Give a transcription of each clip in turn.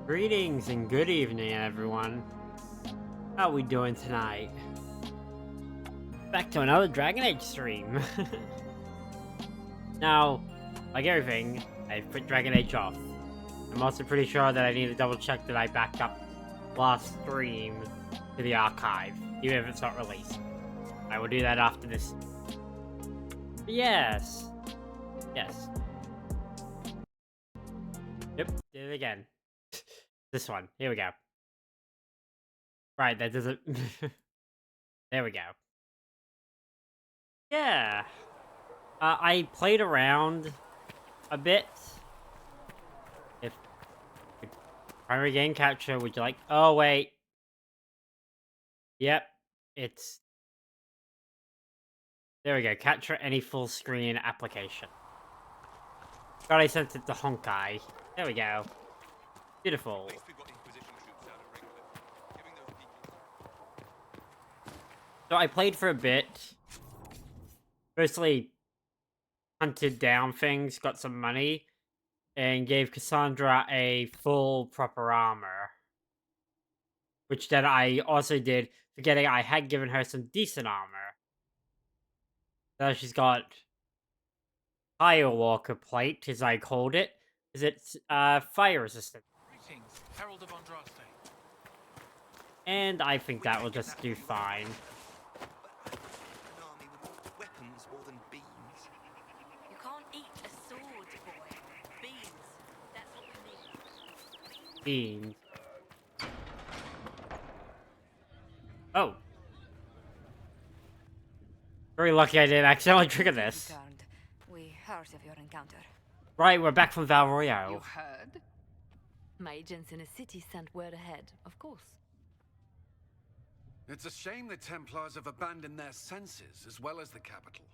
Greetings and good evening, everyone. How we doing tonight? Back to another Dragon Age stream. Now, like everything, I put Dragon Age off. I'm also pretty sure that I need to double check that I backed up last stream to the archive, even if it's not released. I will do that after this. But yes. Yes. Yep, did it again. This one. Here we go. Right, that doesn't... There we go. Yeah. I played around a bit. If primary game capture, would you like... Oh, wait. Yep. It's... There we go. Capture any full screen application. God, I sent it to Honkai. There we go. Beautiful. So I played for a bit. Mostly hunted down things, got some money, and gave Cassandra a full proper armor. Which then I also did, forgetting I had given her some decent armor. Now she's got Firewalker plate, as I called it, because it's fire resistant. Greetings, Herald of Andraste. And I think that will just do fine. An army with more weapons more than beans. You can't eat a sword, boy. Beans. That's what we need. Beans. Oh. Very lucky I didn't accidentally trigger this. Returned. We heard of your encounter. Right, we're back from Val Royale. You heard? My agents in a city sent word ahead, of course. It's a shame the Templars have abandoned their senses as well as the capital.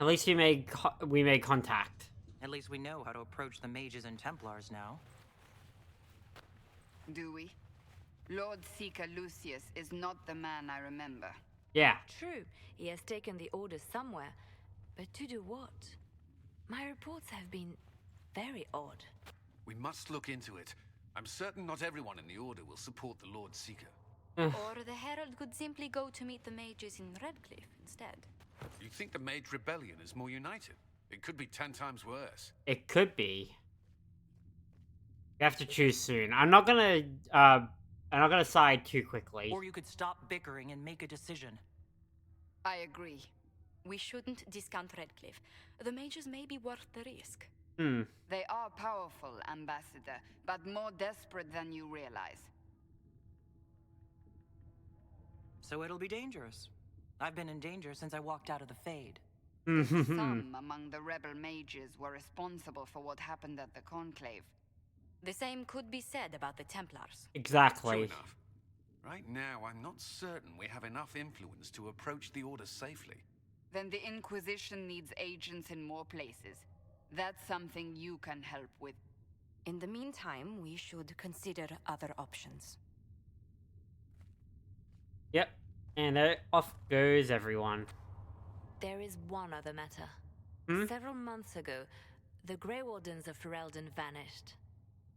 At least we made contact. At least we know how to approach the Mages and Templars now. Do we? Lord Seeker Lucius is not the man I remember. Yeah. True, he has taken the orders somewhere. But to do what? My reports have been very odd. We must look into it. I'm certain not everyone in the Order will support the Lord Seeker. Or the Herald could simply go to meet the mages in Redcliffe instead. You think the Mage Rebellion is more united? It could be 10 times worse. It could be. You have to choose soon. I'm not gonna side too quickly. Or you could stop bickering and make a decision. I agree. We shouldn't discount Redcliffe. The mages may be worth the risk. They are powerful, Ambassador, but more desperate than you realize. So it'll be dangerous. I've been in danger since I walked out of the Fade. Some among the rebel mages were responsible for what happened at the conclave. The same could be said about the Templars. Exactly. True enough. Right now, I'm not certain we have enough influence to approach the Order safely. Then the Inquisition needs agents in more places. That's something you can help with. In the meantime, we should consider other options. Yep. And there off goes everyone. There is one other matter. Several months ago, the Grey Wardens of Ferelden vanished.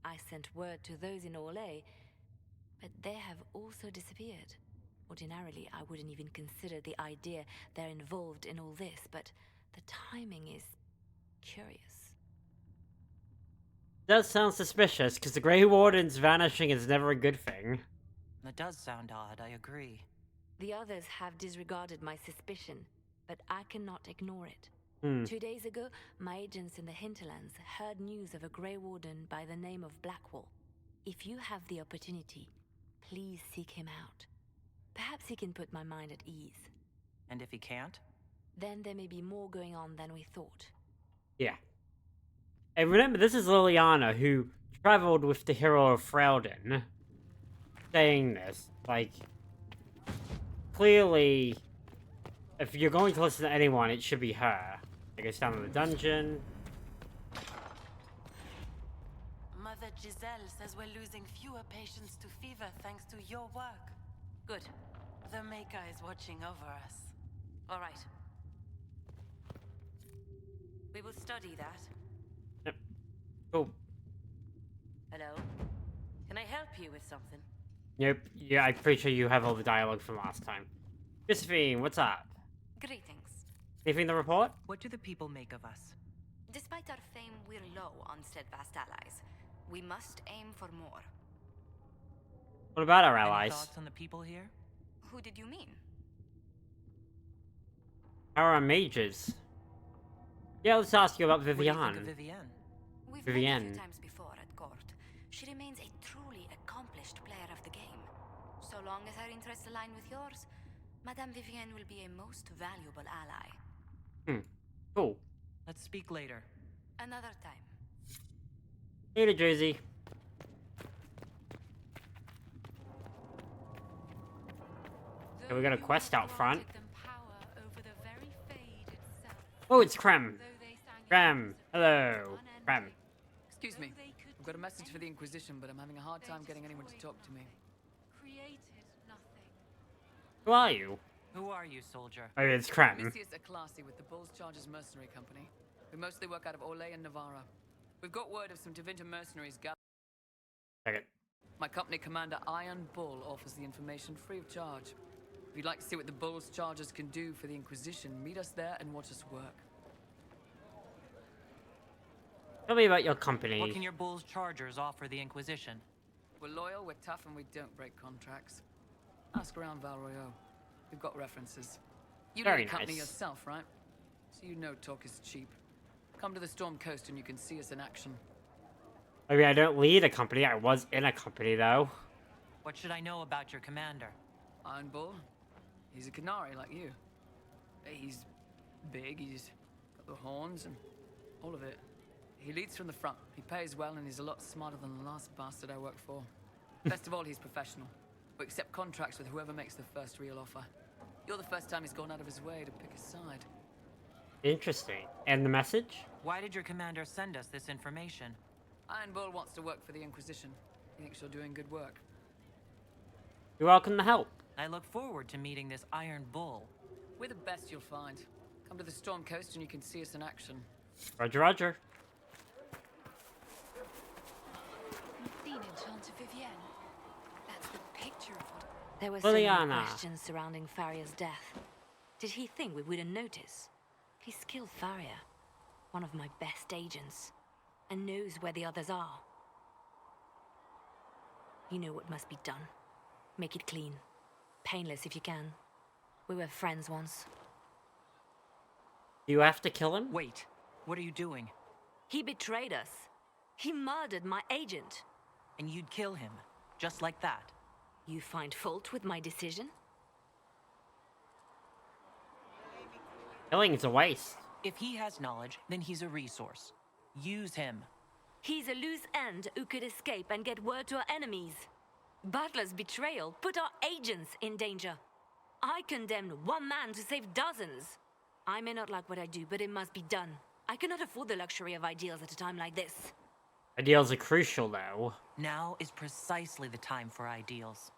I sent word to those in Orlais, but they have also disappeared. Ordinarily, I wouldn't even consider the idea they're involved in all this, but the timing is curious. Does sound suspicious, because the Grey Warden's vanishing is never a good thing. That does sound odd, I agree. The others have disregarded my suspicion, but I cannot ignore it. 2 days ago, my agents in the hinterlands heard news of a Grey Warden by the name of Blackwall. If you have the opportunity, please seek him out. Perhaps he can put my mind at ease. And if he can't? Then there may be more going on than we thought. Yeah. And remember, this is Liliana, who traveled with the hero of Ferelden. Saying this, like... Clearly, if you're going to listen to anyone, it should be her. It goes down to the dungeon. Mother Giselle says we're losing fewer patients to fever thanks to your work. Good. The Maker is watching over us. All right. We will study that. Yep. Cool. Hello? Can I help you with something? Nope. Yeah, I'm pretty sure you have all the dialogue from last time. Josephine, what's up? Greetings. Anything to report? What do the people make of us? Despite our fame, we're low on steadfast allies. We must aim for more. What about our Any allies? thoughts on the people here? Who did you mean? How are our mages? Yeah, let's ask you about What do you think of Vivienne. Vivienne? We've met a Vivienne. few times before at court. She remains a truly accomplished player of the game. So long as her interests align with yours, Madame Vivienne will be a most valuable ally. Cool. Let's speak later. Another time. Later, Josie. Okay, we got a quest out front. Oh, it's Krem. Krem. Hello. Krem. Excuse me. I've got a message for the Inquisition, but I'm having a hard time getting anyone to talk to me. Who are you? Who are you, soldier? Oh, it's Krem. Messias Aclasi with the Bull's Chargers Mercenary Company. We mostly work out of Orlais and Navarra. We've got word of some Tevinter mercenaries gathered. Second. My company commander, Iron Bull, offers the information free of charge. If you'd like to see what the Bull's Chargers can do for the Inquisition, meet us there and watch us work. Tell me about your What company. can your Bull's Chargers offer the Inquisition? We're loyal, we're tough, and we don't break contracts. Ask around Val Royaux. We've got references. You know Very the company nice. yourself, right? So you know talk is cheap. Come to the Storm Coast and you can see us in action. I mean, I don't lead a company. I was in a company, though. What should I know about your commander? Iron Bull? He's a Canary like you. He's big, he's got the horns and all of it. He leads from the front. He pays well and he's a lot smarter than the last bastard I worked for. Best of all, he's professional. We accept contracts with whoever makes the first real offer. You're the first time he's gone out of his way to pick a side. Interesting. And the message? Why did your commander send us this information? Iron Bull wants to work for the Inquisition. He thinks you're doing good work. You're welcome to help. I look forward to meeting this Iron Bull. We're the best you'll find. Come to the Storm Coast and you can see us in action. Roger, roger. Seen Enchanter Vivienne. That's the picture of what... There were so many Liliana. questions surrounding Faria's death. Did he think we wouldn't notice? He's killed Faria, one of my best agents, and knows where the others are. You know what must be done. Make it clean. Painless if you can. We were friends once. Do you have to kill him? Wait, what are you doing? He betrayed us. He murdered my agent. And you'd kill him, just like that. You find fault with my decision? Killing's a waste. If he has knowledge, then he's a resource. Use him. He's a loose end who could escape and get word to our enemies. Butler's betrayal put our agents in danger. I condemned one man to save dozens. I may not like what I do, but it must be done. I cannot afford the luxury of ideals at a time like this. Ideals are crucial, though. Now is precisely the time for ideals.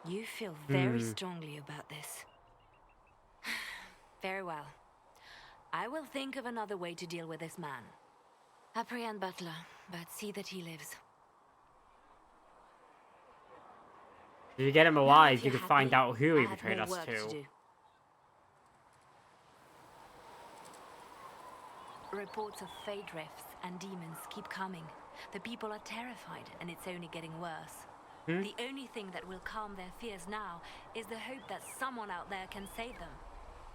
You feel very strongly about this. Very well. I will think of another way to deal with this man. Apprehend Butler, but see that he lives. If you get him Now, alive, if you you're can find happy, out who I he have betrayed more us work to. do. Reports of fade rifts and demons keep coming. The people are terrified, and it's only getting worse. The only thing that will calm their fears now is the hope that someone out there can save them.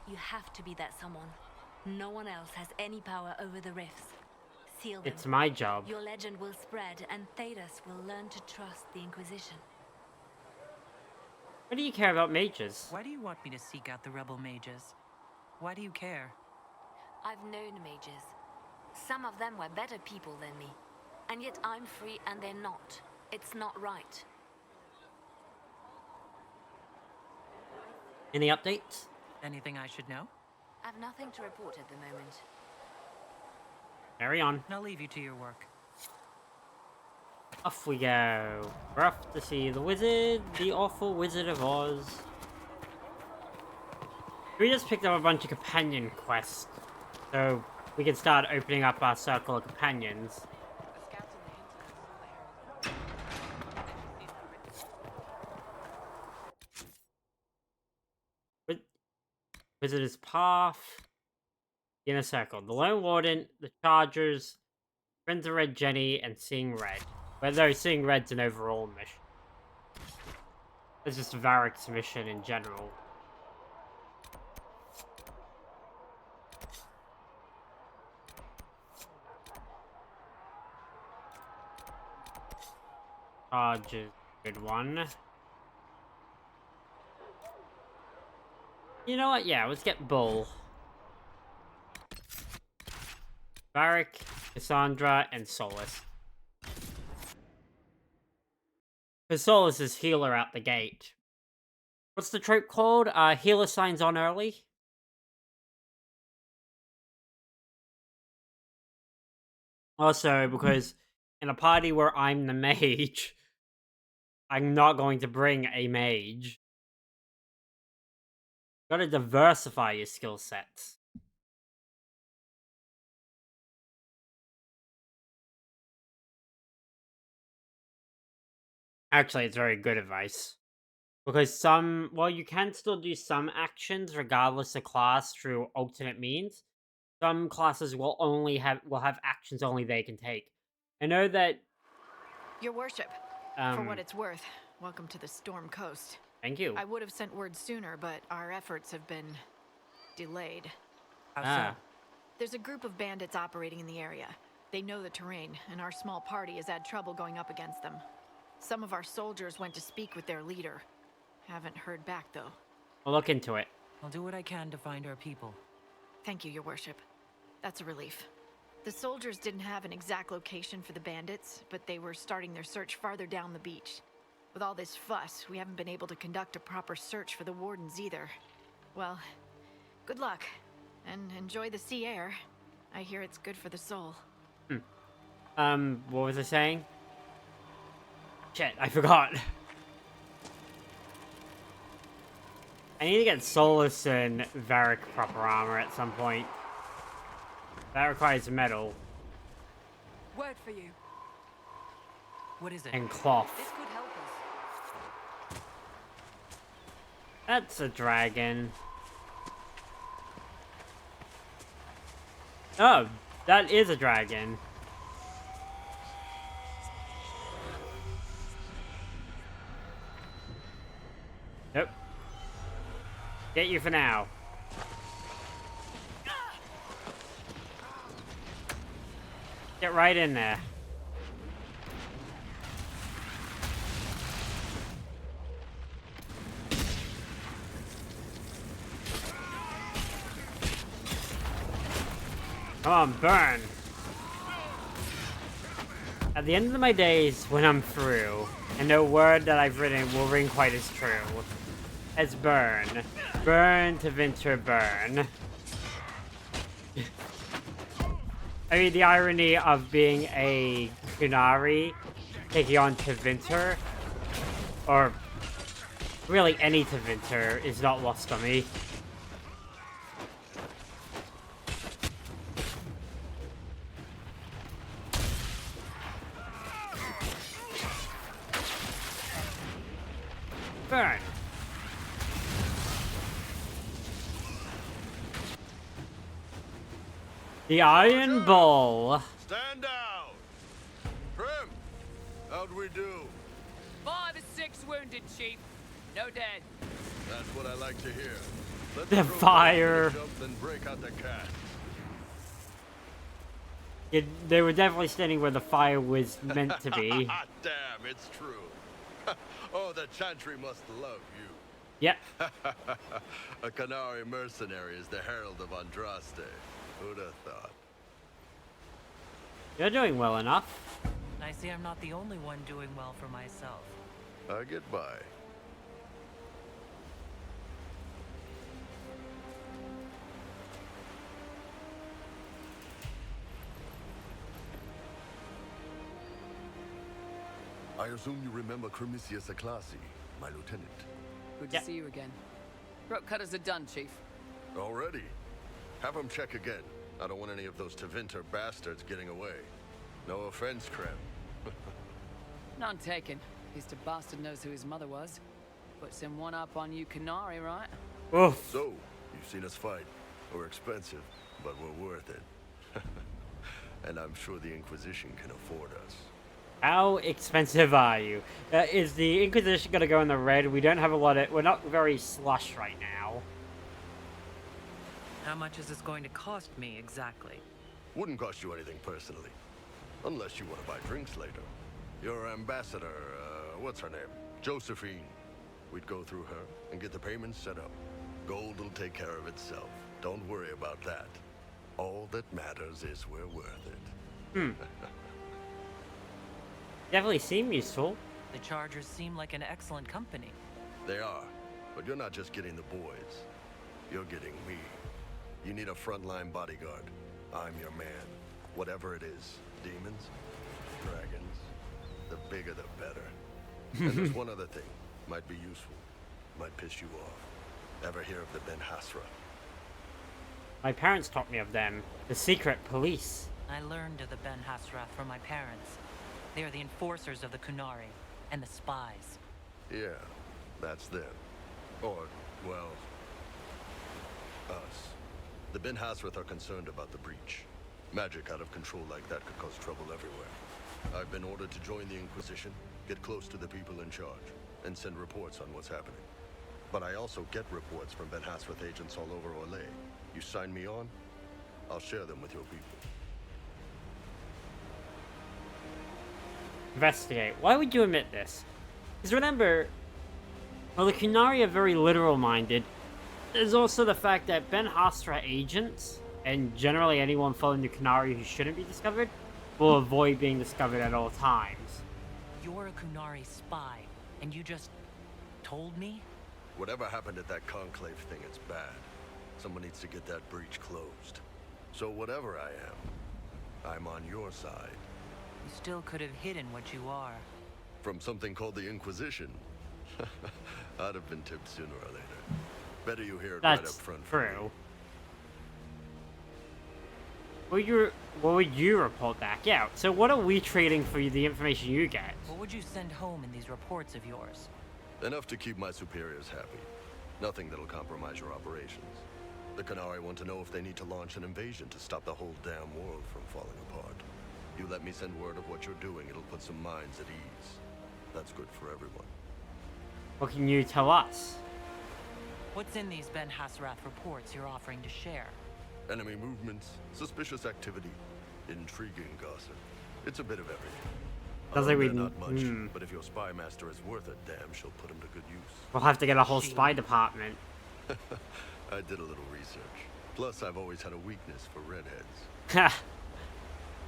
You have to be that someone. No one else has any power over the rifts. Seal them. It's my job. Your legend will spread, and Thedas will learn to trust the Inquisition. What do you care about mages? Why do you want me to seek out the rebel mages? Why do you care? I've known mages. Some of them were better people than me. And yet I'm free and they're not. It's not right. Any updates? Anything I should know? I've nothing to report at the moment. Carry on. I'll leave you to your work. Off we go. We're off to see the wizard, the awful Wizard of Oz. We just picked up a bunch of companion quests. So, we can start opening up our circle of companions. Visitor's Path, Inner Circle, the Lone Warden, the Chargers, Friends of Red Jenny, and Seeing Red. Whether Seeing Red's an overall mission. It's just Varric's mission in general. Chargers, good one. You know what? Yeah, let's get Bull. Varric, Cassandra, and Solus. Because Solus is healer out the gate. What's the trope called? Healer signs on early? Also, because in a party where I'm the mage, I'm not going to bring a mage. Gotta diversify your skill sets. Actually, it's very good advice. Because well, you can still do some actions regardless of class through alternate means. Some classes will have actions only they can take. I know that... Your worship, for what it's worth, welcome to the Storm Coast. Thank you. I would have sent word sooner, but our efforts have been delayed. How so? There's a group of bandits operating in the area. They know the terrain, and our small party has had trouble going up against them. Some of our soldiers went to speak with their leader. Haven't heard back, though. I'll look into it. I'll do what I can to find our people. Thank you, your worship. That's a relief. The soldiers didn't have an exact location for the bandits, but they were starting their search farther down the beach. With all this fuss, we haven't been able to conduct a proper search for the wardens either. Well, good luck, and enjoy the sea air. I hear it's good for the soul. What was I saying? Shit, I forgot. I need to get Solus and Varric proper armor at some point. That requires metal. Word for you. What is it? And cloth. This could help us. That's a dragon. Oh, that is a dragon. Nope. Get you for now. Get right in there. Come on, burn. At the end of my days, when I'm through, and no word that I've written will ring quite as true as burn. Burn to Winter burn. I mean, the irony of being a Kunari taking on Tevinter, or really any Tevinter, is not lost on me. Burn. The Iron Bull. Stand down. Prim, how'd we do? 5 or 6 wounded, Chief. No dead. That's what I like to hear. Let The crew fire. jump, then break out the cat. They were definitely standing where the fire was meant to be. Damn, it's true. Oh, the Chantry must love you. Yep. A Canary mercenary is the herald of Andraste. Who'd have thought? You're doing well enough. I see I'm not the only one doing well for myself. I get by. I assume you remember Cremisius Aclassi, my lieutenant. Good to see you again. Throat cutters are done, Chief. Already? Have him check again. I don't want any of those Tevinter bastards getting away. No offense, Krem. None taken. At least a bastard knows who his mother was. Puts him one up on you Canary, right? Oof. So, you've seen us fight. We're expensive, but we're worth it. And I'm sure the Inquisition can afford us. How expensive are you? Is the Inquisition gonna go in the red? We don't have a lot of... We're not very slush right now. How much is this going to cost me, exactly? Wouldn't cost you anything personally. Unless you want to buy drinks later. Your ambassador, what's her name? Josephine. We'd go through her and get the payments set up. Gold will take care of itself. Don't worry about that. All that matters is we're worth it. Definitely seem useful. The Chargers seem like an excellent company. They are, but you're not just getting the boys. You're getting me. You need a frontline bodyguard. I'm your man. Whatever it is. Demons? Dragons? The bigger the better. And there's one other thing. Might be useful. Might piss you off. Ever hear of the Ben Hasra? My parents taught me of them. The secret police. I learned of the Ben Hasrath from my parents. They are the enforcers of the Kunari and the spies. Yeah, that's them. Or, well, us. The Ben Hasrath are concerned about the breach. Magic out of control like that could cause trouble everywhere. I've been ordered to join the Inquisition, get close to the people in charge, and send reports on what's happening. But I also get reports from Ben Hasrath agents all over Orlais. You sign me on, I'll share them with your people. Investigate. Why would you admit this? Because remember, while the Kunari are very literal-minded, there's also the fact that Ben Hasra agents, and generally anyone following the Kunari who shouldn't be discovered, will avoid being discovered at all times. You're a Kunari spy, and you just told me? Whatever happened at that conclave thing, it's bad. Someone needs to get that breach closed. So whatever I am, I'm on your side. You still could have hidden what you are. From something called the Inquisition. I'd have been tipped sooner or later. Better you hear it right up That's front. true. What would you report back? Yeah, so what are we trading for the information you get? What would you send home in these reports of yours? Enough to keep my superiors happy. Nothing that'll compromise your operations. The Kunari want to know if they need to launch an invasion to stop the whole damn world from falling apart. You let me send word of what you're doing, it'll put some minds at ease. That's good for everyone. What can you tell us? What's in these Ben Hasrath reports you're offering to share? Enemy movements, suspicious activity, intriguing gossip. It's a bit of everything. Sounds like we not much, but if your spy master is worth a damn, she'll put him to good use. We'll have to get a whole spy department. I did a little research. Plus, I've always had a weakness for redheads. Ha!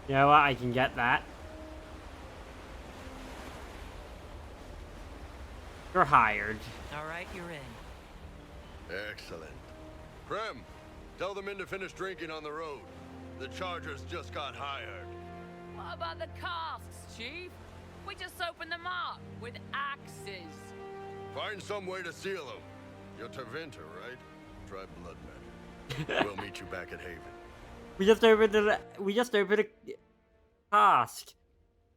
You know what? I can get that. You're hired. All right, you're in. Excellent. Krem, tell the men to finish drinking on the road. The Chargers just got hired. What about the casks, Chief? We just opened them up with axes. Find some way to seal them. You're Tevinter, right? Try blood magic. We'll meet you back at Haven. We just opened a cask.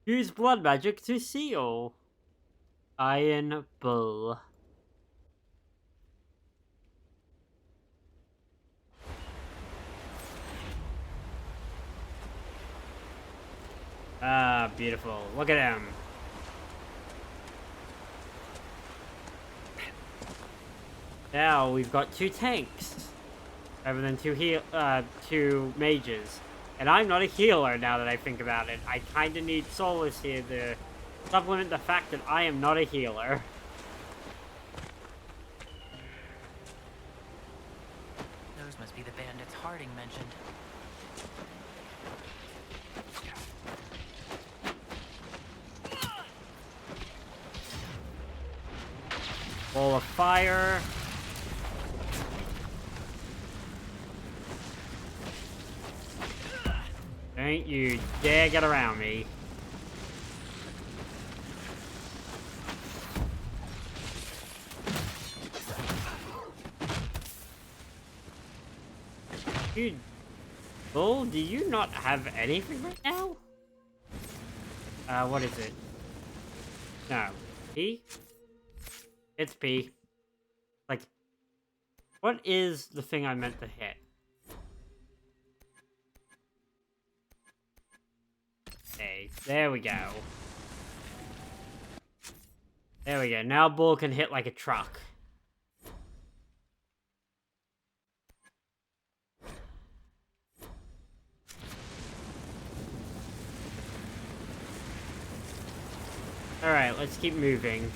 Use blood magic to seal. Iron Bull. Ah, beautiful. Look at him. Now we've got 2 tanks. Rather than 2 mages. And I'm not a healer now that I think about it. I kinda need Solus here to supplement the fact that I am not a healer. Those must be the bandits Harding mentioned. Ball of fire. Don't you dare get around me. You Bull, do you not have anything right now? What is it? No. P? It's P. Like, what is the thing I meant to hit? Okay, there we go. There we go. Now Bull can hit like a truck. Alright, let's keep moving.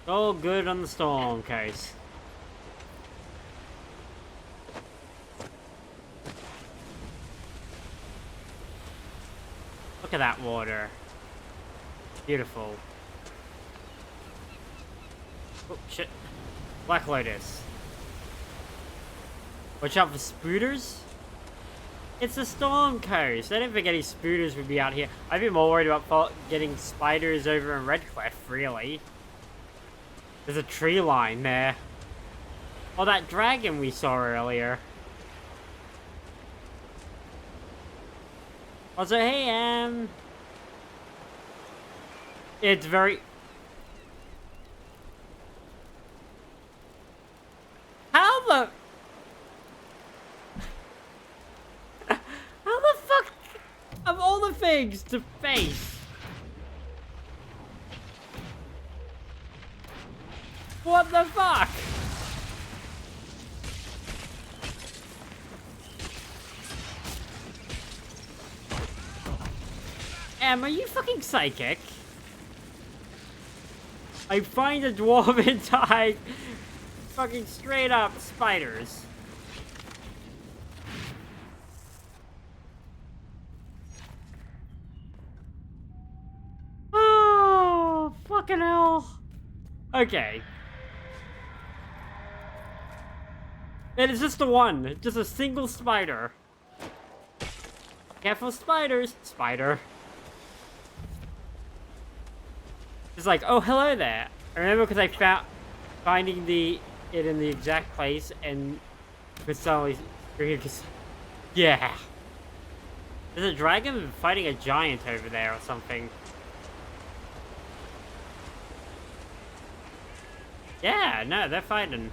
All good on the storm case. Look at that water. Beautiful. Oh, shit. Black Lotus. Watch out for spooters. It's the Storm Coast. I didn't think any spooters would be out here. I'd be more worried about getting spiders over in Redcliffe, really. There's a tree line there. Oh, that dragon we saw earlier. Also, hey, it's very... How the... How the fuck... Of all the things to face... What the fuck? Are you fucking psychic? I find a dwarven type fucking straight up spiders. Oh, fucking hell. Okay. It is just the one. Just a single spider. Careful, spiders. Spider. It's like, oh, hello there. I remember because I found finding it in the exact place and was suddenly yeah. There's a dragon fighting a giant over there or something. Yeah, no, they're fighting.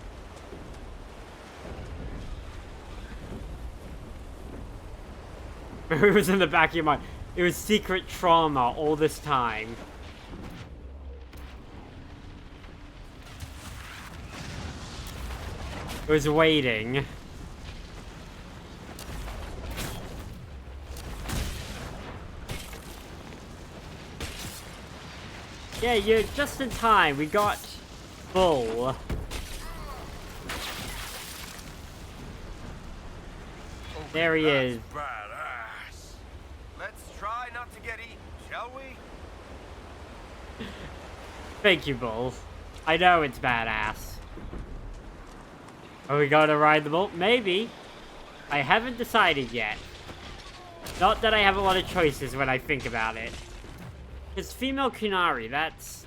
It was in the back of your mind. It was secret trauma all this time. It was waiting. Yeah, you're just in time. We got Bull. There he is. Badass. Let's try not to get eaten, shall we? Thank you, Bull. I know it's badass. Are we gonna ride the bull? Maybe. I haven't decided yet. Not that I have a lot of choices when I think about it. It's female Kunari, that's...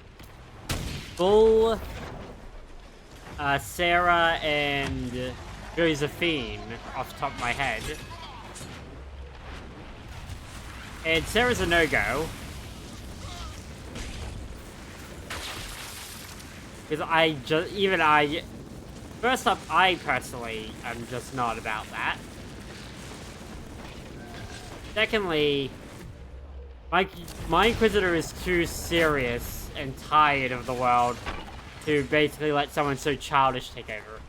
Bull... Sarah and... Josephine, off the top of my head. And Sarah's a no-go. Because first up, I personally am just not about that. Secondly, my Inquisitor is too serious and tired of the world to basically let someone so childish take over.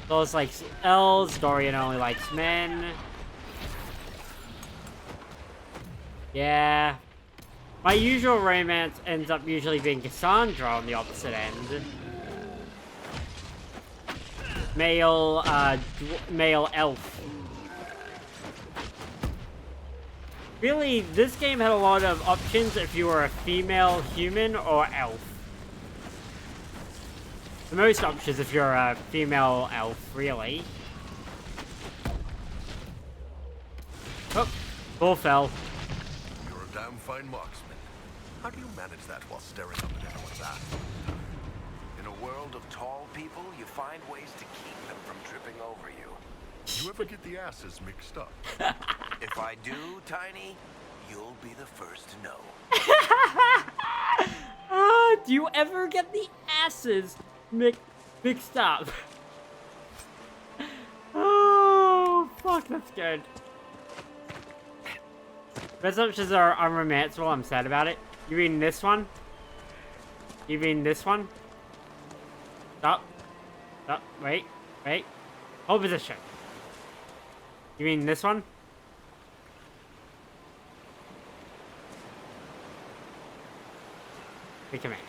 Those like elves, Dorian only likes men. Yeah. My usual romance ends up usually being Cassandra on the opposite end. Male elf. Really, this game had a lot of options if you were a female human or elf. The most options if you're a female elf, really. Oh, Bull fell. You're a damn fine marksman. How do you manage that while staring up at everyone's ass? In a world of tall people, you find ways to keep them from tripping over you. You ever get the asses mixed up? If I do, Tiny, you'll be the first to know. Do you ever get the asses mixed up? Oh, fuck, that's good. Presumptions are unromanceable. I'm sad about it. You mean this one? You mean this one? Stop. Stop. Wait. Wait. Hold position. You mean this one? Wait, come here.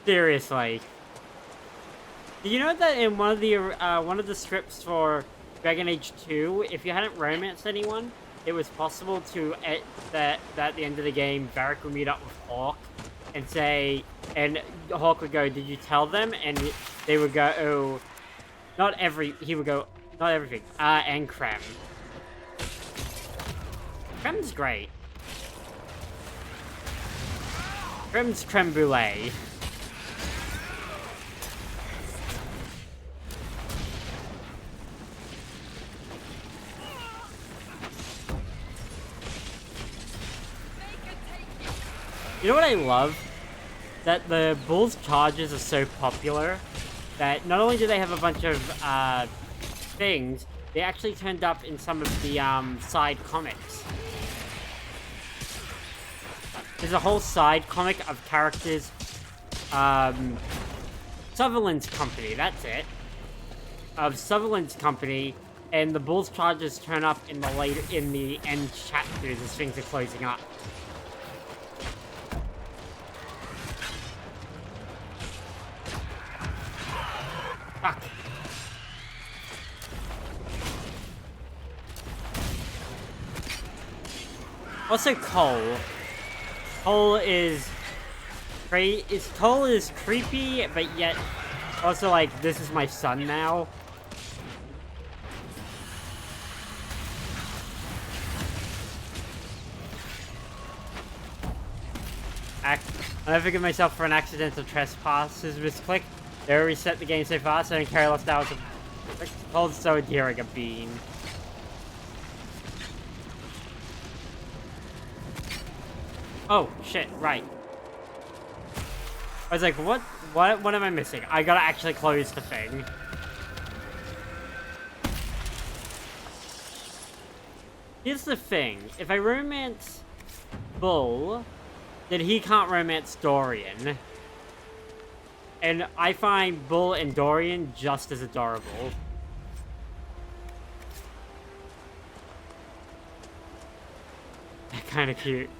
Seriously. Did you know that in one of the scripts for Dragon Age 2, if you hadn't romanced anyone, it was possible to at the end of the game, Varric would meet up with Hawk and say, and Hawk would go, "Did you tell them?" And they would go, "Oh, he would go, "Not everything." And Creme. Creme's great. Creme's creme brulee. You know what I love? That the Bull's charges are so popular that not only do they have a bunch of things, they actually turned up in some of the side comics. There's a whole side comic of characters. Sutherland's Company, that's it. Of Sutherland's Company, and the Bull's charges turn up in the end chapters as things are closing up. Fuck. Also, Cole. Cole is creepy, but yet also like, this is my son now. I never forgive myself for an accidental trespass. As misclick. They reset the game so fast, I don't carry lost hours of Cole's so endearing a bean. Oh, shit, right. I was like, what am I missing? I gotta actually close the thing. Here's the thing. If I romance Bull, then he can't romance Dorian. And I find Bull and Dorian just as adorable. They're kind of cute.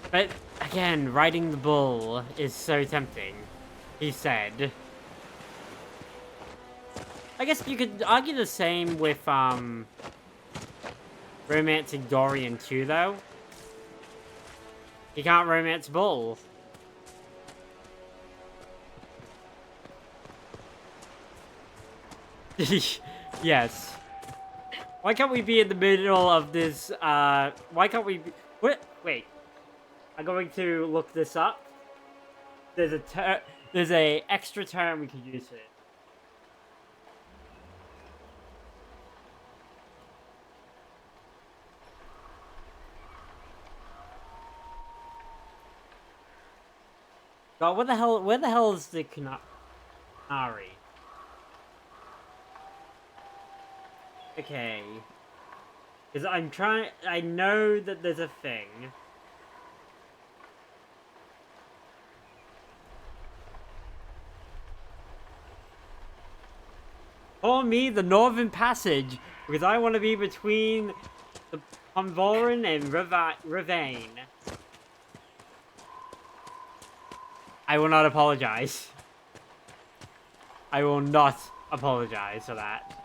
But, again, riding the Bull is so tempting, he said. I guess you could argue the same with, romancing Dorian too, though. He can't romance Bull. Yes. Why can't we be in the middle of this, why can't we be... Wait. I'm going to look this up. There's a extra term we could use for it. God, where the hell is the Canary? Okay. Because I know that there's a thing. Call me the Northern Passage, because I want to be between the Pomvoran and Ravane. I will not apologize. I will not apologize for that.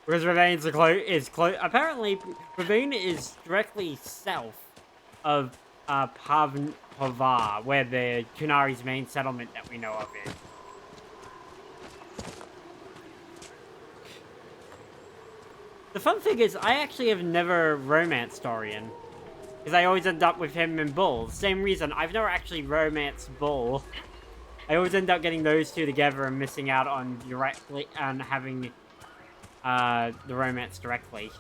Because Ravane's close. Apparently, Ravane is directly south of Pavar, where the Kunari's main settlement that we know of is. The fun thing is, I actually have never romanced Dorian. Because I always end up with him and Bull. Same reason, I've never actually romanced Bull. I always end up getting those two together and missing out on directly and having the romance directly.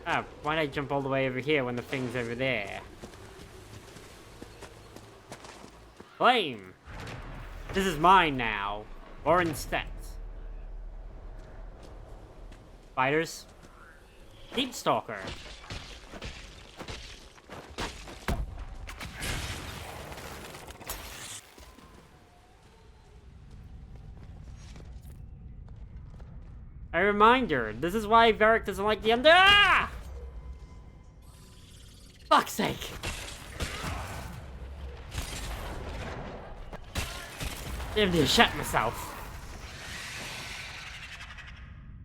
Oh, why'd I jump all the way over here when the thing's over there? Flame! This is mine now. Or instead. Spiders. Deep Stalker. A reminder, this is why Varric doesn't like the under- Ah! Fuck's sake! I need to shut myself.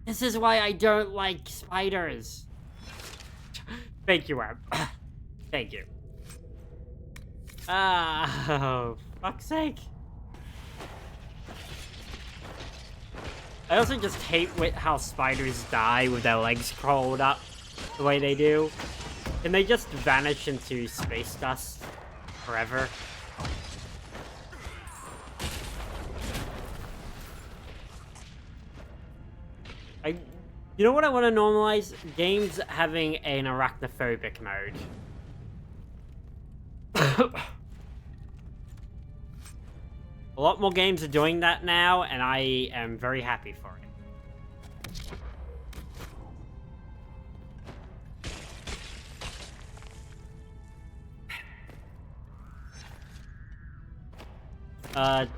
This is why I don't like spiders. Thank you, Web. Thank you. Oh, fuck's sake. I also just hate how spiders die with their legs crawled up the way they do. Can they just vanish into space dust forever? You know what I want to normalize? Games having an arachnophobic mode. A lot more games are doing that now, and I am very happy for it.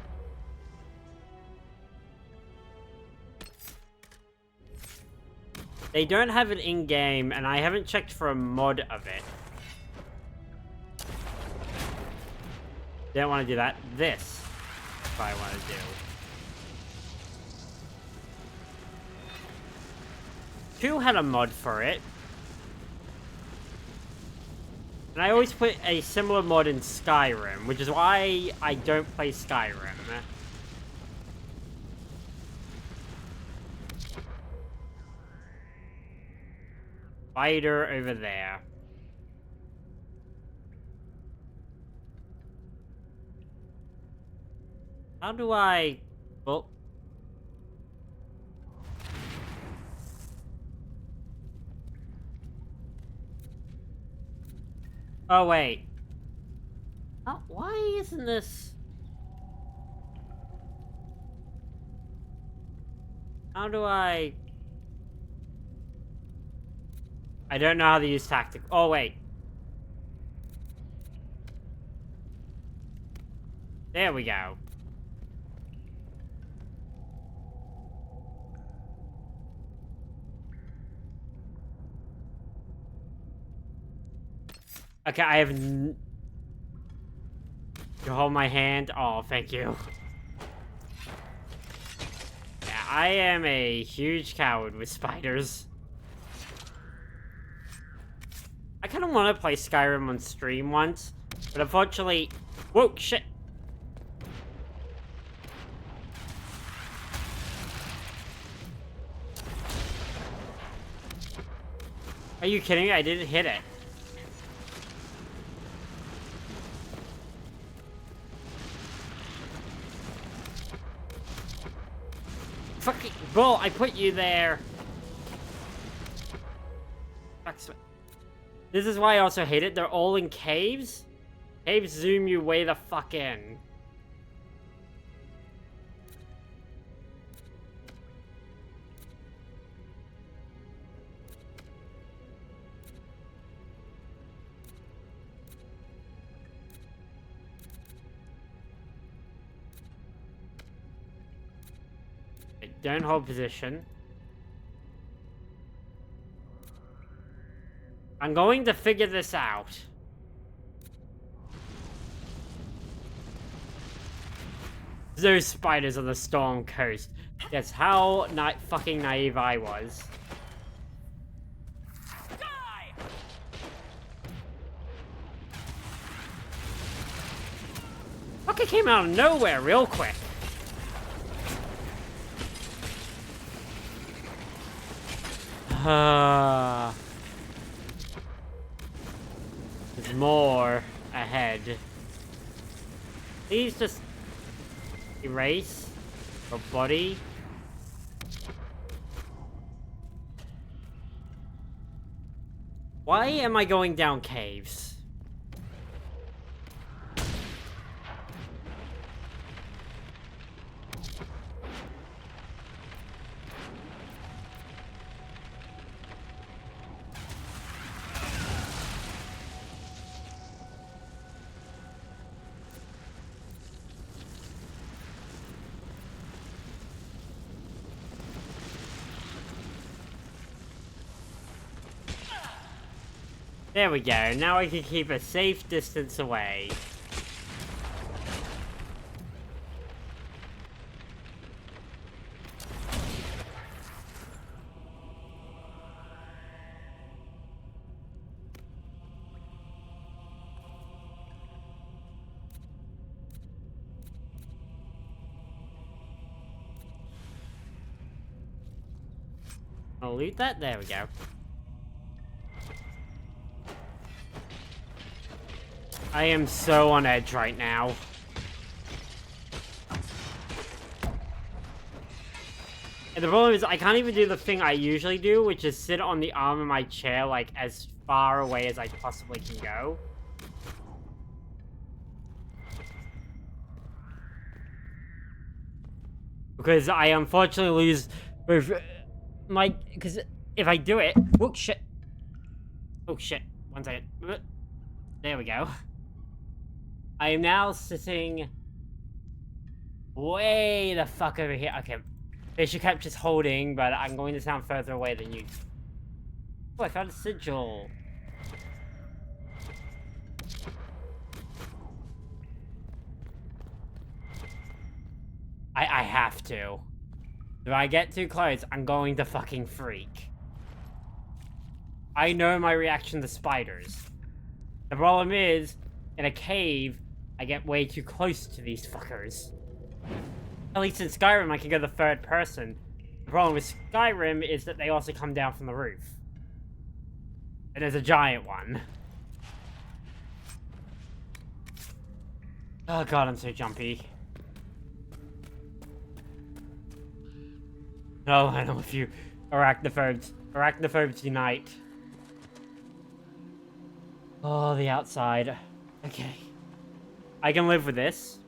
They don't have it in-game, and I haven't checked for a mod of it. Don't want to do that. This is what I want to do. Two had a mod for it. And I always put a similar mod in Skyrim, which is why I don't play Skyrim. Spider over there. How do I... Oh. Oh, wait. Oh, why isn't this... How do I... I don't know how to use tactic. Oh, wait. There we go. Okay, I have you hold my hand? Oh, thank you. Yeah, I am a huge coward with spiders. I kind of want to play Skyrim on stream once, but unfortunately... Whoa, shit! Are you kidding me? I didn't hit it. Fucking bull, I put you there. This is why I also hate it. They're all in caves. Caves zoom you way the fuck in. Don't hold position. I'm going to figure this out. Those spiders on the Storm Coast. That's how fucking naive I was. Die! Fucking came out of nowhere real quick. There's more ahead. Please just erase your body. Why am I going down caves? There we go. Now I can keep a safe distance away. I'll loot that. There we go. I am so on edge right now. And the problem is I can't even do the thing I usually do, which is sit on the arm of my chair, like, as far away as I possibly can go. Because I unfortunately lose with my... Because if I do it... Oh, shit. Oh, shit. 1 second. There we go. I am now sitting way the fuck over here. Okay. Fisher kept just holding, but I'm going to sound further away than you. Oh, I found a sigil. I have to. If I get too close, I'm going to fucking freak. I know my reaction to spiders. The problem is, in a cave, I get way too close to these fuckers. At least in Skyrim, I can go the third person. The problem with Skyrim is that they also come down from the roof. And there's a giant one. Oh god, I'm so jumpy. No, I know a few arachnophobes. Arachnophobes unite. Oh, the outside. Okay. I can live with this.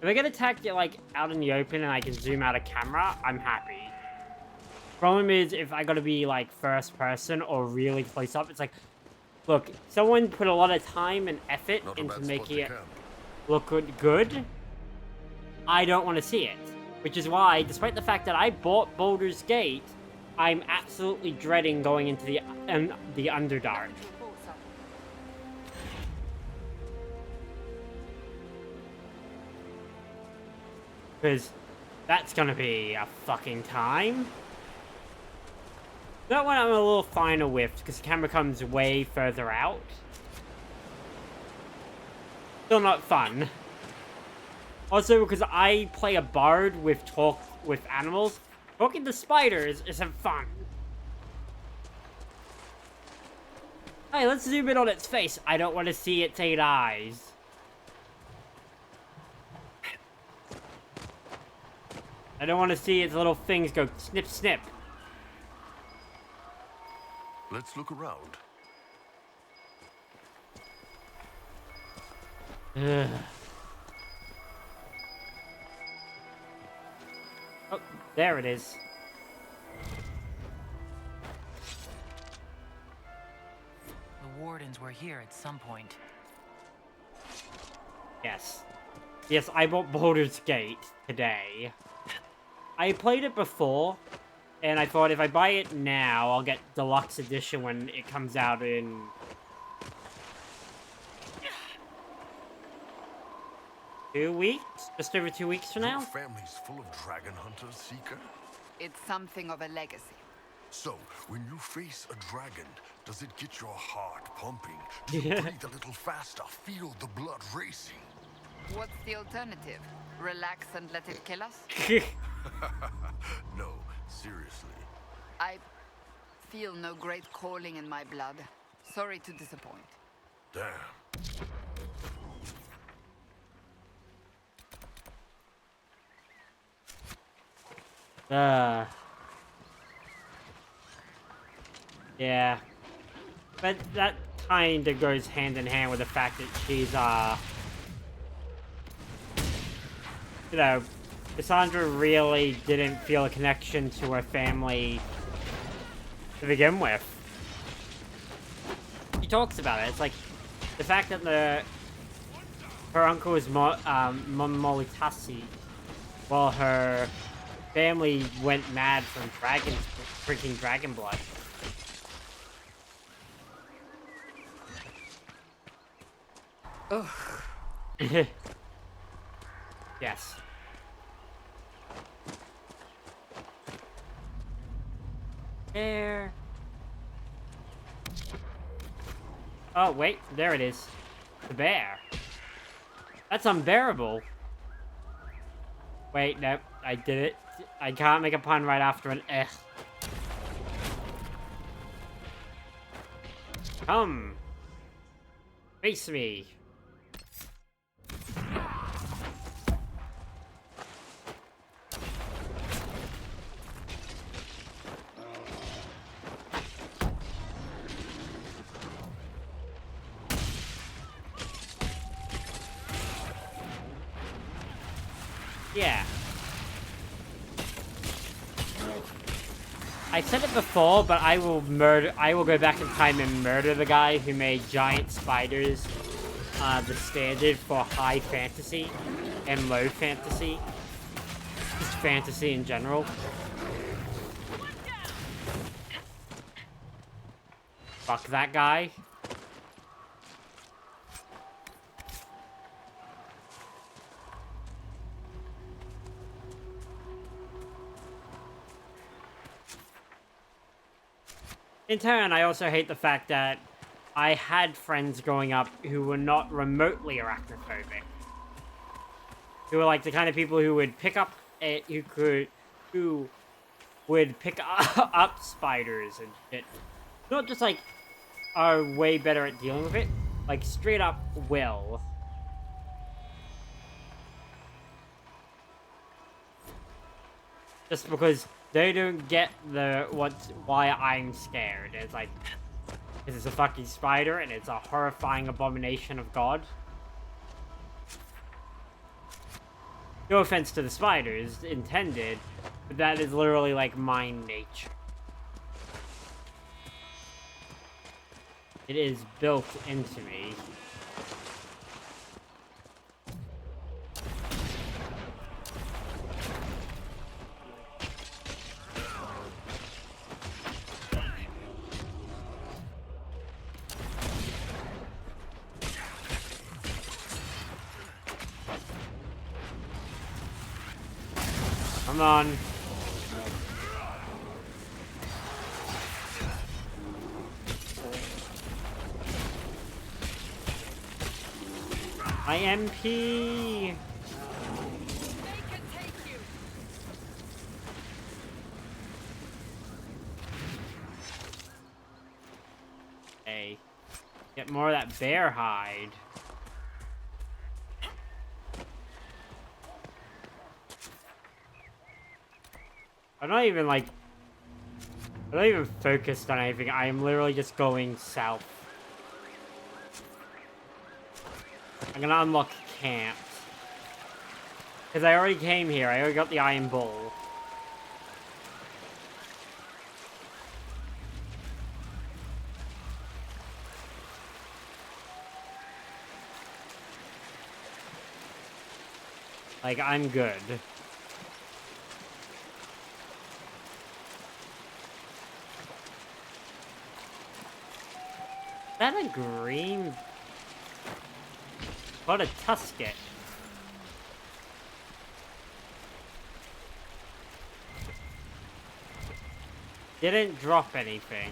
If I get attacked, like, out in the open and I can zoom out a camera, I'm happy. Problem is, if I gotta be, like, first person or really close up, it's like... Look, someone put a lot of time and effort into making it look good. I don't want to see it. Which is why, despite the fact that I bought Baldur's Gate, I'm absolutely dreading going into the Underdark. Because that's gonna be a fucking time. That one I'm a little finer with, because the camera comes way further out. Still not fun. Also, because I play a bard with talk with animals, talking to spiders isn't fun. Hey, let's zoom in on its face. I don't want to see its 8 eyes. I don't want to see its little things go snip, snip. Let's look around. Ugh. Oh, there it is. The wardens were here at some point. Yes. Yes, I bought Baldur's Gate today. I played it before, and I thought if I buy it now, I'll get Deluxe Edition when it comes out in... Two weeks? Just over 2 weeks from now? Your family's full of dragon hunters, Seeker? It's something of a legacy. So, when you face a dragon, does it get your heart pumping? Do you breathe a little faster, feel the blood racing? What's the alternative? Relax and let it kill us? No, seriously. I feel no great calling in my blood. Sorry to disappoint. Damn. Yeah. But that kind of goes hand in hand with the fact that she's, you know, Cassandra really didn't feel a connection to her family to begin with. She talks about it. It's like the fact that her uncle is Molitasi, while her family went mad from drinking dragon blood. Ugh. Yes. There. Oh, wait. There it is. The bear. That's unbearable. Wait, nope. I did it. I can't make a pun right after an eh. Come. Face me. Yeah. I said it before, but I will go back in time and murder the guy who made giant spiders the standard for high fantasy and low fantasy. Just fantasy in general. Fuck that guy. In turn, I also hate the fact that I had friends growing up who were not remotely arachnophobic. Who were like the kind of people who would pick up who would pick up spiders and shit. Not just like are way better at dealing with it, like straight up will. Just because they don't get why I'm scared. It's like, this is a fucking spider and it's a horrifying abomination of God. No offense to the spiders intended, but that is literally like my nature. It is built into me. Come on. My MP. Hey, get more of that bear hide. I'm not even focused on anything. I am literally just going south. I'm gonna unlock camps. Because I already came here. I already got the Iron Bull. Like, I'm good. Is that a green? What a Tusket. Didn't drop anything.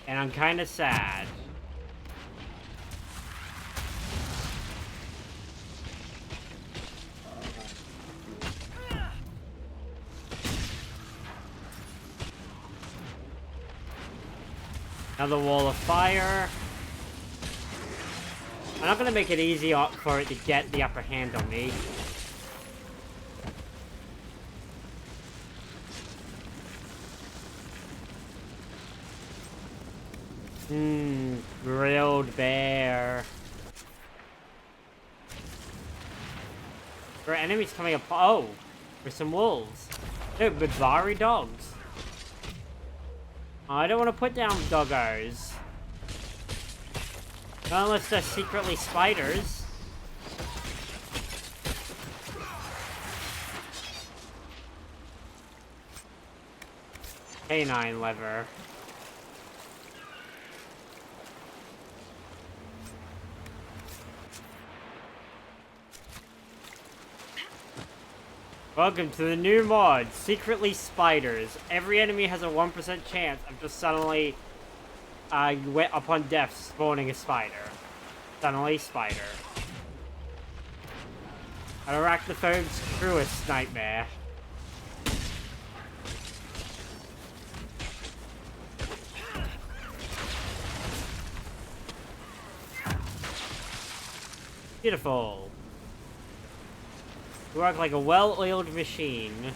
And I'm kind of sad. Another wall of fire. I'm not gonna make it easy for it to get the upper hand on me. Grilled bear. There are enemies coming up. Oh, there's some wolves. No, Bidvari dogs. I don't want to put down doggos. Not unless they're secretly spiders. Canine lever. Welcome to the new mod, Secretly Spiders. Every enemy has a 1% chance of just suddenly, upon death, spawning a spider. Suddenly, spider. An arachnophobe's truest nightmare. Beautiful. You work like a well-oiled machine.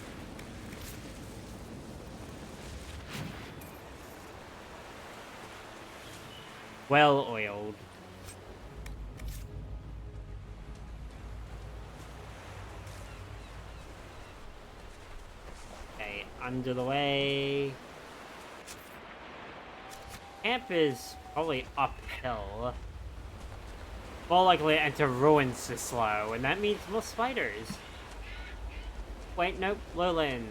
Well-oiled. Okay, under the way. Camp is probably uphill. More likely to enter ruins this slow, and that means more spiders. Wait, nope, lowland.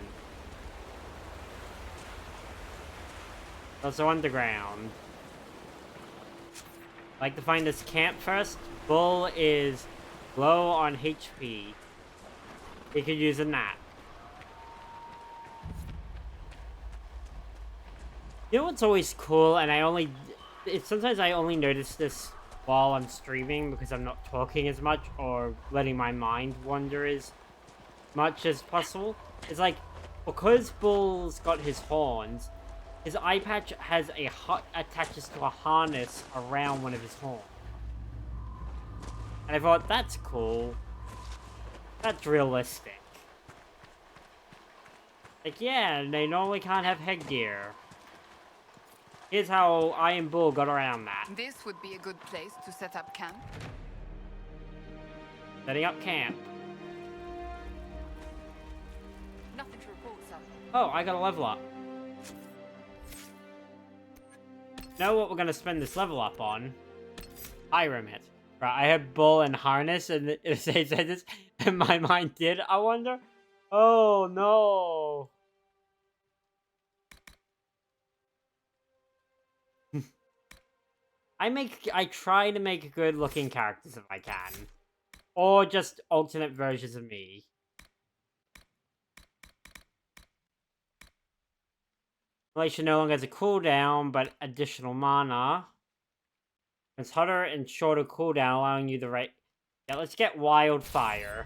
Also underground. Like to find this camp first. Bull is low on HP. He could use a nap. You know what's always cool, and sometimes I only notice this while I'm streaming because I'm not talking as much or letting my mind wander as much as possible. It's like, because Bull's got his horns, his eye patch has attaches to a harness around one of his horns. And I thought, that's cool. That's realistic. Like, yeah, they normally can't have headgear. Here's how I and Bull got around that. This would be a good place to set up camp. Setting up camp. Nothing to report, sir. Oh, I got a level up. Know what we're gonna spend this level up on? Pyramid. Right, I had Bull and Harness, and it said this, and my mind did, I wonder? Oh, no. I try to make good looking characters if I can. Or just alternate versions of me. Relation no longer has a cooldown, but additional mana. It's hotter and shorter cooldown, allowing you the right... Yeah, let's get Wildfire.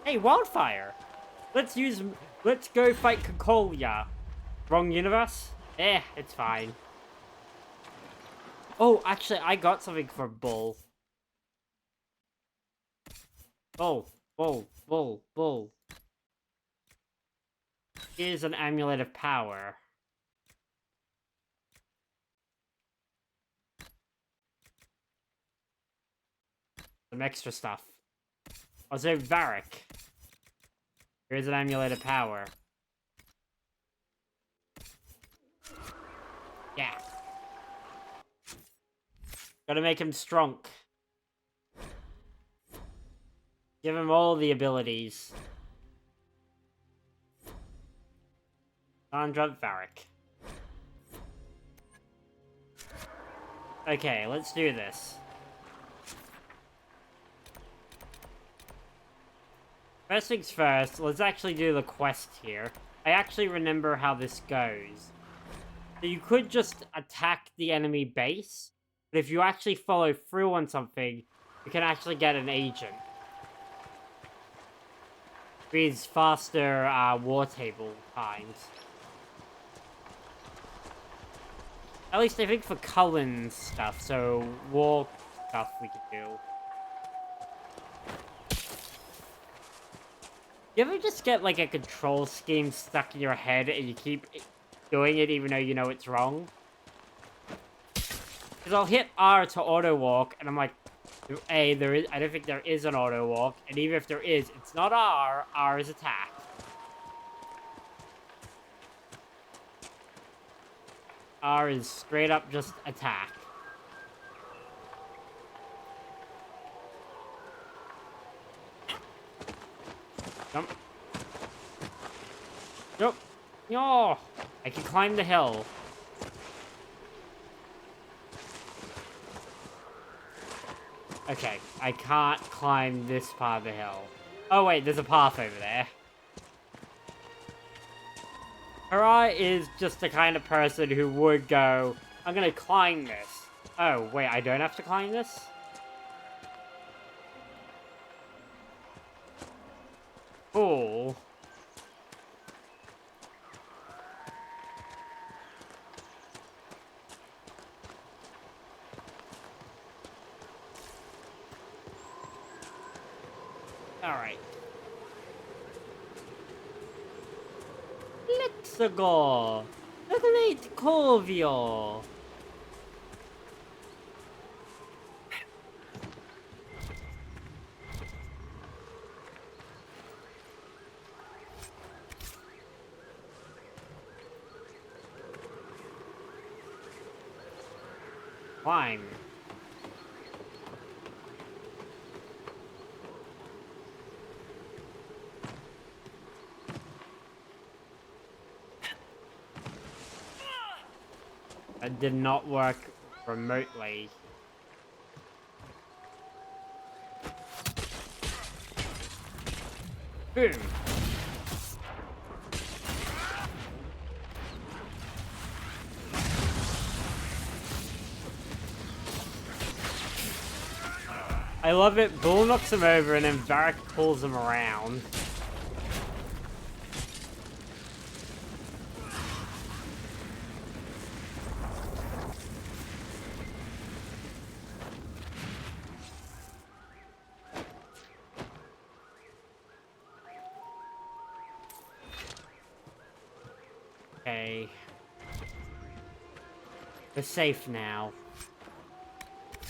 Hey, Wildfire! Let's go fight Concolia. Wrong universe? It's fine. Oh, actually, I got something for Bull. Bull. Here's an amulet of power. Some extra stuff. Also, Varric. Here's an amulet of power. Yeah. Gotta make him strong. Give him all the abilities. Sandra Varric. Okay, let's do this. First things first, let's actually do the quest here. I actually remember how this goes. So you could just attack the enemy base, but if you actually follow through on something, you can actually get an agent. Means faster war table times. At least I think for Cullen's stuff, so war stuff we could do. You ever just get, like, a control scheme stuck in your head and you keep doing it even though you know it's wrong? Because I'll hit R to auto-walk, and I'm like, I don't think there is an auto-walk, and even if there is, it's not R. R is attack. R is straight up just attack. Jump. Nope. No! I can climb the hill. Okay, I can't climb this part of the hill. Oh wait, there's a path over there. Herah is just the kind of person who would go, I'm gonna climb this. Oh, wait, I don't have to climb this? Cool. Alright. Let's go. The great Corvio. Climb. That did not work remotely. Boom. I love it. Bull knocks him over and then Varric pulls him around. Okay. We're safe now.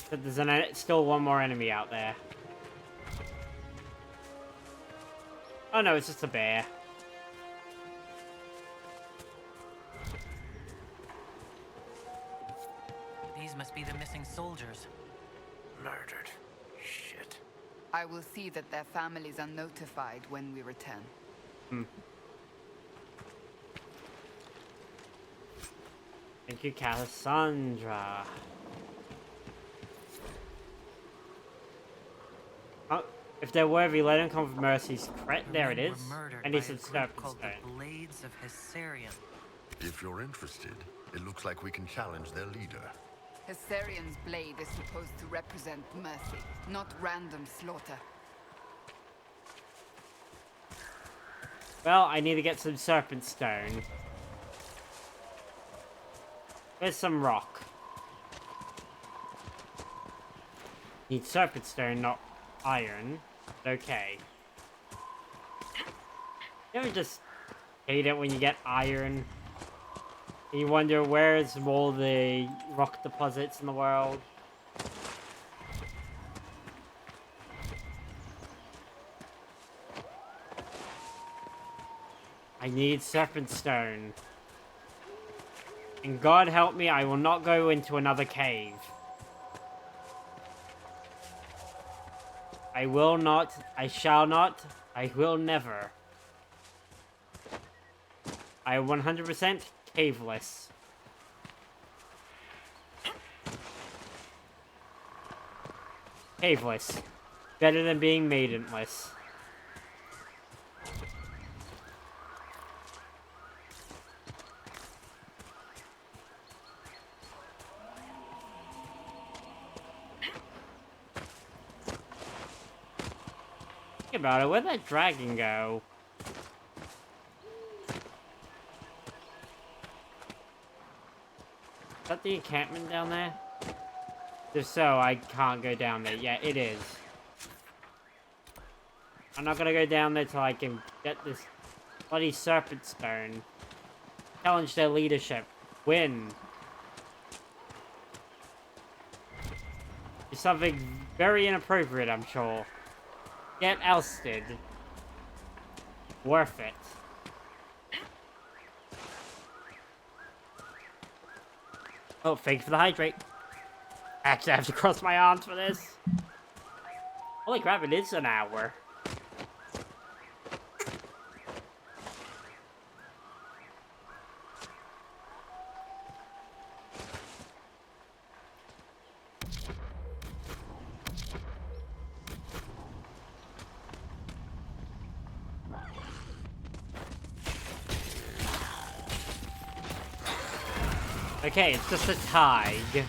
But there's still one more enemy out there. Oh no, it's just a bear. These must be the missing soldiers. Murdered. Shit. I will see that their families are notified when we return. Thank you, Cassandra. Oh, if they're worthy, let them come with Mercy's cret. There it is. I need some serpent stone. Blades of Hessarian. If you're interested, it looks like we can challenge their leader. Hessarian's blade is supposed to represent mercy, not random slaughter. Well, I need to get some serpent stone. There's some rock. Need serpent stone, not iron. Okay. You ever just hate it when you get iron? And you wonder where's all the rock deposits in the world? I need serpent stone. And God help me, I will not go into another cave. I will not, I shall not, I will never. I am 100% caveless. Caveless. Better than being maidenless. About it, where'd that dragon go? Is that the encampment down there? If so, I can't go down there. Yeah, it is. I'm not gonna go down there till I can get this bloody serpent stone. Challenge their leadership. Win. Do something very inappropriate, I'm sure. Get ousted. Worth it. Oh, thank you for the hydrate. Actually, I have to cross my arms for this. Holy crap, it is an hour. Okay, it's just a tag.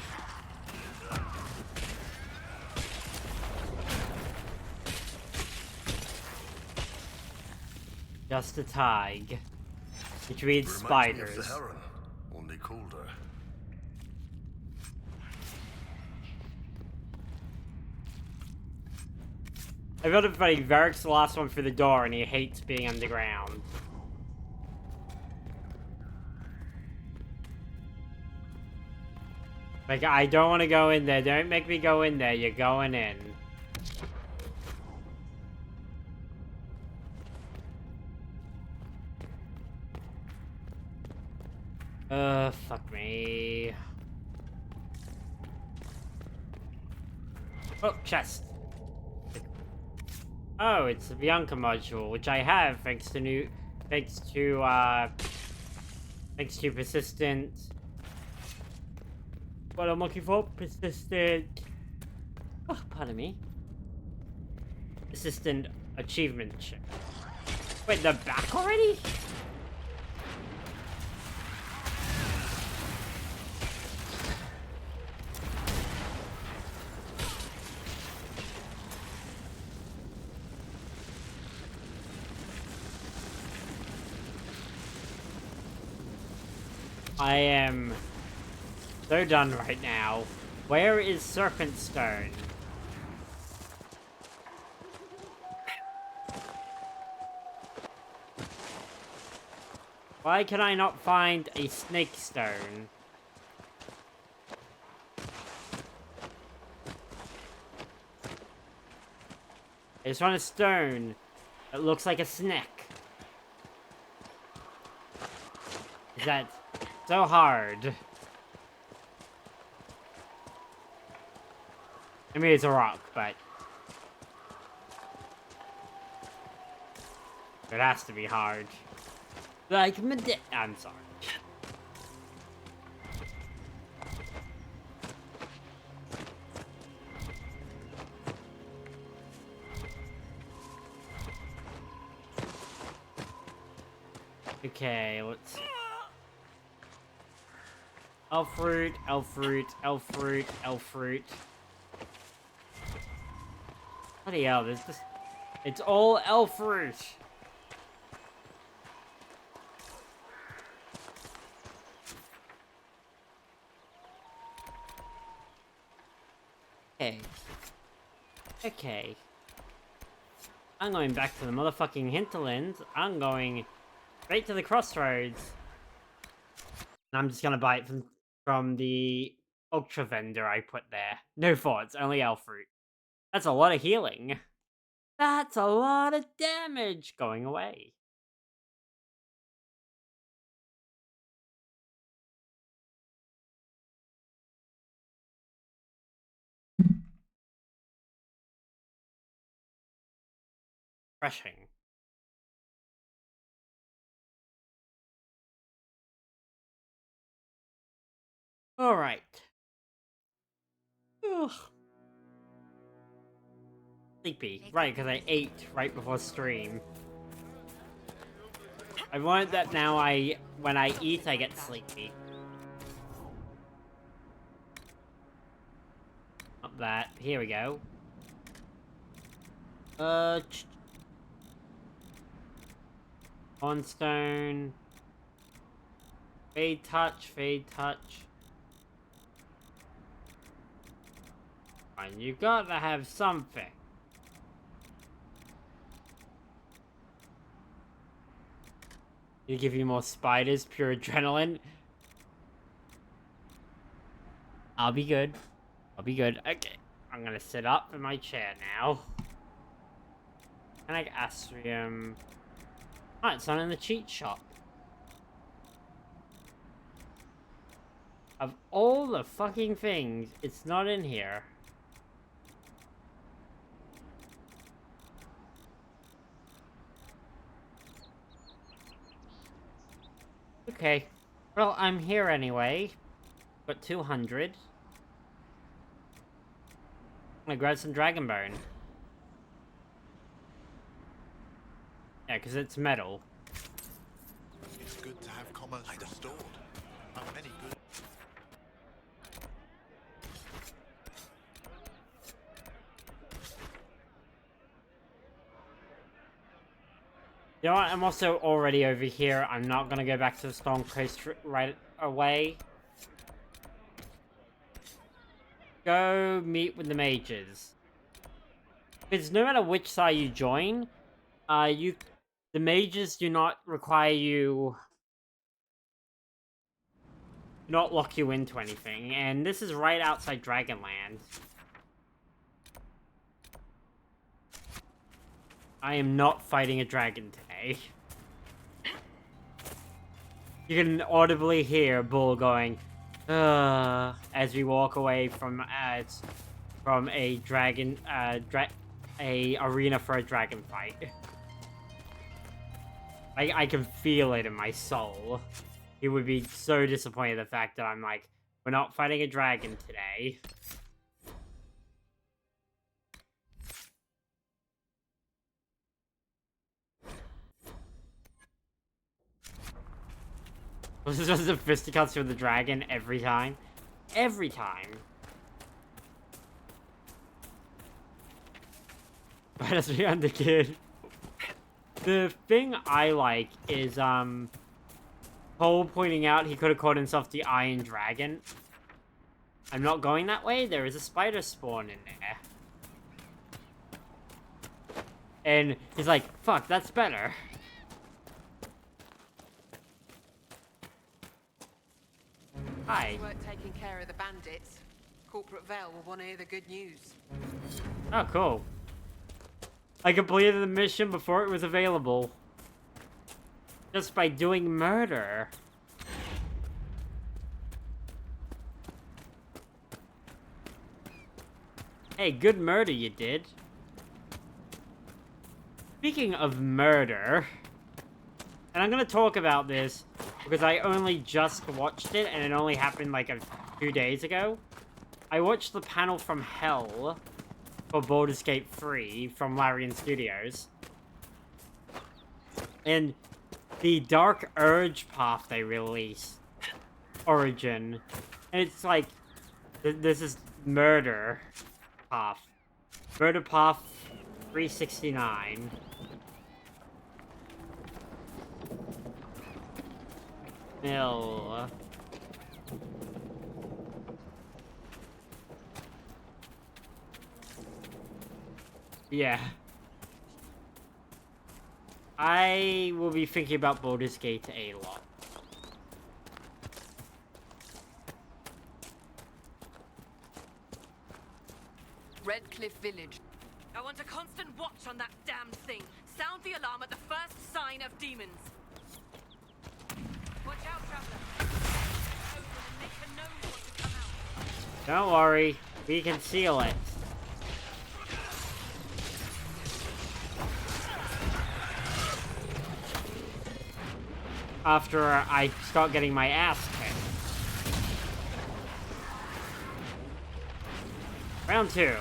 Just a tag. Which means spiders. The heron, only colder. I feel it funny, Varric's the last one through the door and he hates being underground. Like, I don't want to go in there. Don't make me go in there. You're going in. Fuck me. Oh, chest. Oh, it's the Bianca module, which I have thanks to persistent. What I'm looking for? Persistent. Oh, pardon me. Persistent achievement check. Wait, they're back already? I am so done right now. Where is Serpent Stone? Why can I not find a Snake Stone? I just want a stone that looks like a snake. Is that so hard? I mean, it's a rock, but it has to be hard. Like, I'm sorry. Okay, let's... Elf fruit, elf fruit, elf fruit, elf fruit. Bloody hell, there's this... It's all elf fruit! Okay. Okay. I'm going back to the motherfucking hinterlands. I'm going straight to the crossroads. And I'm just gonna buy it from the ultra vendor I put there. No thoughts, only elf fruit. That's a lot of healing. That's a lot of damage going away. Refreshing. Alright. Sleepy. Right, because I ate right before stream. I've learned that now when I eat, I get sleepy. Not that. Here we go. Hornstone. Fade touch, fade touch. Fine, you gotta have something. You give you more spiders, pure adrenaline. I'll be good. I'll be good. Okay. I'm gonna sit up in my chair now. And like Astrium. Oh, it's not in the cheat shop. Of all the fucking things, it's not in here. Okay. Well, I'm here anyway. Got 200. I'm gonna grab some Dragonbone. Yeah, because it's metal. It's good to have commerce restored. How many good... You know what? I'm also already over here. I'm not gonna go back to the Storm Coast right away. Go meet with the mages. Because no matter which side you join, the mages do not require you... not lock you into anything. And this is right outside Dragonland. I am not fighting a dragon today. You can audibly hear Bull going, as we walk away from a dragon, a arena for a dragon fight. I can feel it in my soul. He would be so disappointed the fact that I'm like, we're not fighting a dragon today. Was this just the fisticuffs with the dragon every time? Every time. Why does me on the kid? The thing I like is, Cole pointing out he could have called himself the Iron Dragon. I'm not going that way. There is a spider spawn in there. And he's like, fuck, that's better. Hi. If you weren't taking care of the bandits, Corporate Vale will want to hear the good news. Oh, cool. I completed the mission before it was available. Just by doing murder. Hey, good murder you did. Speaking of murder, and I'm gonna talk about this because I only just watched it and it only happened like a few days ago. I watched the panel from Hell for Baldur's Gate 3 from Larian Studios. And the Dark Urge path they released, Origin, and it's like, this is Murder path. Murder path 369. Mill. Yeah. I will be thinking about Baldur's Gate a lot. Redcliffe Village. I want a constant watch on that damned thing. Sound the alarm at the first sign of demons. Watch out, traveler. Open and make her know what to come out. Don't worry, we can seal it. After I start getting my ass kicked. Round 2.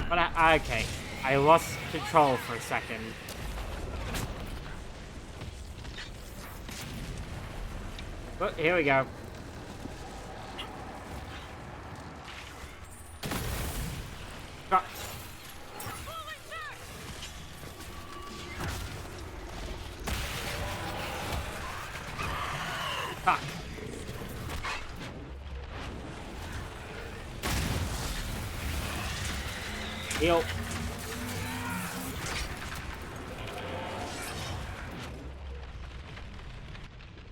But okay, I lost control for a second. Oh, here we go. Heal.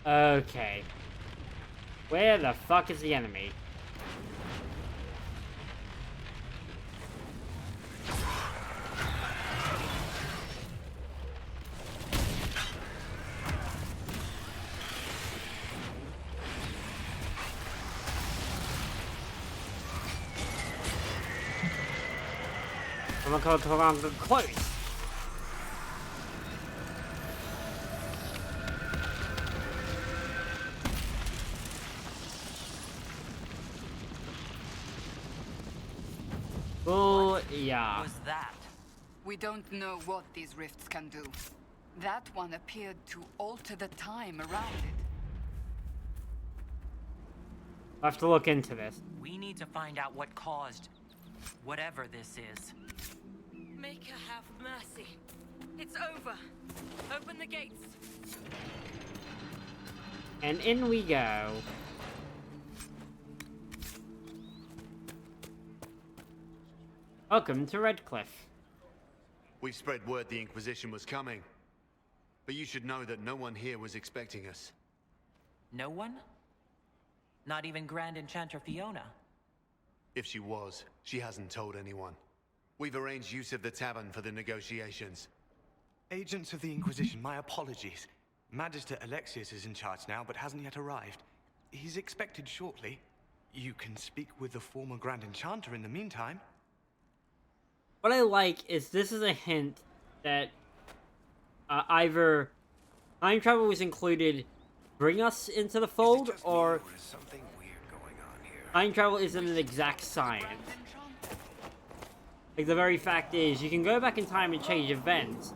Okay. Where the fuck is the enemy? Come on, close. Oh, yeah. What was that? We don't know what these rifts can do. That one appeared to alter the time around it. I'll have to look into this. We need to find out what caused whatever this is. Make her have mercy. It's over. Open the gates. And in we go. Welcome to Redcliffe. We spread word the Inquisition was coming. But you should know that no one here was expecting us. No one? Not even Grand Enchanter Fiona? If she was, she hasn't told anyone. We've arranged use of the tavern for the negotiations. Agents of the Inquisition, my apologies. Magister Alexius is in charge now, but hasn't yet arrived. He's expected shortly. You can speak with the former Grand Enchanter in the meantime. What I like is this is a hint that either time travel was included, bring us into the fold, or time travel isn't an exact science. Like, the very fact is, you can go back in time and change events,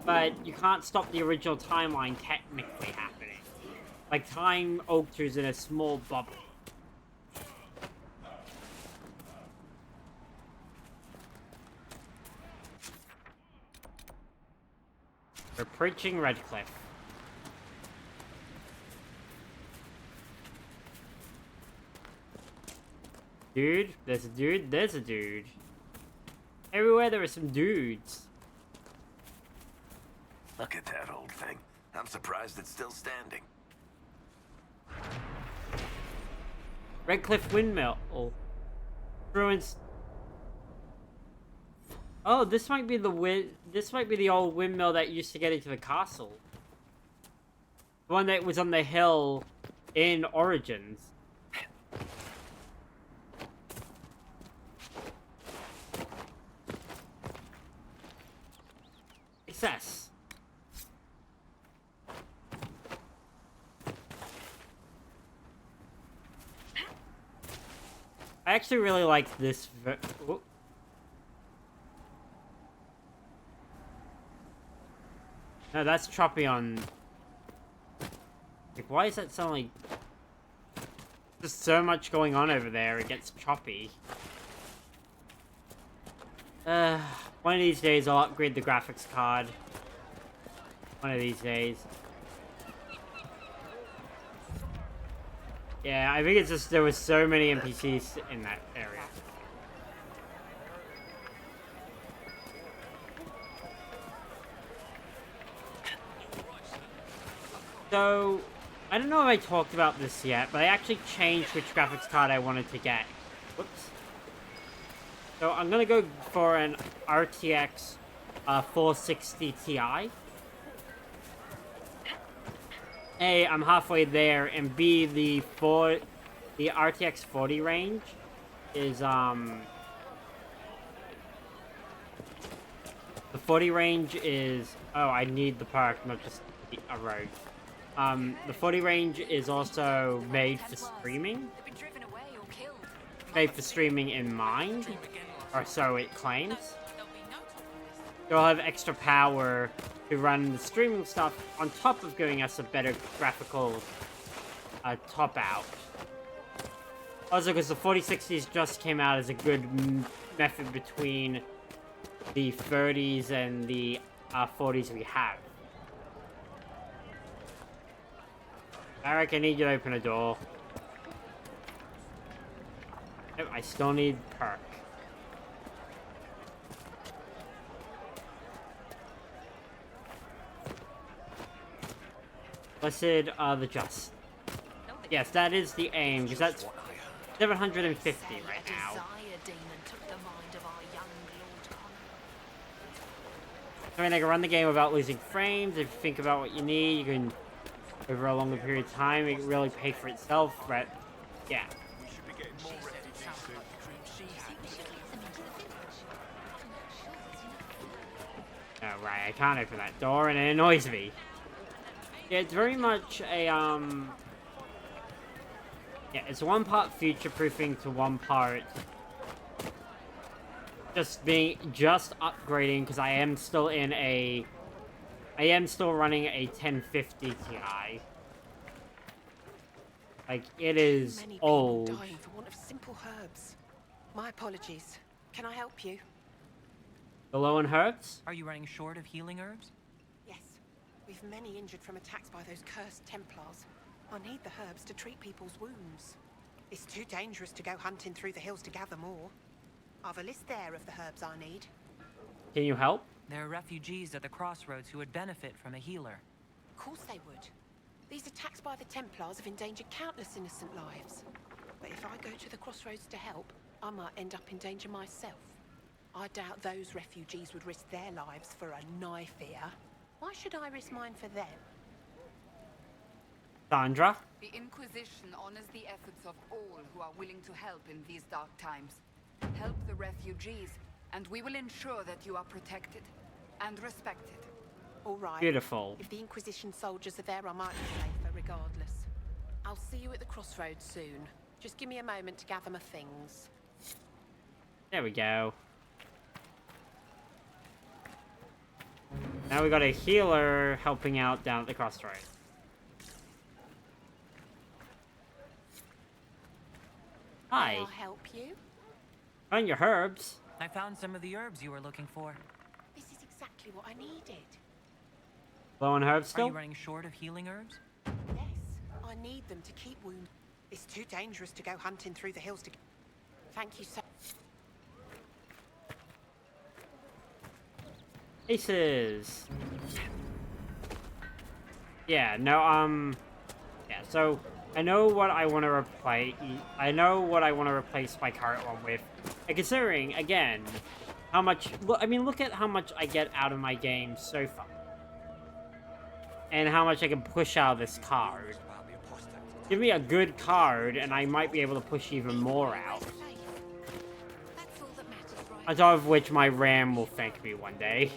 but you can't stop the original timeline technically happening. Like, time alters in a small bubble. We're preaching Redcliffe. Dude, there's a dude, there's a dude. Everywhere there are some dudes. Look at that old thing. I'm surprised it's still standing. Redcliffe Windmill. Oh. Ruins. Oh, this might be the old windmill that used to get into the castle. The one that was on the hill in Origins. Success. I actually really like this. Oh. No, that's choppy on. Like, why is that sound like? There's so much going on over there. It gets choppy. One of these days I'll upgrade the graphics card. One of these days. Yeah, I think it's just there was so many NPCs in that area. So, I don't know if I talked about this yet, but I actually changed which graphics card I wanted to get. Whoops. So I'm gonna go for an RTX 460 Ti. A, I'm halfway there, and B, the RTX 40 range is the 40 range is, oh, I need the perk, not just a rogue. The 40 range is also made for streaming. Made for streaming in mind, or so it claims. You'll have extra power to run the streaming stuff on top of giving us a better graphical top out. Also, because the 4060s just came out as a good method between the 30s and the 40s we have. Eric, I need you to open a door. Nope, I still need perk. Blessed are the just. Yes, that is the aim, because that's 750 right now. I mean, I can run the game without losing frames. If you think about what you need, you can, over a longer period of time, it can really pay for itself, but, yeah. Oh, right, I can't open that door, and it annoys me. Yeah, it's very much a, yeah, it's one part future-proofing to one part just upgrading, because I am still running a 1050 Ti. Like, it is old. Dying for want of simple herbs. My apologies. Can I help you? The low on herbs? Are you running short of healing herbs? Yes. We've many injured from attacks by those cursed Templars. I need the herbs to treat people's wounds. It's too dangerous to go hunting through the hills to gather more. I've a list there of the herbs I need. Can you help? There are refugees at the crossroads who would benefit from a healer. Of course they would. These attacks by the Templars have endangered countless innocent lives. But if I go to the crossroads to help, I might end up in danger myself. I doubt those refugees would risk their lives for a knife here. Why should I risk mine for them? Sandra? The Inquisition honors the efforts of all who are willing to help in these dark times. Help the refugees, and we will ensure that you are protected and respected. All right. Beautiful. If the Inquisition soldiers are there, I might be safer regardless. I'll see you at the crossroads soon. Just give me a moment to gather my things. There we go. Now we got a healer helping out down at the crossroads. Hi. May I help you? Find your herbs. I found some of the herbs you were looking for. This is exactly what I needed. Low on herbs still? Are you running short of healing herbs? Yes, I need them to keep wounded. It's too dangerous to go hunting through the hills to... Thank you so... Aces. Yeah, no, yeah, so I know what I want to replace. I know what I want to replace my current one with. And considering, again, how much... I mean, look at how much I get out of my game so far. And how much I can push out of this card. Give me a good card, and I might be able to push even more out. On top of which my RAM will thank me one day.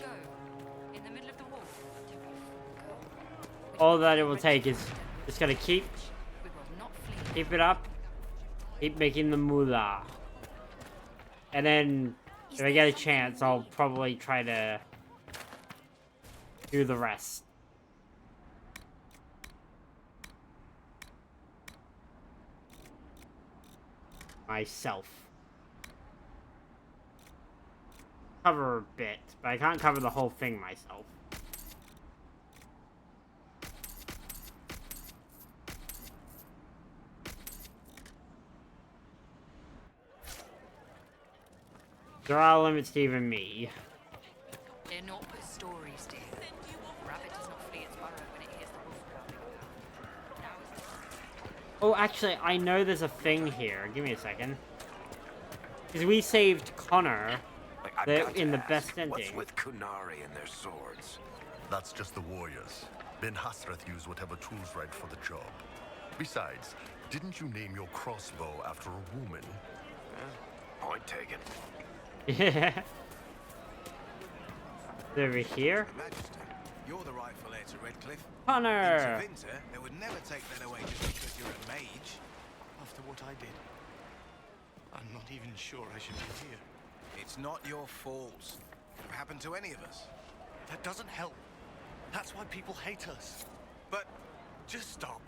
All that it will take is just gonna keep it up, keep making the moolah. And then, if I get a chance, I'll probably try to do the rest. Myself. Cover a bit, but I can't cover the whole thing myself. There are limits to even me. They're not but stories, dear. Rabbit does not flee its burrow when it hears the wolf growling. Oh, actually, I know there's a thing here. Give me a second. Because we saved Connor in the best ending. What's with Kunari and their swords? That's just the warriors. Ben Hasrath used whatever tools right for the job. Besides, didn't you name your crossbow after a woman? Point taken. Yeah. Over here. Majesty, you're the rightful heir to Redcliffe. Connor! In Tevinter, they would never take that away just because you're a mage. After what I did, I'm not even sure I should be here. It's not your fault. It could have happened to any of us. That doesn't help. That's why people hate us. But just stop.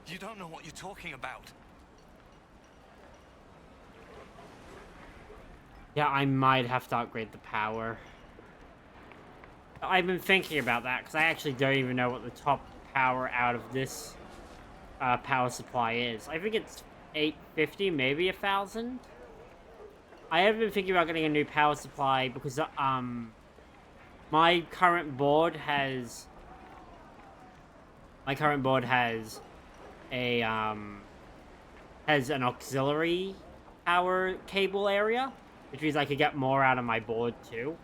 You don't know what you're talking about. Yeah, I might have to upgrade the power. I've been thinking about that, because I actually don't even know what the top power out of this power supply is. I think it's 850, maybe 1,000? I have been thinking about getting a new power supply, because my current board has My current board has a has an auxiliary power cable area, which means I could get more out of my board too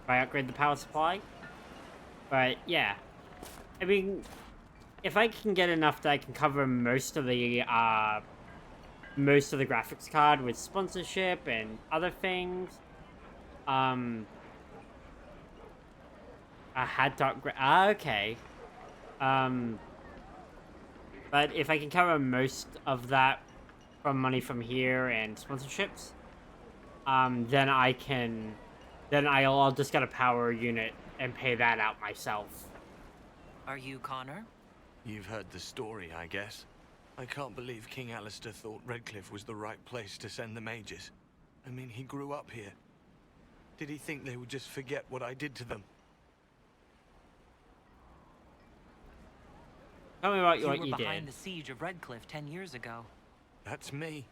if I upgrade the power supply. But yeah, I mean, if I can get enough that I can cover most of the graphics card with sponsorship and other things, I had to upgrade. Okay. But if I can cover most of that from money from here and sponsorships, then I'll just get a power unit and pay that out myself. Are you Connor? You've heard the story, I guess. I can't believe King Alistair thought Redcliffe was the right place to send the mages. I mean, he grew up here. Did he think they would just forget what I did to them? Tell me about what you you were did. behind the siege of Redcliffe 10 years ago. That's me.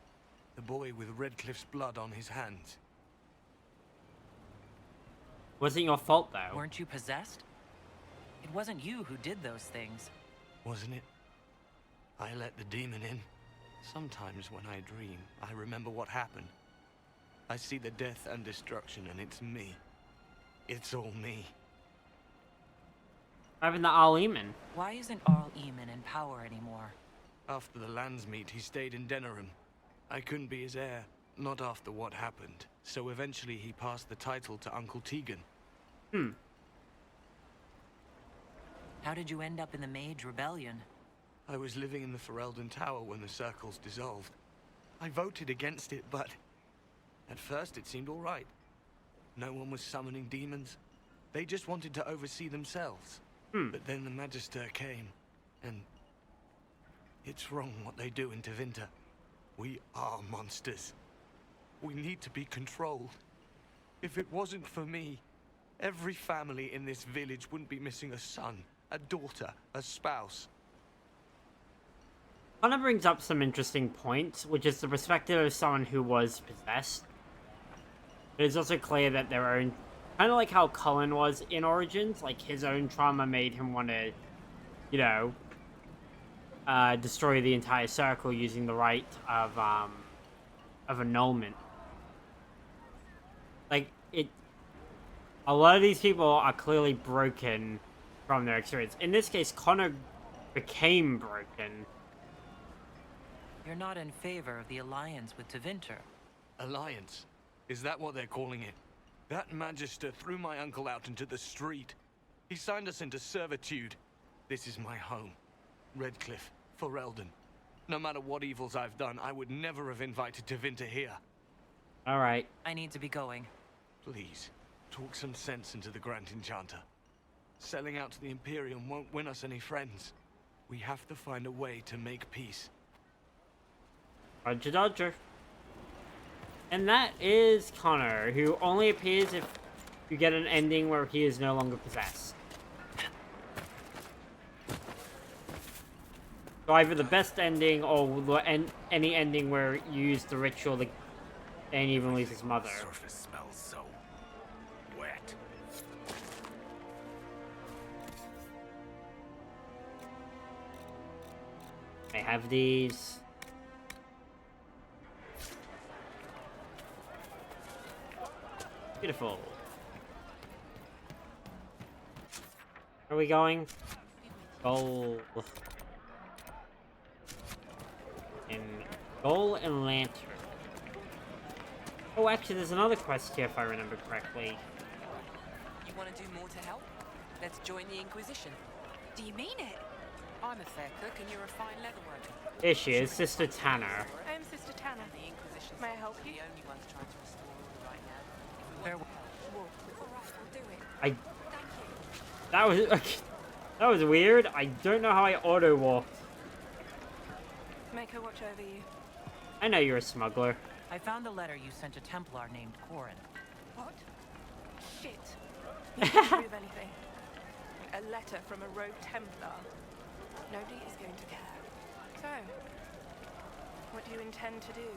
The boy with Redcliffe's blood on his hands. Wasn't your fault, though. Weren't you possessed? It wasn't you who did those things. Wasn't it? I let the demon in. Sometimes when I dream, I remember what happened. I see the death and destruction, and it's me. It's all me. Having the Al-Eamon. Why isn't Al-Eamon in power anymore? After the lands meet, he stayed in Denerim. I couldn't be his heir, not after what happened. So eventually he passed the title to Uncle Tegan. How did you end up in the Mage Rebellion? I was living in the Ferelden Tower when the circles dissolved. I voted against it, but at first it seemed all right. No one was summoning demons. They just wanted to oversee themselves. But then the Magister came, and it's wrong what they do in Tevinter. We are monsters. We need to be controlled. If it wasn't for me, every family in this village wouldn't be missing a son, a daughter, a spouse. Connor brings up some interesting points, which is the perspective of someone who was possessed. It is also clear that their own, kind of like how Cullen was in Origins, like his own trauma made him want to, you know, destroy the entire circle using the right of annulment. Like, a lot of these people are clearly broken from their experience. In this case, Connor became broken. You're not in favor of the alliance with Tevinter. Alliance? Is that what they're calling it? That Magister threw my uncle out into the street. He signed us into servitude. This is my home. Redcliffe, Ferelden. No matter what evils I've done, I would never have invited Tevinter here. Alright. I need to be going. Please, talk some sense into the Grand Enchanter. Selling out to the Imperium won't win us any friends. We have to find a way to make peace. Roger Dodger. And that is Connor, who only appears if you get an ending where he is no longer possessed. So either the best ending or any ending where you use the ritual and even lose his mother. The surface smells so wet. I have these. Beautiful. Where are we going? Goal. Goal and lantern. Oh, actually, there's another quest here if I remember correctly. You want to do more to help? Let's join the Inquisition. Do you mean it? I'm a fair cook and you're a fine leatherworker. Here she is, Sister Tanner. I'm Sister Tanner. The Inquisition. May I help you? The only ones trying to restore order right now. All right, we'll do it. That was weird. I don't know how I auto walked. Make her watch over you. I know you're a smuggler. I found a letter you sent a Templar named Corin. What? Shit. You can't prove anything. A letter from a rogue Templar. Nobody is going to care. So, what do you intend to do?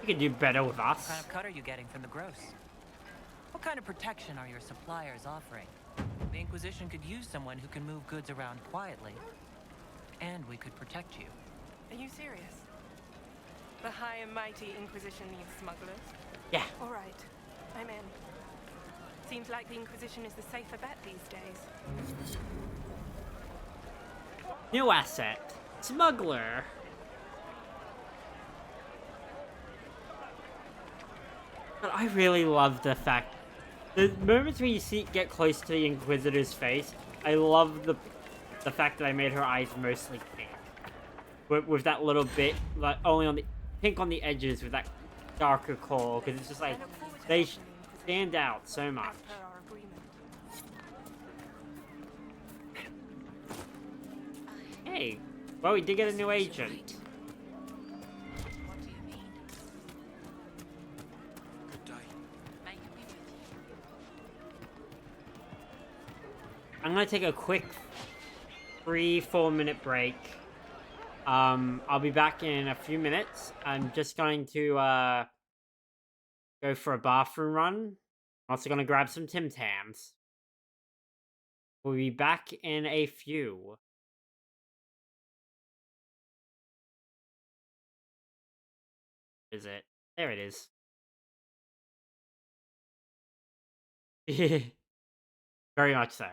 You can do better with us. What kind of cut are you getting from the gross? What kind of protection are your suppliers offering? The Inquisition could use someone who can move goods around quietly. And we could protect you. Are you serious? The high and mighty Inquisition needs smugglers? Yeah. All right, I'm in. Seems like the Inquisition is the safer bet these days. New asset. Smuggler. But I really love the fact... The moments when you get close to the Inquisitor's face, I love the fact that I made her eyes mostly pink. With that little bit, like, only on the... Pink on the edges with that darker core, because it's just like... They stand out so much. Hey, well, we did get a new agent. I'm gonna take a quick 3-4 minute break. I'll be back in a few minutes. I'm just going to go for a bathroom run. I'm also gonna grab some Tim Tams. We'll be back in a few. Is it? There it is. Very much so.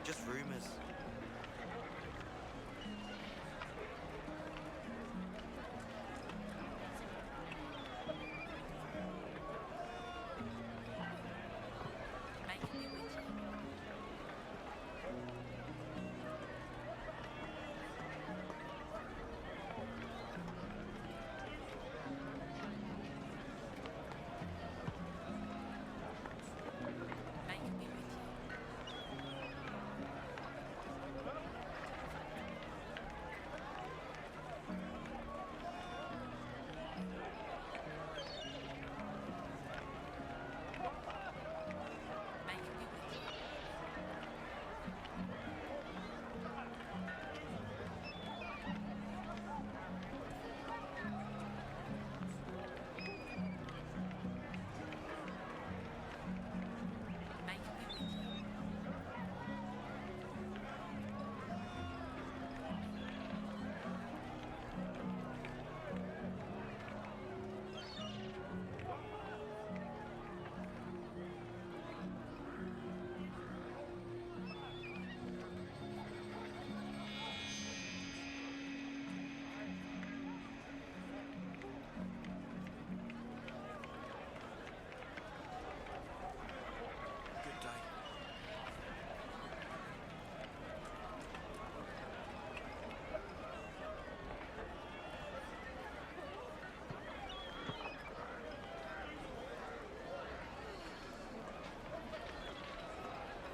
Just rumors.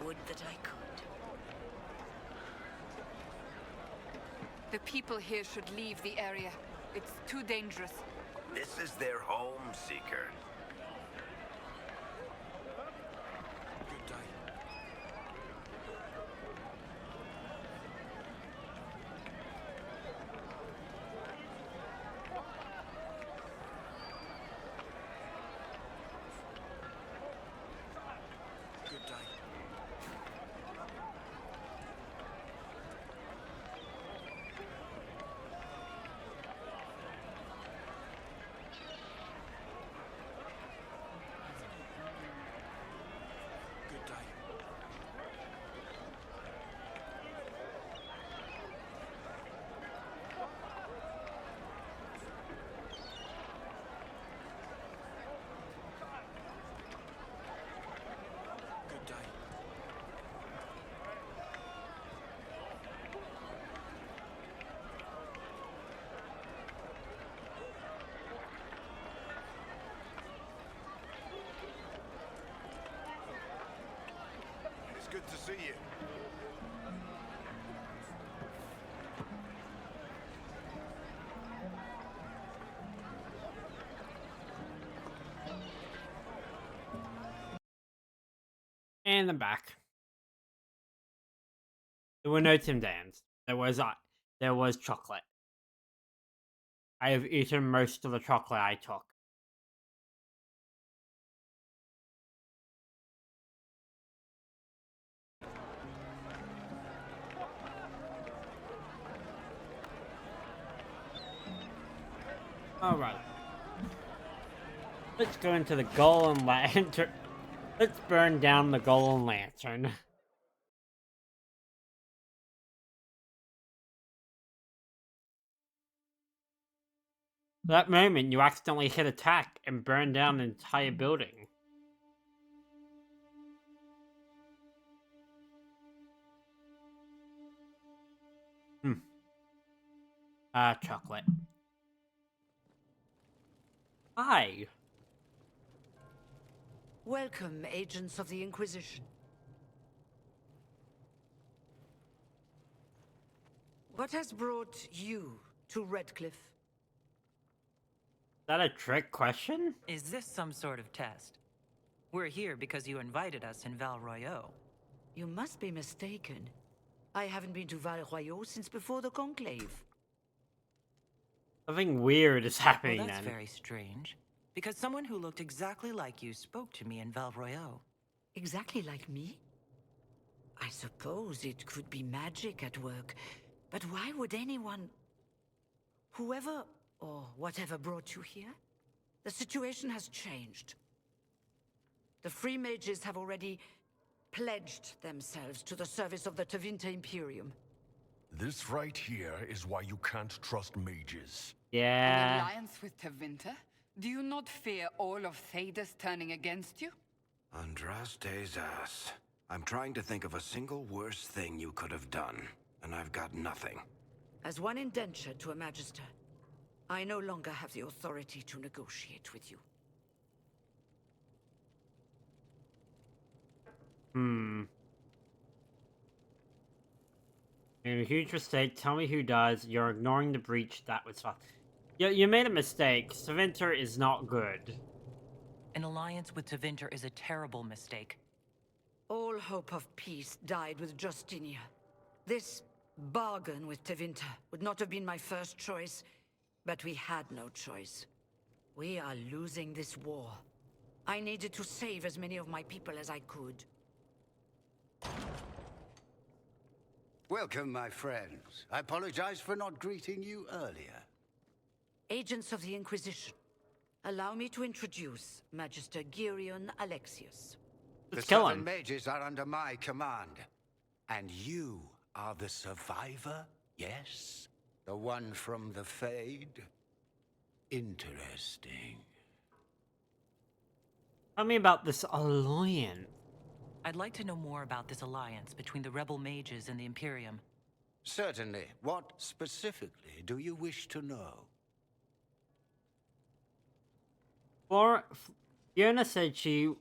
Would that I could. The people here should leave the area. It's too dangerous. This is their home, Seeker. Good day. Good day. Good day. Good day. It's good to see you. And I'm back. There were no Tim Dams. There was chocolate. I have eaten most of the chocolate I took. Alright. Let's go into the Golden Lantern. Let's burn down the Golden Lantern. That moment, you accidentally hit attack and burn down an entire building. Chocolate. Hi. Welcome, agents of the Inquisition. What has brought you to Redcliffe? Is that a trick question? Is this some sort of test? We're here because you invited us in Val Royeaux. You must be mistaken. I haven't been to Val Royeaux since before the conclave. Something weird is happening Well, that's then. very strange. Because someone who looked exactly like you spoke to me in Val Royeaux. Exactly like me? I suppose it could be magic at work. But why would anyone... Whoever or whatever brought you here? The situation has changed. The Free Mages have already pledged themselves to the service of the Tevinter Imperium. This right here is why you can't trust mages. An alliance with Tevinter? Do you not fear all of Thedas turning against you? Andraste's ass. I'm trying to think of a single worse thing you could have done, and I've got nothing. As one indentured to a Magister, I no longer have the authority to negotiate with you. Made a huge mistake. Tell me who does. You're ignoring the breach. That was fun. You made a mistake. Tevinter is not good. An alliance with Tevinter is a terrible mistake. All hope of peace died with Justinia. This bargain with Tevinter would not have been my first choice, but we had no choice. We are losing this war. I needed to save as many of my people as I could. Welcome, my friends. I apologize for not greeting you earlier. Agents of the Inquisition, allow me to introduce Magister Girion Alexius. The Southern Mages are under my command. And you are the survivor, yes? The one from the Fade? Interesting. Tell me about this alliance. I'd like to know more about this alliance between the rebel mages and the Imperium. Certainly. What specifically do you wish to know? Fiona said she's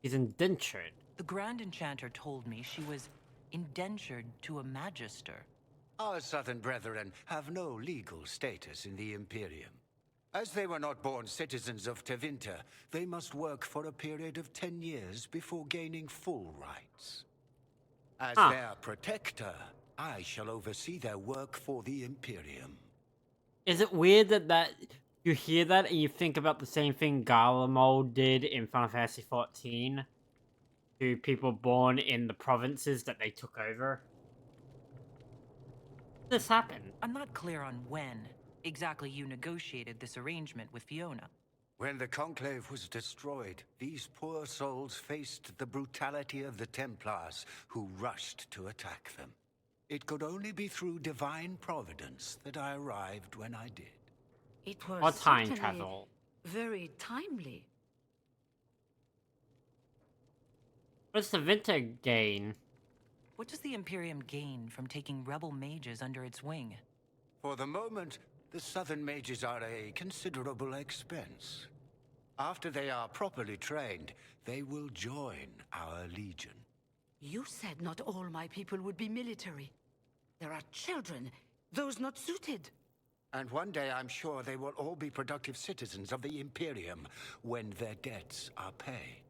indentured. The Grand Enchanter told me she was indentured to a Magister. Our Southern brethren have no legal status in the Imperium. As they were not born citizens of Tevinter, they must work for a period of 10 years before gaining full rights. As their protector, I shall oversee their work for the Imperium. Is it weird that you hear that and you think about the same thing Garlemald did in Final Fantasy XIV to people born in the provinces that they took over? This happened. I'm not clear on when exactly you negotiated this arrangement with Fiona. When the conclave was destroyed, these poor souls faced the brutality of the Templars, who rushed to attack them. It could only be through divine providence that I arrived when I did. It was or time certainly travel. Very timely. What's the Winter gain? What does the Imperium gain from taking rebel mages under its wing? For the moment, the Southern Mages are a considerable expense. After they are properly trained, they will join our Legion. You said not all my people would be military. There are children, those not suited. And one day I'm sure they will all be productive citizens of the Imperium when their debts are paid.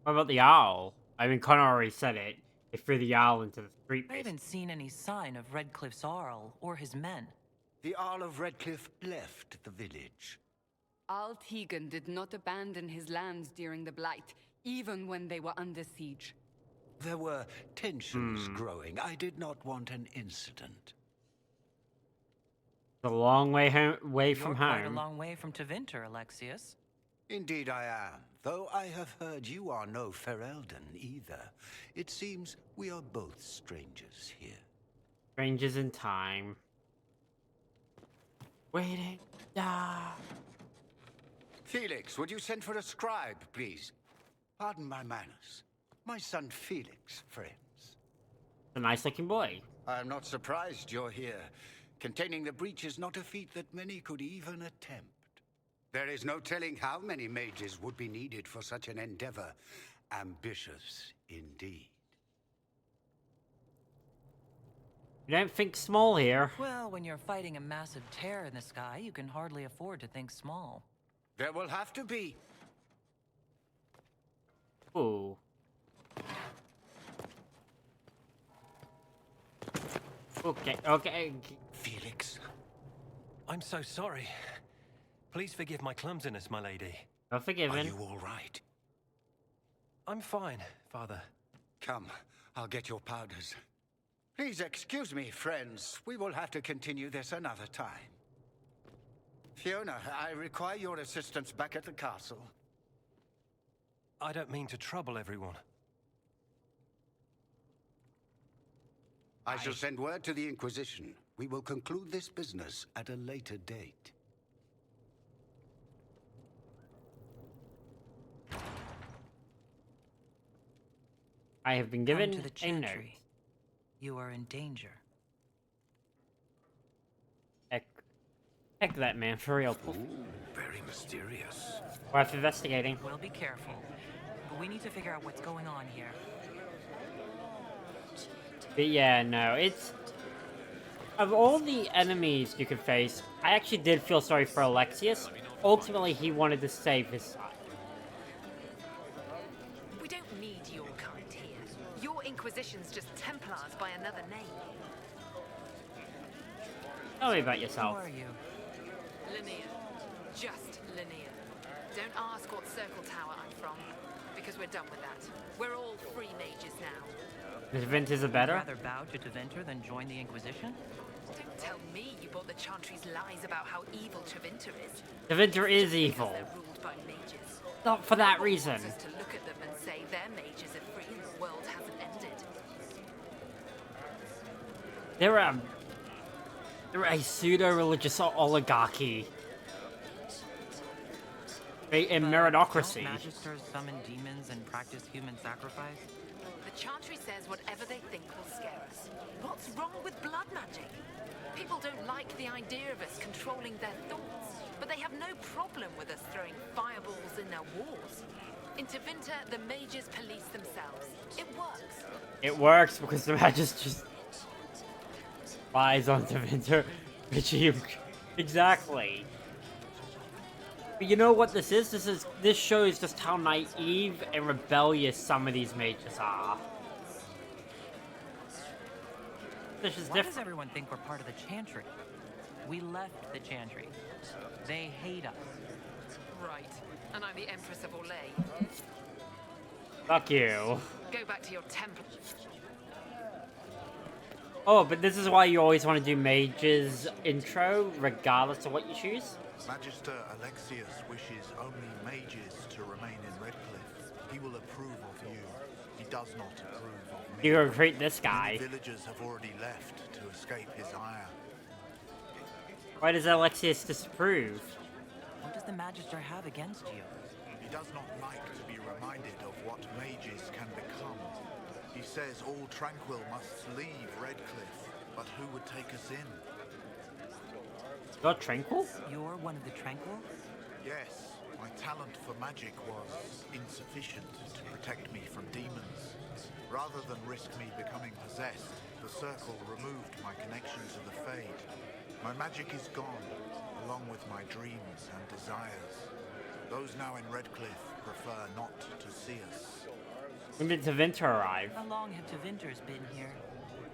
What about the owl? I mean, Connor already said it. They threw the Jarl into the street. I haven't seen any sign of Redcliffe's Jarl or his men. The Jarl of Redcliffe left the village. Al Tegan did not abandon his lands during the Blight, even when they were under siege. There were tensions growing. I did not want an incident. It's a long way from You're home. quite a long way from Tevinter, Alexius. Indeed I am, though I have heard you are no Ferelden either. It seems we are both strangers here. Strangers in time. Waiting. Ah. Felix, would you send for a scribe, please? Pardon my manners. My son Felix, friends. A nice-looking boy. I'm not surprised you're here. Containing the breach is not a feat that many could even attempt. There is no telling how many mages would be needed for such an endeavor. Ambitious, indeed. You don't think small here. Well, when you're fighting a massive tear in the sky, you can hardly afford to think small. There will have to be. Ooh. Okay. Felix, I'm so sorry. Please forgive my clumsiness, my lady. You're forgiven. Are you all right? I'm fine, Father. Come, I'll get your powders. Please excuse me, friends. We will have to continue this another time. Fiona, I require your assistance back at the castle. I don't mean to trouble everyone. I shall send word to the Inquisition. We will conclude this business at a later date. I have been given Come to the a note. chantry. You are in danger. Heck that man, for real. Ooh, very mysterious. Worth investigating. We'll be careful. But we need to figure out what's going on here. But yeah, no, it's... Of all the enemies you could face, I actually did feel sorry for Alexius. Ultimately, he wanted to save his son. We don't need your kind here. Your Inquisition's just Templars by another name. Tell me about yourself. Who are you? Linnea. Just Linnea. Don't ask what Circle Tower I'm from, because we're done with that. We're all free mages now. Tevinter's a better? Would you rather bow to Tevinter than join the Inquisition? Don't tell me you bought the Chantry's lies about how evil Tevinter is. Tevinter is evil. They're ruled by mages. Not for that reason. Wants us to look at them and say their mages are free and the world hasn't ended. They're a pseudo-religious oligarchy. A meritocracy. Don't magisters summon demons and practice human sacrifice? The Chantry says whatever they think will scare us. What's wrong with blood magic? People don't like the idea of us controlling their thoughts, but they have no problem with us throwing fireballs in their wars. In Tevinter, the mages police themselves. It works. It works because the magic just lies on Tevinter. Exactly. But you know what this is? This shows just how naive and rebellious some of these mages are. This is Why different. does everyone think we're part of the Chantry? We left the Chantry. They hate us. Right. And I'm the Empress of Orlais. Fuck you. Go back to your temple. Oh, but this is why you always want to do mages intro, regardless of what you choose? Magister Alexius wishes only mages to remain in Redcliffe. He will approve of you. He does not approve of me. You recruit this guy. Many villagers have already left to escape his ire. Why does Alexius disapprove? What does the Magister have against you? He does not like to be reminded of what mages can become. He says all Tranquil must leave Redcliffe, but who would take us in? You're Tranquil? You're one of the Tranquil? Yes, my talent for magic was insufficient to protect me from demons. Rather than risk me becoming possessed, the Circle removed my connection to the Fade. My magic is gone, along with my dreams and desires. Those now in Redcliffe prefer not to see us. When did Tevinter arrive? How long have Tevinters been here?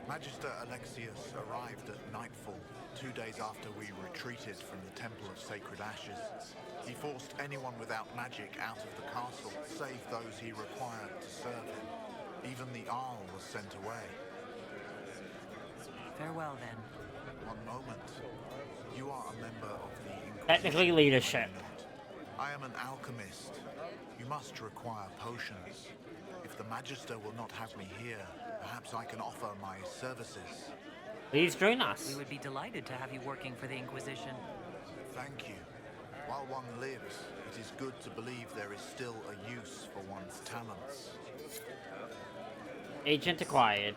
Magister Alexius arrived at nightfall, 2 days after we retreated from the Temple of Sacred Ashes. He forced anyone without magic out of the castle, save those he required to serve him. Even the Arl was sent away. Farewell, then. One moment. You are a member of the Inquisition. Technically leadership. I am an alchemist. You must require potions. If the Magister will not have me here, perhaps I can offer my services. Please join us. We would be delighted to have you working for the Inquisition. Thank you. While one lives, it is good to believe there is still a use for one's talents. Agent acquired.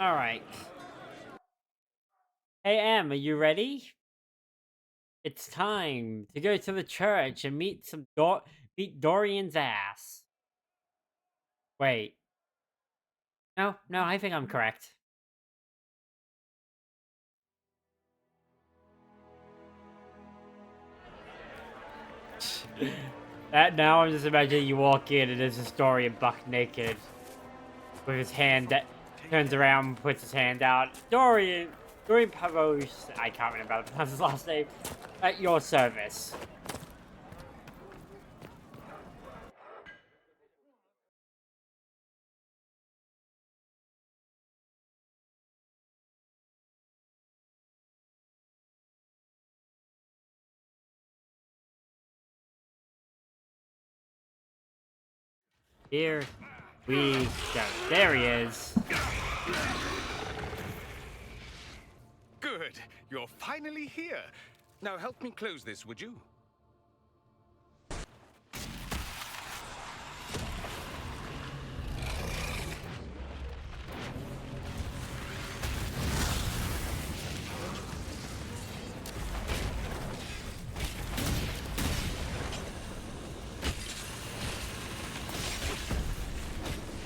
Alright. Hey Em, are you ready? It's time to go to the church and meet Dorian's ass. Wait. No, I think I'm correct. Now I'm just imagining you walk in and there's a Dorian buck naked. With his hand that turns around, puts his hand out. Dorian Pavos, I can't remember how to pronounce his last name. At your service. Here we go. There he is. Good. You're finally here. Now help me close this, would you?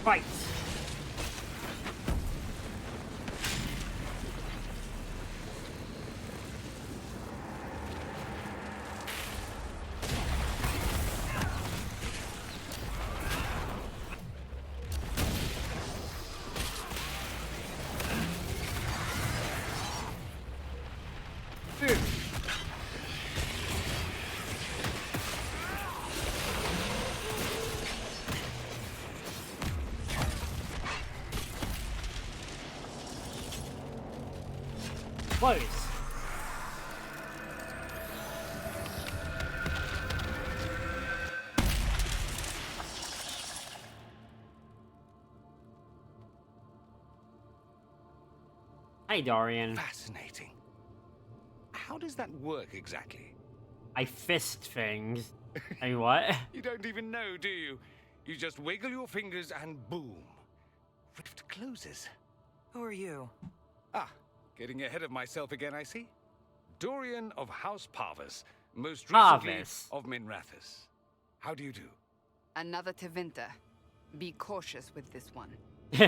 Fight! Close. Hi, Dorian. Fascinating. How does that work exactly? I fist things. I mean, what? You don't even know, do you? You just wiggle your fingers and boom. Rift closes. Who are you? Ah, getting ahead of myself again, I see. Dorian of House Parvis, most recently of Minrathous. How do you do? Another Tevinter. Be cautious with this one.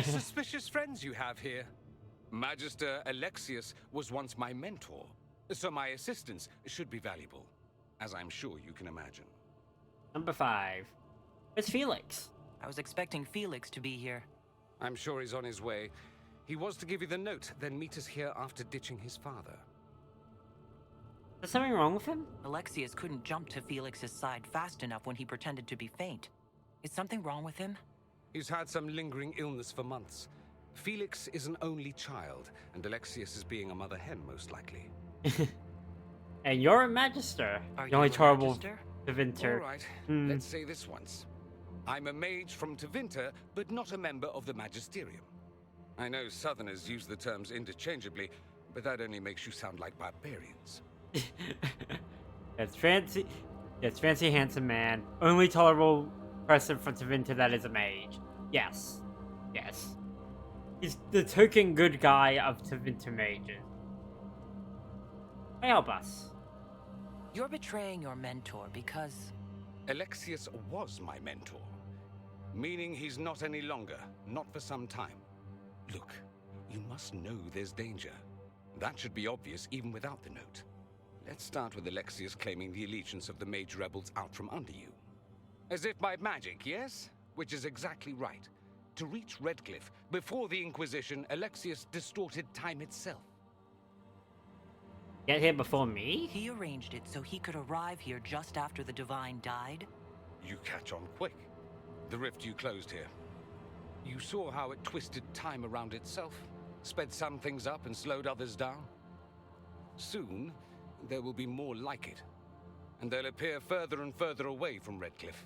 Suspicious friends you have here. Magister Alexius was once my mentor, so my assistance should be valuable, as I'm sure you can imagine. Number 5. It's Felix. I was expecting Felix to be here. I'm sure he's on his way. He was to give you the note, then meet us here after ditching his father. Is something wrong with him? Alexius couldn't jump to Felix's side fast enough when he pretended to be faint. Is something wrong with him? He's had some lingering illness for months. Felix is an only child, and Alexius is being a mother hen, most likely. And you're a magister. Are the only you a terrible magister? Tevinter. All right, let's say this once. I'm a mage from Tevinter, but not a member of the Magisterium. I know Southerners use the terms interchangeably, but that only makes you sound like barbarians. That's fancy. That's fancy, handsome man. Only tolerable person from Tevinter that is a mage. Yes. Yes. He's the token good guy of Tevinter mages. Help us. You're betraying your mentor because... Alexius was my mentor. Meaning he's not any longer, not for some time. Look, you must know there's danger. That should be obvious even without the note. Let's start with Alexius claiming the allegiance of the mage rebels out from under you. As if by magic, yes? Which is exactly right. To reach Redcliffe, before the Inquisition, Alexius distorted time itself. Get here before me? He arranged it so he could arrive here just after the Divine died? You catch on quick. The rift you closed here. You saw how it twisted time around itself, sped some things up and slowed others down. Soon, there will be more like it, and they'll appear further and further away from Redcliffe.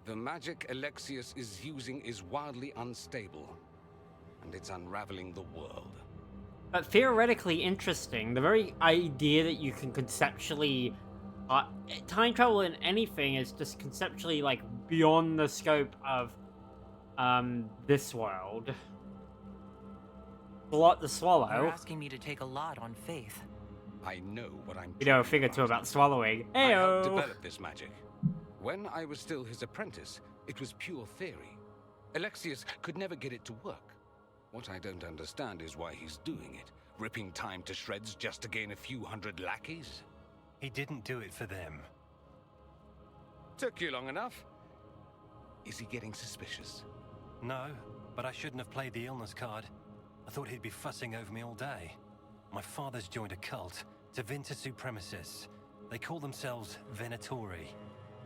The magic Alexius is using is wildly unstable, and it's unraveling the world. But theoretically interesting, the very idea that you can conceptually... time travel in anything is just conceptually, like, beyond the scope of, this world. A lot to swallow. You're asking me to take a lot on faith. I know what I'm You know a thing or two about swallowing. Heyo! I helped develop this magic. When I was still his apprentice, it was pure theory. Alexius could never get it to work. What I don't understand is why he's doing it, ripping time to shreds just to gain a few hundred lackeys. He didn't do it for them. Took you long enough. Is he getting suspicious? No, but I shouldn't have played the illness card. I thought he'd be fussing over me all day. My father's joined a cult, Tevinter supremacists. They call themselves Venatori.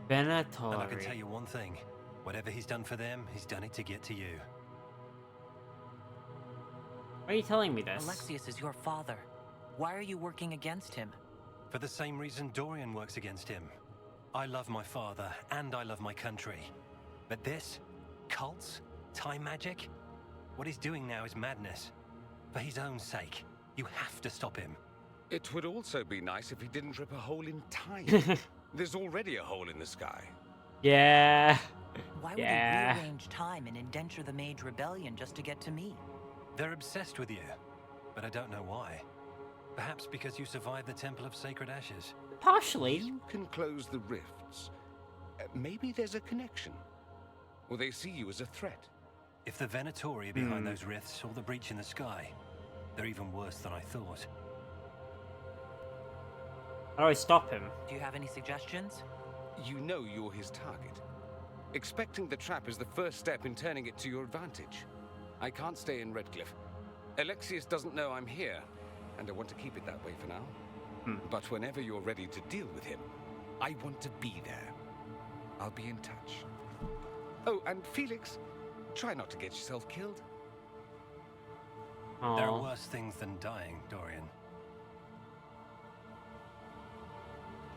Venatori. And I can tell you one thing. Whatever he's done for them, he's done it to get to you. Why are you telling me this? Alexius is your father. Why are you working against him? For the same reason Dorian works against him. I love my father, and I love my country. But this? Cults? Time magic? What he's doing now is madness. For his own sake, you have to stop him. It would also be nice if he didn't rip a hole in time. There's already a hole in the sky. Yeah. Why would he rearrange time and indenture the Mage Rebellion just to get to me? They're obsessed with you, but I don't know why. Perhaps because you survived the Temple of Sacred Ashes. Partially. You can close the rifts. Maybe there's a connection. Or they see you as a threat. If the Venatori are behind those rifts or the breach in the sky, they're even worse than I thought. How do I stop him? Do you have any suggestions? You know you're his target. Expecting the trap is the first step in turning it to your advantage. I can't stay in Redcliffe. Alexius doesn't know I'm here, and I want to keep it that way for now. But whenever you're ready to deal with him, I want to be there. I'll be in touch. Oh, and Felix, try not to get yourself killed. Aww. There are worse things than dying, Dorian.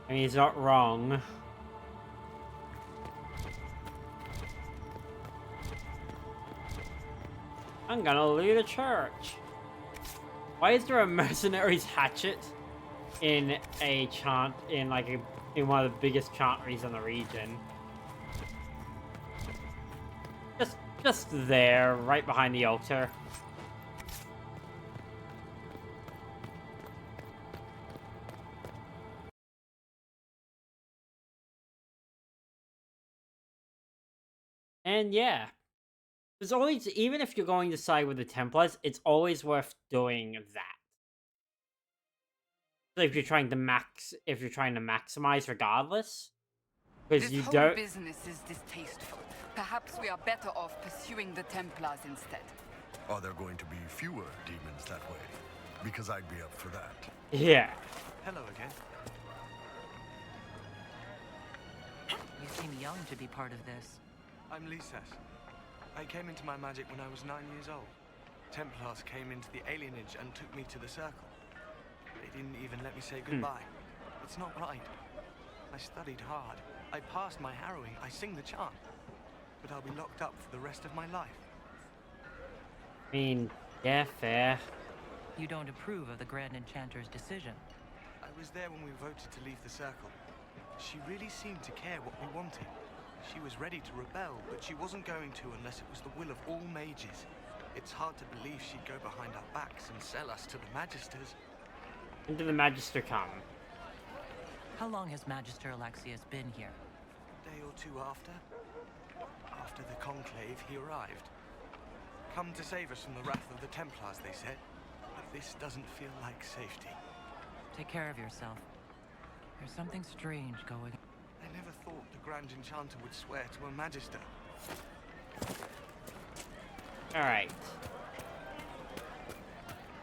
I mean, he's not wrong. I'm gonna loot a church. Why is there a mercenary's hatchet in a chant in one of the biggest chantries in the region? Just there, right behind the altar. And yeah. There's always, even if you're going to side with the Templars, it's always worth doing that. So if you're trying to maximize regardless, because you This don't. whole business is distasteful. Perhaps we are better off pursuing the Templars instead. Are there going to be fewer demons that way? Because I'd be up for that. Yeah. Hello again. You seem young to be part of this. I'm Lisas. I came into my magic when I was 9 years old. Templars came into the alienage and took me to the circle. They didn't even let me say goodbye. It's not right. I studied hard. I passed my harrowing. I sing the chant. But I'll be locked up for the rest of my life. I mean, yeah, fair. You don't approve of the Grand Enchanter's decision. I was there when we voted to leave the circle. She really seemed to care what we wanted. She was ready to rebel, but she wasn't going to unless it was the will of all mages. It's hard to believe she'd go behind our backs and sell us to the Magisters. When did the Magister come? How long has Magister Alexius been here? A day or two after the conclave, he arrived. Come to save us from the wrath of the Templars, they said. But this doesn't feel like safety. Take care of yourself. There's something strange going. I never thought the Grand Enchanter would swear to a Magister. Alright.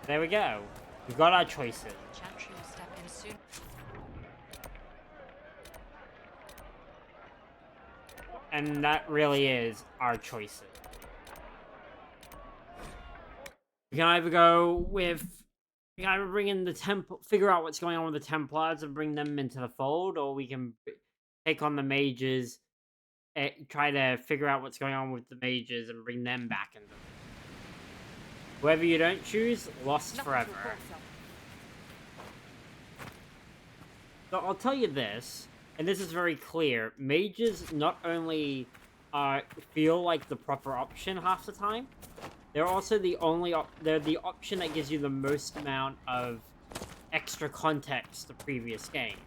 There we go. We've got our choices. Chantry will step in soon. And that really is our choices. We can either go with... We can either bring in the figure out what's going on with the Templars and bring them into the fold, or we can take on the mages, try to figure out what's going on with the mages and bring them back into the fold. Whoever you don't choose, lost forever. So I'll tell you this, and this is very clear, mages not only feel like the proper option half the time, they're also the they're the option that gives you the most amount of extra context to previous games.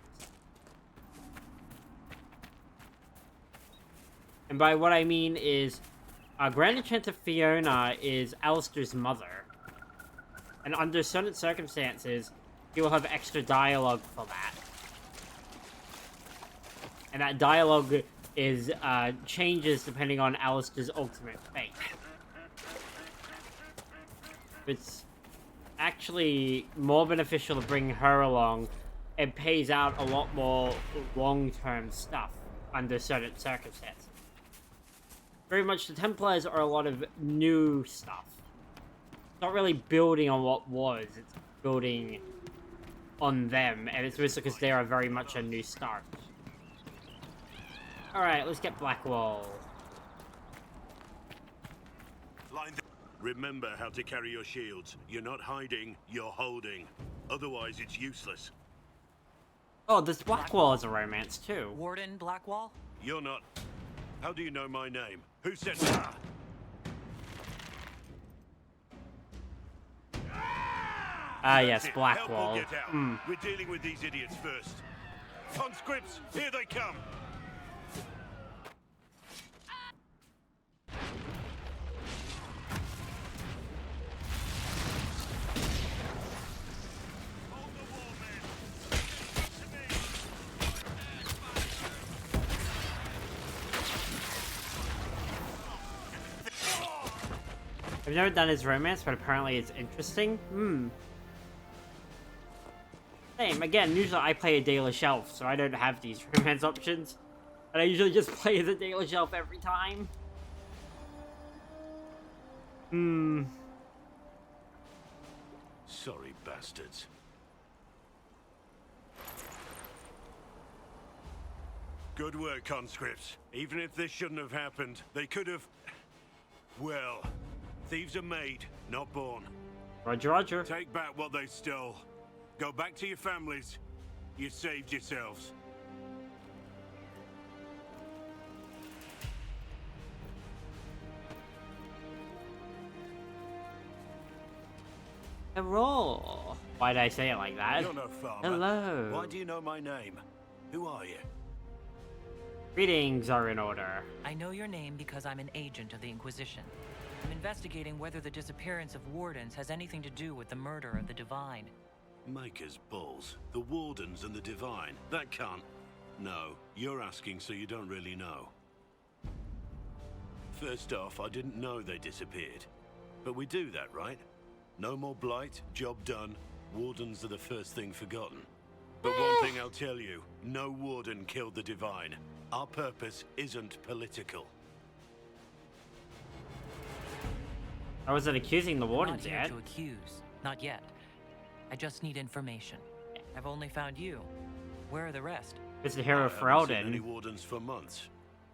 And by what I mean is, Grand Enchanter Fiona is Alistair's mother. And under certain circumstances, he will have extra dialogue for that. And that dialogue is changes depending on Alistair's ultimate fate. It's actually more beneficial to bring her along. It pays out a lot more long-term stuff under certain circumstances. Very much the Templars are a lot of new stuff. It's not really building on what was, it's building on them, and it's mostly because they are very much a new start. Alright, let's get Blackwall. Remember how to carry your shields. You're not hiding, you're holding. Otherwise, it's useless. Oh, this Blackwall is a romance, too. Warden Blackwall? You're not. How do you know my name? Who said that? Ah, yes, Blackwall. Help or get out. We're dealing with these idiots first. Conscripts, here they come. I've never done his romance, but apparently it's interesting. Same. Again, usually I play a Daily Shelf, so I don't have these romance options. And I usually just play the Daily Shelf every time. Sorry, bastards. Good work, conscripts. Even if this shouldn't have happened, they could have... Well... Thieves are made, not born. Roger, roger. Take back what they stole. Go back to your families. You saved yourselves. Hello. Why did I say it like that? You're no farmer. Hello. Why do you know my name? Who are you? Greetings are in order. I know your name because I'm an agent of the Inquisition. I'm investigating whether the disappearance of Wardens has anything to do with the murder of the Divine. Maker's balls. The Wardens and the Divine. That can't... No, you're asking so you don't really know. First off, I didn't know they disappeared. But we do that, right? No more blight, job done. Wardens are the first thing forgotten. But one thing I'll tell you, no Warden killed the Divine. Our purpose isn't political. I wasn't accusing the Wardens Not here yet. to accuse. Not yet. I just need information. I've only found you. Where are the rest? It's the hero I haven't seen Ferelden. any Wardens for months.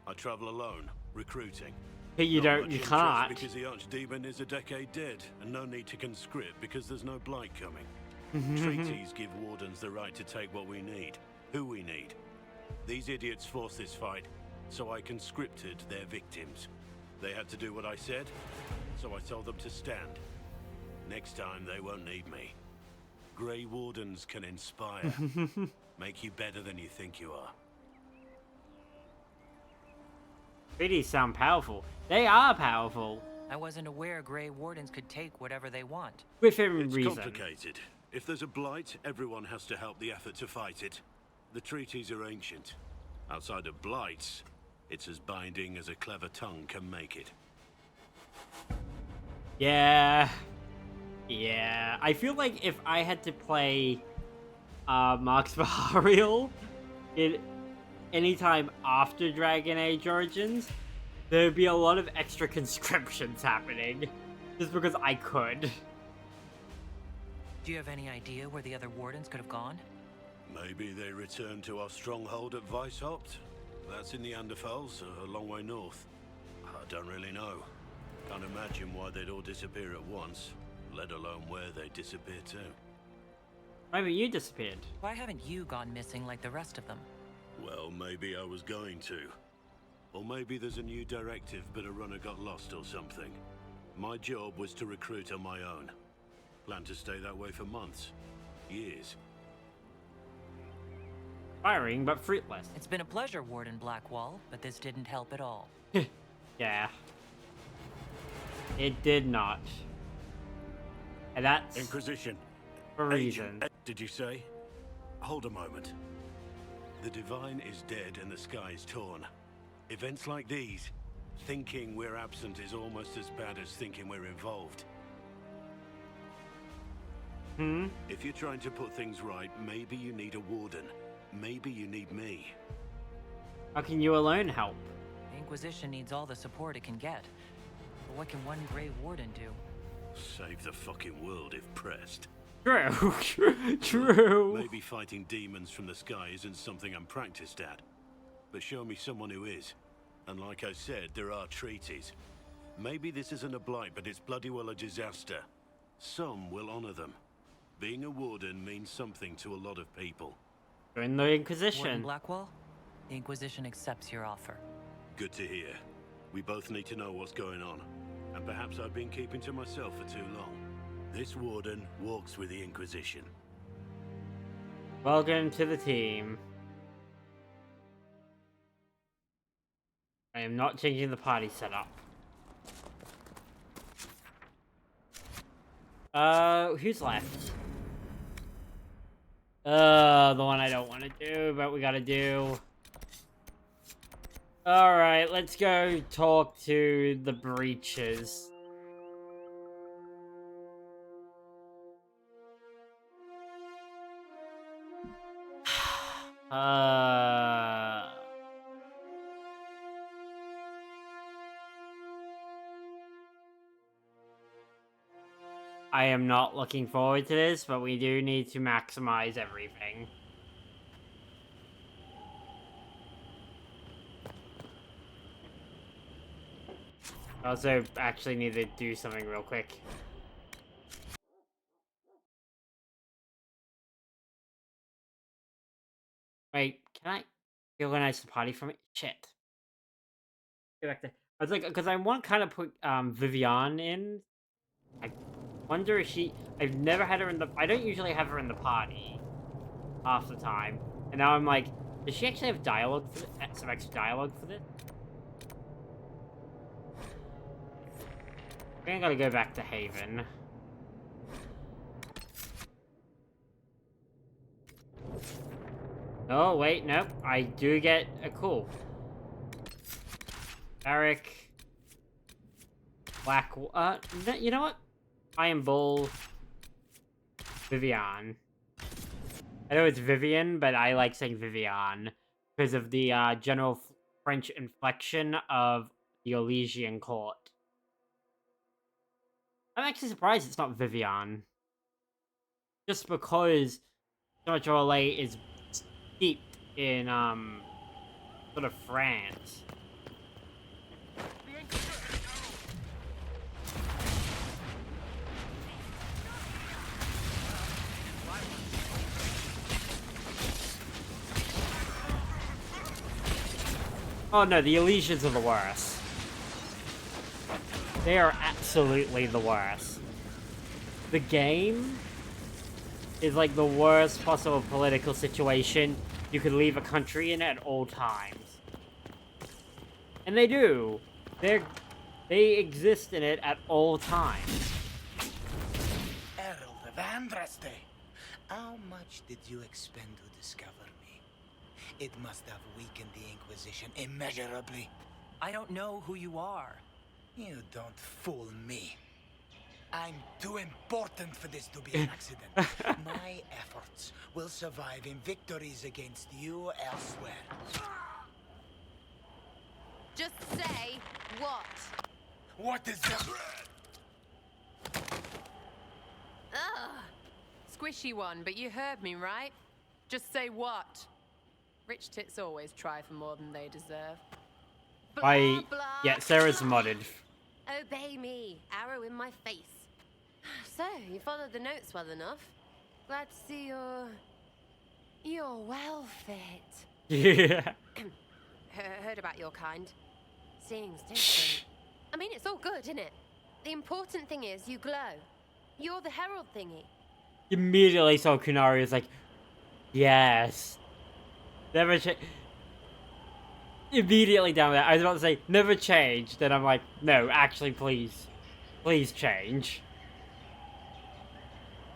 I travel alone, recruiting. But you Not don't, much you interest can't. Because the Archdemon is a decade dead, and no need to conscript because there's no blight coming. Treaties give Wardens the right to take what we need, who we need. These idiots forced this fight, so I conscripted their victims. They had to do what I said, so I told them to stand. Next time, they won't need me. Grey Wardens can inspire. Make you better than you think you are. Treaties sound powerful. They are powerful. I wasn't aware Grey Wardens could take whatever they want. Within It's reason. complicated. If there's a blight, everyone has to help the effort to fight it. The treaties are ancient. Outside of blights, it's as binding as a clever tongue can make it. Yeah. Yeah. I feel like if I had to play Marx Baharial anytime after Dragon Age Origins, there'd be a lot of extra conscriptions happening. Just because I could. Do you have any idea where the other Wardens could have gone? Maybe they returned to our stronghold at Weishaupt. That's in the Anderfels, a long way north. I don't really know. Can't imagine why they'd all disappear at once, let alone where they disappear to. Maybe you disappeared. Why haven't you gone missing like the rest of them? Well, maybe I was going to. Or maybe there's a new directive, but a runner got lost or something. My job was to recruit on my own. Plan to stay that way for months. Years. Firing, but fruitless. It's been a pleasure, Warden Blackwall, but this didn't help at all. Yeah. It did not. And that's... Inquisition. For a reason. Did you say? Hold a moment. The Divine is dead and the sky is torn. Events like these, thinking we're absent is almost as bad as thinking we're involved. If you're trying to put things right, maybe you need a warden. Maybe you need me. How can you alone help? The Inquisition needs all the support it can get. But what can one Grey Warden do? Save the fucking world if pressed. True. True. Maybe fighting demons from the sky isn't something I'm practiced at. But show me someone who is. And like I said, there are treaties. Maybe this isn't a blight, but it's bloody well a disaster. Some will honor them. Being a warden means something to a lot of people. In the Inquisition. Warden Blackwall, the Inquisition accepts your offer. Good to hear. We both need to know what's going on. And perhaps I've been keeping to myself for too long. This warden walks with the Inquisition. Welcome to the team. I am not changing the party setup. Who's left? The one I don't want to do, but we gotta do. Alright, let's go talk to the breaches. I am not looking forward to this, but we do need to maximize everything. I also actually need to do something real quick. Wait, can I organize the party for me? Shit. Get back there. I was like, because I want to kind of put Vivian in. I wonder if she... I've never had her in the... I don't usually have her in the party half the time. And now I'm like, does she actually have dialogue for this? Some extra dialogue for this? I think I gotta go back to Haven. Oh, wait, nope. I do get a cool. Eric. Black... you know what? Iron Bull. Vivian. I know it's Vivian, but I like saying Vivian because of the general French inflection of the Elysian court. I'm actually surprised it's not Vivian. Just because so much Orlais is steeped in sort of France. Oh no, the Elysians are the worst. They are absolutely the worst. The game is like the worst possible political situation you could leave a country in at all times. And they do. They exist in it at all times. Herald of Andraste, how much did you expend to discover me? It must have weakened the Inquisition immeasurably. I don't know who you are. You don't fool me. I'm too important for this to be an accident. My efforts will survive in victories against you elsewhere. Just say what? What is that? Ugh. Squishy one, but you heard me, right? Just say what? Rich tits always try for more than they deserve. Yeah, Sarah's modded. Obey me. Arrow in my face. So, you followed the notes well enough. Glad to see you're well fit. Yeah. Heard about your kind. Seeing's different. I mean, it's all good, isn't it? The important thing is you glow. You're the herald thingy. Immediately saw Kunari was like, yes. Never change. Immediately down there, I was about to say, never change. Then I'm like, no, actually, please. Please change.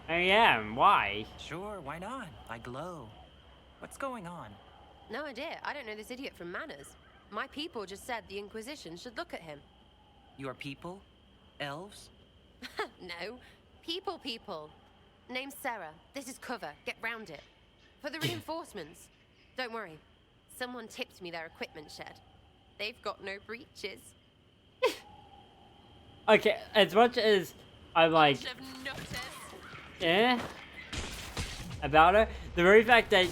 I am. Why? Sure, why not? I glow. What's going on? No idea. I don't know this idiot from Manners. My people just said the Inquisition should look at him. Your people? Elves? No. People. Name's Sarah. This is cover. Get round it. For the reinforcements. Don't worry. Someone tipped me their equipment shed. They've got no breaches. Okay, as much as I'm like, about her, the very fact that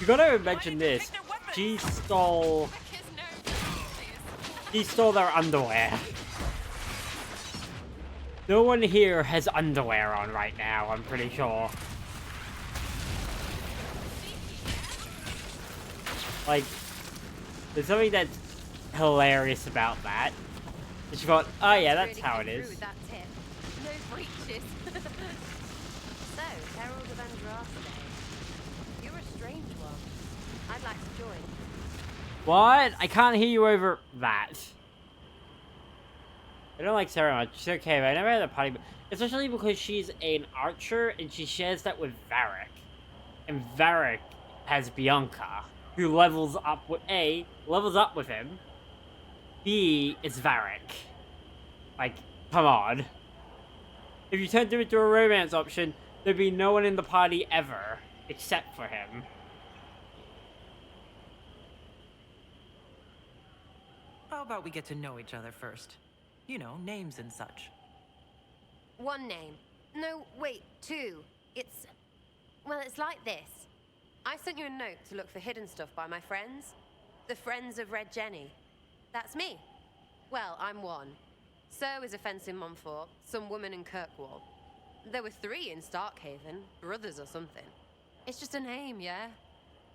you gotta mention this, she stole their underwear. No one here has underwear on right now, I'm pretty sure. Like, there's something that's hilarious about that. She thought, oh yeah, that's really how it is. That tip. No breaches. So, Herald of Andraste. You're a strange one. I'd like to join. What? I can't hear you over that. I don't like Sarah much. She's okay, but I never had a party, especially because she's an archer and she shares that with Varric. And Varric has Bianca, who levels up with with him. B is Varric. Like, come on. If you turned him into a romance option, there'd be no one in the party ever, except for him. How about we get to know each other first? You know, names and such. One name. No, wait, two. It's like this. I sent you a note to look for hidden stuff by my friends. The Friends of Red Jenny. That's me. Well, I'm one. So is a fence in Montfort, some woman in Kirkwall. There were 3 in Starkhaven, brothers or something. It's just a name, yeah?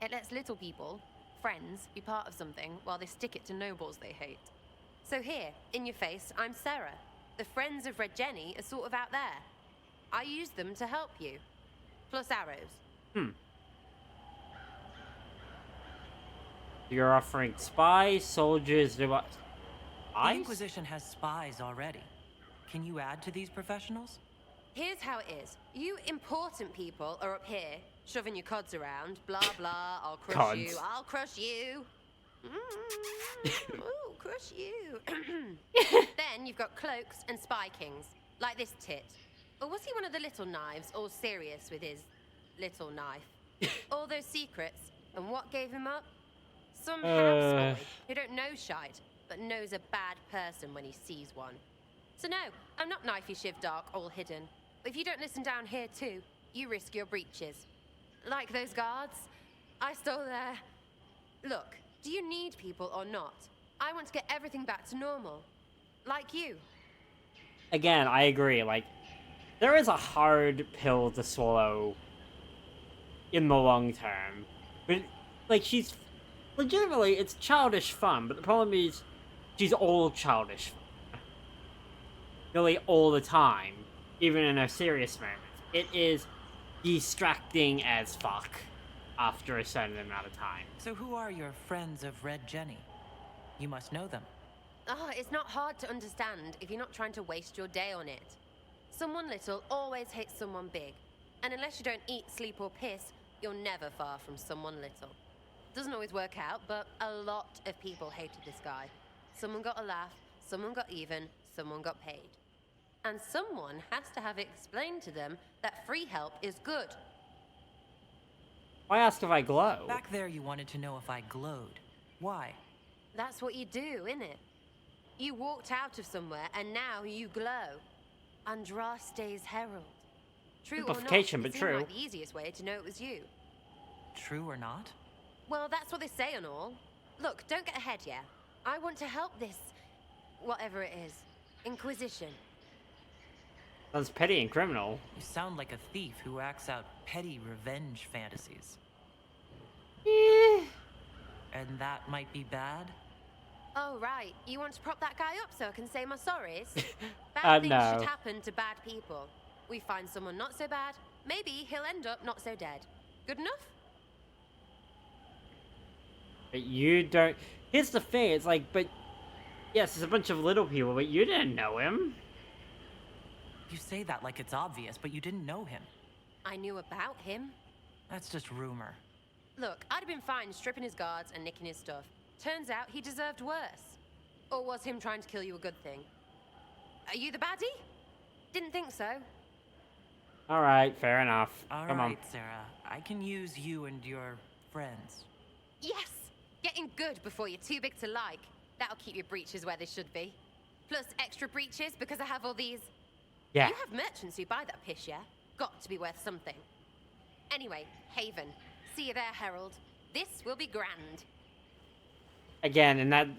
It lets little people, friends, be part of something while they stick it to nobles they hate. So here, in your face, I'm Sarah. The Friends of Red Jenny are sort of out there. I use them to help you. Plus arrows. You're offering spies, soldiers, The Inquisition has spies already. Can you add to these professionals? Here's how it is. You important people are up here, shoving your cods around, blah blah, I'll crush you, I'll crush you. Ooh, crush you. Then you've got cloaks and spy kings, like this tit. Or was he one of the little knives, all serious with his little knife? All those secrets, and what gave him up? Some house boy who don't know shite, but knows a bad person when he sees one. So no, I'm not knifey shiv dark, all hidden. But if you don't listen down here too, you risk your breeches. Like those guards, I stole their... Look, do you need people or not? I want to get everything back to normal. Like you. Again, I agree. Like, there is a hard pill to swallow in the long term. But, like, she's... Legitimately, it's childish fun, but the problem is she's all childish fun. Nearly all the time, even in her serious moments. It is distracting as fuck after a certain amount of time. So who are your Friends of Red Jenny? You must know them. Oh, it's not hard to understand if you're not trying to waste your day on it. Someone little always hates someone big. And unless you don't eat, sleep, or piss, you're never far from someone little. Doesn't always work out, but a lot of people hated this guy. Someone got a laugh, someone got even, someone got paid. And someone has to have explained to them that free help is good. Why ask if I glow? Back there you wanted to know if I glowed. Why? That's what you do, innit? You walked out of somewhere and now you glow. Andraste's herald. True or not, Simplification, it but seemed true. like the easiest way to know it was you. True or not? Well, that's what they say and all. Look, don't get ahead, yeah? I want to help this... whatever it is. Inquisition. Sounds petty and criminal. You sound like a thief who acts out petty revenge fantasies. And that might be bad? Oh, right. You want to prop that guy up so I can say my sorries? Bad things no. should happen to bad people. We find someone not so bad, maybe he'll end up not so dead. Good enough? But you don't... Here's the thing, it's like, but... Yes, there's a bunch of little people, but you didn't know him. You say that like it's obvious, but you didn't know him. I knew about him. That's just rumor. Look, I'd have been fine stripping his guards and nicking his stuff. Turns out he deserved worse. Or was him trying to kill you a good thing? Are you the baddie? Didn't think so. Alright, fair enough. Come on. Alright, Sarah. I can use you and your friends. Yes! Getting good before you're too big to like. That'll keep your breeches where they should be. Plus extra breeches because I have all these... Yeah. You have merchants who buy that piss, yeah? Got to be worth something. Anyway, Haven. See you there, Herald. This will be grand. Again, and that...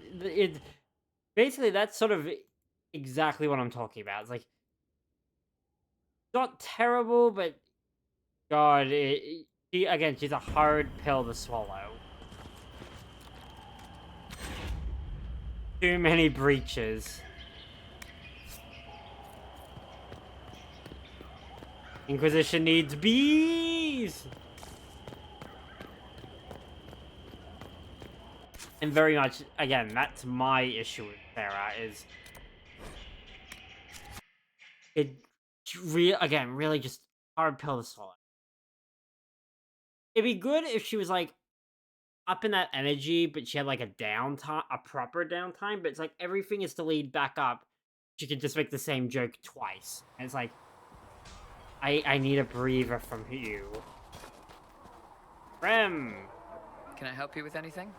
Basically, that's sort of exactly what I'm talking about. It's like... Not terrible, but... God, she's a hard pill to swallow. Too many breaches. Inquisition needs bees! And very much, again, that's my issue with Sarah, is... really just hard pill to swallow. It'd be good if she was, like, up in that energy, but she had, like, a downtime, a proper downtime, but it's like, everything is to lead back up. She could just make the same joke twice. And it's like, I need a breather from you. Rem! Can I help you with anything?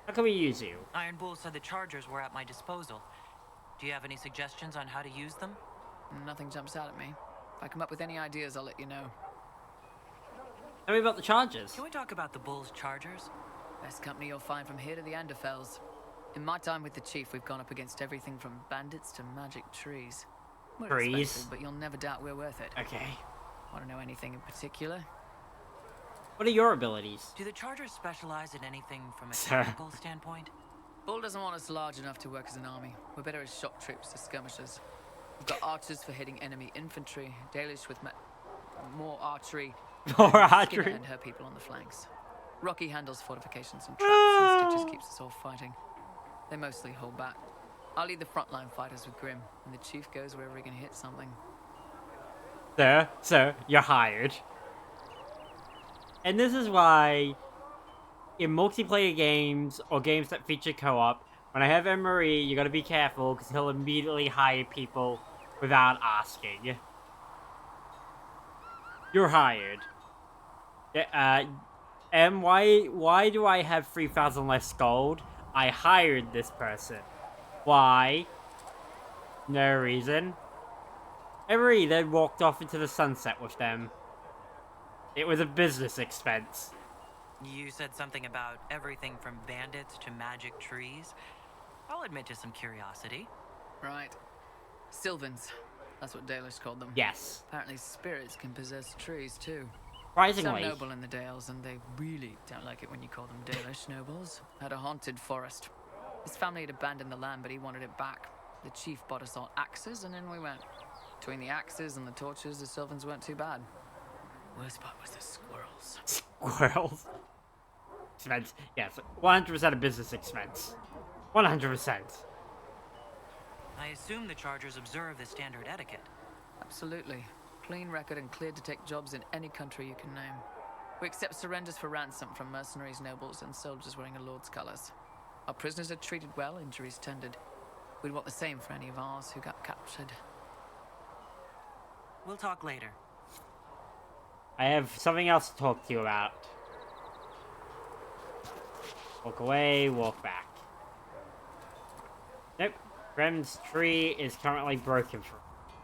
How can we use you? Iron Bull said the chargers were at my disposal. Do you have any suggestions on how to use them? Nothing jumps out at me. If I come up with any ideas, I'll let you know. Tell me about the chargers. Can we talk about the Bull's chargers? Best company you'll find from here to the Anderfells. In my time with the Chief, we've gone up against everything from bandits to magic trees. We're Trees? expensive, but you'll never doubt we're worth it. Okay. Want to know anything in particular? What are your abilities? Do the chargers specialize in anything from a Sir. technical standpoint? Bull doesn't want us large enough to work as an army. We're better as shock troops to skirmishers. We've got archers for hitting enemy infantry, Dalish with more archery, More and archery. Skinner and her people on the flanks. Rocky handles fortifications and traps, and Stitches keeps us all fighting. They mostly hold back. I'll lead the frontline fighters with Grim, and the Chief goes wherever he can hit something. Sir, you're hired. And this is why, in multiplayer games, or games that feature co-op, when I have Marie, you gotta be careful, because he'll immediately hire people without asking. You're hired. Why do I have 3,000 less gold? I hired this person. Why? No reason. Emery then walked off into the sunset with them. It was a business expense. You said something about everything from bandits to magic trees. I'll admit to some curiosity. Right. Sylvans. That's what Dalish called them. Yes. Apparently spirits can possess trees, too. Surprisingly. Some noble in the Dales, and they really don't like it when you call them Dalish nobles, had a haunted forest. His family had abandoned the land, but he wanted it back. The Chief bought us all axes, and in we went. Between the axes and the torches, the Sylvans weren't too bad. Worst part was the squirrels. Squirrels? expense. Yes, 100% a business expense. 100%. I assume the Chargers observe the standard etiquette. Absolutely. Clean record and cleared to take jobs in any country you can name. We accept surrenders for ransom from mercenaries, nobles, and soldiers wearing a lord's colors. Our prisoners are treated well, injuries tended. We'd want the same for any of ours who got captured. We'll talk later. I have something else to talk to you about. Walk away, walk back. Nope. Rem's tree is currently broken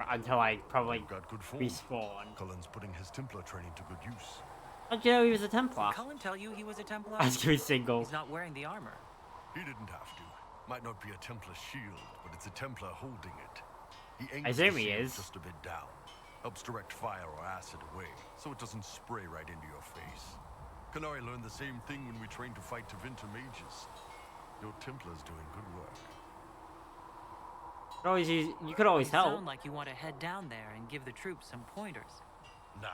until I probably respawn. Cullen's putting his Templar training to good use. How'd you know he was a Templar? Did Cullen tell you he was a Templar? I was doing single. He's not wearing the armor. He didn't have to. Might not be a Templar shield, but it's a Templar holding it. He I aims assume the he shield is. just a bit down. Helps direct fire or acid away, so it doesn't spray right into your face. Canary learned the same thing when we trained to fight Tevinter mages. Your Templar's doing good work. You could always You help. sound like you want to head down there and give the troops some pointers. Nah,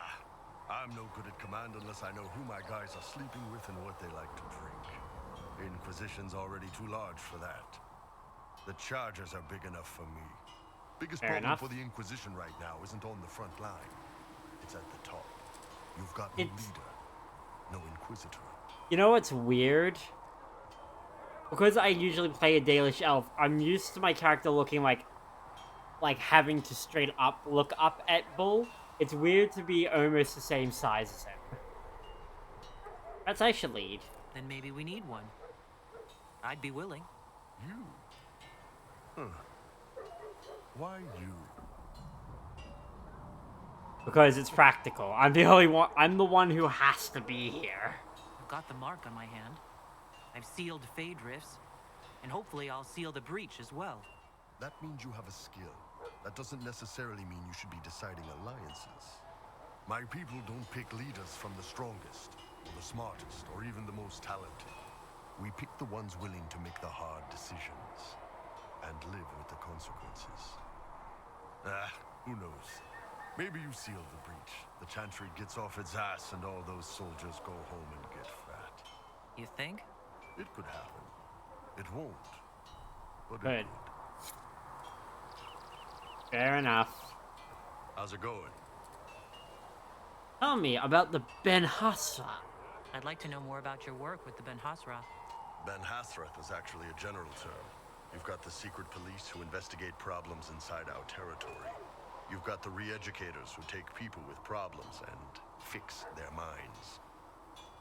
I'm no good at command unless I know who my guys are sleeping with and what they like to drink. The Inquisition's already too large for that. The Chargers are big enough for me. Biggest Fair problem enough. for the Inquisition right now isn't on the front line. It's at the top. You've got no leader, no Inquisitor. You know what's weird? Because I usually play a Dalish elf, I'm used to my character looking like having to straight up look up at Bull. It's weird to be almost the same size as him. Perhaps I should lead. Then maybe we need one. I'd be willing. You? Huh. Why you? Because it's practical. I'm the only one. I'm the one who has to be here. I've got the mark on my hand. I've sealed Fade Rifts, and hopefully I'll seal the breach as well. That means you have a skill. That doesn't necessarily mean you should be deciding alliances. My people don't pick leaders from the strongest, or the smartest, or even the most talented. We pick the ones willing to make the hard decisions, and live with the consequences. Who knows? Maybe you seal the breach. The Chantry gets off its ass and all those soldiers go home and get fat. You think? It could happen. It won't. But Good. it could. Fair enough. How's it going? Tell me about the Ben Hasra. I'd like to know more about your work with the Ben Hasra. Ben Hasrath is actually a general term. You've got the secret police who investigate problems inside our territory. You've got the re-educators who take people with problems and fix their minds.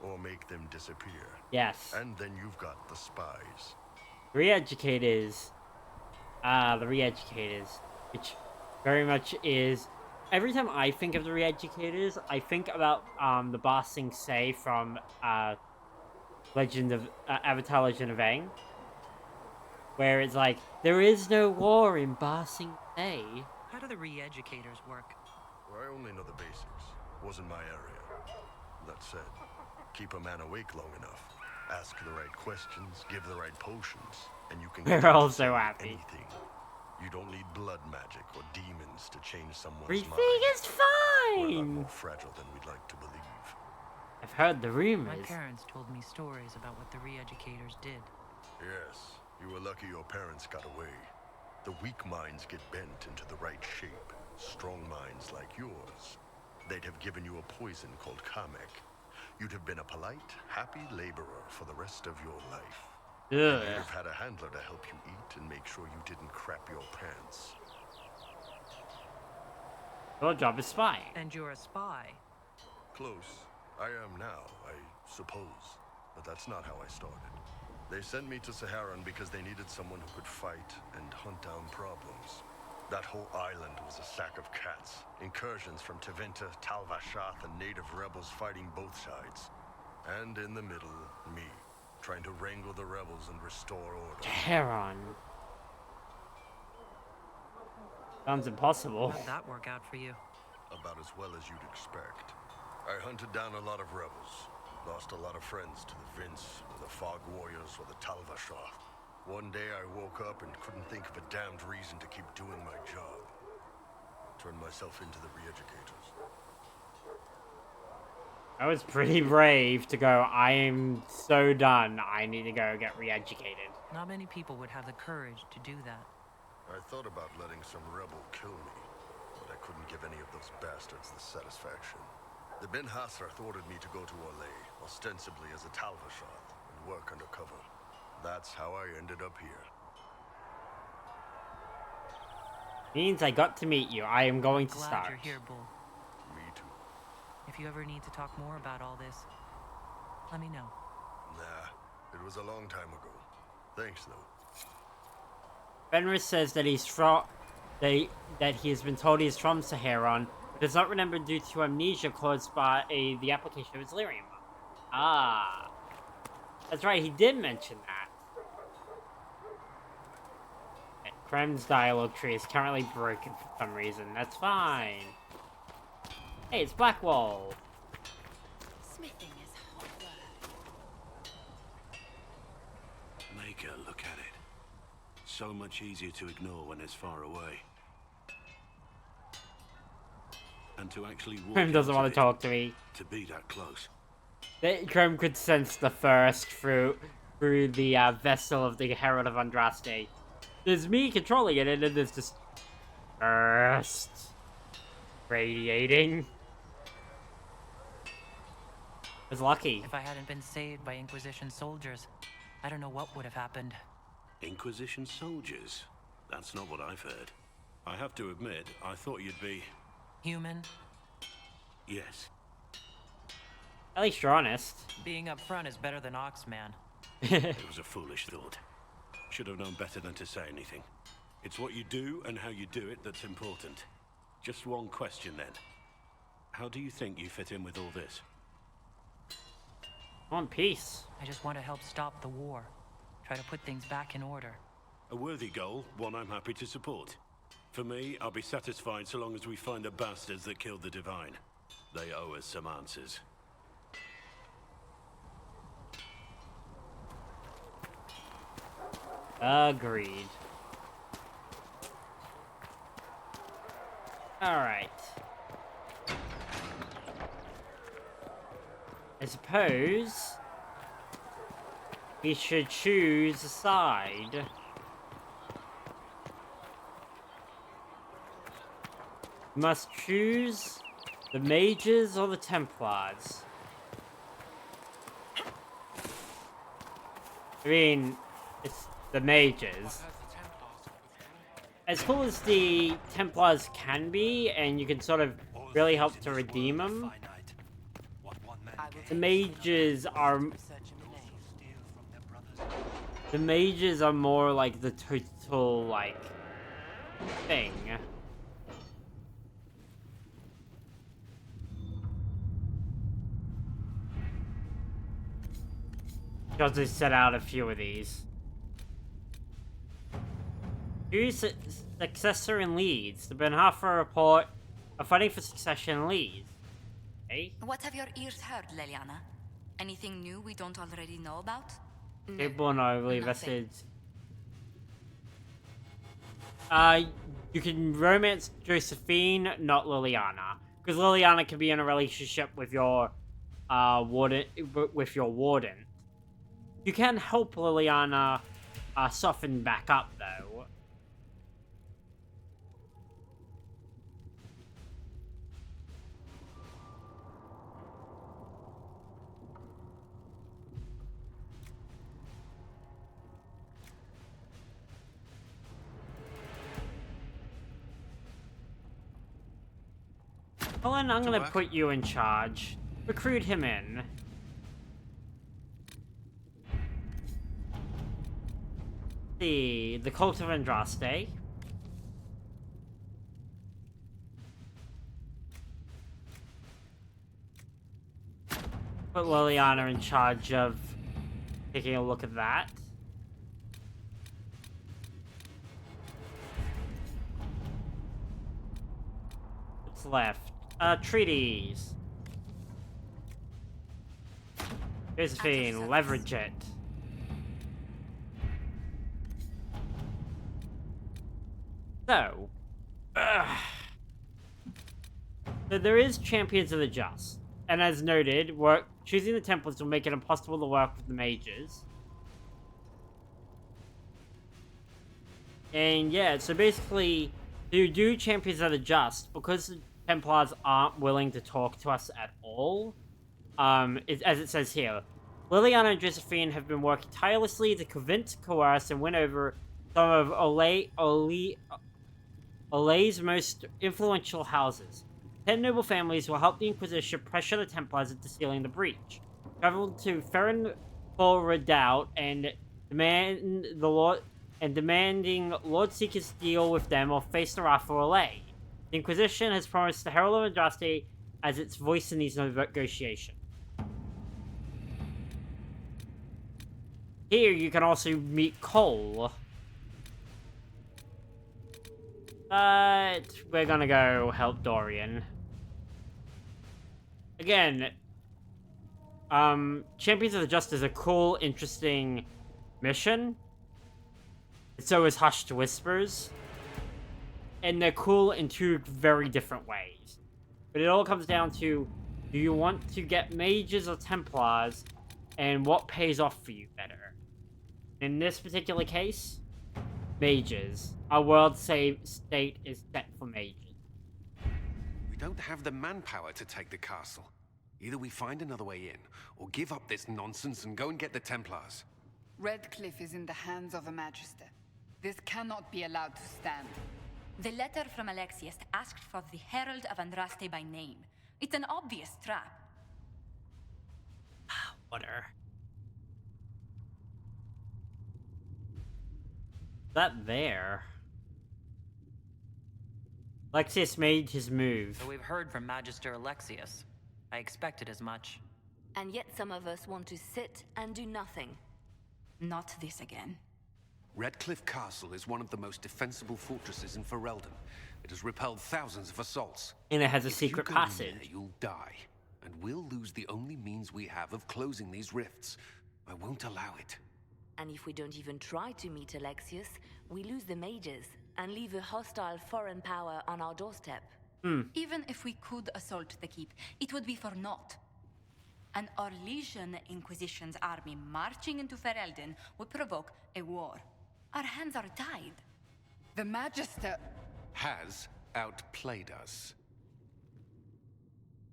Or make them disappear. Yes. And then you've got the spies. Re-educators. The re-educators. Which very much is... Every time I think of the re-educators, I think about the Ba Sing Se from Avatar Legend of Aang. Where it's like, there is no war in Ba Sing Se. How do the re-educators work? Well, I only know the basics. Wasn't my area. That said, keep a man awake long enough. Ask the right questions, give the right potions, and you can get We're all him to so say happy. anything. You don't need blood magic or demons to change someone's Everything mind. is We're a lot fine! more fragile than we'd like to believe. I've heard the My rumors. parents told me stories about what the re-educators did. Yes, you were lucky your parents got away. The weak minds get bent into the right shape. Strong minds like yours, they'd have given you a poison called Kamek. You'd have been a polite, happy laborer for the rest of your life. And you'd have had a handler to help you eat and make sure you didn't crap your pants. Your job is spy. And you're a spy. Close. I am now, I suppose. But that's not how I started. They sent me to Saharan because they needed someone who could fight and hunt down problems. That whole island was a sack of cats. Incursions from Tevinter, Tal-Vashoth, and native rebels fighting both sides. And in the middle, me, trying to wrangle the rebels and restore order. Tehran. Sounds impossible. How'd that work out for you? About as well as you'd expect. I hunted down a lot of rebels. Lost a lot of friends to the Vince, or the Fog Warriors, or the Tal-Vashoth. One day I woke up and couldn't think of a damned reason to keep doing my job. Turned myself into the re-educators. I was pretty brave to go, I am so done, I need to go get re-educated. Not many people would have the courage to do that. I thought about letting some rebel kill me, but I couldn't give any of those bastards the satisfaction. The Ben Hasrath ordered me to go to Orlais, ostensibly as a Tal-Vashoth, and work undercover. That's how I ended up here. Means I got to meet you. I am going to Glad start. you're here, Bull. Me too. If you ever need to talk more about all this, let me know. Nah, it was a long time ago. Thanks, though. Fenris says that he's from that he has been told he's from Saharon, but does not remember due to amnesia caused by the application of his lyrium. Ah, that's right. He did mention that. Krem's dialogue tree is currently broken for some reason. That's fine. Hey, it's Blackwall. Smithing is hot work. Make her look at it. So much easier to ignore when it's far away. And to actually walk Krem doesn't want to talk to me. To be that close. Krem could sense the thirst through the vessel of the Herald of Andraste. There's me controlling it, and then there's just thirst radiating. I was lucky. If I hadn't been saved by Inquisition soldiers, I don't know what would have happened. Inquisition soldiers? That's not what I've heard. I have to admit, I thought you'd be... Human? Yes. At least you're honest. Being up front is better than Oxman. It was a foolish thought. Should have known better than to say anything. It's what you do and how you do it that's important. Just one question then. How do you think you fit in with all this? I want peace. I just want to help stop the war. Try to put things back in order. A worthy goal, one I'm happy to support. For me, I'll be satisfied so long as we find the bastards that killed the Divine. They owe us some answers. Agreed. Alright. I suppose we should choose a side. We must choose the Mages or the Templars. I mean, it's the Mages. As cool as the Templars can be, and you can sort of really help to redeem them, the Mages are more like the total, like, thing. I'll just set out a few of these. Choose successor in Leeds. The Benhafa report are fighting for succession in Leeds. Okay. What have your ears heard, Leliana? Anything new we don't already know about? Capable and overly vested. You can romance Josephine, not Liliana, because Liliana can be in a relationship with your warden. You can help Liliana soften back up, though. Helen, I'm gonna put you in charge. Recruit him in. The Cult of Andraste. Put Liliana in charge of taking a look at that. What's left? Treaties. Josephine, leverage it. So, so there is Champions of the Just. and as noted, choosing the Templars will make it impossible to work with the Mages. And yeah, so basically, to do Champions that are just, because the Templars aren't willing to talk to us at all, as it says here, Liliana and Josephine have been working tirelessly to convince, coerce, and win over some of Olay's most influential houses. 10 noble families will help the Inquisition pressure the Templars into sealing the breach. Travel to Kirkwall Rebellion and demanding Lord Seekers deal with them or face the wrath of Olay. The Inquisition has promised the Herald of Andraste as its voice in these negotiations. Here you can also meet Cole. But we're gonna go help Dorian. Again, Champions of the Just is a cool, interesting mission. So is Hushed Whispers. And they're cool in two very different ways. But it all comes down to, do you want to get Mages or Templars, and what pays off for you better? In this particular case, Mages. Our world state is set for Mages. We don't have the manpower to take the castle. Either we find another way in, or give up this nonsense and go and get the Templars. Redcliffe is in the hands of a Magister. This cannot be allowed to stand. The letter from Alexius asked for the Herald of Andraste by name. It's an obvious trap. Water. That there. Alexius made his move. So we've heard from Magister Alexius. I expected as much. And yet some of us want to sit and do nothing. Not this again. Redcliffe Castle is one of the most defensible fortresses in Ferelden. It has repelled thousands of assaults. And it has a secret passage. There, you'll die, and we'll lose the only means we have of closing these rifts. I won't allow it. And if we don't even try to meet Alexius, we lose the Mages and leave a hostile foreign power on our doorstep. Even if we could assault the keep, it would be for naught. An Orlesian Inquisition's army marching into Ferelden would provoke a war. Our hands are tied. The Magister has outplayed us.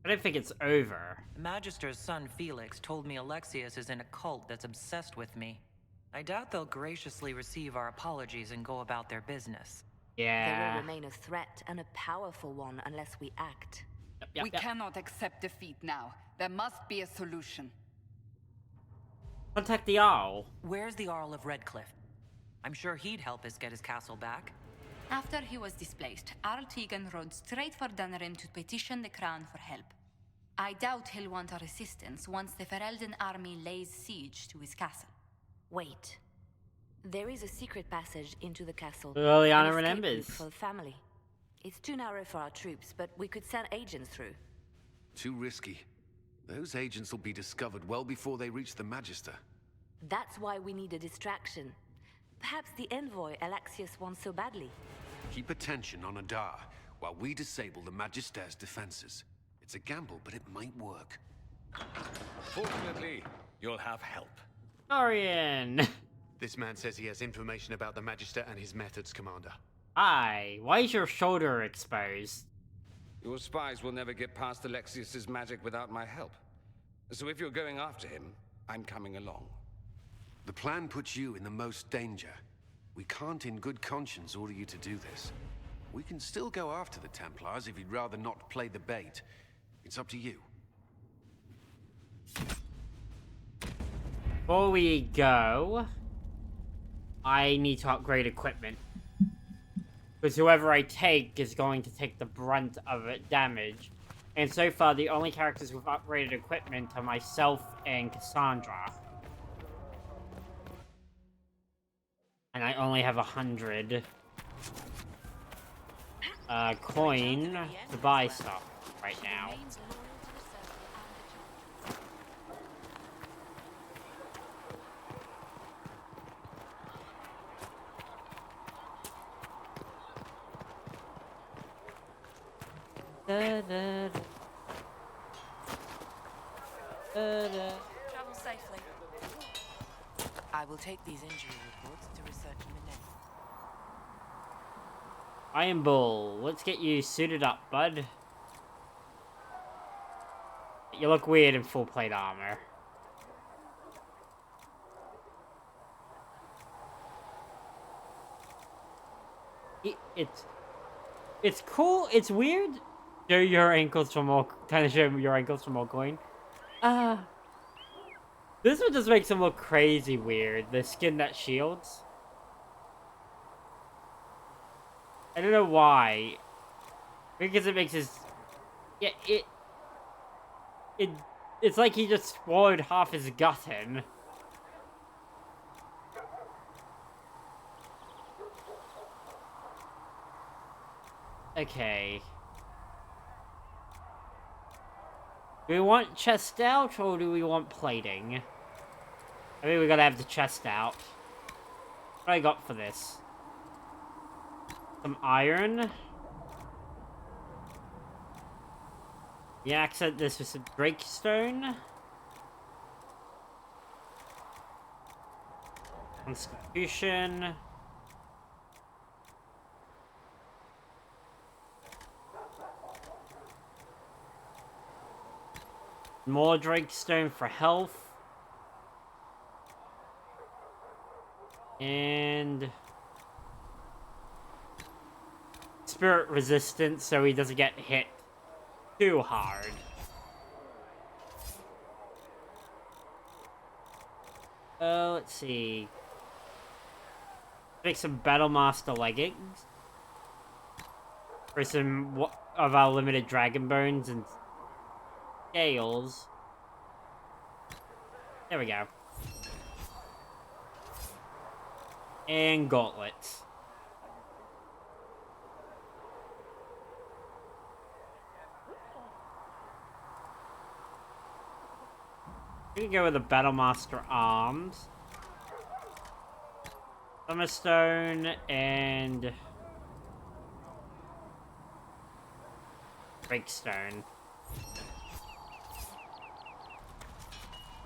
I don't think it's over. The Magister's son Felix told me Alexius is in a cult that's obsessed with me. I doubt they'll graciously receive our apologies and go about their business. Yeah. They will remain a threat, and a powerful one, unless we act. We cannot accept defeat now. There must be a solution. Contact the Jarl. Where's the Jarl of Redcliffe? I'm sure he'd help us get his castle back. After he was displaced, Arl Tegan rode straight for Dunrim to petition the Crown for help. I doubt he'll want our assistance once the Ferelden army lays siege to his castle. Wait. There is a secret passage into the castle. Liliana remembers. For the family. It's too narrow for our troops, but we could send agents through. Too risky. Those agents will be discovered well before they reach the Magister. That's why we need a distraction. Perhaps the envoy Alexius wants so badly. Keep attention on Adaar, while we disable the Magister's defenses. It's a gamble, but it might work. Fortunately, you'll have help. Dorian! This man says he has information about the Magister and his methods, Commander. Hi, why is your shoulder exposed? Your spies will never get past Alexius's magic without my help. So if you're going after him, I'm coming along. The plan puts you in the most danger. We can't in good conscience order you to do this. We can still go after the Templars if you'd rather not play the bait. It's up to you. Before we go, I need to upgrade equipment. Because whoever I take is going to take the brunt of it damage. And so far, the only characters with upgraded equipment are myself and Cassandra. And I only have 100 coin to buy stuff right now. Travel safely. I will take these injury reports to research Minette. Iron Bull, let's get you suited up, bud. You look weird in full plate armor. It's cool. It's weird. Show your ankles for more. Kind of show your ankles for more coin. This one just makes him look crazy weird. The skin that shields. I don't know why. Because it makes his. Yeah, it's like he just swallowed half his gut in. Okay. Do we want chest out or do we want plating? I mean, we gotta have the chest out. What do I got for this? Some iron. Yeah, accent this with some breakstone. Constitution. More Drakestone for health. And spirit resistance so he doesn't get hit too hard. Let's see. Make some Battlemaster leggings. For some of our limited dragon bones and scales. There we go. And gauntlets. We can go with the Battlemaster arms. Summerstone and Breakstone.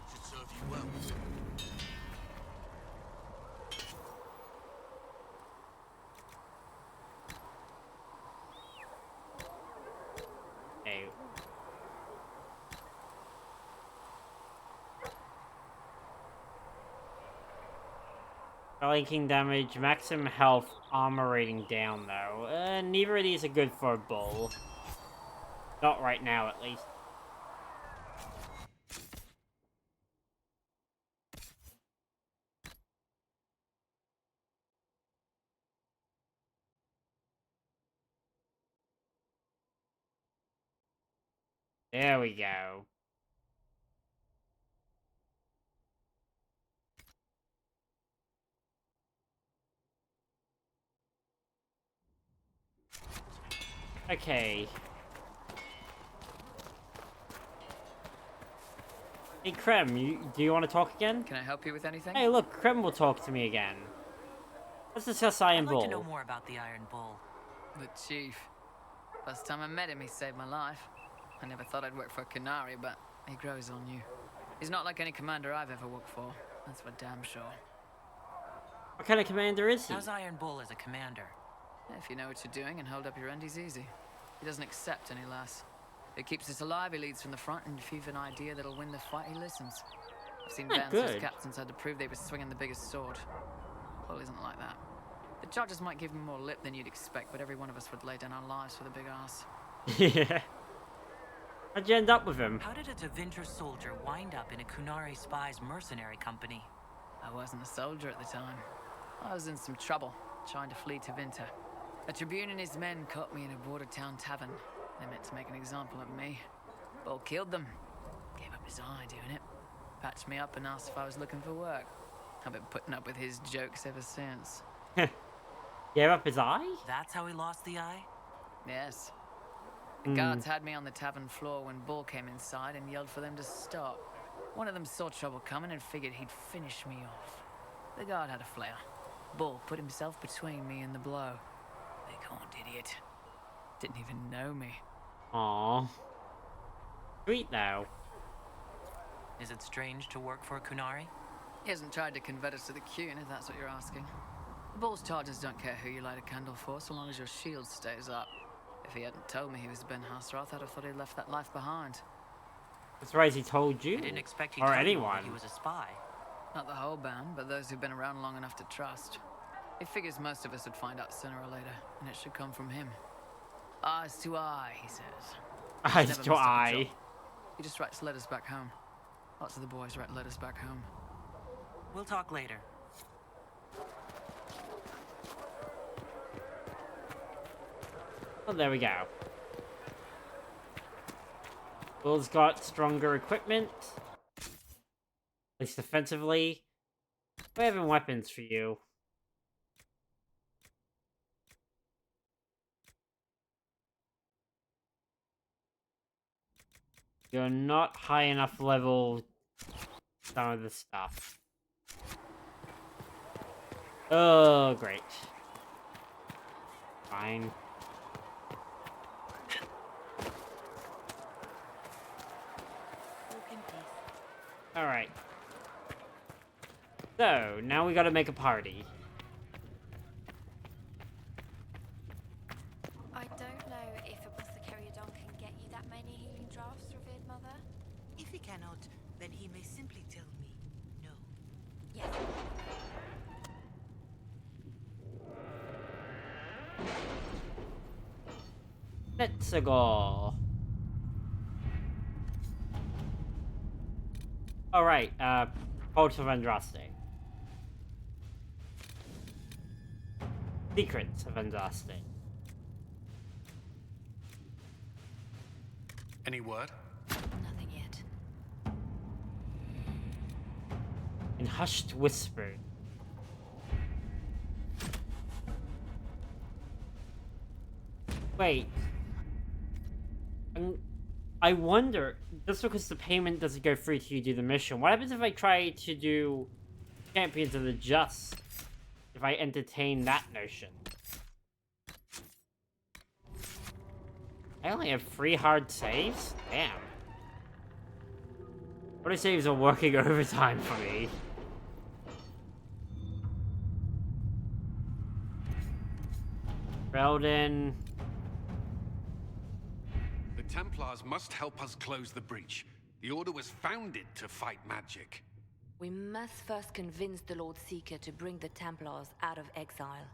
Should serve you well. Okay. Flanking damage, maximum health, armor rating down though. Neither of these are good for a bull. Not right now, at least. There we go. Okay. Hey, Krem, do you want to talk again? Can I help you with anything? Hey, look, Krem will talk to me again. Let's discuss Iron Bull. I'd like to know more about the Iron Bull. The chief. First time I met him, he saved my life. I never thought I'd work for Canary, but he grows on you. He's not like any commander I've ever worked for. That's for damn sure. What kind of commander is he? How's Iron Bull as a commander? If you know what you're doing and hold up your end, he's easy. He doesn't accept any less. He keeps us alive, he leads from the front, and if you've an idea that'll win the fight, he listens. I've seen bands whose captains had to prove they were swinging the biggest sword. Bull isn't like that. The charges might give him more lip than you'd expect, but every one of us would lay down our lives for the big ass. Yeah. How'd you end up with him? How did a Tevinter soldier wind up in a Kunari spy's mercenary company? I wasn't a soldier at the time. I was in some trouble, trying to flee Tevinter. A tribune and his men caught me in a border town tavern. They meant to make an example of me. Bull killed them. Gave up his eye doing it. Patched me up and asked if I was looking for work. I've been putting up with his jokes ever since. Gave up his eye? That's how he lost the eye? Yes. The guards had me on the tavern floor when Bull came inside and yelled for them to stop. One of them saw trouble coming and figured he'd finish me off. The guard had a flare. Bull put himself between me and the blow. Big horned idiot. Didn't even know me. Aww. Sweet though. Is it strange to work for a Kunari? He hasn't tried to convert us to the Qun, if that's what you're asking. The Bull's charges don't care who you light a candle for, so long as your shield stays up. If he hadn't told me he was Ben Hasrath, I'd have thought he'd left that life behind. That's right, he told you. I didn't expect he or told anyone. that he was a spy. Not the whole band, but those who've been around long enough to trust. He figures most of us would find out sooner or later, and it should come from him. Eyes to eye, he says. Eyes to eye. He just writes letters back home. Lots of the boys write letters back home. We'll talk later. Oh, there we go. Bull's got stronger equipment. At least defensively. We're having weapons for you. You're not high enough level some of the stuff. Oh, great. Fine. Alright. So, now we gotta make a party. I don't know if Apothecary Adon can get you that many healing drafts, revered mother. If he cannot, then he may simply tell me no. Yes. Let's go. Alright, Vault of Andraste. Secrets of Andraste. Any word? Nothing yet. In hushed whisper. Wait. I wonder, just because the payment doesn't go through till you do the mission, what happens if I try to do Champions of the Just? If I entertain that notion? I only have 3 hard saves? Damn. What are saves are working overtime for me? Reldon. The Templars must help us close the breach. The Order was founded to fight magic. We must first convince the Lord Seeker to bring the Templars out of exile.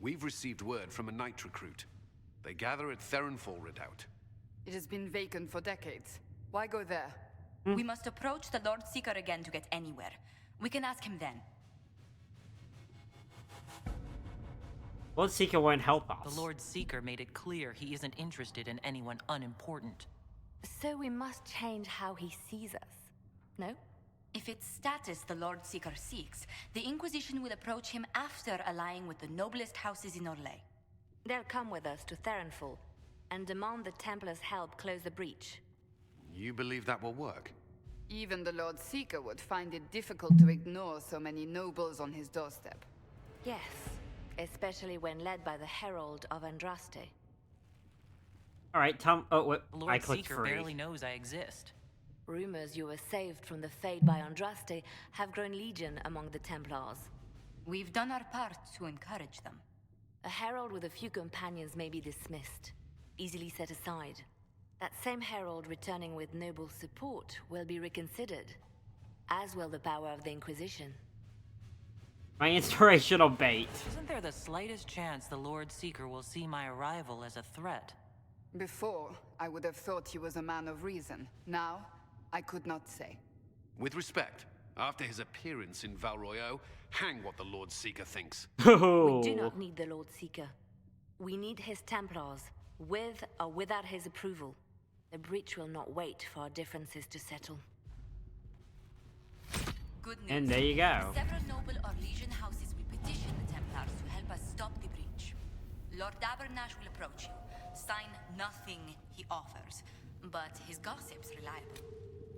We've received word from a knight recruit. They gather at Therenfall Redoubt. It has been vacant for decades. Why go there? We must approach the Lord Seeker again to get anywhere. We can ask him then. Lord Seeker won't help us. The Lord Seeker made it clear he isn't interested in anyone unimportant. So we must change how he sees us. No? If it's status the Lord Seeker seeks, the Inquisition will approach him after allying with the noblest houses in Orlais. They'll come with us to Therenfall and demand the Templars help close the breach. You believe that will work? Even the Lord Seeker would find it difficult to ignore so many nobles on his doorstep. Yes, especially when led by the Herald of Andraste. Alright, Tom. Oh, wait. Lord I clicked Seeker free. barely knows I exist. Rumors you were saved from the fate by Andraste have grown legion among the Templars. We've done our part to encourage them. A herald with a few companions may be dismissed, easily set aside. That same herald returning with noble support will be reconsidered, as will the power of the Inquisition. My inspirational bait. Isn't there the slightest chance the Lord Seeker will see my arrival as a threat? Before, I would have thought he was a man of reason. Now, I could not say. With respect, after his appearance in Val Royeaux, hang what the Lord Seeker thinks. We do not need the Lord Seeker. We need his Templars, with or without his approval. The breach will not wait for our differences to settle. Good news. And there you go. Several noble or legion houses will petition the Templars to help us stop the breach. Lord Dabernash will approach you. Sign nothing he offers, but his gossip's reliable.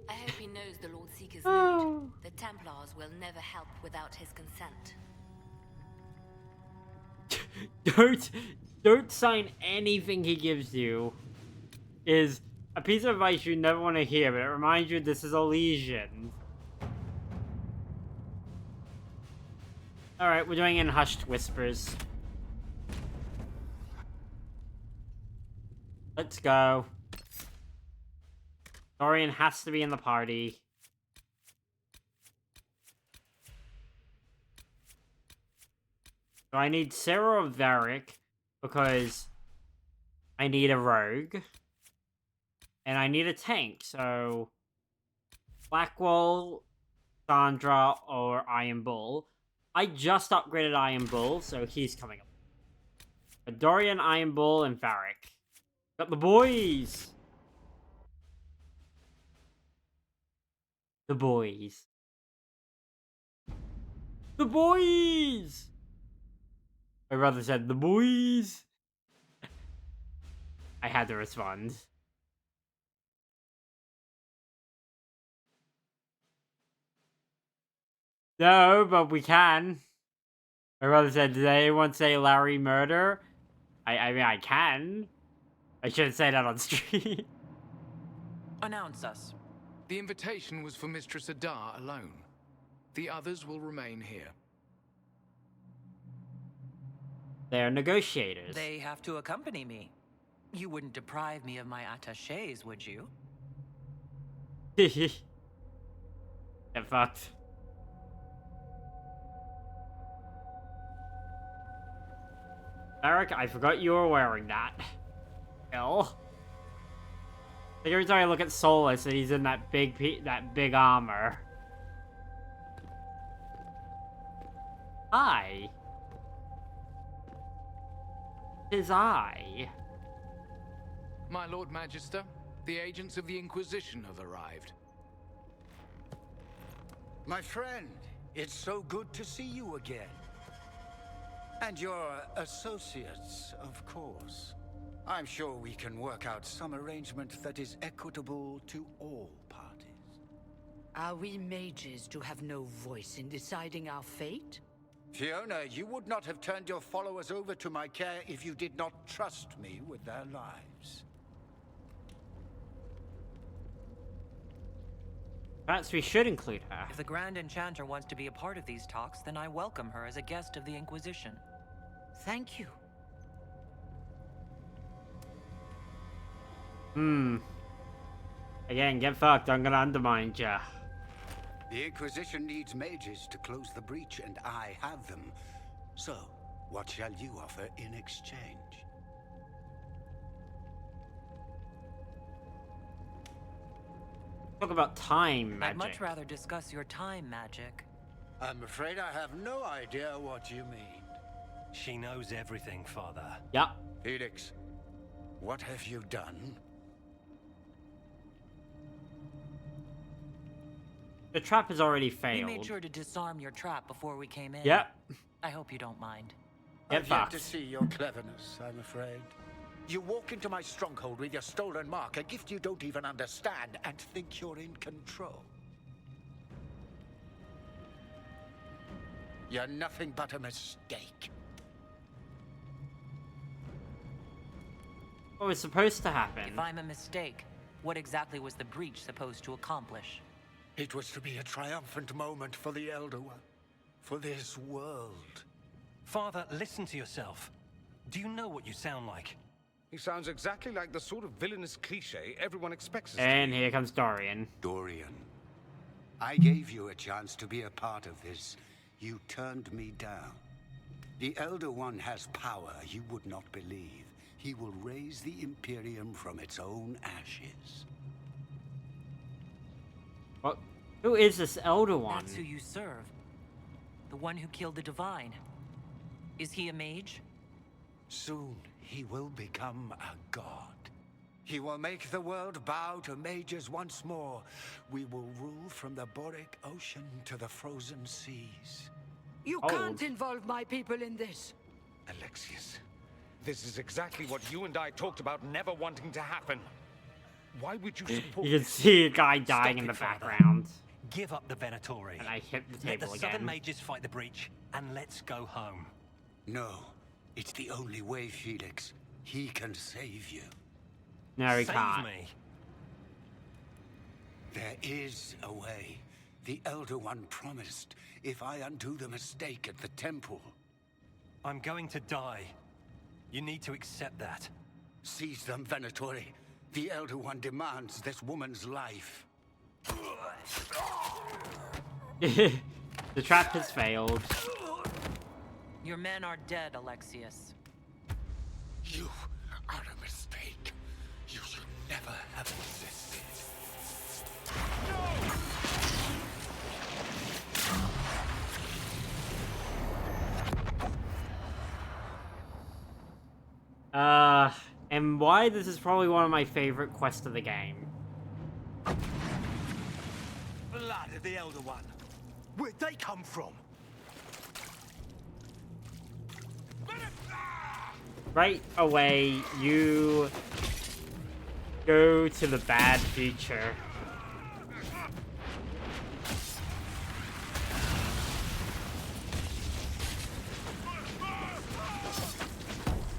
I hope he knows the Lord Seeker's mood. The Templars will never help without his consent. Don't sign anything he gives you. Is A piece of advice you never want to hear, but it reminds you this is a legion. Alright, we're doing it in hushed whispers. Let's go. Dorian has to be in the party. So I need Sarah or Varric, because I need a rogue. And I need a tank, so Blackwall, Sandra, or Iron Bull. I just upgraded Iron Bull, so he's coming up. But Dorian, Iron Bull, and Varric. Got the boys! The boys. The boys! My brother said, the boys! I had to respond. No, but we can. My brother said, did anyone say Larry murder? I mean, I can. I shouldn't say that on stream. Announce us. The invitation was for Mistress Adaar alone. The others will remain here. They're negotiators. They have to accompany me. You wouldn't deprive me of my attachés, would you? Get fucked. Eric, I forgot you were wearing that. Ill. Like every time I look at Solus and he's in that big armor. Hi. His eye. My Lord Magister, the agents of the Inquisition have arrived. My friend, it's so good to see you again. And your associates, of course. I'm sure we can work out some arrangement that is equitable to all parties. Are we mages to have no voice in deciding our fate? Fiona, you would not have turned your followers over to my care if you did not trust me with their lives. Perhaps we should include her. If the Grand Enchanter wants to be a part of these talks, then I welcome her as a guest of the Inquisition. Thank you. Again, get fucked. I'm gonna undermine ya. The Inquisition needs mages to close the breach, and I have them. So, what shall you offer in exchange? Talk about time magic. I'd much rather discuss your time magic. I'm afraid I have no idea what you mean. She knows everything, Father. Yep. Felix, what have you done? The trap has already failed. We made sure to disarm your trap before we came in. Yep. I hope you don't mind. I've yet to see your cleverness, I'm afraid. You walk into my stronghold with your stolen mark, a gift you don't even understand, and think you're in control. You're nothing but a mistake. What was supposed to happen? If I'm a mistake, what exactly was the breach supposed to accomplish? It was to be a triumphant moment for the Elder One, for this world. Father, listen to yourself. Do you know what you sound like? He sounds exactly like the sort of villainous cliche everyone expects us to And be. here comes Dorian. Dorian, I gave you a chance to be a part of this. You turned me down. The Elder One has power you would not believe. He will raise the Imperium from its own ashes. What? Who is this Elder One? That's who you serve. The one who killed the Divine. Is he a mage? Soon, he will become a god. He will make the world bow to mages once more. We will rule from the Boric Ocean to the frozen seas. You can't involve my people in this. Alexius, this is exactly what you and I talked about never wanting to happen. Why would you support You can see a guy dying in the background. Give up the Venatori. And I hit the Let table the again. Southern Mages fight the breach, and let's go home. No, it's the only way, Felix. He can save you. No, he Save can't. me? There is a way. The Elder One promised if I undo the mistake at the temple. I'm going to die. You need to accept that. Seize them, Venatori. The Elder One demands this woman's life. The trap has failed. Your men are dead, Alexius. You are a mistake. You should never have existed. And why this is probably one of my favorite quests of the game. Blood of the Elder One. Where'd they come from? Right away, you go to the bad future.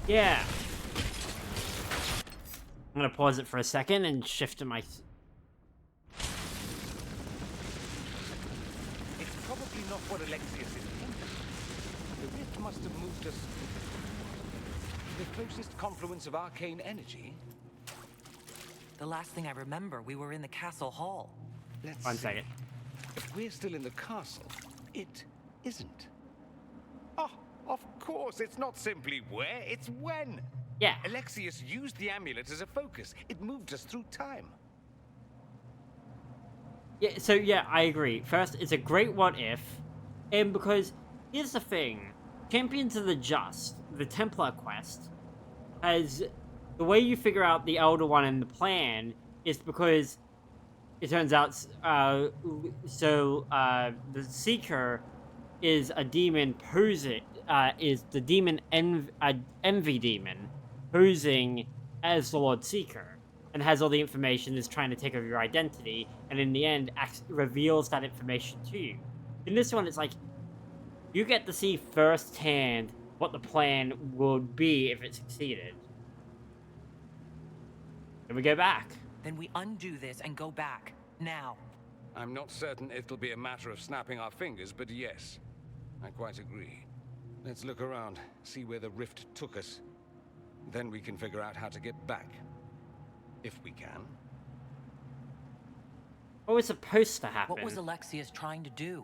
Yeah. I'm gonna pause it for a second and shift to my... It's probably not what Alexius is thinking. The rift must have moved us to the closest confluence of arcane energy. The last thing I remember, we were in the castle hall. Let's One see. second. If we're still in the castle, it isn't. Oh, of course, it's not simply where, it's when. Yeah. Alexius used the amulet as a focus. It moved us through time. Yeah, so yeah, I agree. First, it's a great what if, and because here's the thing: Champions of the Just, the Templar quest, has the way you figure out the Elder One and the plan is because it turns out the Seeker is a demon posing is the demon envy demon posing as the Lord Seeker, and has all the information, is trying to take over your identity, and in the end reveals that information to you. In this one, it's like you get to see firsthand what the plan would be if it succeeded. Then we go back. Then we undo this and go back. Now. I'm not certain it'll be a matter of snapping our fingers, but yes, I quite agree. Let's look around, see where the rift took us. Then we can figure out how to get back. If we can. What was supposed to happen? What was Alexius trying to do?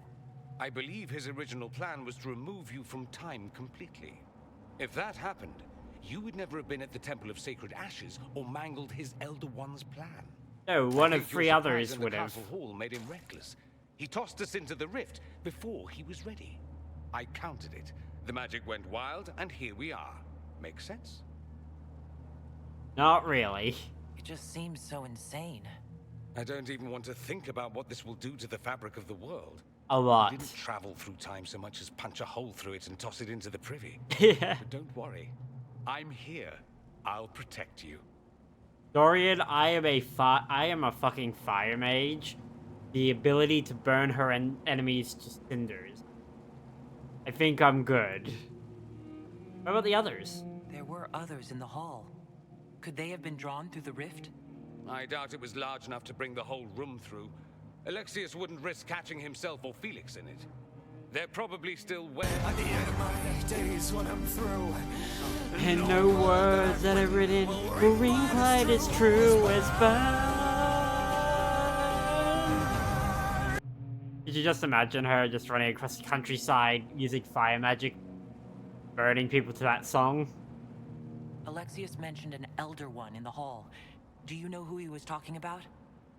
I believe his original plan was to remove you from time completely. If that happened, you would never have been at the Temple of Sacred Ashes or mangled his Elder One's plan. No, one of three others would have. The Castle Hall made him reckless. He tossed us into the rift before he was ready. I countered it. The magic went wild, and here we are. Make sense? Not really. It just seems so insane. I don't even want to think about what this will do to the fabric of the world. A lot. We didn't travel through time so much as punch a hole through it and toss it into the privy. Yeah. But don't worry. I'm here. I'll protect you. Dorian, I am a fucking fire mage. The ability to burn her enemies to cinders. I think I'm good. What about the others? There were others in the hall. Could they have been drawn through the rift? I doubt it was large enough to bring the whole room through. Alexius wouldn't risk catching himself or Felix in it. They're probably still where... At the end of my days when I'm through. And no words that I've written will ring quite as true as bond. Did you just imagine her just running across the countryside using fire magic, burning people to that song? Alexius mentioned an Elder One in the hall. Do you know who he was talking about?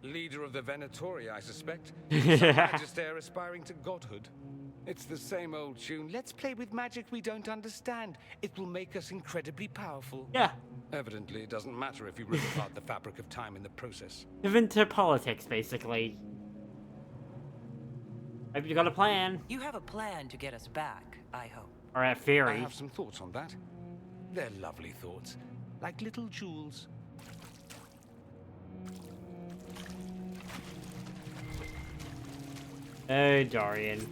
Leader of the Venatori, I suspect. Some magister aspiring to godhood. It's the same old tune. Let's play with magic we don't understand. It will make us incredibly powerful. Yeah. Evidently, it doesn't matter if you rip apart the fabric of time in the process. Into politics, basically. Hope you got a plan. You have a plan to get us back, I hope. Or a theory. I have some thoughts on that. They're lovely thoughts. Like little jewels. Oh, Dorian.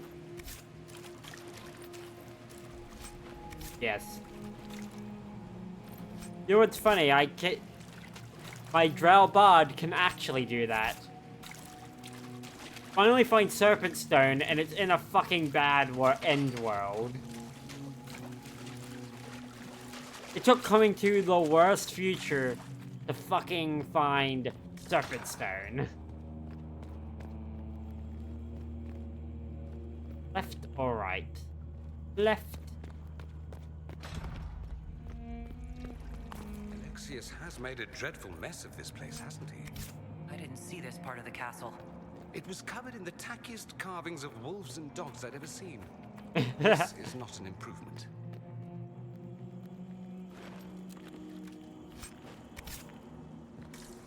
Yes. You know what's funny? My Drow Bard can actually do that. Finally find Serpent Stone, and it's in a fucking bad end world. It took coming to the worst future to fucking find Serpent Stone. Left or right? Left. Alexius has made a dreadful mess of this place, hasn't he? I didn't see this part of the castle. It was covered in the tackiest carvings of wolves and dogs I'd ever seen. This is not an improvement.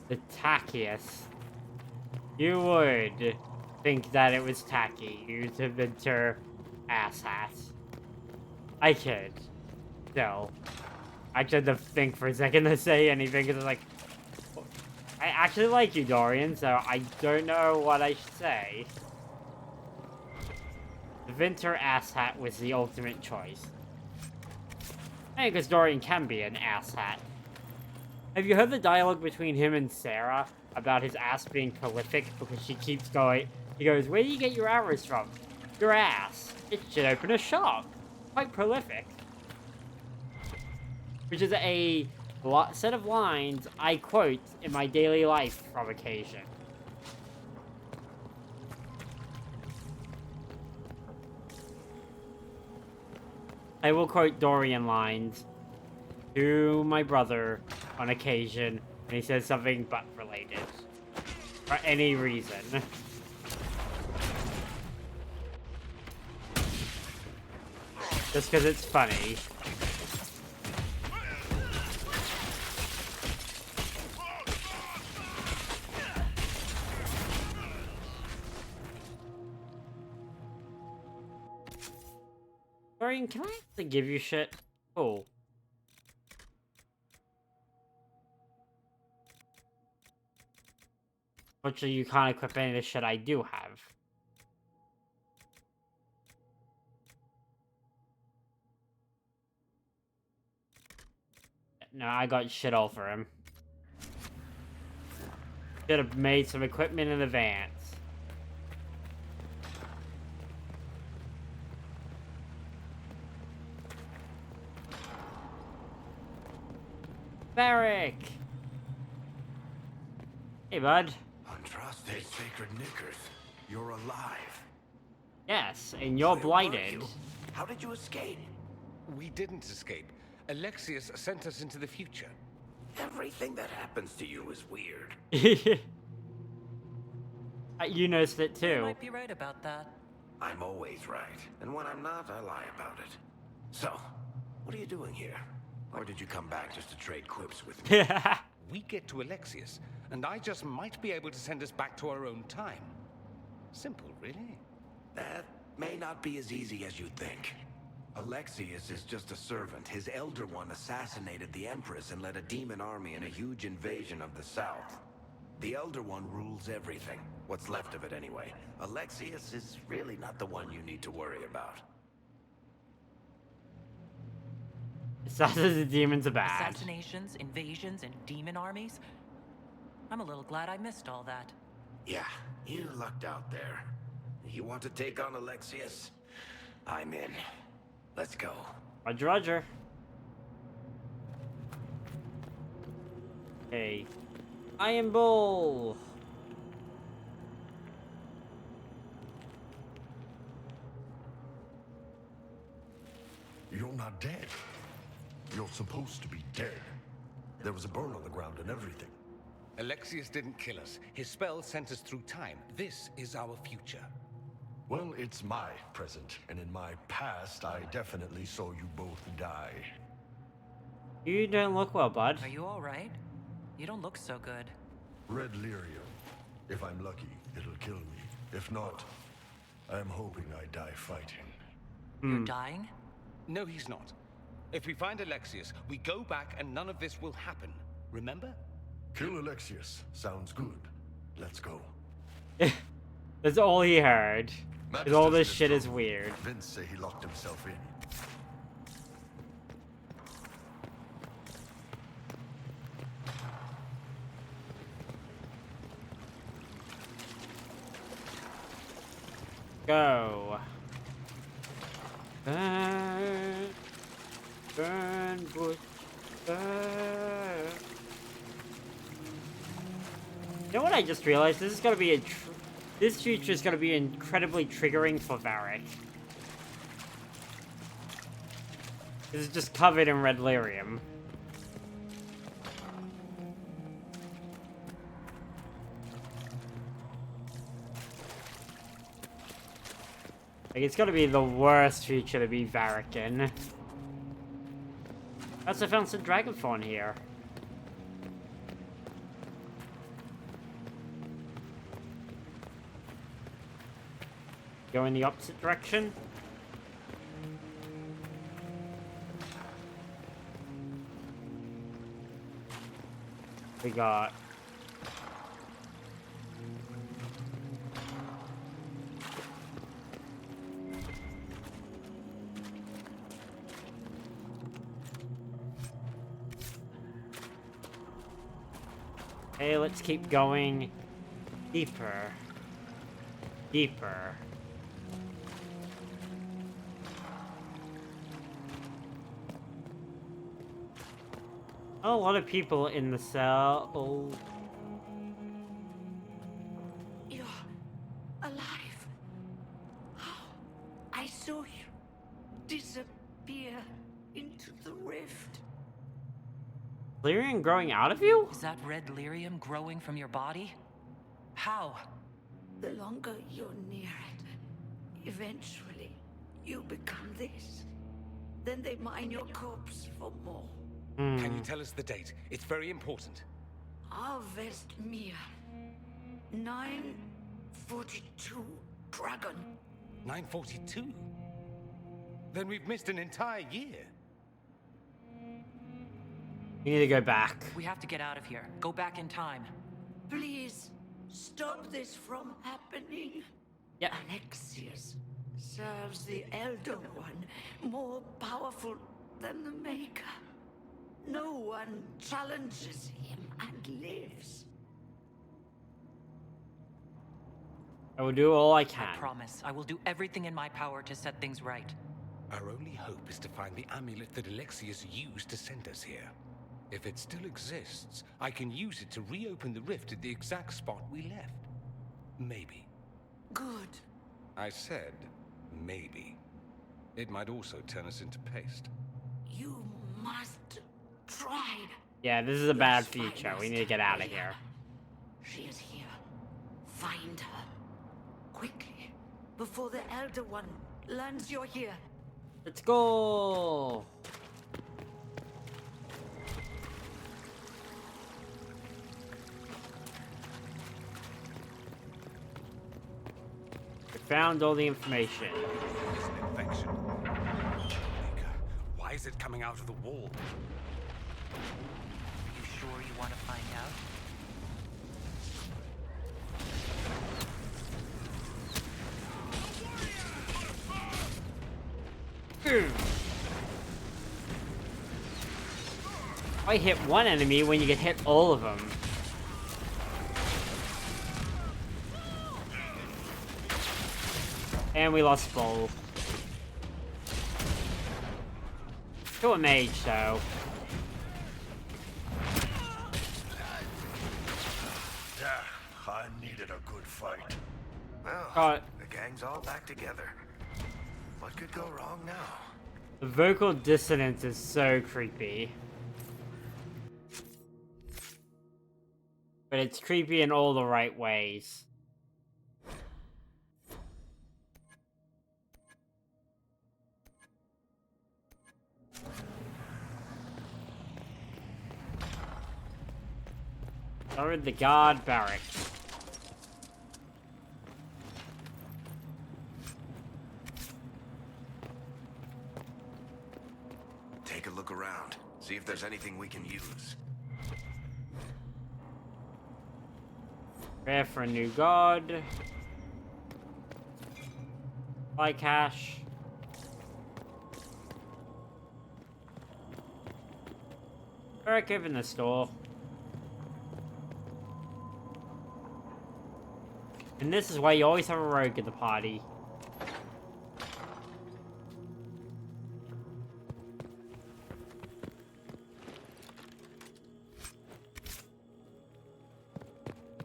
The tackiest. You would think that it was tacky, you Tevinter asshat. I could. Still. I tried to think for a second to say anything, because I was like, I actually like you, Dorian, so I don't know what I should say. Tevinter asshat was the ultimate choice. I because Dorian can be an asshat. Have you heard the dialogue between him and Sarah about his ass being prolific because she keeps going? He goes, "Where do you get your arrows from?" "Your ass. It should open a shop. Quite prolific." Which is a set of lines I quote in my daily life from occasion. I will quote Dorian lines to my brother on occasion when he says something butt related. For any reason. Just because it's funny. Dorian, can I actually give you shit? Cool. Fortunately, you can't equip any of the shit I do have. No, I got shit all for him. Should have made some equipment in advance. Varric! Hey, bud. Untrust these sacred knickers. You're alive. Yes, and you're blighted. How did you escape? We didn't escape. Alexius sent us into the future. Everything that happens to you is weird. You noticed it too. You might be right about that. I'm always right. And when I'm not, I lie about it. So, what are you doing here? Or did you come back just to trade quips with me? We get to Alexius, and I just might be able to send us back to our own time. Simple, really. That may not be as easy as you think. Alexius is just a servant. His Elder One assassinated the Empress and led a demon army in a huge invasion of the South. The Elder One rules everything. What's left of it, anyway. Alexius is really not the one you need to worry about. Assassins and demons are bad. Assassinations, invasions, and demon armies? I'm a little glad I missed all that. Yeah, you lucked out there. You want to take on Alexius? I'm in. Let's go. Roger, roger. Hey. Iron Bull! You're not dead. You're supposed to be dead. There was a burn on the ground and everything. Alexius didn't kill us. His spell sent us through time. This is our future. Well, it's my present, and in my past, I definitely saw you both die. You don't look well, bud. Are you alright? You don't look so good. Red lyrium. If I'm lucky, it'll kill me. If not, I'm hoping I die fighting. You're dying? No, he's not. If we find Alexius, we go back and none of this will happen. Remember? Kill Alexius. Sounds good. Let's go. That's all he heard. Because all this shit is weird. Vince say he locked himself in. Go. Burn. Burn, bush. Burn. You know what I just realized? This is gonna be this future is gonna be incredibly triggering for Varric. This is just covered in red lyrium. Like, it's gonna be the worst future to be Varric in. Also found some dragonthorn here. Go in the opposite direction. We got okay, let's keep going deeper. Deeper. A lot of people in the cell. Oh. You're alive. How? I saw you disappear into the rift. Lyrium growing out of you? Is that red lyrium growing from your body? How? The longer you're near it, eventually you become this. Then they mine your corpse for more. Can you tell us the date? It's very important. Harvest Mir. 942 Dragon. 942? Then we've missed an entire year. We need to go back. We have to get out of here. Go back in time. Please, stop this from happening. Yeah. Alexius serves the Elder One, more powerful than the Maker. No one challenges him and lives. I will do all I can. I promise. I will do everything in my power to set things right. Our only hope is to find the amulet that Alexius used to send us here. If it still exists, I can use it to reopen the rift at the exact spot we left. Maybe. Good. I said, maybe. It might also turn us into paste. You must try. Yeah, this is a bad future. We need to get out of here. She is here. Find her. Quickly. Before the Elder One learns you're here. Let's go. We found all the information. It's an infection. Why is it coming out of the wall? Are you sure you want to find out? Why hit one enemy when you can hit all of them? And we lost Bull. To a mage, though. I needed a good fight. Well, the gang's all back together. What could go wrong now? The vocal dissonance is so creepy. But it's creepy in all the right ways. Guard the guard barracks. Take a look around. See if there's anything we can use. Prepare for a new god. Buy cash. Alright, open the store. And this is why you always have a rogue at the party.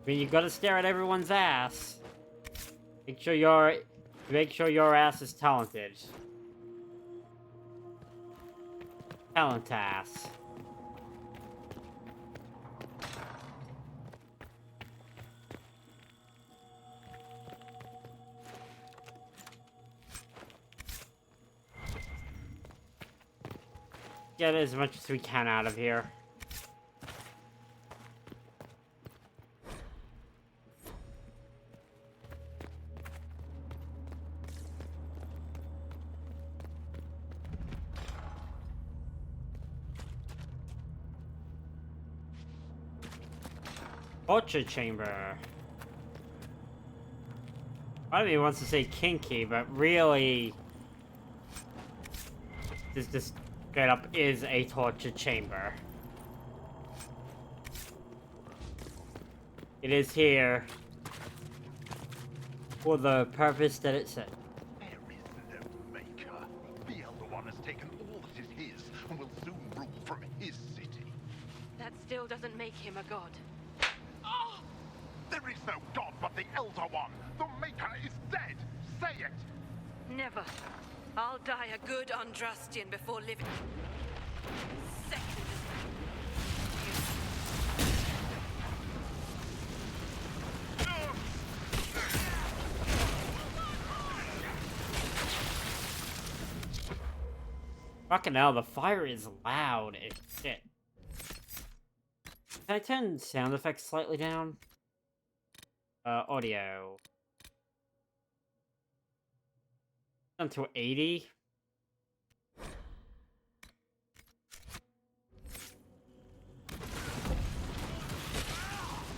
I mean, you gotta stare at everyone's ass. Make sure your ass is talented. Talent ass. Get as much as we can out of here. Torture chamber. Part of me wants to say kinky, but really, this just straight up is a torture chamber. It is here for the purpose that it said. There is no maker. The Elder One has taken all that is his and will soon rule from his city. That still doesn't make him a god. There is no god but the Elder One. The Maker is dead. Say it. Never. I'll die a good Andrastian before living. Fucking hell, the fire is loud as shit. Can I turn sound effects slightly down? Audio. Down to 80.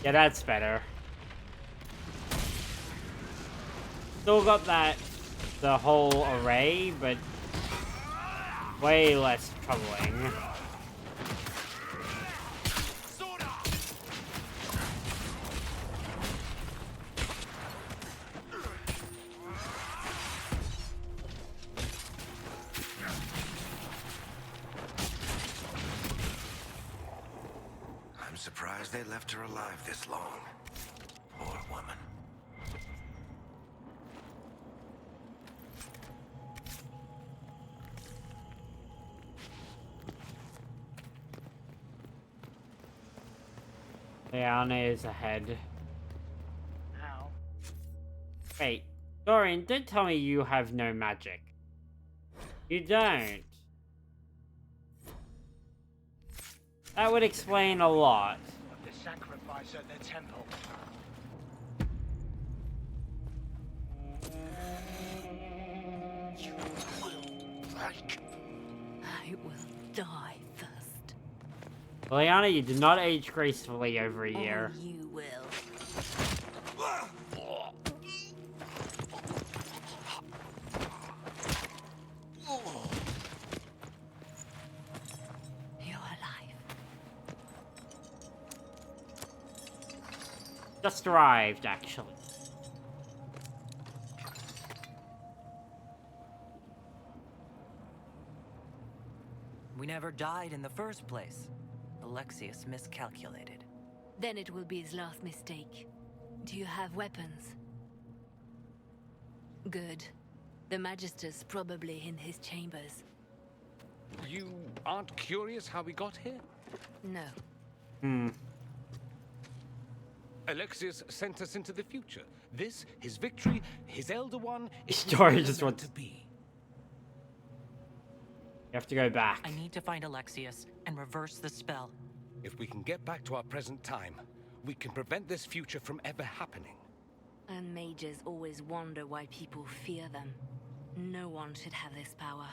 Yeah, that's better. Still got the whole array, but way less troubling. I'm surprised they left her alive this long. Poor woman. Liana is ahead. How? Wait, Dorian, don't tell me you have no magic. You don't. That would explain a lot. Of the sacrifice at the temple. You will break. I will die first. Liana, you did not age gracefully over a year. Or you will. You're alive. Just arrived, actually. We never died in the first place. Alexius miscalculated. Then it will be his last mistake. Do you have weapons? Good. The Magister's probably in his chambers. You aren't curious how we got here? No. Alexius sent us into the future. This, his victory, his Elder One, is Story just meant wants to be. You have to go back. I need to find Alexius and reverse the spell. If we can get back to our present time, we can prevent this future from ever happening. And mages always wonder why people fear them. No one should have this power.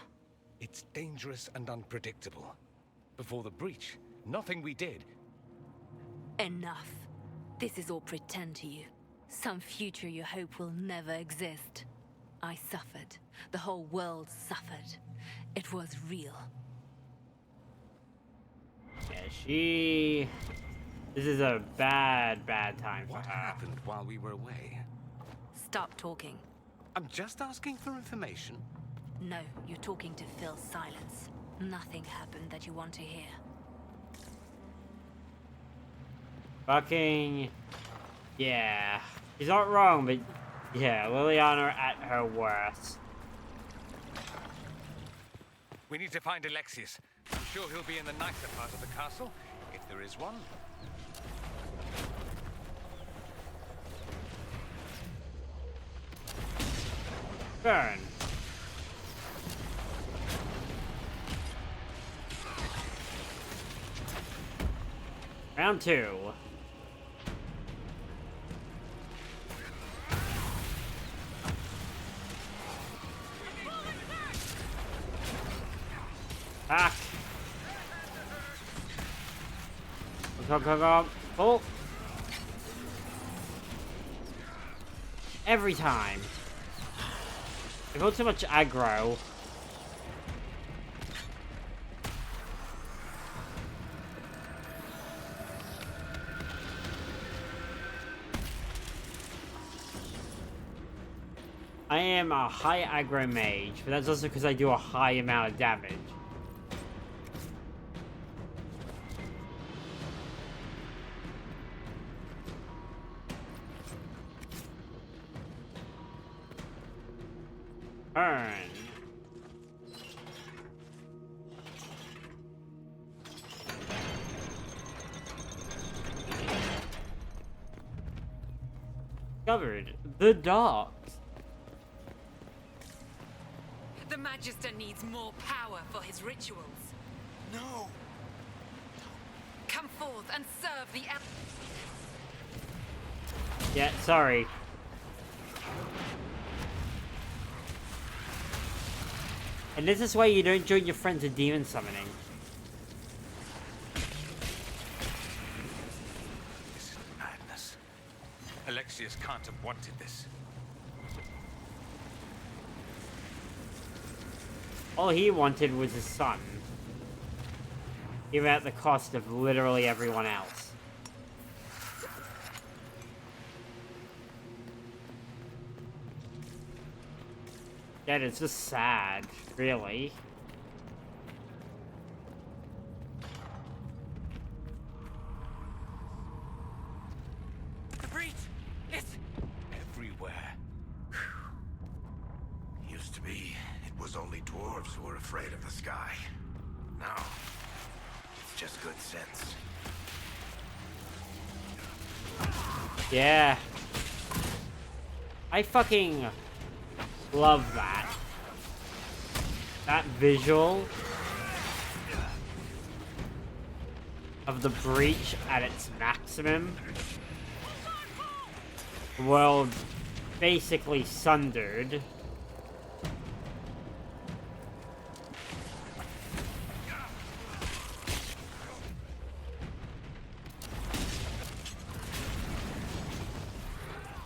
It's dangerous and unpredictable. Before the breach, nothing we did. Enough. This is all pretend to you. Some future you hope will never exist. I suffered. The whole world suffered. It was real. Yeah, this is a bad time for What her. happened while we were away? Stop talking. I'm just asking for information. No, you're talking to fill silence. Nothing happened that you want to hear. Fucking Yeah. He's not wrong, but yeah, Liliana at her worst. We need to find Alexius. I'm sure he'll be in the nicer part of the castle, if there is one. Burn. Round 2. Back. Go. Oh. Every time. I got too much aggro. I am a high aggro mage, but that's also because I do a high amount of damage. Burn. Discovered the docks. The Magister needs more power for his rituals. No! Come forth and serve the Yeah, sorry. And this is why you don't join your friends in demon summoning. This is madness. Alexius can't have wanted this. All he wanted was his son. Even at the cost of literally everyone else. Yeah, it's just sad, really. The breach! It's everywhere. Used to be, it was only dwarves who were afraid of the sky. Now, it's just good sense. Yeah. I fucking love that. That visual of the breach at its maximum. The world basically sundered.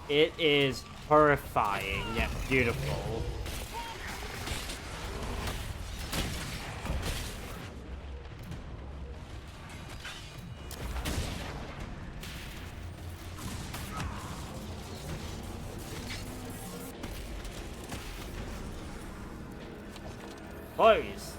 It is horrifying yet beautiful. Boys.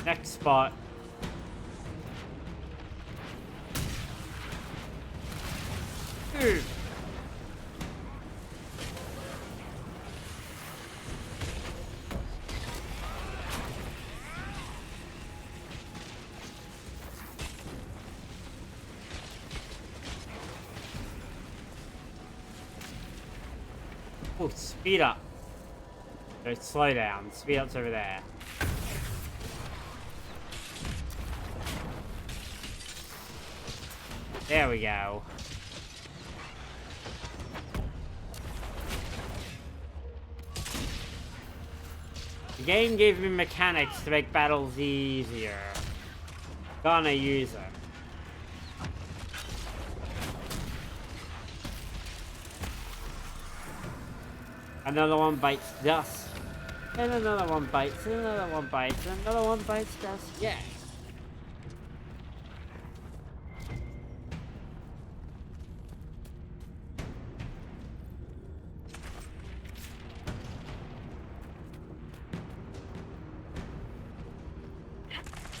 Next spot. Ooh. Oh, speed up. No, slow down. Speed up's over there. There we go. The game gave me mechanics to make battles easier. Gonna use them. Another one bites dust. And another one bites, and another one bites, and another one bites dust. Yeah.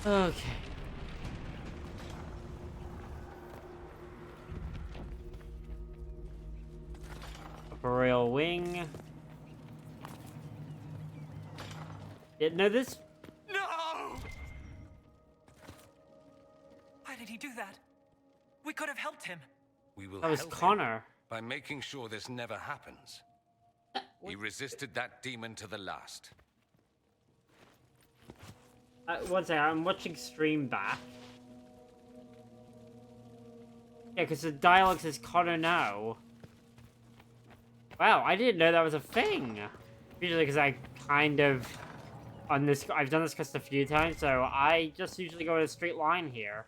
Okay. Royal wing. Yeah, no, this. No! Why did he do that? We could have helped him. We will That was help him Connor. by making sure this never happens. He resisted that demon to the last. One second, I'm watching stream back. Yeah, because the dialogue says Connor now. Wow, I didn't know that was a thing. Usually, because I kind of on this, I've done this quest a few times, so I just usually go in a straight line here.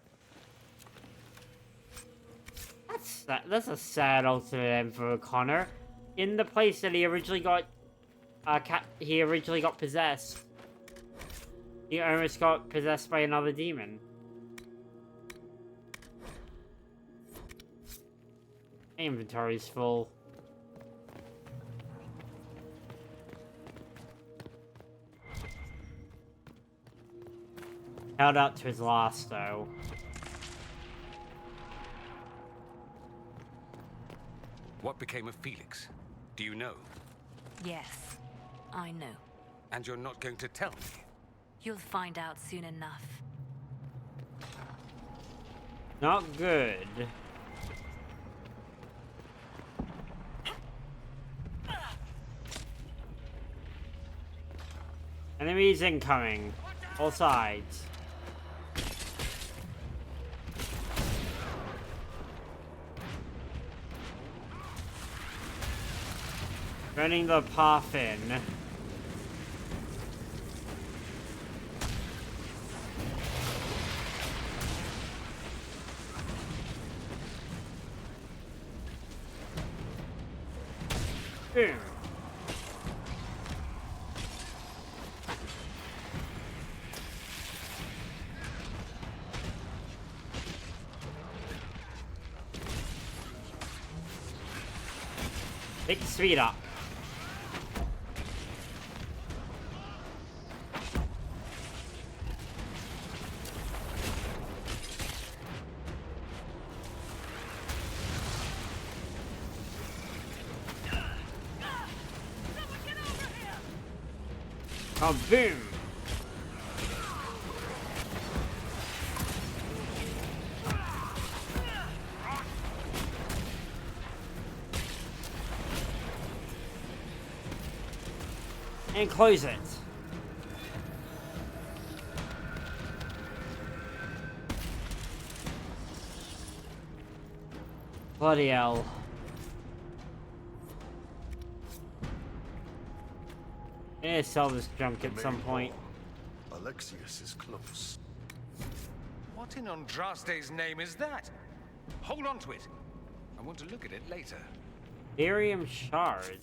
That's a sad alternate end for Connor. In the place that he originally got, he originally got possessed. He almost got possessed by another demon. My inventory's full. Held out to his last, though. What became of Felix? Do you know? Yes, I know. And you're not going to tell me? You'll find out soon enough. Not good. Enemies incoming. All sides. Running the path in. Boom. Pick the speed up. Oh, boom! And close it. Bloody hell. I need to sell this junk at some point. Alexius is close. What in Andraste's name is that? Hold on to it. I want to look at it later. Barium shards.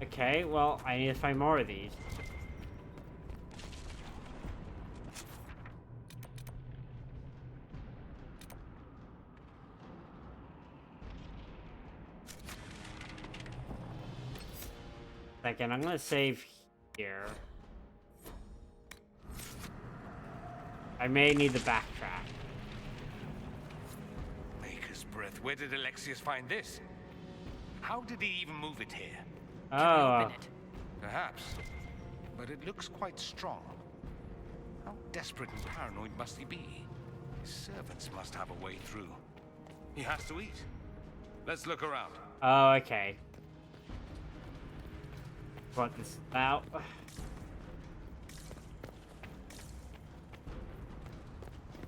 Okay, well, I need to find more of these. Second, I'm gonna save here. I may need to backtrack. Maker's breath. Where did Alexius find this? How did he even move it here? Oh. Perhaps. But it looks quite strong. How desperate and paranoid must he be? His servants must have a way through. He has to eat. Let's look around. Oh, okay. What this out?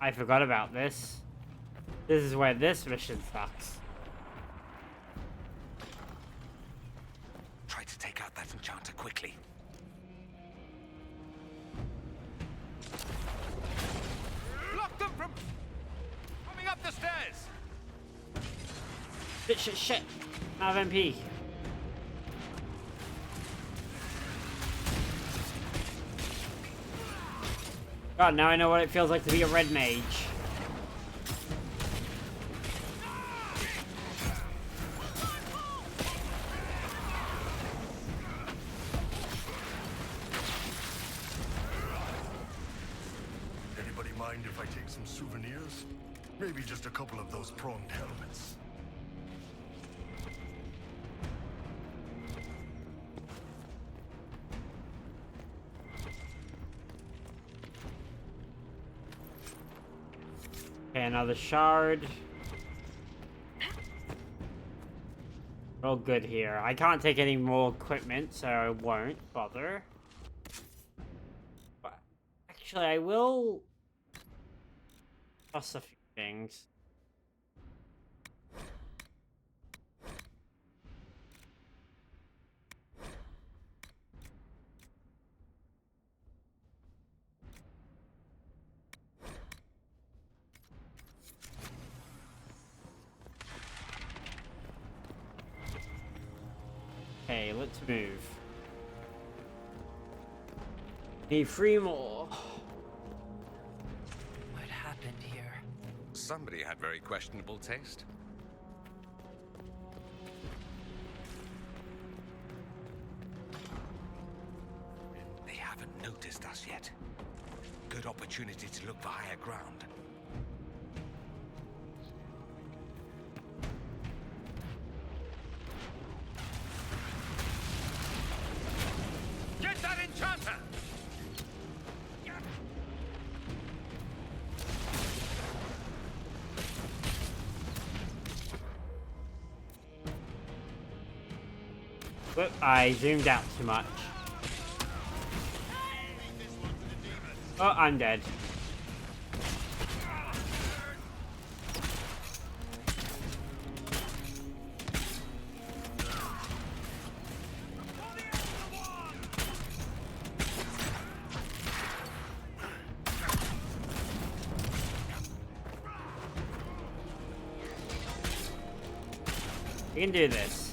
I forgot about this. This is where this mission sucks. Try to take out that enchanter quickly. Block them from coming up the stairs! Shit. Have MP. God, now I know what it feels like to be a red mage. Anybody mind if I take some souvenirs? Maybe just a couple of those pronged helmets. Okay, another shard. We're all good here. I can't take any more equipment, so I won't bother. But actually, I will toss a few things. Okay, let's move. Need 3 more. What happened here? Somebody had very questionable taste. They haven't noticed us yet. Good opportunity to look for higher ground. Get that enchanter! Whoop, I zoomed out too much. Oh, I'm dead. You can do this.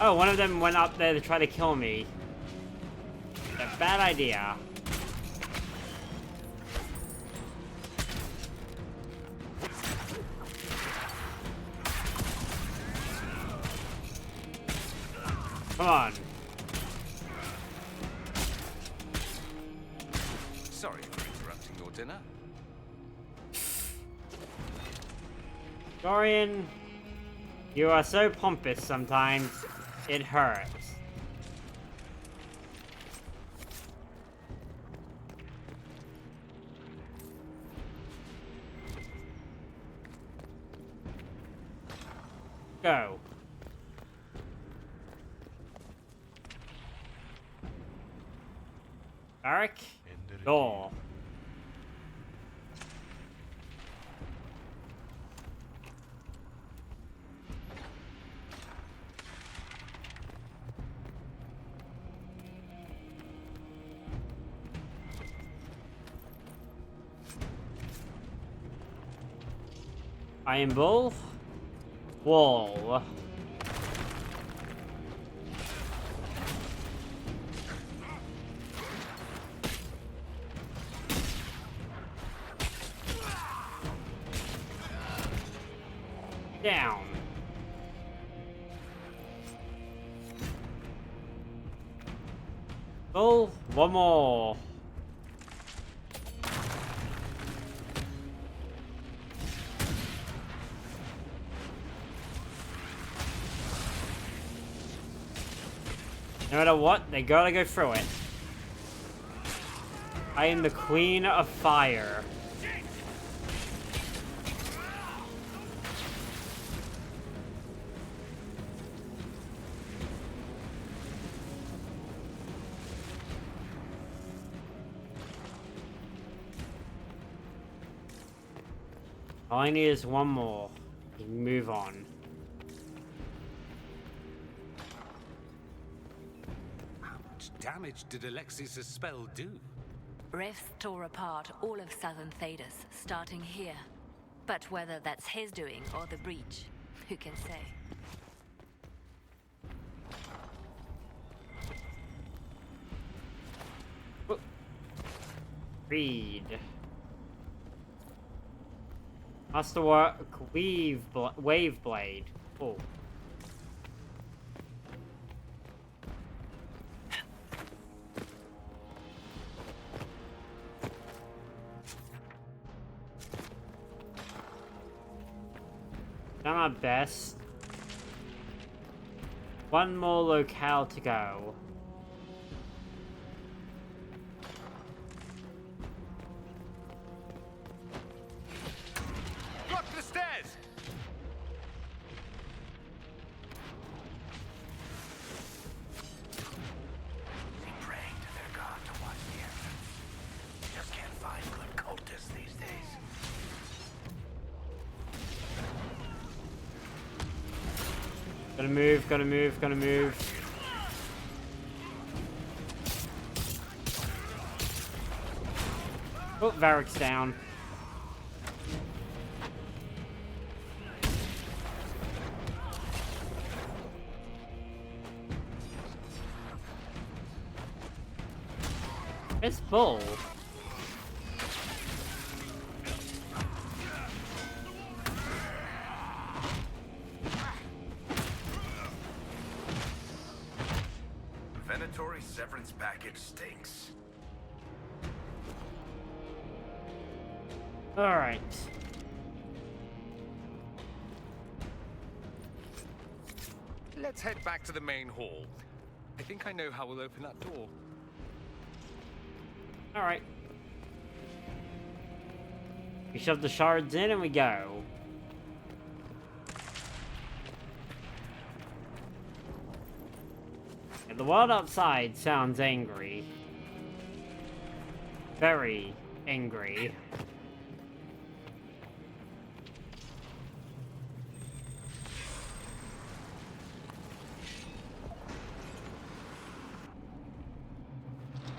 Oh, one of them went up there to try to kill me. A bad idea. Come on. Sorry for interrupting your dinner. Dorian, you are so pompous sometimes. It hurts. Go. Barrack. Door. Iron Bull. Wall. Down. Bull. One more. No matter what, they gotta go through it. I am the Queen of Fire. All I need is one more. We can move on. Damage did Alexius' spell do? Rifts tore apart all of southern Thedas, starting here. But whether that's his doing or the breach, who can say? Read. Masterwork wave blade. Oh. Done my best. One more locale to go. Block the stairs! They pray to their god to watch the entrance. Just can't find good cultists these days. Gotta move, gotta move, gotta move. Oh, Varric's down. It's full. Venatory severance package stinks. All right. Let's head back to the main hall. I think I know how we'll open that door. All right. We shove the shards in and we go. And the world outside sounds angry. Very angry.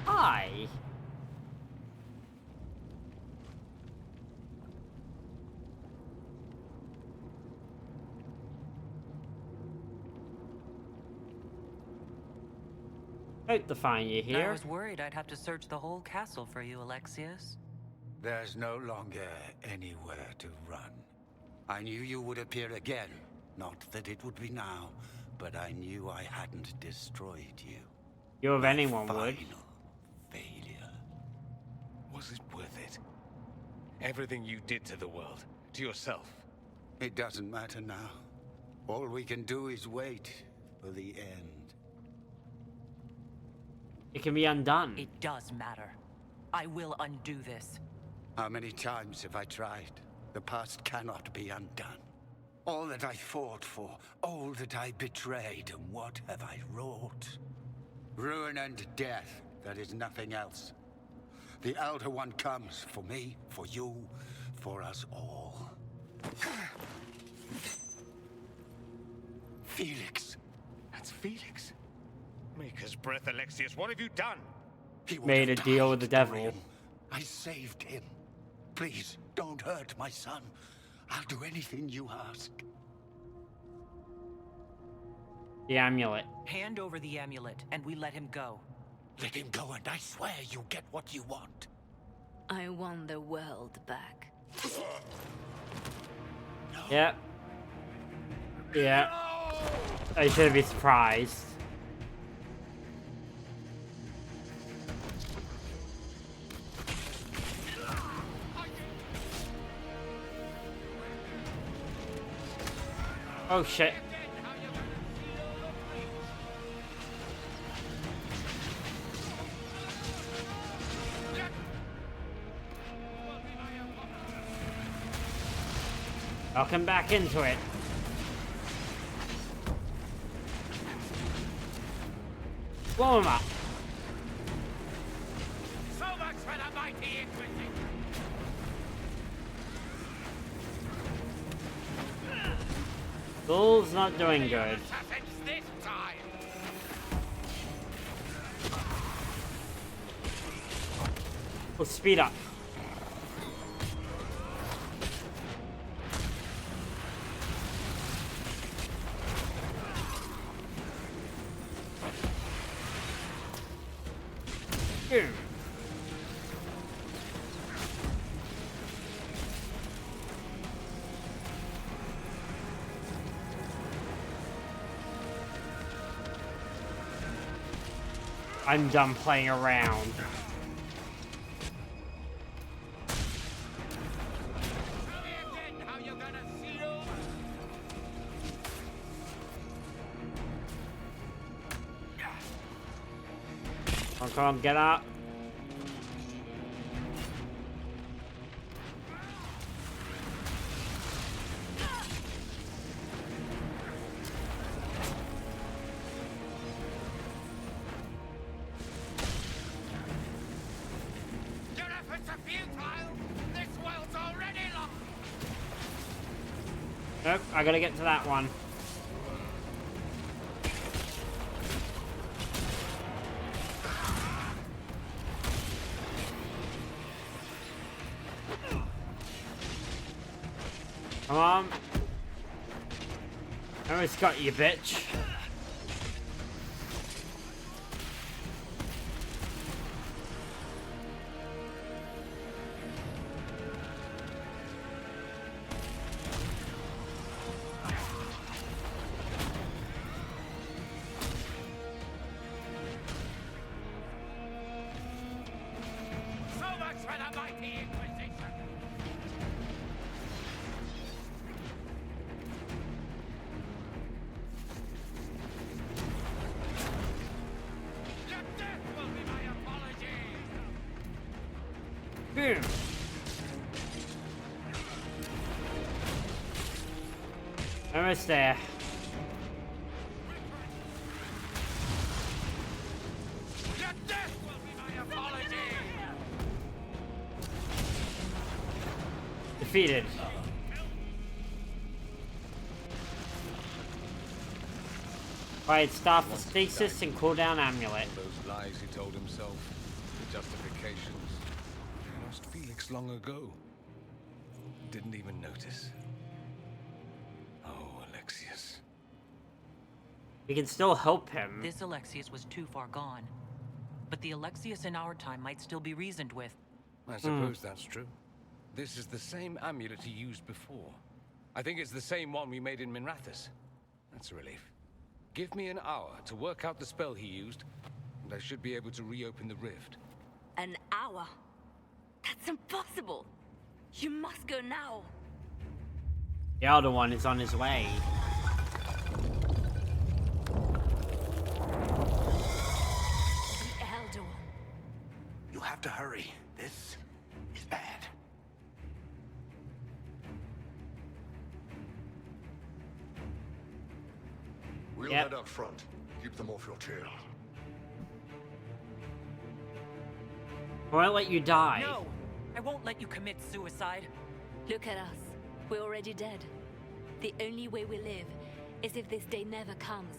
Hi. Hope to find you here. I was worried I'd have to search the whole castle for you, Alexius. There's no longer anywhere to run. I knew you would appear again. Not that it would be now, but I knew I hadn't destroyed you. You of anyone would. Final failure. Was it worth it? Everything you did to the world, to yourself. It doesn't matter now. All we can do is wait for the end. It can be undone. It does matter. I will undo this. How many times have I tried? The past cannot be undone. All that I fought for, all that I betrayed, and what have I wrought? Ruin and death, that is nothing else. The Elder One comes for me, for you, for us all. Felix. That's Felix. Maker's breath, Alexius, what have you done? He would Made a have deal died, with the devil. Dorian. I saved him. Please, don't hurt my son. I'll do anything you ask. The amulet. Hand over the amulet, and we let him go. Let him go, and I swear you get what you want. I want the world back. Yep. Yeah. I shouldn't be surprised. Oh shit. I'll come back into it. Blow him up. So much for the mighty Inquisition! Bull's not doing good. This time. Oh, speed up. Here. I'm done playing around. Come on, get up. Your efforts are futile. This world's already lost. Nope, I gotta get to that one. Come on. I almost got you, bitch. So much for the mighty Inquisition. Your death will be my apology. Boom. Almost there. Your death will be my apology. Defeated. Right, staff of stasis and cooldown amulet. Those lies he told himself, the justifications. He lost Felix long ago. Didn't even notice. Oh, Alexius. We can still help him. This Alexius was too far gone. But the Alexius in our time might still be reasoned with. I suppose that's true. This is the same amulet he used before. I think it's the same one we made in Minrathous. That's a relief. Give me an hour to work out the spell he used, and I should be able to reopen the rift. An hour? That's impossible. You must go now. The Elder One is on his way. The Elder One. You have to hurry. This is bad. We'll Yep. head up front. Keep them off your tail. I won't let you die. No! I won't let you commit suicide. Look at us. We're already dead. The only way we live is if this day never comes.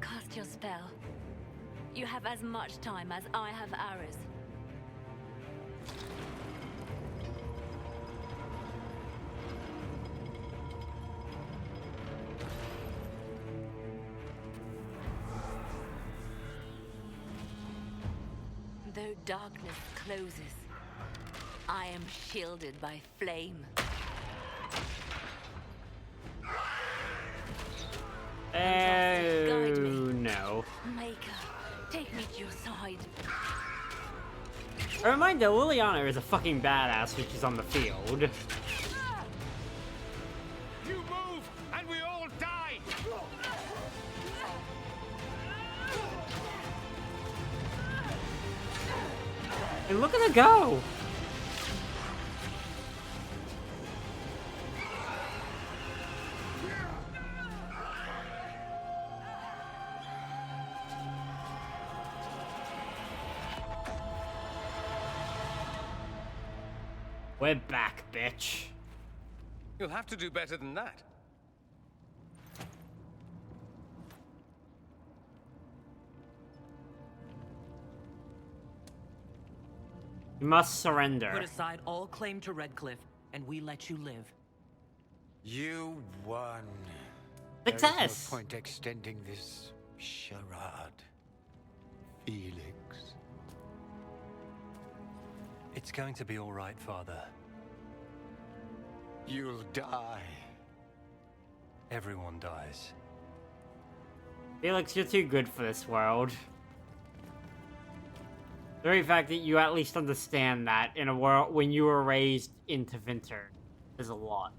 Cast your spell. You have as much time as I have hours. Though darkness closes, I am shielded by flame. Guide me. No. Maker, take me to your side. A reminder, Liliana is a fucking badass when she's on the field. You move, and we all die. And look at her go! We're back, bitch. You'll have to do better than that. You must surrender. Put aside all claim to Redcliffe, and we let you live. You won. Success! There's no point extending this charade. Felix. It's going to be all right, Father. You'll die. Everyone dies. Felix, you're too good for this world. The very fact that you at least understand that in a world when you were raised into Winter is a lot.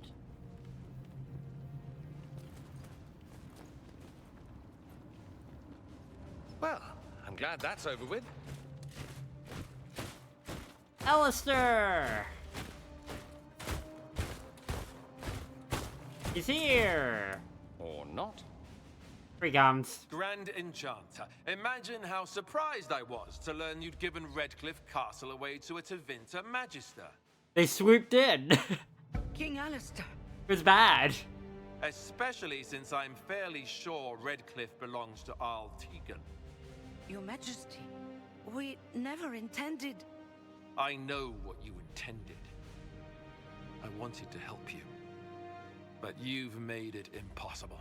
Well, I'm glad that's over with. Alistair! He's here! Or not. Here he comes. Grand Enchanter, imagine how surprised I was to learn you'd given Redcliffe Castle away to a Tevinter Magister. They swooped in. King Alistair. It was bad. Especially since I'm fairly sure Redcliffe belongs to Arl Tegan. Your Majesty, we never intended... I know what you intended. I wanted to help you. But you've made it impossible.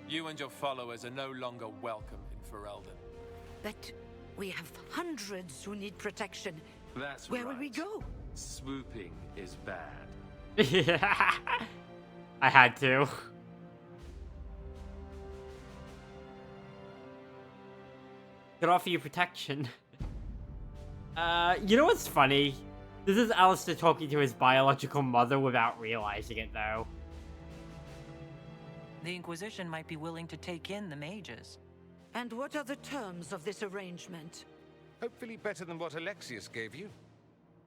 You and your followers are no longer welcome in Ferelden. But we have hundreds who need protection. That's Where right. will we go? Swooping is bad. Yeah. I had to. Could offer you protection. You know what's funny? This is Alistair talking to his biological mother without realizing it, though. The Inquisition might be willing to take in the mages. And what are the terms of this arrangement? Hopefully better than what Alexius gave you.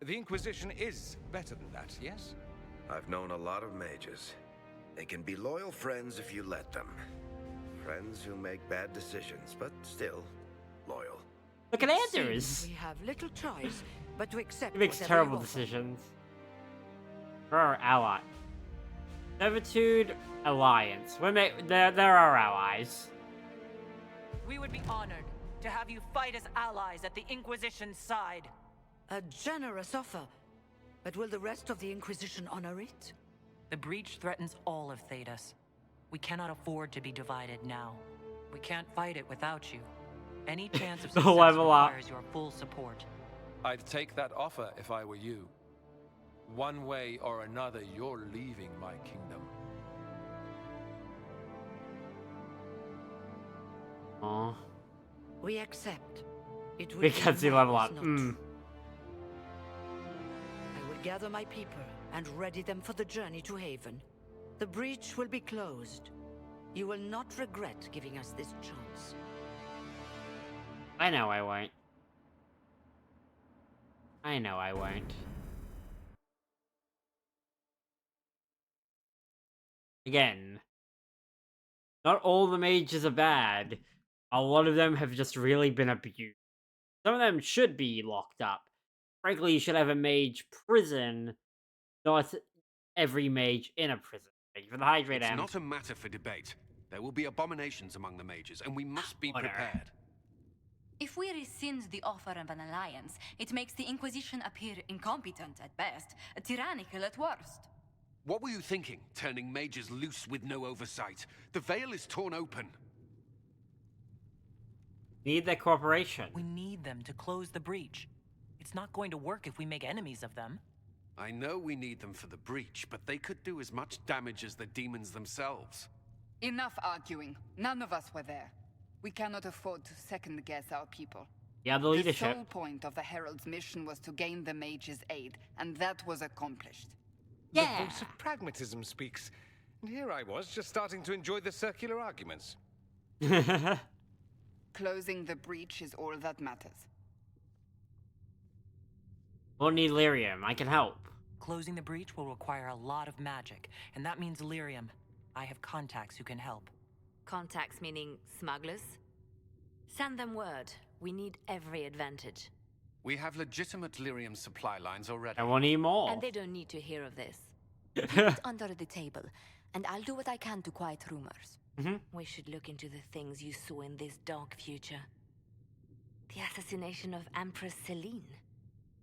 The Inquisition is better than that, yes? I've known a lot of mages. They can be loyal friends if you let them. Friends who make bad decisions, but still loyal. Look at Anders! We have little choice but to accept He makes whatever terrible you offer. decisions. For our ally. Servitude Alliance. They're our allies. We would be honored to have you fight as allies at the Inquisition's side. A generous offer. But will the rest of the Inquisition honor it? The breach threatens all of Thedas. We cannot afford to be divided now. We can't fight it without you. Any chance of success Level up. requires your full support. I'd take that offer if I were you. One way or another, you're leaving my kingdom. Aww. We accept. It will Because be you level Marx, up. not Mm. true. I will gather my people and ready them for the journey to Haven. The breach will be closed. You will not regret giving us this chance. I know I won't. I know I won't. Again, not all the mages are bad. A lot of them have just really been abused. Some of them should be locked up. Frankly, you should have a mage prison, not every mage in a prison. Thank you for the hydrate, It's Em. not a matter for debate. There will be abominations among the mages, and we must be Whatever. prepared. If we rescind the offer of an alliance, it makes the Inquisition appear incompetent at best, tyrannical at worst. What were you thinking, turning mages loose with no oversight? The veil is torn open. Need their cooperation. We need them to close the breach. It's not going to work if we make enemies of them. I know we need them for the breach, but they could do as much damage as the demons themselves. Enough arguing. None of us were there. We cannot afford to second-guess our people. Yeah, the leadership. The sole point of the Herald's mission was to gain the mage's aid, and that was accomplished. The voice of pragmatism speaks. And here I was, just starting to enjoy the circular arguments. Closing the breach is all that matters. We'll need lyrium. I can help. Closing the breach will require a lot of magic, and that means lyrium. I have contacts who can help. Contacts meaning smugglers? Send them word. We need every advantage. We have legitimate lyrium supply lines already. I want to need more. And they don't need to hear of this. Keep it under the table, and I'll do what I can to quiet rumors. We should look into the things you saw in this dark future. The assassination of Empress Celine.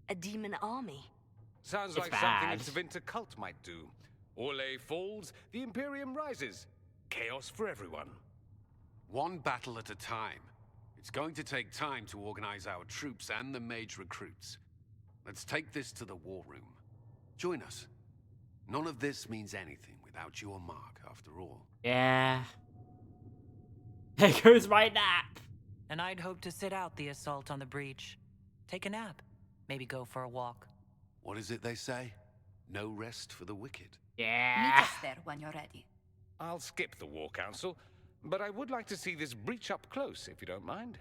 A demon army. Sounds It's like something a bad. Tevinter cult might do. Orlais falls, the Imperium rises. Chaos for everyone. One battle at a time. It's going to take time to organize our troops and the mage recruits. Let's take this to the war room. Join us. None of this means anything without your mark, after all. Yeah. There goes my nap. And I'd hoped to sit out the assault on the breach. Take a nap. Maybe go for a walk. What is it they say? No rest for the wicked. Yeah. Meet us there when you're ready. I'll skip the War Council, but I would like to see this breach up close, if you don't mind.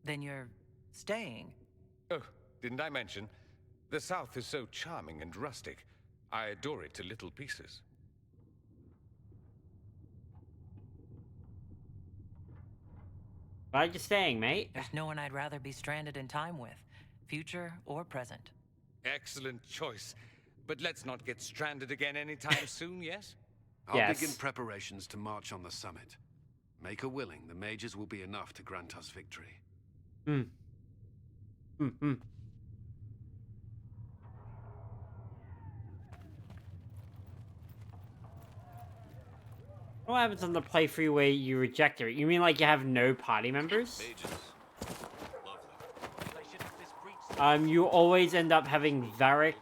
Then you're staying. Oh, didn't I mention? The South is so charming and rustic. I adore it to little pieces. Why are you staying, mate? There's no one I'd rather be stranded in time with, future or present. Excellent choice. But let's not get stranded again anytime soon, yes? I'll begin preparations to march on the summit. Make her willing, the mages will be enough to grant us victory. What happens on the playthrough where you reject it? You mean like you have no party members? You always end up having Varric,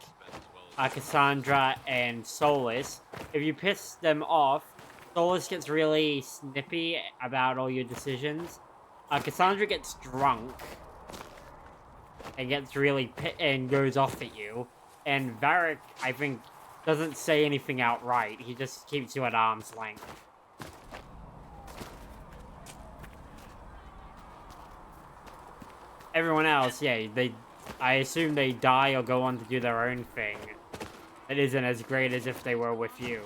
Cassandra, and Solus. If you piss them off, Solus gets really snippy about all your decisions. Cassandra gets drunk and gets really and goes off at you. And Varric, I think, doesn't say anything outright. He just keeps you at arm's length. Everyone else, yeah, I assume they die or go on to do their own thing. It isn't as great as if they were with you.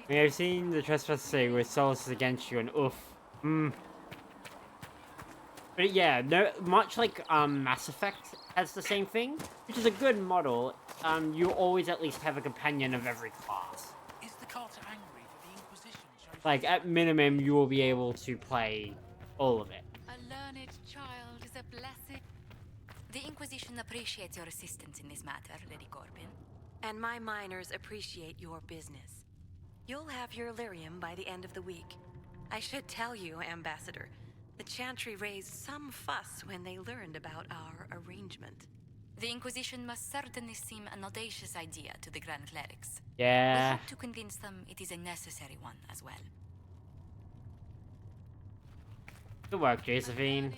I mean, I've seen the trespass say with Solus is against you and oof. But yeah, no, much like Mass Effect has the same thing, which is a good model. You always at least have a companion of every class. Is the Carter angry that the Inquisition chose... Like, at minimum, you will be able to play all of it. A learned child is a blessing. The Inquisition appreciates your assistance in this matter, Lady Corbin. And my miners appreciate your business. You'll have your lyrium by the end of the week. I should tell you, Ambassador, the Chantry raised some fuss when they learned about our arrangement. The Inquisition must certainly seem an audacious idea to the Grand Clerics. Yeah. We hope to convince them it is a necessary one as well. Good work, Josephine.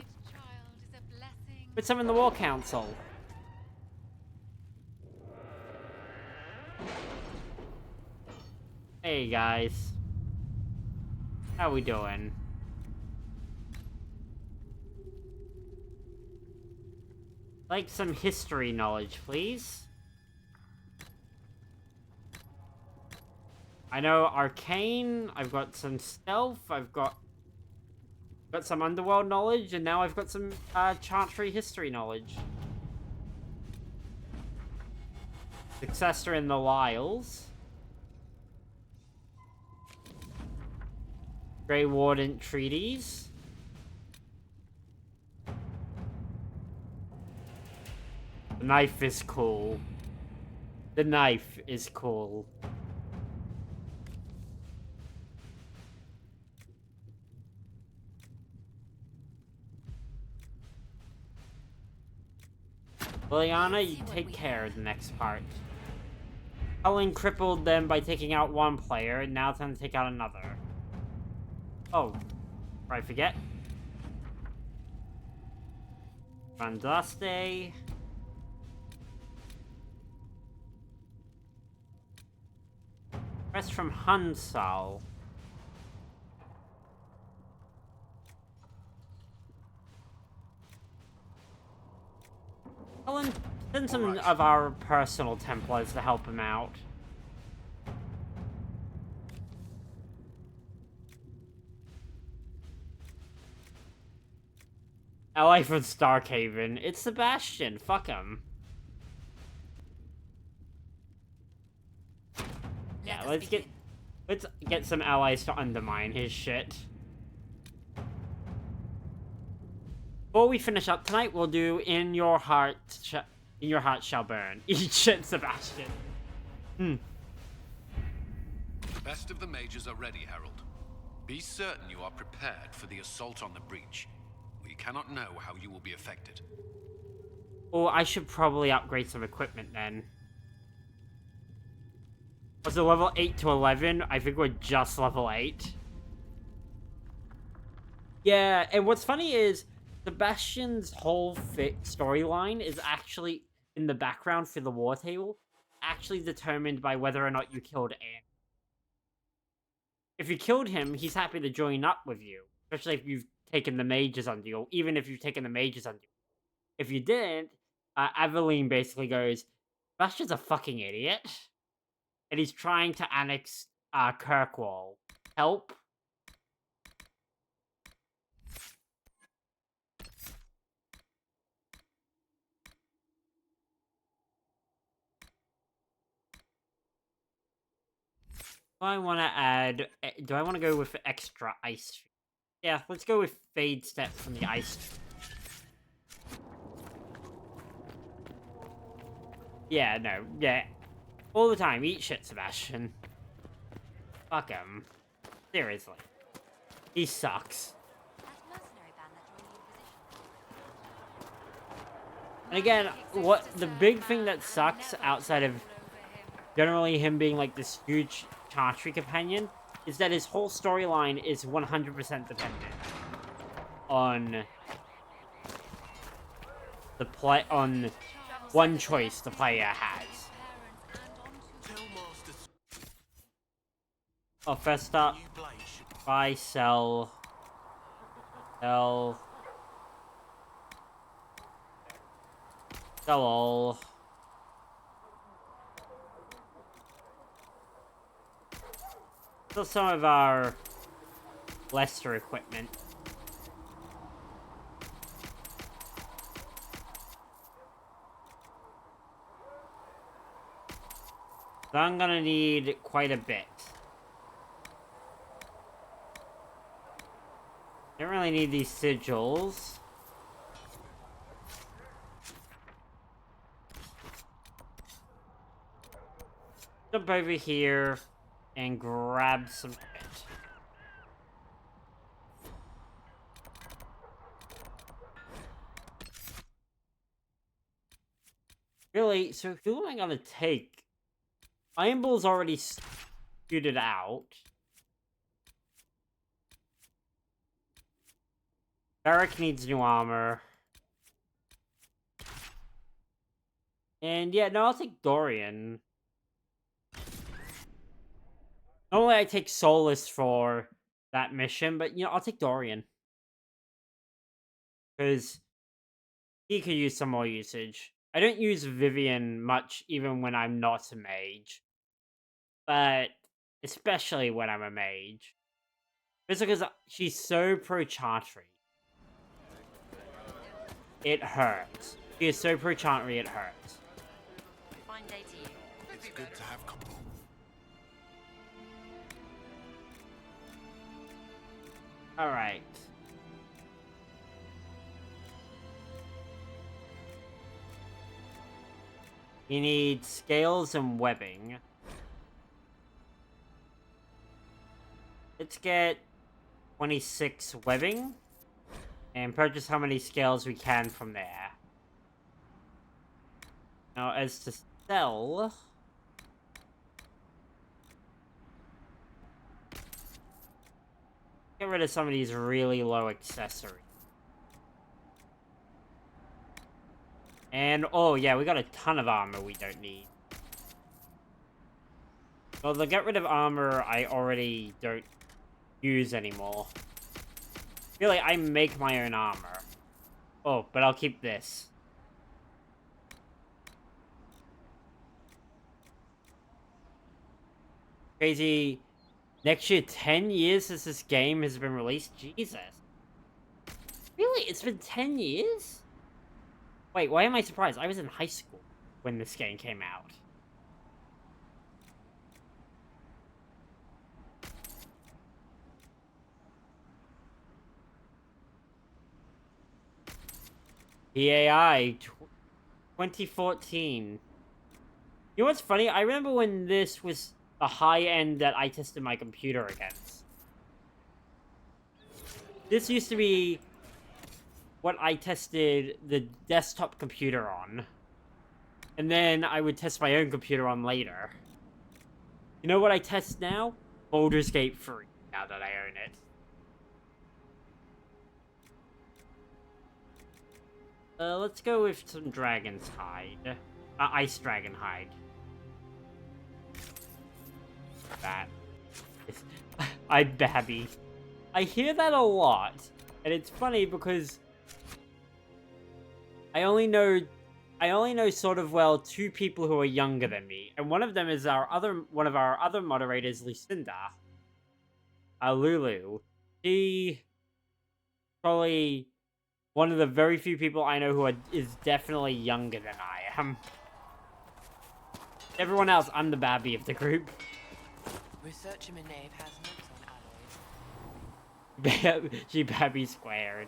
Put some in the War Council. Hey guys. How we doing? Like some history knowledge, please. I know arcane, I've got some stealth, I've got some underworld knowledge, and now I've got some Chantry history knowledge. Successor in the Lyles. Grey Warden treaties. The knife is cool. The knife is cool. Liliana, you take care of the next part. Helen crippled them by taking out one player, and now it's time to take out another. Oh, I forget. Vandaste. Rest from Hunsal. Helen, send some of our personal Templars to help him out. Ally from Starkhaven. It's Sebastian. Fuck him. Let's get some allies to undermine his shit. Before we finish up tonight, we'll do In Your Heart Shall Burn. Eat shit, Sebastian. The best of the mages are ready, Herald. Be certain you are prepared for the assault on the breach. We cannot know how you will be affected. Or I should probably upgrade some equipment then. Was it level 8 to 11? I think we're just level 8. Yeah, and what's funny is Sebastian's whole storyline is actually in the background for the war table, actually determined by whether or not you killed Anne. If you killed him, he's happy to join up with you, especially if you've taken the mages under you, even if you've taken the mages under you. If you didn't, Aveline basically goes, Sebastian's a fucking idiot, and he's trying to annex Kirkwall. Help? Do I want to add... Do I want to go with extra ice? Yeah, let's go with Fade Step from the ice. Yeah, no, yeah. All the time, eat shit, Sebastian. Fuck him. Seriously. He sucks. And again, the big thing that sucks outside of generally him being like this huge Chantry companion is that his whole storyline is 100% dependent on on one choice the player has. Oh, first up, buy, sell, sell all. Still some of our lesser equipment. So I'm gonna need quite a bit. Don't really need these sigils. Jump over here and grab some shit. Really? So who am I gonna take? Iron Bull's already scooted out. Varric needs new armor. And yeah, no, I'll take Dorian. Normally I take Solus for that mission, but, you know, I'll take Dorian. Because he could use some more usage. I don't use Vivian much, even when I'm not a mage. But, especially when I'm a mage. It's because she's so pro-Chantry. It hurts. She is so pro-Chantry, it hurts. Fine day to you. It's good to have company. Alright. You need scales and webbing. Let's get 26 webbing. And purchase how many scales we can from there. Now, as to sell... Get rid of some of these really low accessories. And, oh yeah, we got a ton of armor we don't need. Well, the get rid of armor I already don't use anymore. Really, I make my own armor. Oh, but I'll keep this. Crazy. Next year, 10 years since this game has been released? Jesus. Really? It's been 10 years? Wait, why am I surprised? I was in high school when this game came out. PAI 2014. You know what's funny? I remember when this was the high end that I tested my computer against. This used to be what I tested the desktop computer on. And then I would test my own computer on later. You know what I test now? Baldur's Gate 3, now that I own it. Let's go with some Dragon's Hide. Ice Dragon Hide. That. I'm Babby. I hear that a lot. And it's funny because I only know sort of well 2 people who are younger than me, and one of them is one of our other moderators, Lucinda. Lulu. She probably one of the very few people I know who is definitely younger than I am. Everyone else, I'm the babby of the group. Researcher Minave has notes on alloys. She babby squared.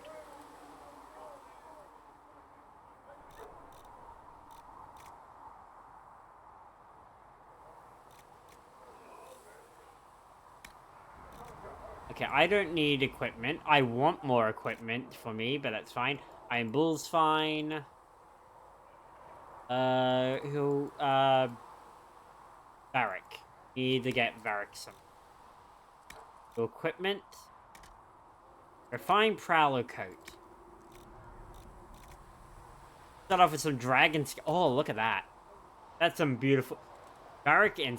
Okay, I don't need equipment. I want more equipment for me, but that's fine. Iron Bull's fine. Varric. Need to get Varric some equipment. Refined Prowler Coat. Start off with some dragon skin. Oh, look at that. That's some beautiful... Varric in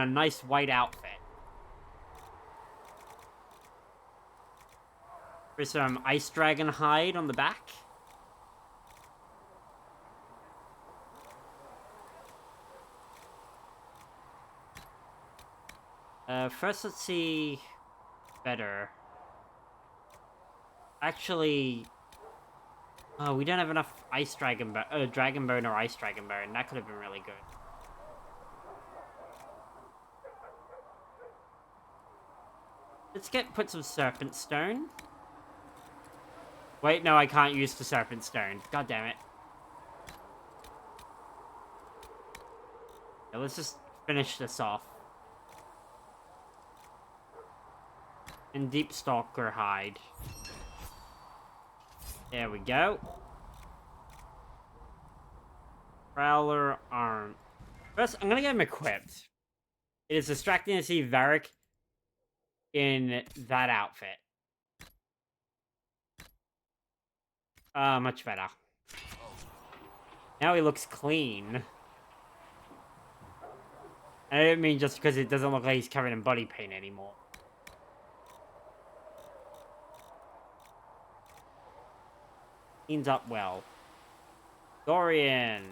a nice white outfit. For some Ice Dragon Hide on the back. First let's see... Better. Actually... Oh, we don't have enough Ice Dragon Bone, Dragon Bone or Ice Dragon Bone. That could have been really good. Let's put some Serpent Stone. Wait, no, I can't use the Serpent Stone. God damn it. Yeah, let's just finish this off. And Deep Stalker Hide. There we go. Prowler Arm. First, I'm gonna get him equipped. It is distracting to see Varric in that outfit. Much better. Now he looks clean. I didn't mean just because it doesn't look like he's covered in body paint anymore. Cleans up well. Dorian.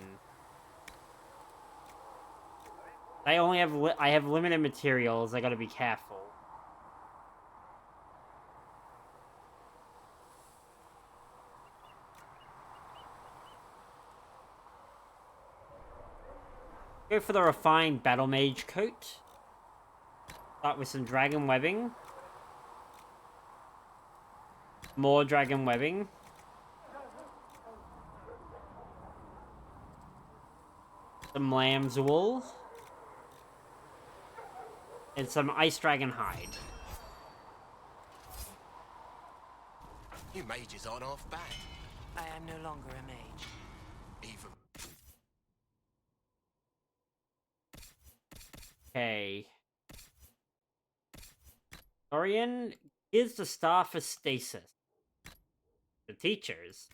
I have limited materials. I gotta be careful. Go for the refined Battle Mage coat. Start with some dragon webbing. More dragon webbing. Some lamb's wool. And some ice dragon hide. You mages aren't half bad. I am no longer a mage. Even. Okay. Dorian gives the staff of stasis. The teachers.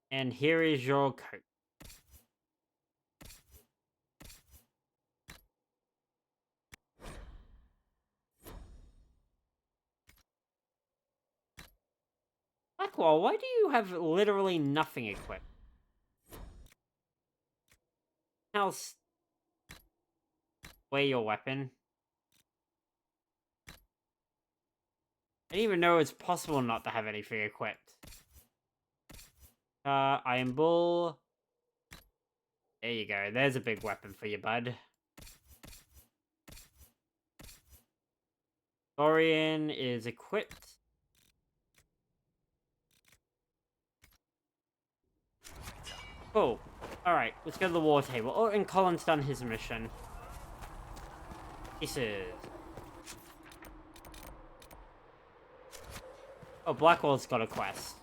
And here is your coat. Blackwall, why do you have literally nothing equipped? Else, wear your weapon. I didn't even know it's possible not to have anything equipped. Iron Bull. There you go. There's a big weapon for you, bud. Dorian is equipped. Cool. Alright, let's go to the war table. Oh, and Colin's done his mission. Pieces. Oh, Blackwell's got a quest.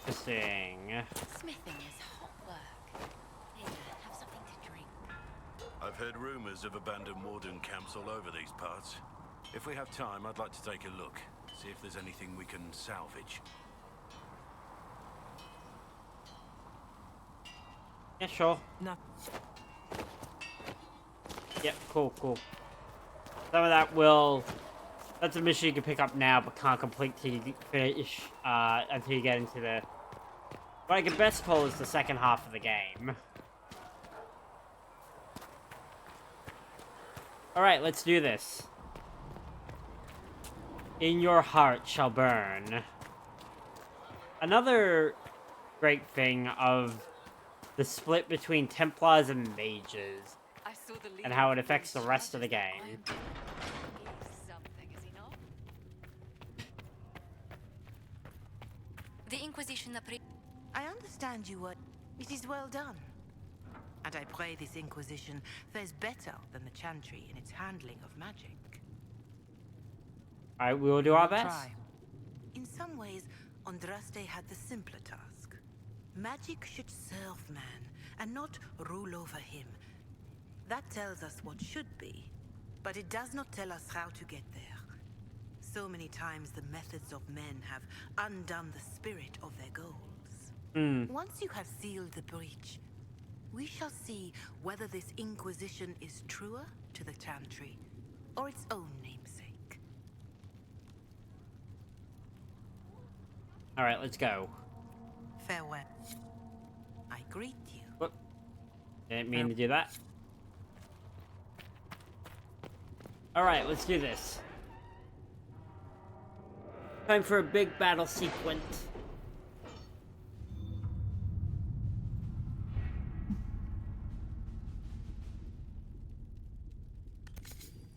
Interesting. Smithing is hot work. Here, have something to drink. I've heard rumors of abandoned warden camps all over these parts. If we have time, I'd like to take a look. See if there's anything we can salvage. Yeah, sure. No. Yep, cool. Some of that will... That's a mission you can pick up now, but can't complete till you finish, until you get into the... What I can best call is the second half of the game. Alright, let's do this. In your heart shall burn. Another great thing of the split between Templars and Mages, and how it affects the rest of the game. The Inquisition I understand you were... It is well done. And I pray this Inquisition fares better than the Chantry in its handling of magic. Alright, we will do our best. Try. In some ways, Andraste had the simpler task. Magic should serve man, and not rule over him. That tells us what should be, but it does not tell us how to get there. So many times the methods of men have undone the spirit of their goals. Once you have sealed the breach, we shall see whether this Inquisition is truer to the Chantry, or its own namesake. Alright, let's go. Farewell. I greet you. Whoop. Didn't mean to do that. Alright, let's do this. Time for a big battle sequence.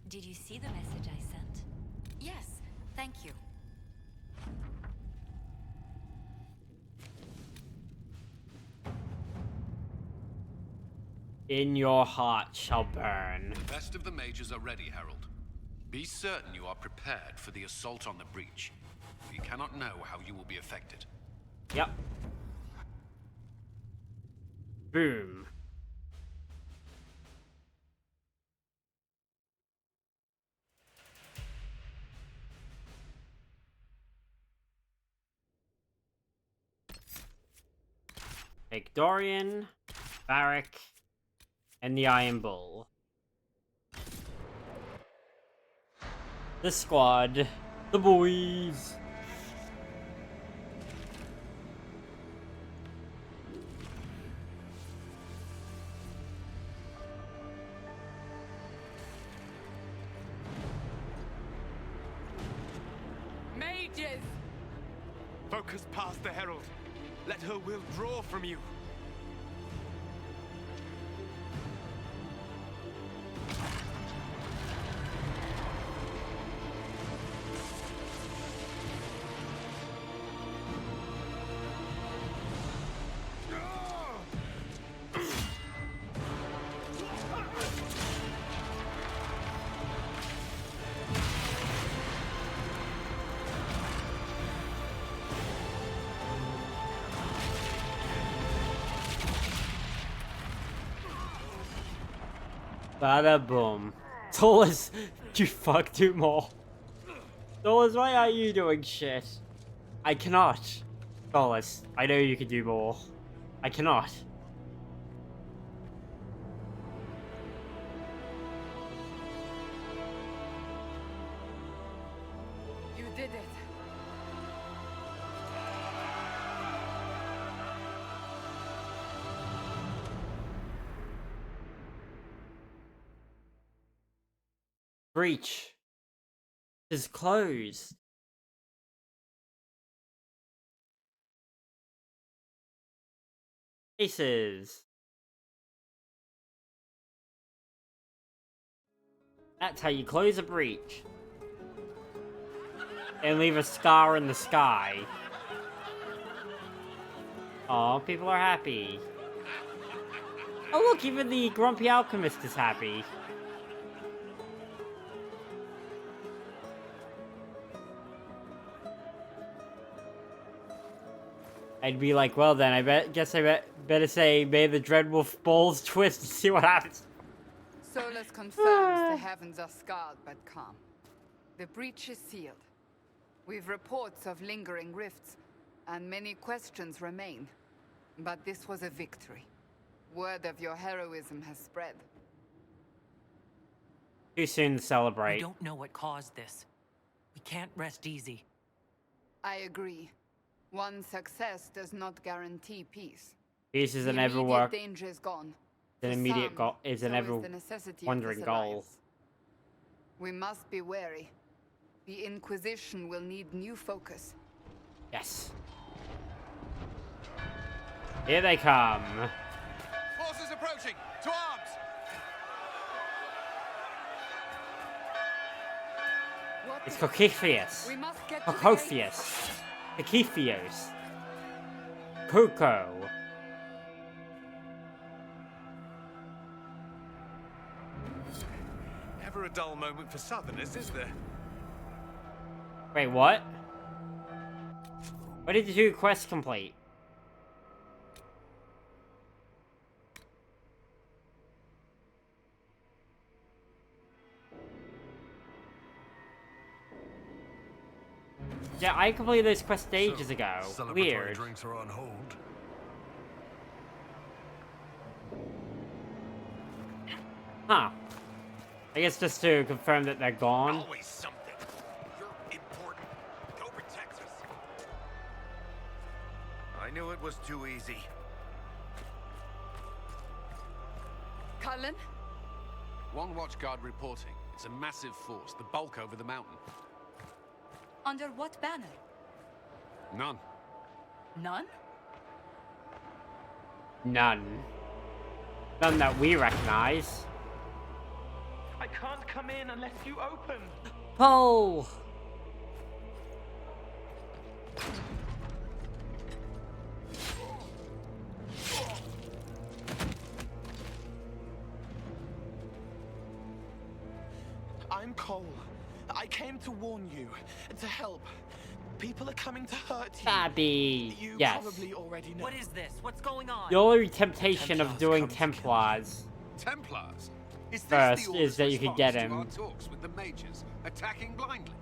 Did you see the message I sent? Yes, thank you. In your heart shall burn. The best of the mages are ready, Herald. Be certain you are prepared for the assault on the breach. We cannot know how you will be affected. Yep. Boom. Take Dorian, Varric, and the Iron Bull. The squad. The boys. Mages! Focus past the Herald. Let her will draw from you. Bada boom. Solas, you fuck, do more. Solas, why are you doing shit? I cannot. Solas, I know you can do more. I cannot. You did it. Breach is closed. Aces. That's how you close a breach. and leave a scar in the sky. Oh, people are happy. Oh look, even the grumpy alchemist is happy. I'd be like, well then, guess I better say, may the Dreadwolf balls twist to see what happens. Solus confirms the heavens are scarred but calm. The breach is sealed. We've reports of lingering rifts, and many questions remain. But this was a victory. Word of your heroism has spread. Too soon to celebrate. We don't know what caused this. We can't rest easy. I agree. One success does not guarantee peace. Peace is an The ever immediate work. danger is gone. An For immediate some, goal is an so ever the necessity of wondering this goal. alliance. We must be wary. The Inquisition will need new focus. Yes. Here they come. Forces approaching! To arms! It's Cocyphius. We must get to the Cocyphius. Cocyphios. Coco. Never a dull moment for Southerners, is there? Wait, what? What did the two quests complete? Yeah, I completed those quests ages ago. Weird. Drinks are on hold. Huh. I guess just to confirm that they're gone. Always something. You're important. Go protect us. I knew it was too easy. Cullen? One watchguard reporting. It's a massive force, the bulk over the mountain. Under what banner? None. None? None. None that we recognize. I can't come in unless you open. Oh! I'm Cole. I came to warn you, to help. People are coming to hurt you. Abby. You Yes. probably already know. What is this? What's going on? The only temptation of doing Templars Templars? Is this first the is that you could get response him. to our talks with the mages, attacking blindly?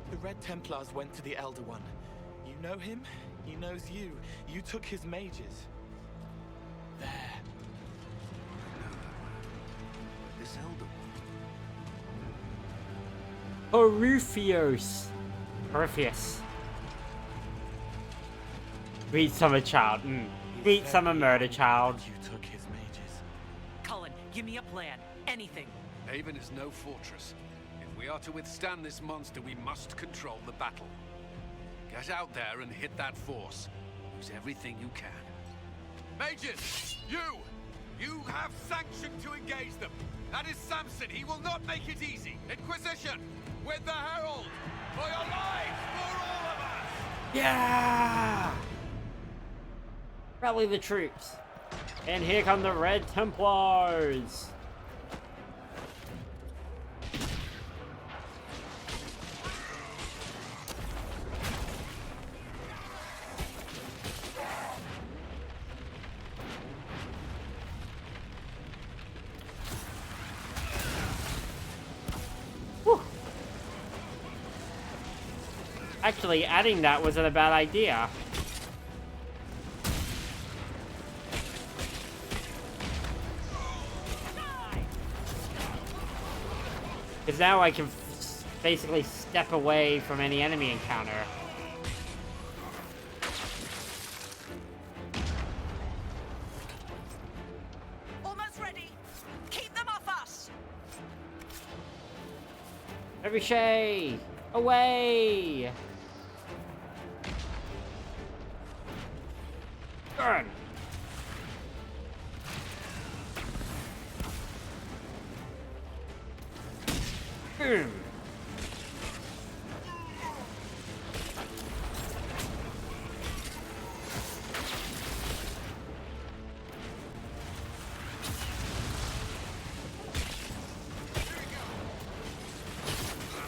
The Red Templars went to the Elder One. You know him, he knows you. You took his mages. There. This Elder Orpheus. Orpheus. Sweet summer child. Sweet summer murder child. You took his mages. Cullen, give me a plan. Anything. Haven is no fortress. If we are to withstand this monster, we must control the battle. Get out there and hit that force. Use everything you can. Mages! You have sanction to engage them. That is Samson. He will not make it easy. Inquisition! With the Herald! For your lives! For all of us! Yeah! Rally the troops. And here come the Red Templars. Actually, adding that wasn't a bad idea. Because now I can basically step away from any enemy encounter. Almost ready. Keep them off us. Ricochet! Away! Burn! Boom!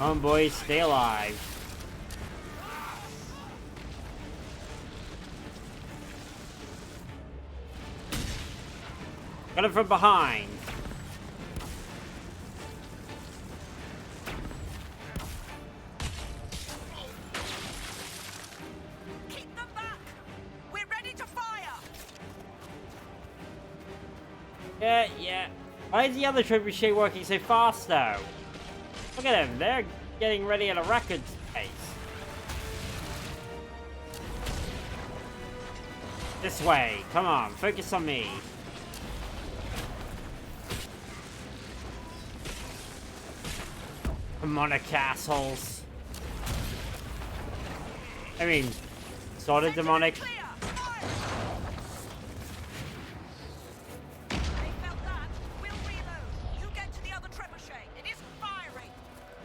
Come on, boys, stay alive. Got him from behind. Keep them back! We're ready to fire! Yeah. Why is the other trebuchet working so fast, though? Look at them. They're getting ready at a record pace. This way. Come on. Focus on me. Demonic assholes. I mean, sort of demonic.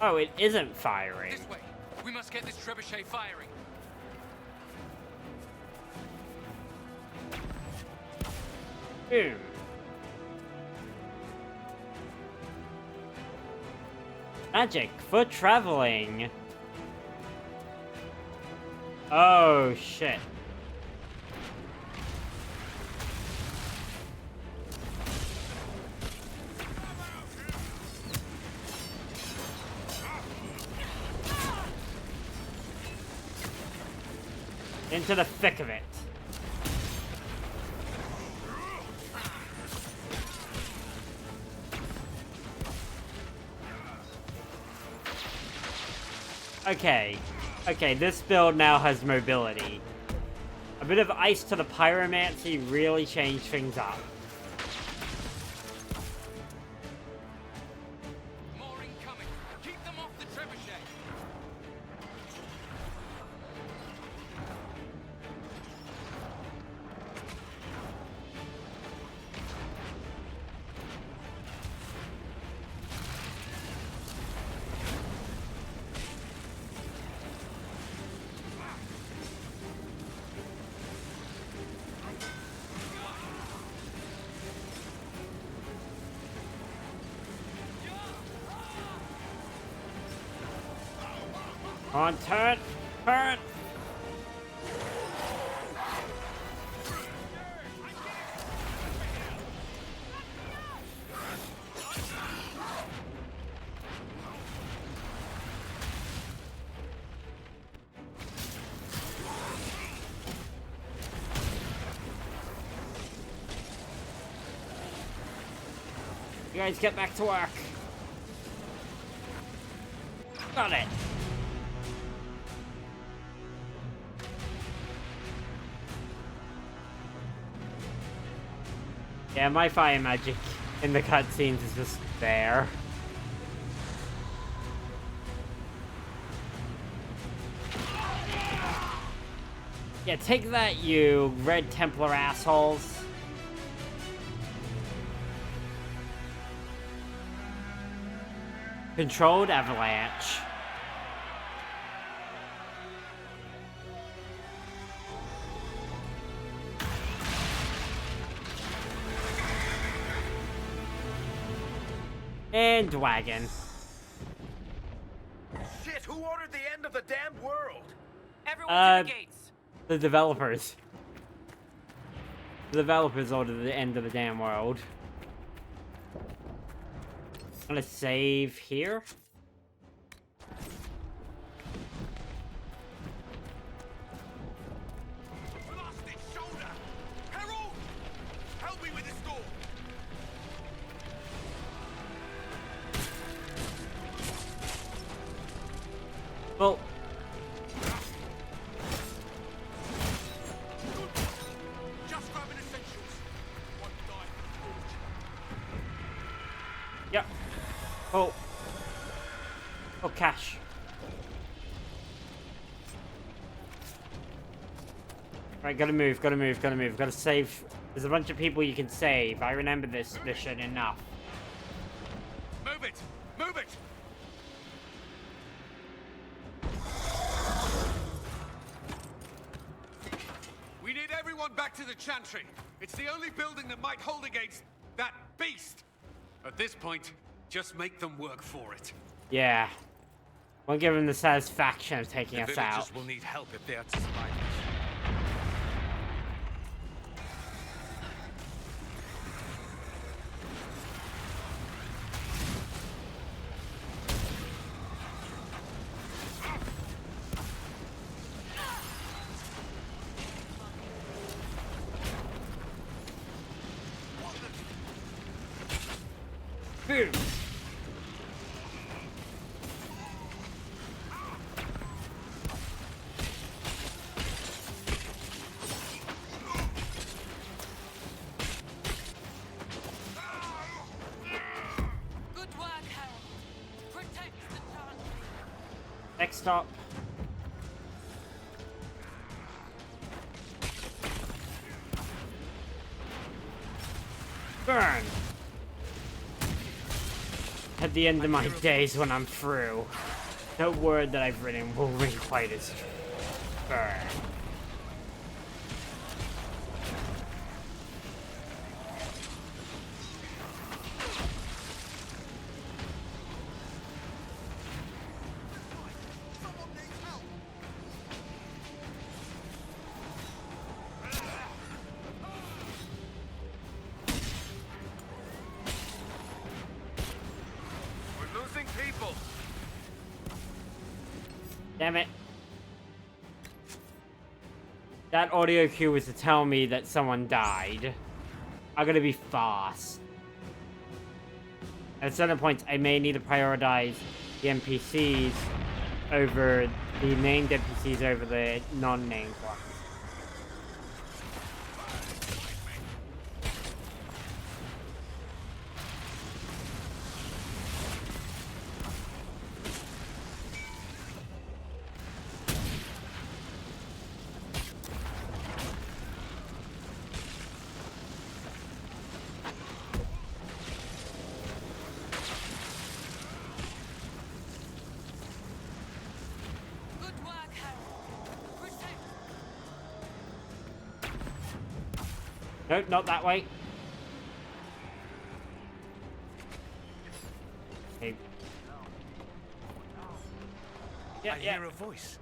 Oh, it isn't firing. This way. We must get this trebuchet firing. Boom. Magic for traveling. Oh, shit. Into the thick of it. Okay, this build now has mobility. A bit of ice to the pyromancy really changed things up. More incoming. Keep them off the trebuchet. Come on, turn! Turn! You guys get back to work. Got it. Yeah, my fire magic in the cutscenes is just there. Yeah, take that, you red Templar assholes. Controlled avalanche. And wagon. Shit, who ordered the end of the damn world? Everyone to the gates. The developers. The developers ordered the end of the damn world. I'm gonna save here. Lost its shoulder! Herald! Help me with this door! Well, just grabbing essentials. One die for the yep. Oh. Oh, cash. Right, gotta move, gotta move, gotta move. Gotta save. There's a bunch of people you can save. I remember this mission enough. Move it! Move it! We need everyone back to the Chantry. It's the only building that might hold against that beast. At this point, just make them work for it. Yeah. Won't give him the satisfaction of taking us out. Villagers will need help if they are to survive this. Boom. Next stop. Burn. At the end of my days when I'm through, no word that I've written will ring quite as true. Burn. Damn it. That audio cue was to tell me that someone died. I gotta be fast. At certain points, I may need to prioritize the NPCs over the named NPCs over the non-named ones. No, not that way. Hey. Yeah, I hear a voice.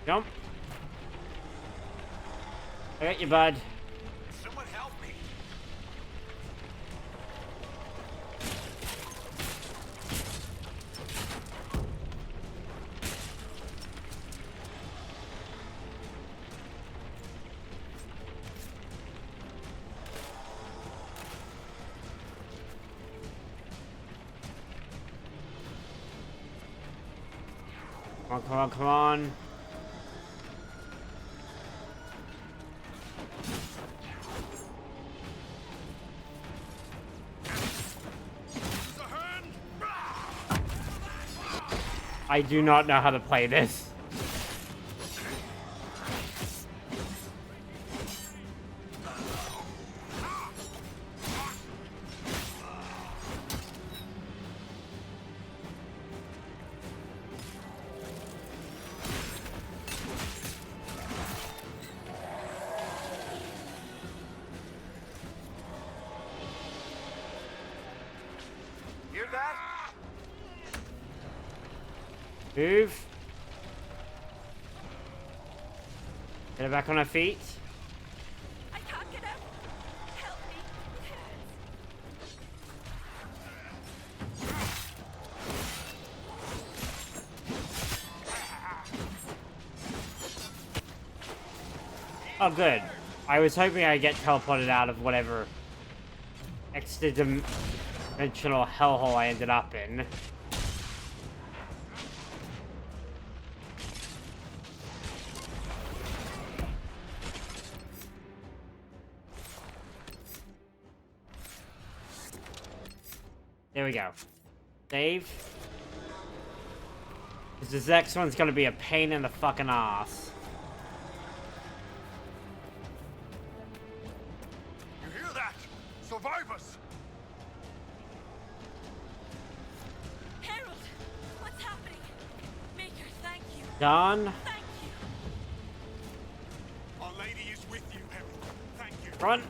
Jump. I got you, bud. Someone help me. Come on, come on, come on. I do not know how to play this. Hear that? Move. Get her back on her feet. I can't get out. Help me. Oh, good. I was hoping I'd get teleported out of whatever extra-dimensional hellhole I ended up in. There we go. Save. This next one's gonna be a pain in the fucking ass. You hear that? Survivors! Harold, what's happening? Maker, thank you. Done. Thank you. Our Lady is with you, Harold. Thank you. Run.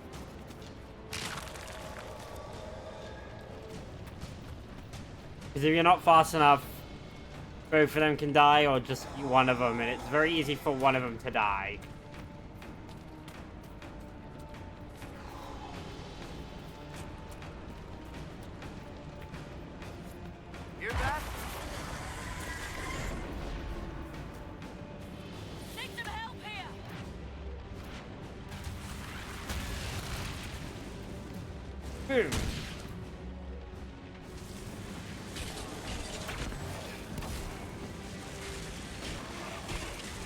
Because if you're not fast enough, both of them can die, or just one of them, and it's very easy for one of them to die. Hear that? Need some help here. Boom.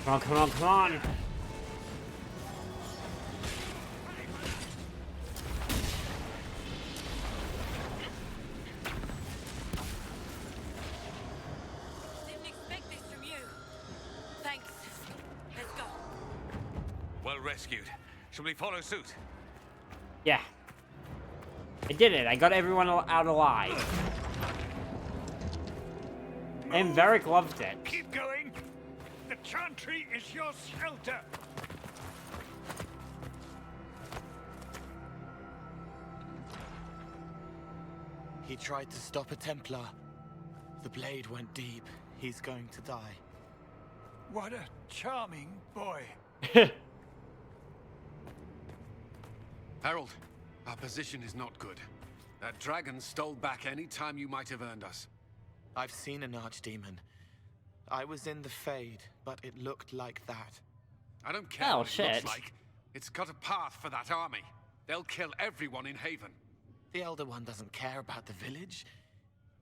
Come on, come on, come on! Didn't expect this from you. Thanks. Let's go. Well rescued. Shall we follow suit? Yeah. I did it. I got everyone out alive. And Varric loved it. Keep going. The chantry is your shelter. He tried to stop a Templar. The blade went deep. He's going to die. What a charming boy. Herald, our position is not good. That dragon stole back any time you might have earned us. I've seen an archdemon. I was in the Fade, but it looked like that. I don't care Oh, what shit. it looks like. It's got a path for that army. They'll kill everyone in Haven. The Elder One doesn't care about the village.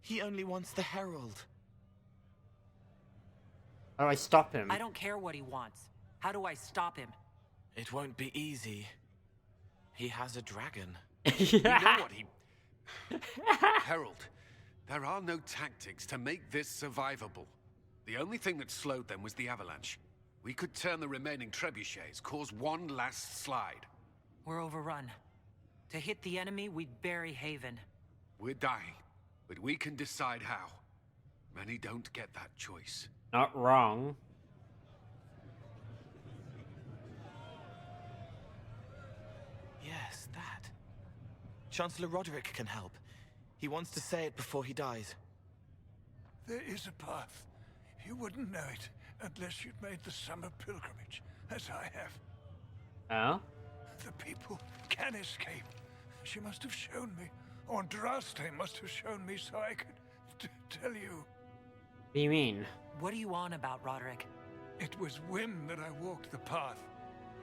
He only wants the Herald. How do I stop him? I don't care what he wants. How do I stop him? It won't be easy. He has a dragon. You know what he... Herald, there are no tactics to make this survivable. The only thing that slowed them was the avalanche. We could turn the remaining trebuchets, cause one last slide. We're overrun. To hit the enemy, we'd bury Haven. We're dying, but we can decide how. Many don't get that choice. Not wrong. Yes, that. Chancellor Roderick can help. He wants to say it before he dies. There is a path. You wouldn't know it unless you'd made the summer pilgrimage, as I have. Oh? The people can escape. She must have shown me. Or Andraste must have shown me so I could tell you. What do you mean? What are you on about, Roderick? It was whim that I walked the path.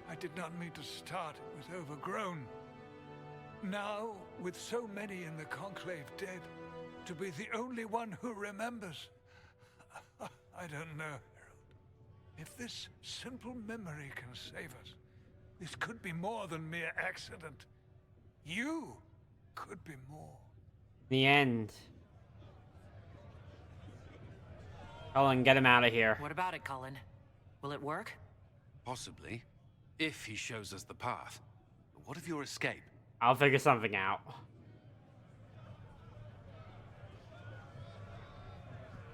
I did not mean to start. It was overgrown. Now, with so many in the conclave dead, to be the only one who remembers... I don't know, Herald. If this simple memory can save us, this could be more than mere accident. You could be more. The end. Cullen, get him out of here. What about it, Cullen? Will it work? Possibly, if he shows us the path. But what of your escape? I'll figure something out.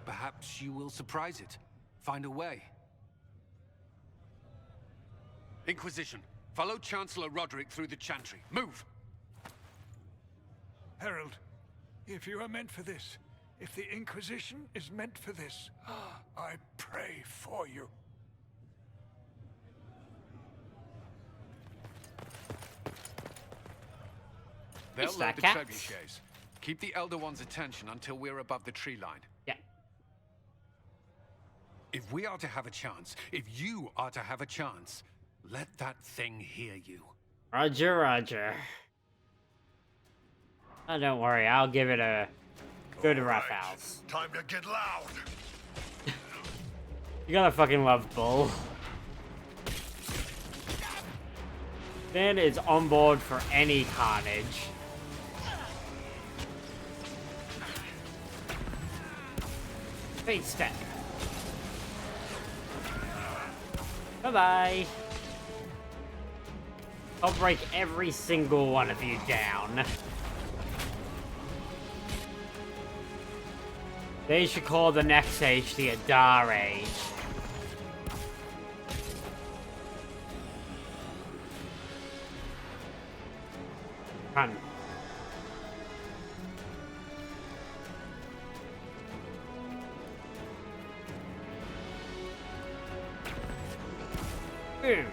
Perhaps you will surprise it. Find a way. Inquisition, follow Chancellor Roderick through the Chantry. Move! Herald, if you are meant for this, if the Inquisition is meant for this, I pray for you. They'll It's load that the cat. trebuchets. Keep the Elder One's attention until we're above the tree line. Yeah. If we are to have a chance, if you are to have a chance, let that thing hear you. Roger, roger. Oh, don't worry, I'll give it a good roughhouse. Time to get loud. You gotta fucking love Bull. Ben is on board for any carnage. Fate step. Bye-bye. I'll break every single one of you down. They should call the next age the Adaar Age. Run. Boom.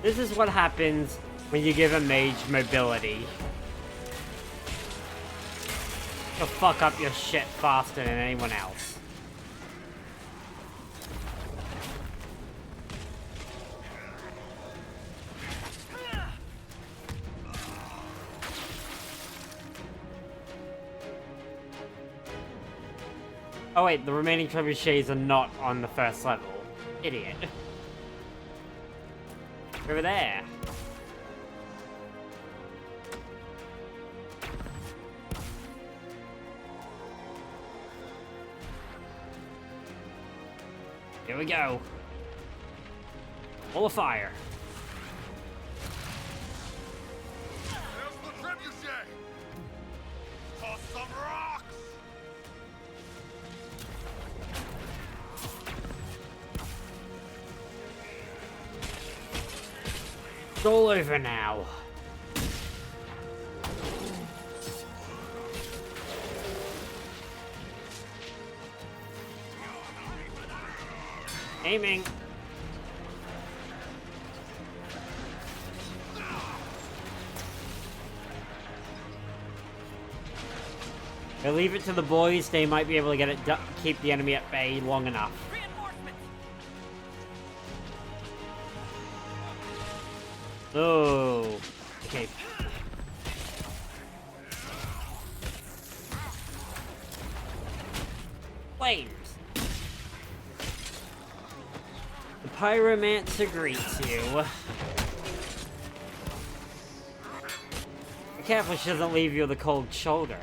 This is what happens when you give a mage mobility. You'll fuck up your shit faster than anyone else. Oh wait, the remaining trebuchets are not on the first level. Idiot. Over there. Here we go. Full of fire. There's the trebuchet! Toss some rocks! It's all over now. Aiming. We'll leave it to the boys. They might be able to get it keep the enemy at bay long enough. Oh, okay. Flames. The pyromancer greets you. Be careful she doesn't leave you with a cold shoulder.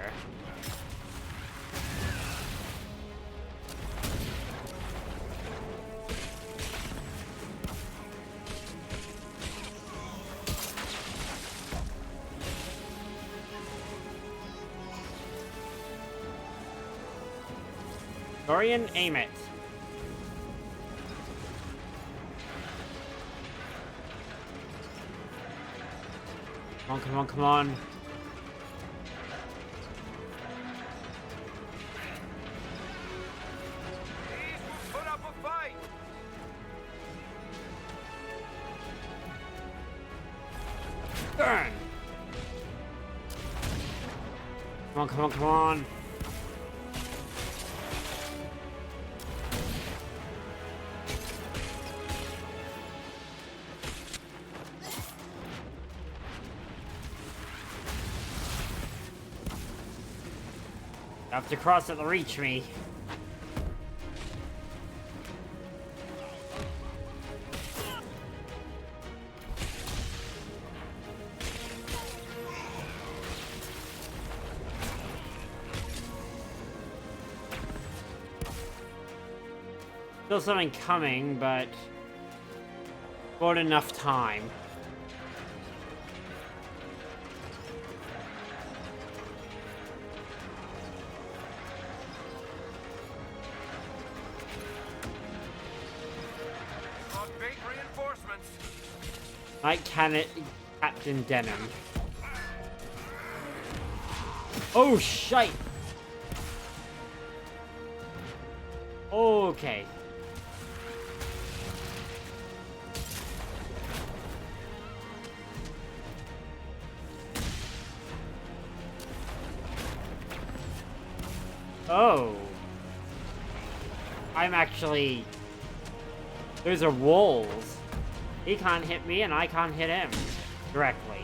Dorian, aim it. Come on, come on, come on. Put up a fight! Burn! Come on, come on, come on. Have to cross it to reach me. Still something coming, but bought enough time. Like Captain Denim. Oh, shite! Okay. Oh. I'm actually... Those are walls. He can't hit me, and I can't hit him directly.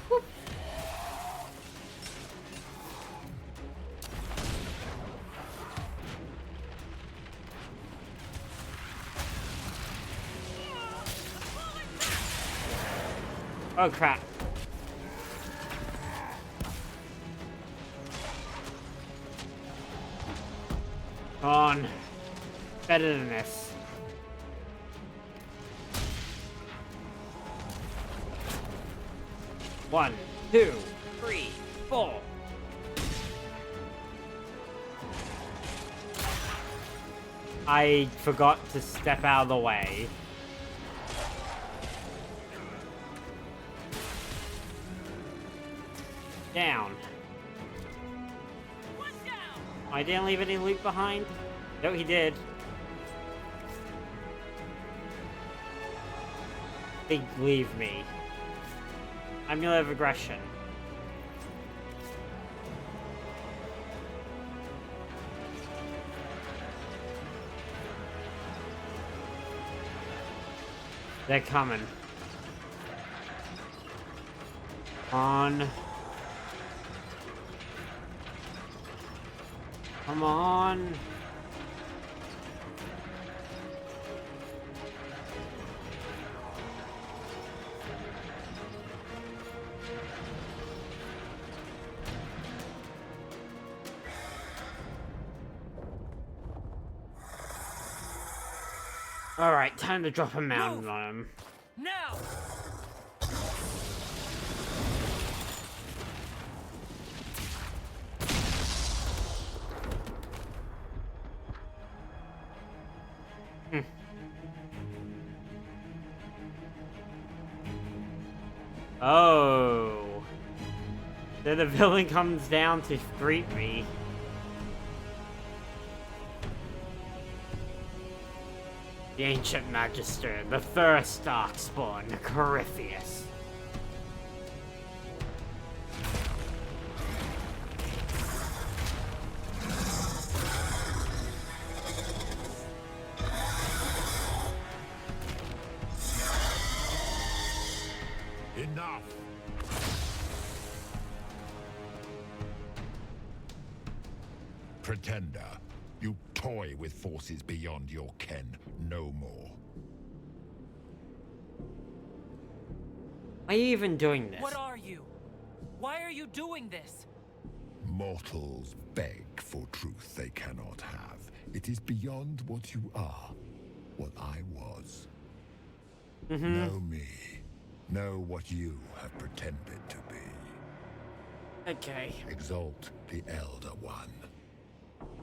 Whoop. Oh, crap. Come on. Better than this. One, two, three, four. I forgot to step out of the way. Down. I didn't leave any loot behind? No, he did. They leave me. Amulet of Aggression. They're coming. On. Come on. All right, time to drop a mountain on him. Now. Oh. So the villain comes down to greet me. The Ancient Magister, the first Darkspawn, Corypheus. Enough! Pretender, you toy with forces beyond your ken, no more. Why are you even doing this? What are you? Why are you doing this? Mortals beg for truth they cannot have. It is beyond what you are, what I was. Know me. Know what you have pretended to be. Okay. Exalt the Elder One.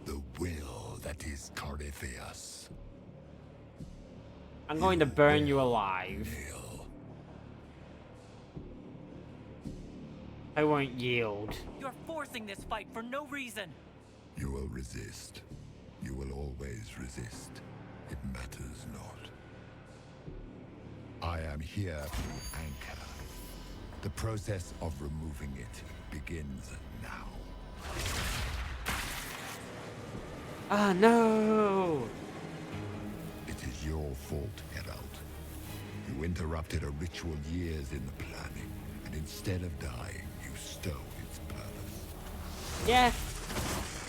The will that is Corypheus. I'm going to burn you alive. I won't yield. You're forcing this fight for no reason. You will resist. You will always resist. It matters not. I am here to anchor. The process of removing it begins now. Ah, no! It is your fault, Herald. You interrupted a ritual years in the planning, and instead of dying, you stole its purpose. Yeah.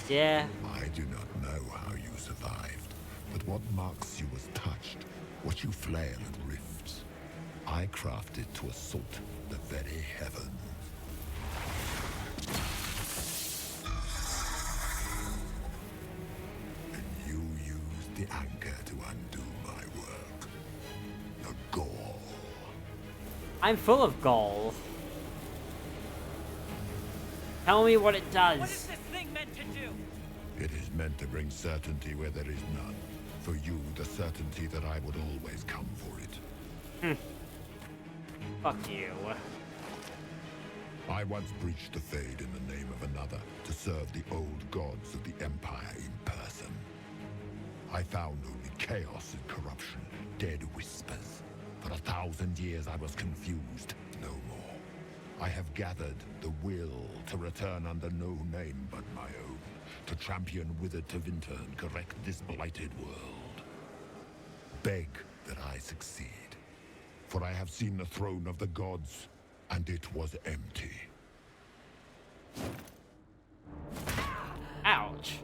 Yeah. I do not know how you survived, but what marks you as touched, what you flail at rifts, I crafted to assault the very heavens. The anchor to undo my work. The gall. I'm full of gall. Tell me what it does. What is this thing meant to do? It is meant to bring certainty where there is none. For you, the certainty that I would always come for it. Fuck you. I once breached the Fade in the name of another to serve the old gods of the Empire in person. I found only chaos and corruption, dead whispers. For 1,000 years I was confused, no more. I have gathered the will to return under no name but my own, to champion withered Tevinter and correct this blighted world. Beg that I succeed, for I have seen the throne of the gods, and it was empty. Ouch.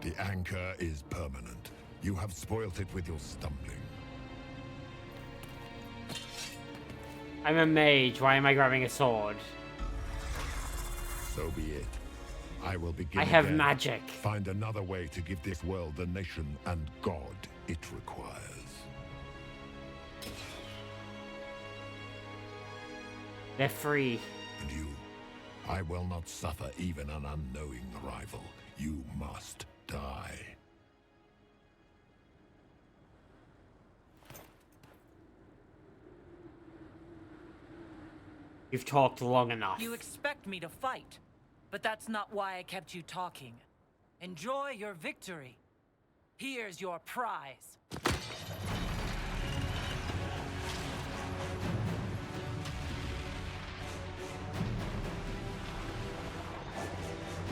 The anchor is permanent. You have spoilt it with your stumbling. I'm a mage. Why am I grabbing a sword? So be it. I will begin I have again. magic. Find another way to give this world the nation and God it requires. They're free. And you, I will not suffer even an unknowing rival. You must die. You've talked long enough. You expect me to fight, but that's not why I kept you talking. Enjoy your victory. Here's your prize.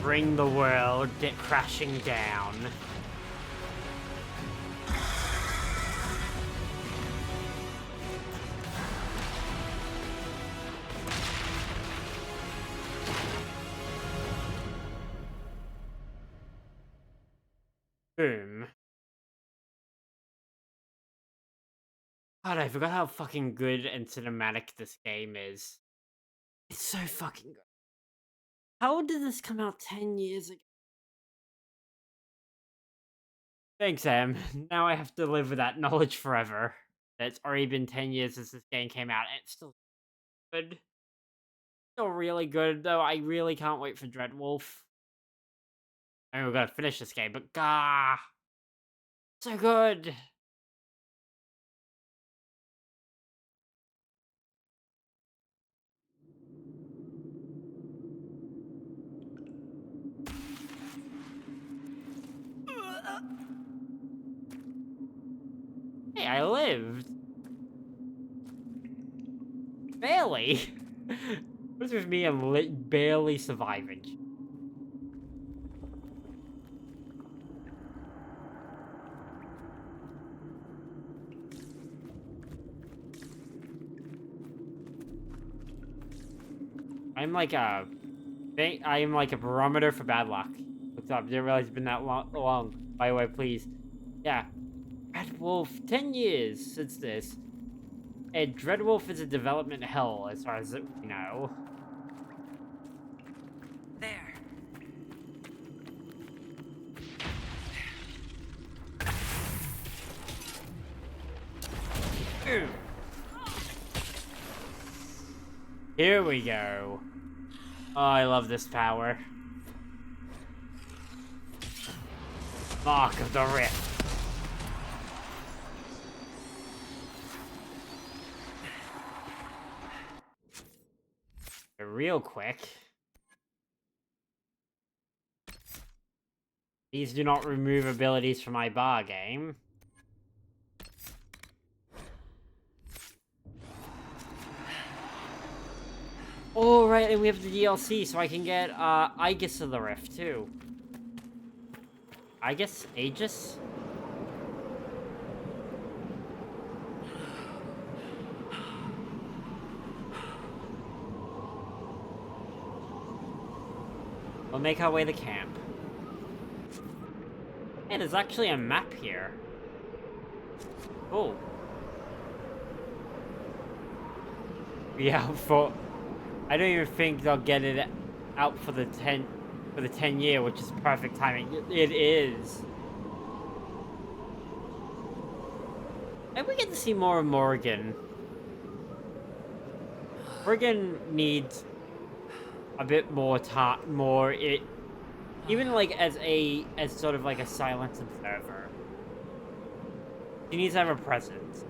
Bring the world crashing down. Boom. God, I forgot how fucking good and cinematic this game is. It's so fucking good. How did this come out 10 years ago? Thanks, Em. Now I have to live with that knowledge forever. It's already been 10 years since this game came out, and it's still good. Still really good, though. I really can't wait for Dreadwolf. I mean, we're gonna finish this game, but gah! So good! Hey, I lived! Barely! What's with me and barely surviving? I'm like a barometer for bad luck. What's up? Didn't realize it's been that long. By the way, please. Yeah. Dreadwolf, 10 years since this. And Dreadwolf is a development hell, as far as we know. There. Ew. Here we go. Oh, I love this power. Mark of the Rift. Real quick. These do not remove abilities from my bar game. Oh, right, and we have the DLC, so I can get, Aegis of the Rift, too. Aegis? We'll make our way to camp. Hey, there's actually a map here. Oh. Yeah, I don't even think they'll get it out for the 10 year, which is perfect timing. It is. And we get to see more of Morgan. Morgan needs a bit more even like as sort of like a silent observer. She needs to have a presence.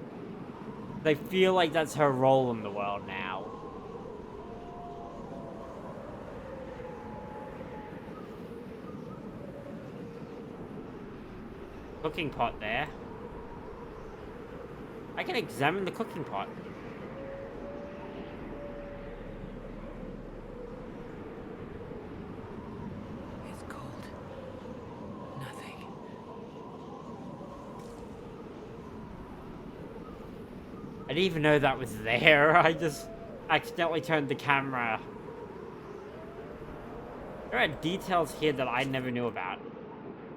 I feel like that's her role in the world now. Cooking pot there. I can examine the cooking pot. It's cold. Nothing. I didn't even know that was there. I just accidentally turned the camera. There are details here that I never knew about.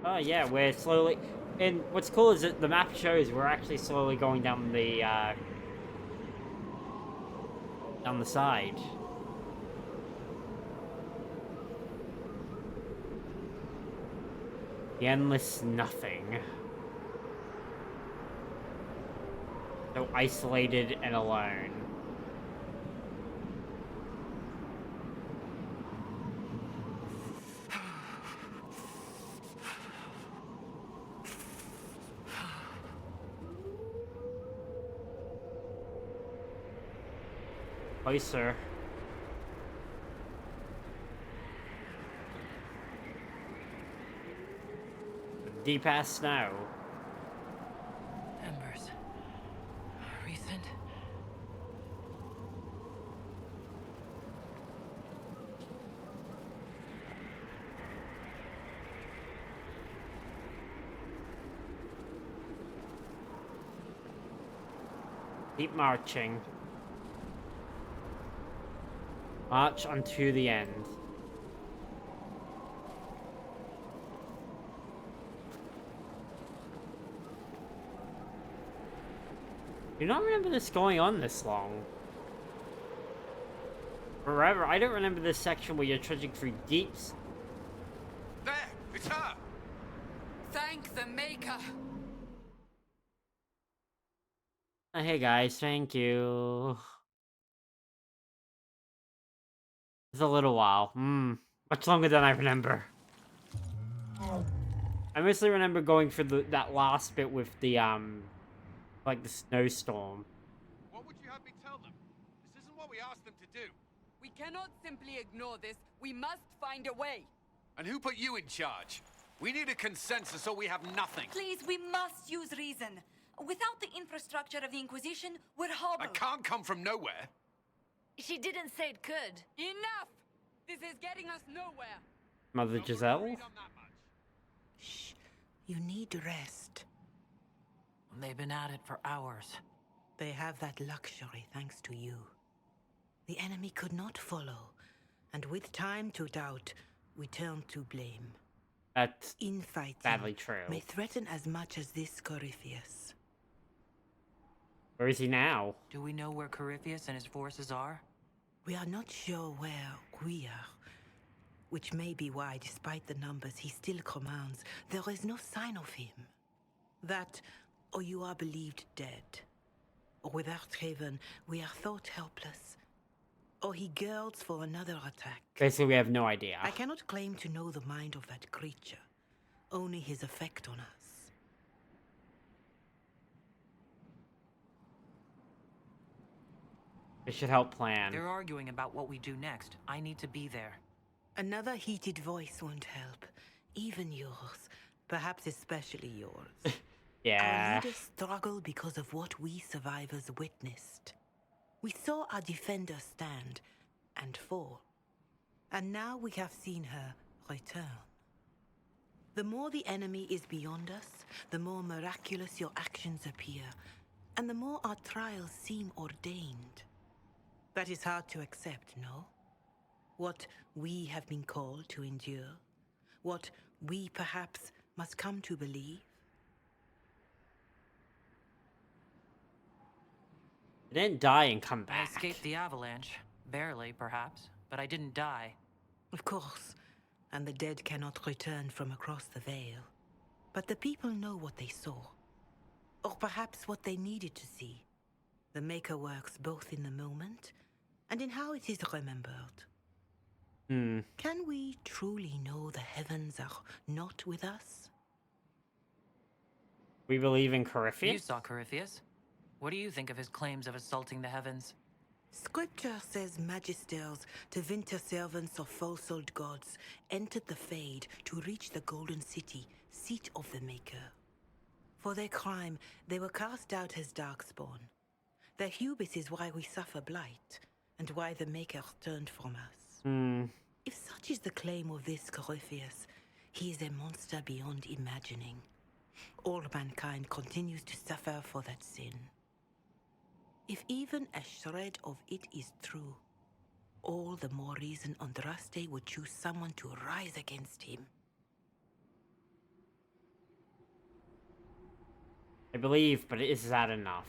Oh yeah, we're slowly... And what's cool is that the map shows we're actually slowly going down the side. The endless nothing. So isolated and alone. Closer. Deep ass snow. Embers. Recent. Keep marching. March unto the end. Do not remember this going on this long. Forever. I don't remember this section where you're trudging through deeps. There! It's her! Thank the Maker! Hey guys, thank you. It's a little while. Much longer than I remember. I mostly remember going for that last bit with the, like the snowstorm. What would you have me tell them? This isn't what we asked them to do. We cannot simply ignore this. We must find a way. And who put you in charge? We need a consensus or we have nothing. Please, we must use reason. Without the infrastructure of the Inquisition, we're hobbled. I can't come from nowhere. She didn't say it could. Enough! This is getting us nowhere. Mother Giselle? Shh. You need rest. They've been at it for hours. They have that luxury thanks to you. The enemy could not follow, and with time to doubt, we turn to blame. That's infighting badly true. May threaten as much as this Corypheus. Where is he now? Do we know where Corypheus and his forces are? We are not sure where we are, which may be why, despite the numbers he still commands, there is no sign of him. That, or you are believed dead. Or without Haven, we are thought helpless. Or he girds for another attack. Basically, we have no idea. I cannot claim to know the mind of that creature, only his effect on us. It should help plan. They're arguing about what we do next. I need to be there. Another heated voice won't help. Even yours. Perhaps especially yours. Yeah. Our leaders struggle because of what we survivors witnessed. We saw our defender stand and fall. And now we have seen her return. The more the enemy is beyond us, the more miraculous your actions appear, and the more our trials seem ordained. That is hard to accept, no? What we have been called to endure, what we perhaps must come to believe. I didn't die and come back. I escaped the avalanche. Barely, perhaps, but I didn't die. Of course, and the dead cannot return from across the veil. But the people know what they saw, or perhaps what they needed to see. The Maker works both in the moment and in how it is remembered. Can we truly know the heavens are not with us? We believe in Corypheus? You saw Corypheus. What do you think of his claims of assaulting the heavens? Scripture says magisters, to winter servants of false-souled gods, entered the Fade to reach the Golden City, seat of the Maker. For their crime, they were cast out as darkspawn. Their hubris is why we suffer blight, and why the Maker turned from us. If such is the claim of this Corypheus, he is a monster beyond imagining. All mankind continues to suffer for that sin. If even a shred of it is true, all the more reason Andraste would choose someone to rise against him. I believe, but is that enough?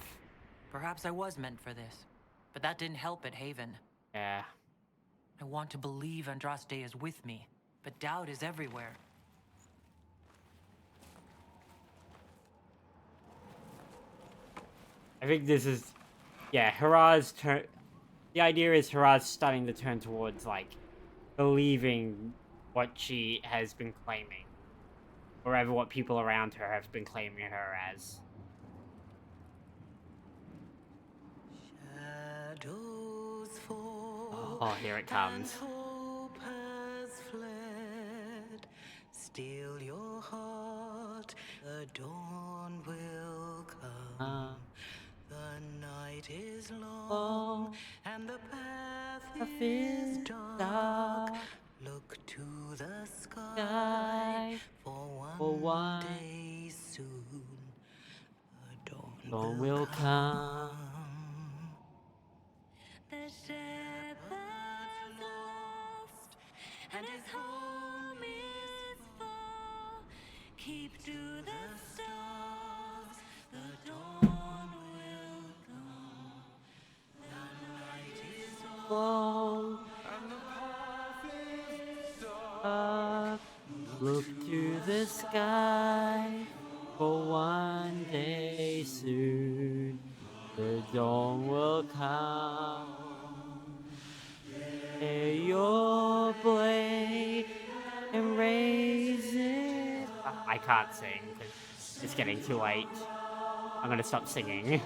Perhaps I was meant for this, but that didn't help at Haven. Yeah. I want to believe Andraste is with me, but doubt is everywhere. I think this is... Yeah, Herah's turn... The idea is Herah's starting to turn towards, like, believing what she has been claiming. Or rather, what people around her have been claiming her as. Shadows fall, Oh, here it comes. and hope has fled. Still your heart route is long, and the path is dark. Look to the sky for one day soon. A dawn will come. The shepherd's lost, and his home is far. Keep to the stars, the dawn will come. The night is long, and the path is dark. Look to the sky for one day soon. The dawn will come. Lay your blade and raise it. I can't sing because it's getting too late. I'm gonna stop singing.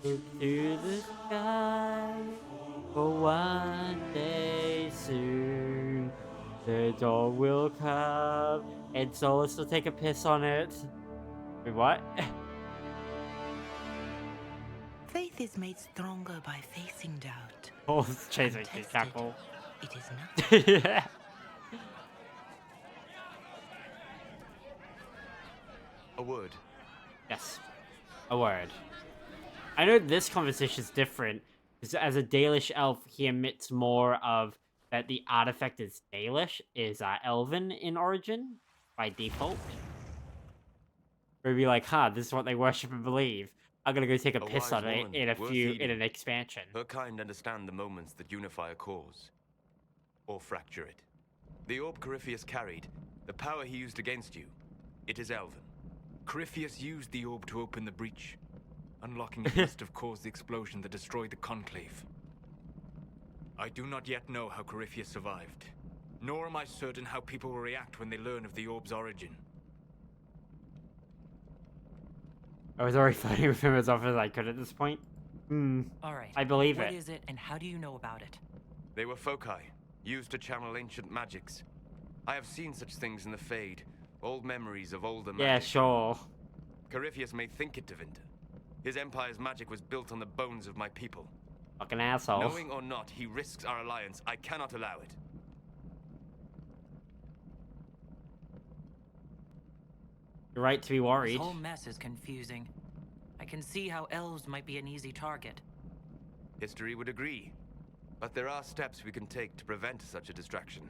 Look to the sky for one day soon. The dawn will come, and Solus will take a piss on it. Wait, what? Faith is made stronger by facing doubt. Oh, it's chasing his cackle. It is not. Yeah. A word. Yes, a word. I know this conversation is different, because as a Dalish elf, he emits more of that the artifact is Dalish, is Elven in origin, by default. Where we'd be like, this is what they worship and believe. I'm gonna go take a piss on it in an expansion. Her kind understand the moments that unify a cause. Or fracture it. The orb Corypheus carried, the power he used against you, it is Elven. Corypheus used the orb to open the breach. Unlocking it must have caused the explosion that destroyed the conclave. I do not yet know how Corypheus survived, nor am I certain how people will react when they learn of the orb's origin. I was already fighting with him as often as I could at this point. Alright. I believe What it. is it, and how do you know about it? They were foci, used to channel ancient magics. I have seen such things in the Fade, old memories of older magic. Yeah, sure. Corypheus may think it Tevinter. His empire's magic was built on the bones of my people. Fucking asshole. Knowing or not, he risks our alliance. I cannot allow it. You're right to be worried. This whole mess is confusing. I can see how elves might be an easy target. History would agree. But there are steps we can take to prevent such a distraction.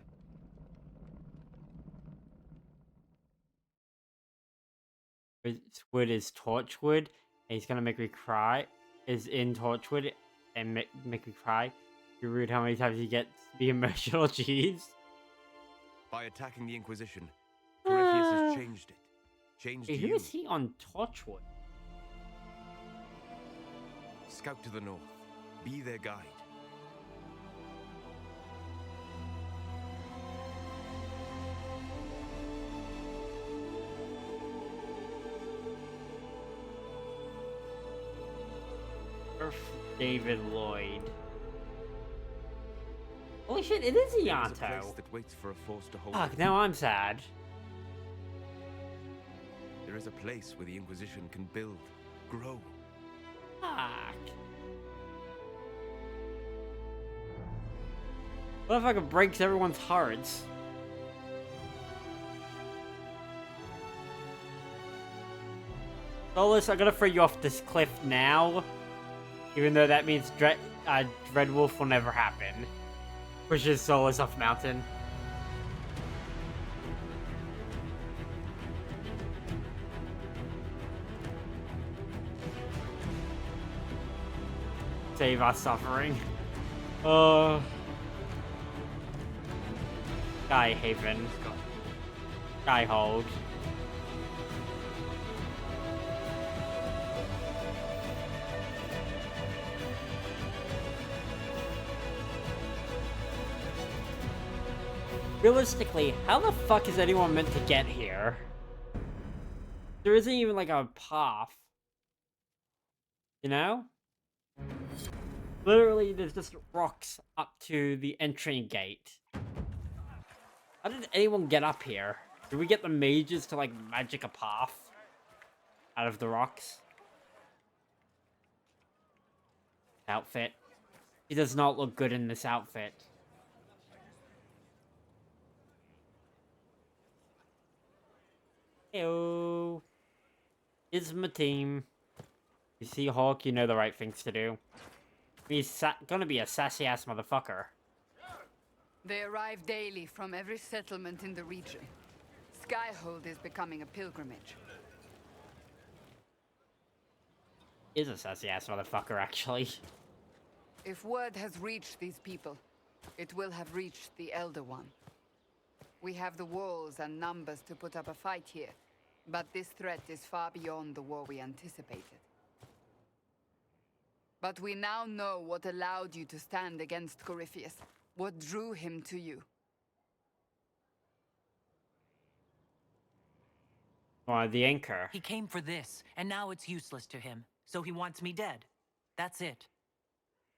Wood is Torchwood, and he's gonna make me cry. Is in Torchwood and make me cry. You're rude how many times you get to be emotional, jeez. By attacking the Inquisition, Corypheus has changed it. Changed Wait, you. who is he on Torchwood? Scout to the north. Be their guide. David Lloyd. Holy shit, it is There is a place Ianto. that waits for a force to hold Fuck, it. now I'm sad. There is a place where the Inquisition can build, grow. Fuck. What if I could break everyone's hearts? Solus, I'm gonna throw you off this cliff now. Even though that means Dreadwolf will never happen. Pushes Solus off mountain. Save our suffering. Sky Haven. Skyhold. Realistically, how the fuck is anyone meant to get here? There isn't even like a path. You know? Literally, there's just rocks up to the entry gate. How did anyone get up here? Did we get the mages to, like, magic a path out of the rocks? Outfit. He does not look good in this outfit. Heyo. It's my team. You see Hawk, you know the right things to do. He's gonna be a sassy-ass motherfucker. They arrive daily from every settlement in the region. Skyhold is becoming a pilgrimage. Is a sassy-ass motherfucker, actually. If word has reached these people, it will have reached the Elder One. We have the walls and numbers to put up a fight here, but this threat is far beyond the war we anticipated. But we now know what allowed you to stand against Corypheus, what drew him to you. The anchor. He came for this, and now it's useless to him, so he wants me dead. That's it.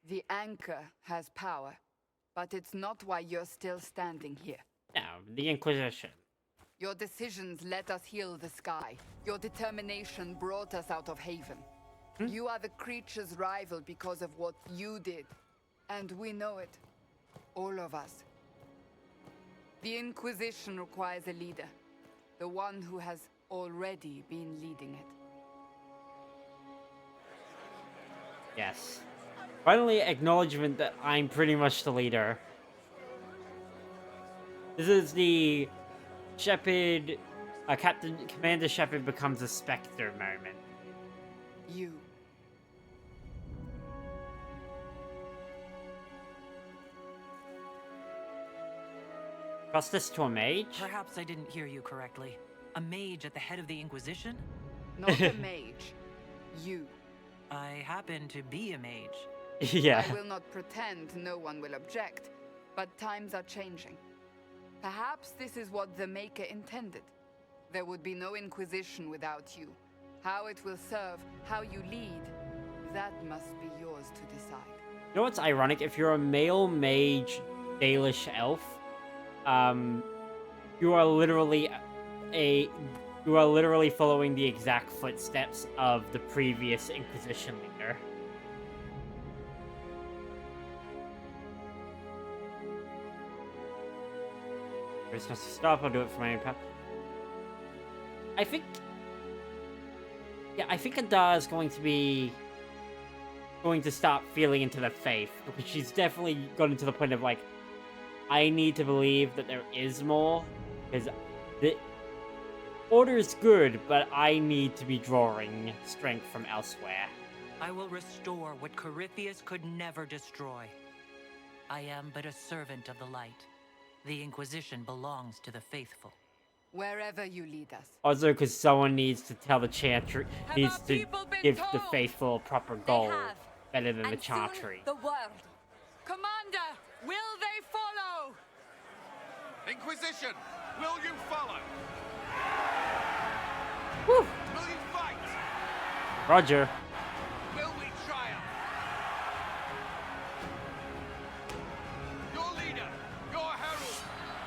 The anchor has power, but it's not why you're still standing here. No, the Inquisition. Your decisions let us heal the sky. Your determination brought us out of Haven. You are the creature's rival because of what you did. And we know it. All of us. The Inquisition requires a leader. The one who has already been leading it. Yes. Finally, acknowledgement that I'm pretty much the leader. This is the Shepard, Commander Shepard becomes a Spectre moment. You. Trust this to a mage? Perhaps I didn't hear you correctly. A mage at the head of the Inquisition? Not a mage. You. I happen to be a mage. Yeah. I will not pretend no one will object, but times are changing. Perhaps this is what the Maker intended. There would be no Inquisition without you. How it will serve, how you lead, that must be yours to decide. You know what's ironic? If you're a male mage, Dalish elf, you are literally following the exact footsteps of the previous Inquisition leader. We're supposed to stop, I'll do it for my own path. I think Adaar is going to start feeling into the faith, because she's definitely gotten to the point of, like, I need to believe that there is more, because the Order is good, but I need to be drawing strength from elsewhere. I will restore what Corypheus could never destroy. I am but a servant of the light. The Inquisition belongs to the faithful. Wherever you lead us. Also, because someone needs to tell the Chantry, needs to give the faithful a proper goal better than the Chantry. The world. Commander, will they follow? Inquisition, will you follow? Woo. Will you fight? Roger. Will we triumph? Your leader, your herald,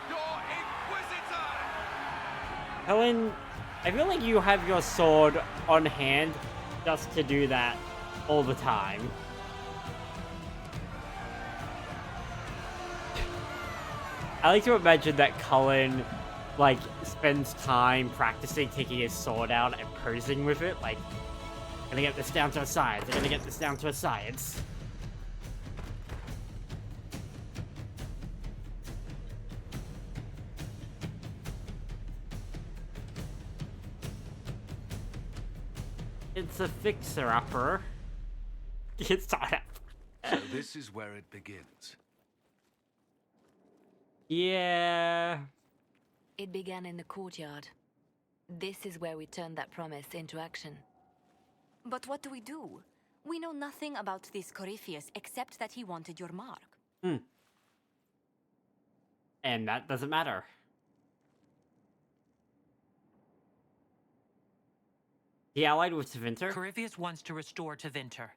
your Inquisitor! Helen, I feel like you have your sword on hand just to do that all the time. I like to imagine that Cullen, like, spends time practicing taking his sword out and posing with it, like, I'm gonna get this down to a science, I'm gonna get this down to a science. It's a fixer-upper. It's not up. So this is where it begins. Yeah. It began in the courtyard. This is where we turned that promise into action. But what do? We know nothing about this Corypheus except that he wanted your mark. And that doesn't matter. He allied with Tevinter? Corypheus wants to restore Tevinter.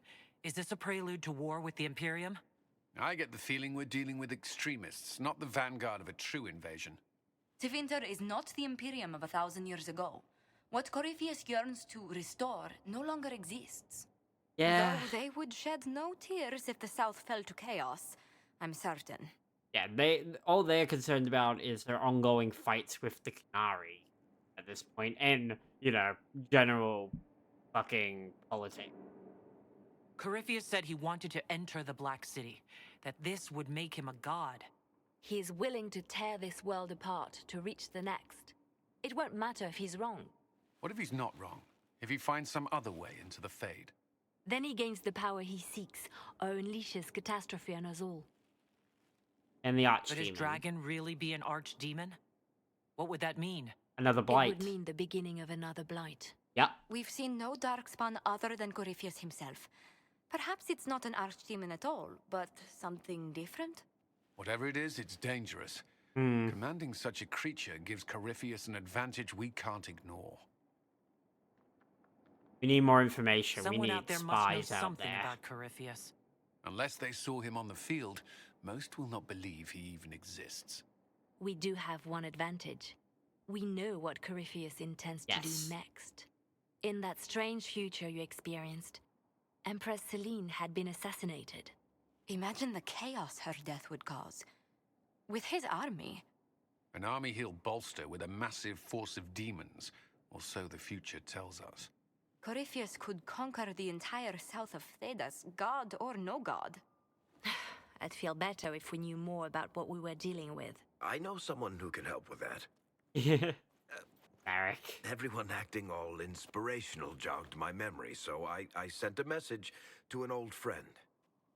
Is this a prelude to war with the Imperium? I get the feeling we're dealing with extremists, not the vanguard of a true invasion. Tevinter is not the Imperium of 1,000 years ago. What Corypheus yearns to restore no longer exists. Yeah. Though they would shed no tears if the South fell to chaos, I'm certain. Yeah, all they're concerned about is their ongoing fights with the Canary at this point, and, you know, general fucking politics. Corypheus said he wanted to enter the Black City, that this would make him a god. He is willing to tear this world apart to reach the next. It won't matter if he's wrong. What if he's not wrong? If he finds some other way into the Fade? Then he gains the power he seeks, or unleashes catastrophe on us all. And the Archdemon. Could his dragon really be an archdemon? What would that mean? Another blight. It would mean the beginning of another blight. Yep. We've seen no darkspawn other than Corypheus himself. Perhaps it's not an archdemon at all, but something different? Whatever it is, it's dangerous. Commanding such a creature gives Corypheus an advantage we can't ignore. We need more information. Someone we need out there must know spies out something there. about Corypheus. Unless they saw him on the field, most will not believe he even exists. We do have one advantage. We know what Corypheus intends to do next. In that strange future you experienced, Empress Selene had been assassinated. Imagine the chaos her death would cause. With his army. An army he'll bolster with a massive force of demons, or so the future tells us. Corypheus could conquer the entire south of Thedas, god or no god. I'd feel better if we knew more about what we were dealing with. I know someone who can help with that. Varric. Everyone acting all inspirational jogged my memory, so I sent a message to an old friend.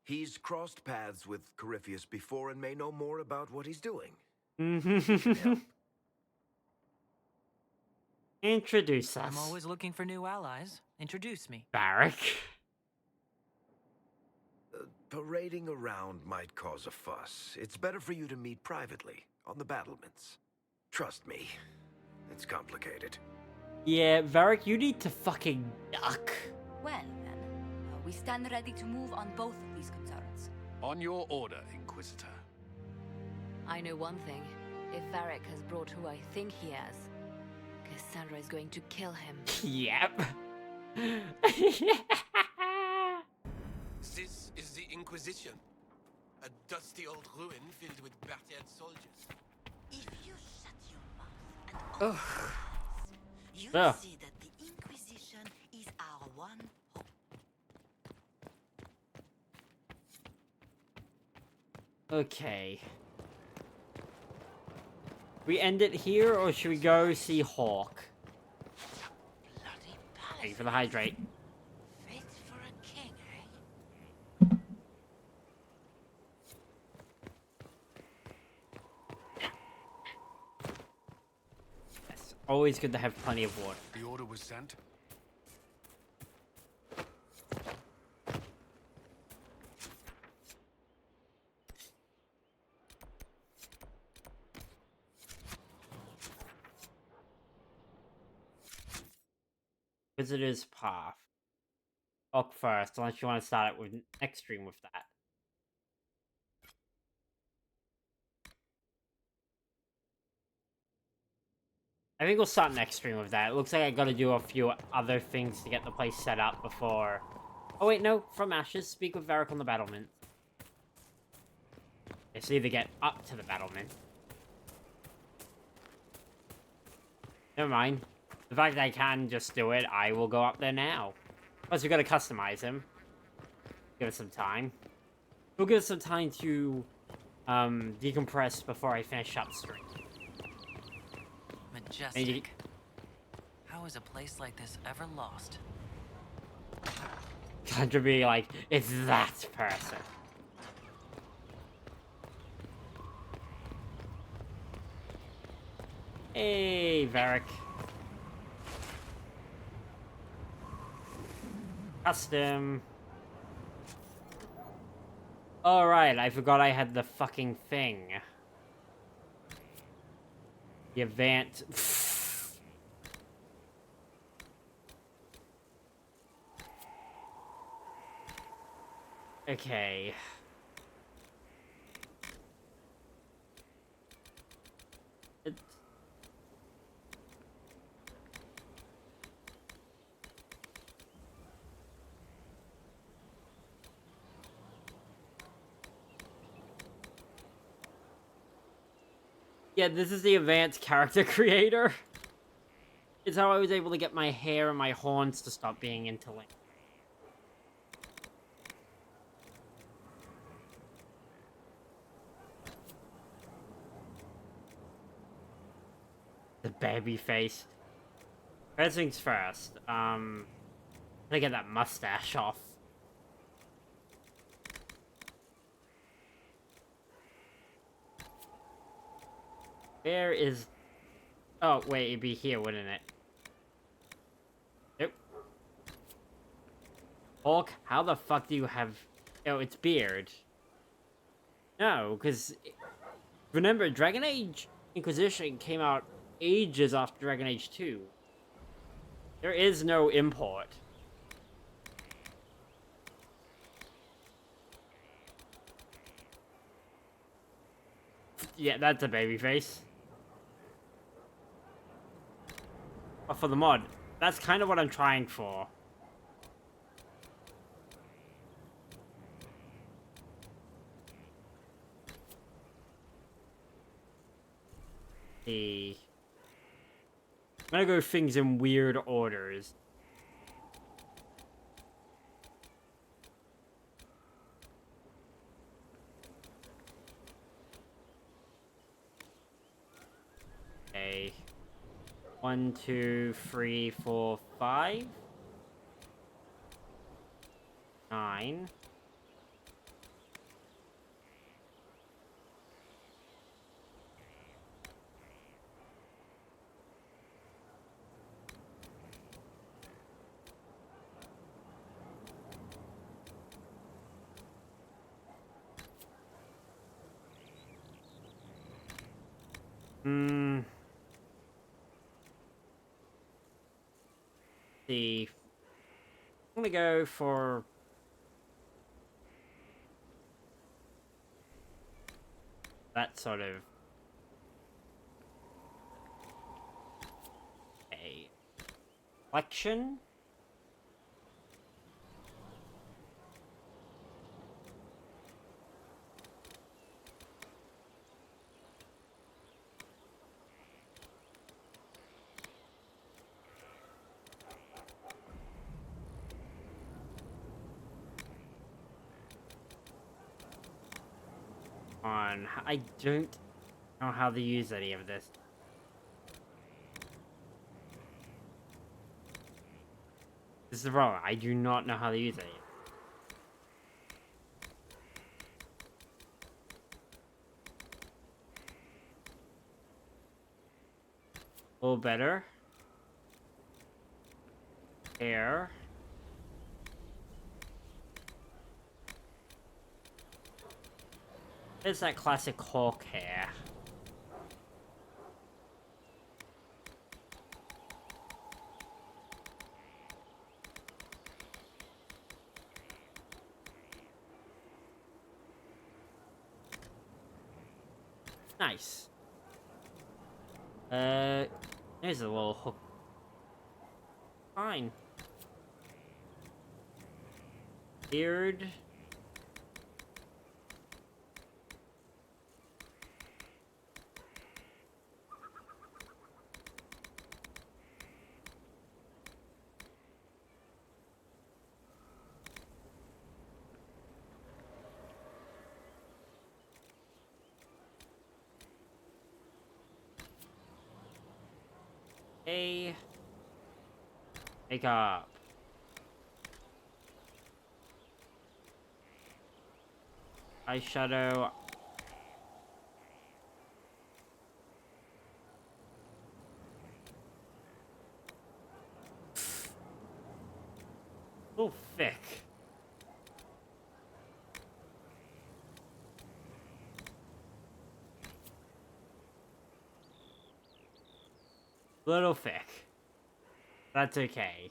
He's crossed paths with Corypheus before and may know more about what he's doing. Introduce us. I'm always looking for new allies. Introduce me. Varric. Parading around might cause a fuss. It's better for you to meet privately, on the battlements. Trust me, it's complicated. Yeah, Varric, you need to fucking duck. Well, then, we stand ready to move on both of these concerns. On your order, Inquisitor. I know one thing. If Varric has brought who I think he has, Cassandra is going to kill him. Yep. This is the Inquisition. A dusty old ruin filled with battered soldiers. If you shut your mouth and open your eyes, you'll see that the Inquisition is our one hope. Okay. We end it here, or should we go see Hawk? Thank you for the hydrate. Fit for a king, eh? Yes, always good to have plenty of water. The order was sent. Visitor's Path. Hawk first, unless you want to start it with next stream with that. I think we'll start next stream with that. It looks like I gotta do a few other things to get the place set up before... Oh wait, no, from Ashes, speak with Varric on the battlement. It's either get up to the battlement. Never mind. The fact that I can just do it, I will go up there now. Plus, we gotta customize him. Give us some time. We'll give us some time to decompress before I finish up stream. Majestic. How is a place like this ever lost? Contra be like, it's that person. Hey, Varric. Custom. Alright, I forgot I had the fucking thing. The event. Okay. Yeah, this is the advanced character creator. It's how I was able to get my hair and my horns to stop being interlinked. The baby face. First things first, I'm gonna get that mustache off. Where is... Oh, wait, it'd be here, wouldn't it? Nope. Hulk, how the fuck do you have... Oh, it's beard. No, because... Remember, Dragon Age Inquisition came out ages after Dragon Age 2. There is no import. Yeah, that's a baby face. But for the mod, that's kind of what I'm trying for. I'm gonna go things in weird orders. Okay. 1, 2, 3, 4, 5. 9. See. I'm gonna go for... that sort of... a... flexion? I don't know how to use any of this. This is the problem. I do not know how to use any of it. A little better. Hair. It's that classic Hulk hair. Nice. There's a little hook. Fine. Beard. Makeup. Eyeshadow. Oh, thick. Little thick. That's okay.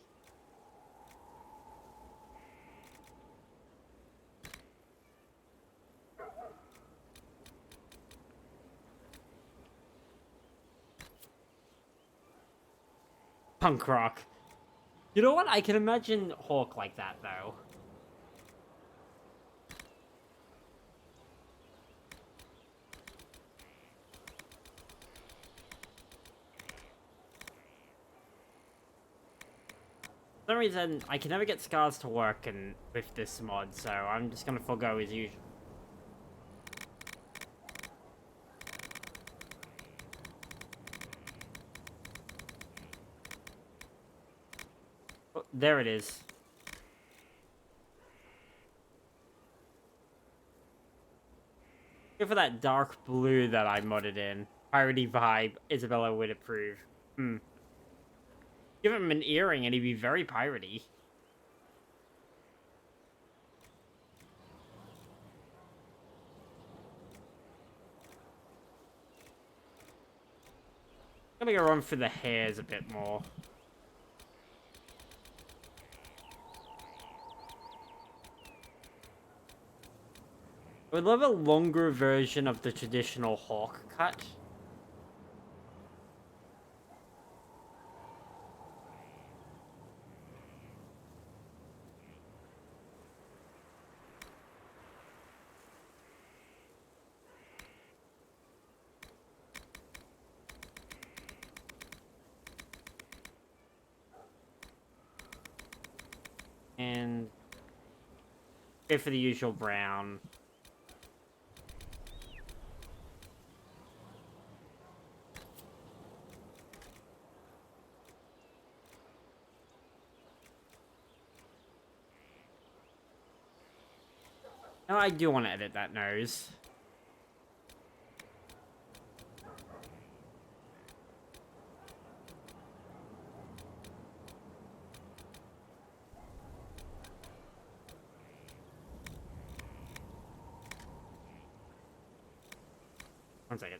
Punk rock. You know what? I can imagine Hawk like that, though. For some reason, I can never get scars to work with this mod, so I'm just gonna forego as usual. Oh, there it is. Go for that dark blue that I modded in. Piratey vibe, Isabella would approve. Give him an earring and he'd be very piratey. I'm gonna go run for the hairs a bit more. I would love a longer version of the traditional hawk cut. And go for the usual brown. Now I do want to edit that nose. One second.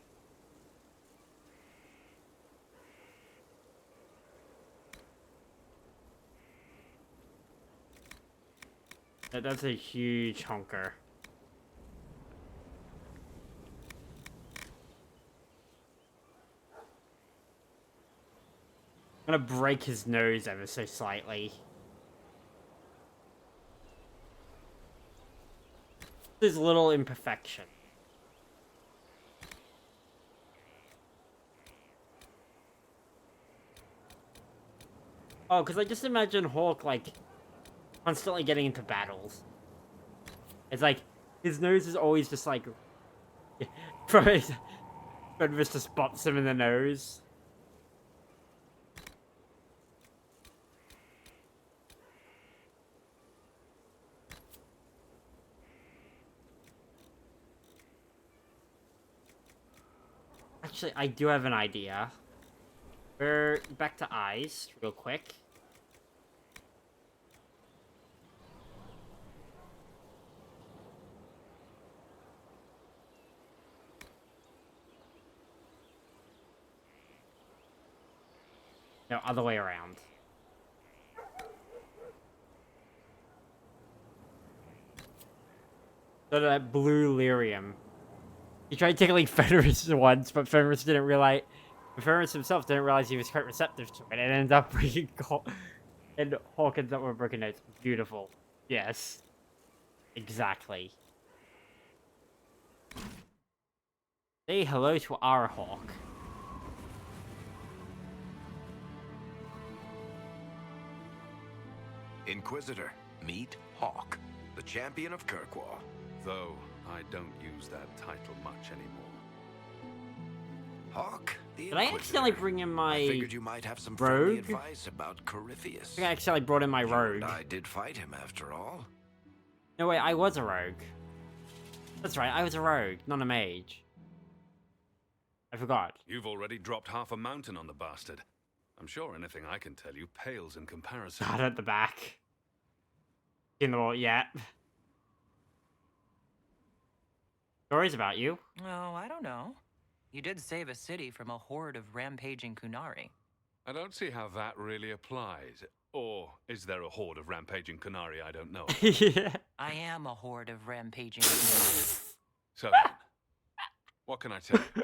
That's a huge honker. I'm gonna break his nose ever so slightly. This little imperfection. Oh, because I just imagine Hawk, like, constantly getting into battles. It's like, his nose is always just like... Fred just spots him in the nose. Actually, I do have an idea. We're back to eyes, real quick. No, other way around. So that blue lyrium. He tried tickling Fenris once, but Fenris didn't realize... Fenris himself didn't realize he was quite receptive to it, and ended up breaking... And Hawk ends up with a broken nose. Beautiful. Yes. Exactly. Say hello to our Hawk. Inquisitor, meet Hawk, the champion of Kirkwall. Though I don't use that title much anymore. Hawk, the Did I accidentally bring in my I figured you might have some rogue? friendly advice about Corypheus. I think I accidentally brought in my rogue. I did fight him after all. No, wait, I was a rogue. That's right, I was a rogue, not a mage. I forgot. You've already dropped half a mountain on the bastard. I'm sure anything I can tell you pales in comparison. Not at the back. In the wall yet. Stories about you? Oh, I don't know. You did save a city from a horde of rampaging Kunari. I don't see how that really applies. Or is there a horde of rampaging Kunari I don't know? Yeah. I am a horde of rampaging Kunari. So then, what can I tell you?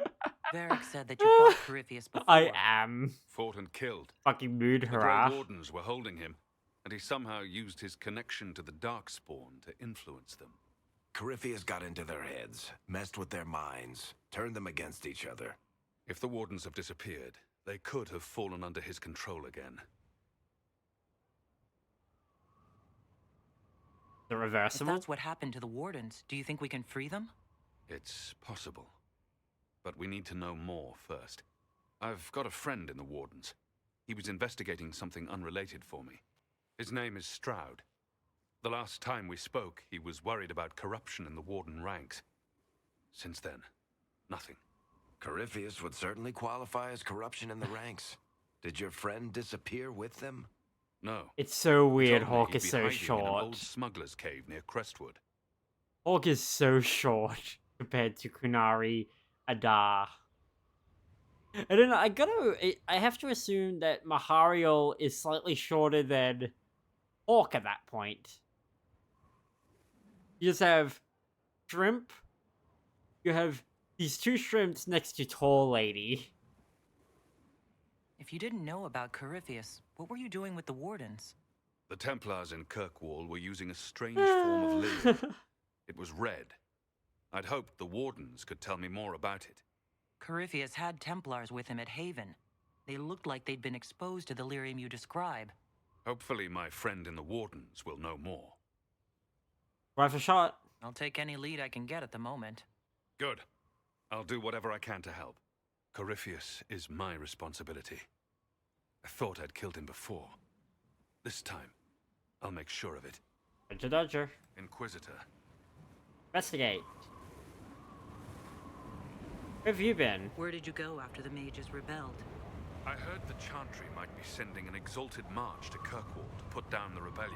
Varric said that you fought Corypheus before. I am. Fought and killed. Fucking mood The hurrah. Grey Wardens were holding him, and he somehow used his connection to the Darkspawn to influence them. Corypheus got into their heads, messed with their minds, turned them against each other. If the Wardens have disappeared, they could have fallen under his control again. The If reversible? that's what happened to the Wardens, do you think we can free them? It's possible. But we need to know more first. I've got a friend in the Wardens. He was investigating something unrelated for me. His name is Stroud. The last time we spoke, he was worried about corruption in the Warden ranks. Since then, nothing. Corypheus would certainly qualify as corruption in the ranks. Did your friend disappear with them? No. It's so weird He told me Hawk he'd is be so hiding in an short. old smuggler's cave near Crestwood. Hawk is so short compared to Kunari Adaar. I don't know, I have to assume that Mahariel is slightly shorter than Hawk at that point. You just have Shrimp. You have these two shrimps next to Tall Lady. If you didn't know about Corypheus, what were you doing with the Wardens? The Templars in Kirkwall were using a strange form of lyrium. It was red. I'd hoped the Wardens could tell me more about it. Corypheus had Templars with him at Haven. They looked like they'd been exposed to the lyrium you describe. Hopefully my friend in the Wardens will know more. Worth a shot. I'll take any lead I can get at the moment. Good. I'll do whatever I can to help. Corypheus is my responsibility. I thought I'd killed him before. This time, I'll make sure of it. Dodger, dodger. Inquisitor. Investigate. Where have you been? Where did you go after the mages rebelled? I heard the Chantry might be sending an exalted march to Kirkwall to put down the rebellion.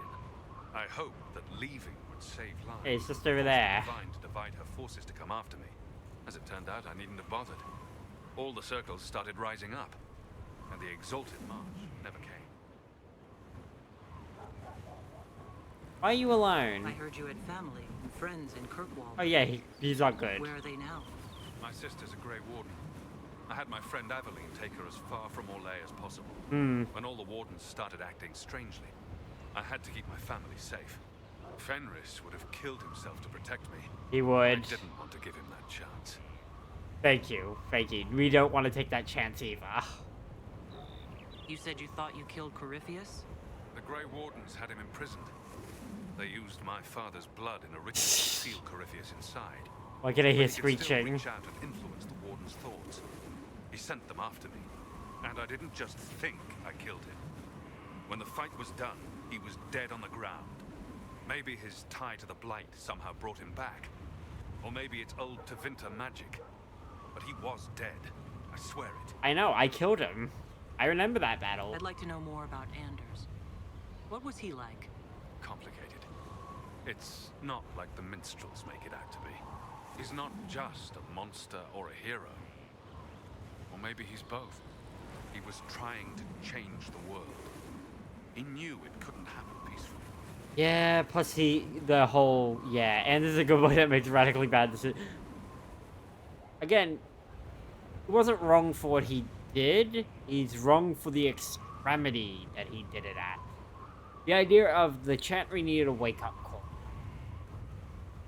I hoped that leaving would save lives. Hey, it's just over there. Divine to divide her forces to come after me. As it turned out, I needn't have bothered. All the circles started rising up, and the exalted march never came. Why are you alone? I heard you had family and friends in Kirkwall. Oh yeah, he's not good. Where are they now? My sister's a Grey Warden. I had my friend Aveline take her as far from Orlais as possible. Hmm. When all the Wardens started acting strangely, I had to keep my family safe. Fenris would have killed himself to protect me. He would. I didn't want to give him that chance. Thank you. Thank you. We don't want to take that chance either. You said you thought you killed Corypheus? The Grey Wardens had him imprisoned. They used my father's blood in a ritual to seal Corypheus inside. Why can I hear But he could still screeching? reach out and influence the Warden's thoughts. He sent them after me. And I didn't just think I killed him. When the fight was done, he was dead on the ground. Maybe his tie to the Blight somehow brought him back. Or maybe it's old Tevinter magic. But he was dead. I swear it. I know, I killed him. I remember that battle. I'd like to know more about Anders. What was he like? Complicated. It's not like the minstrels make it out to be. He's not just a monster or a hero. Or maybe he's both. He was trying to change the world. He knew it couldn't happen peacefully. Yeah, plus yeah, and this is a good boy that makes radically bad decisions. Again, he wasn't wrong for what he did, he's wrong for the extremity that he did it at. The idea of the Chantry needed a wake-up call.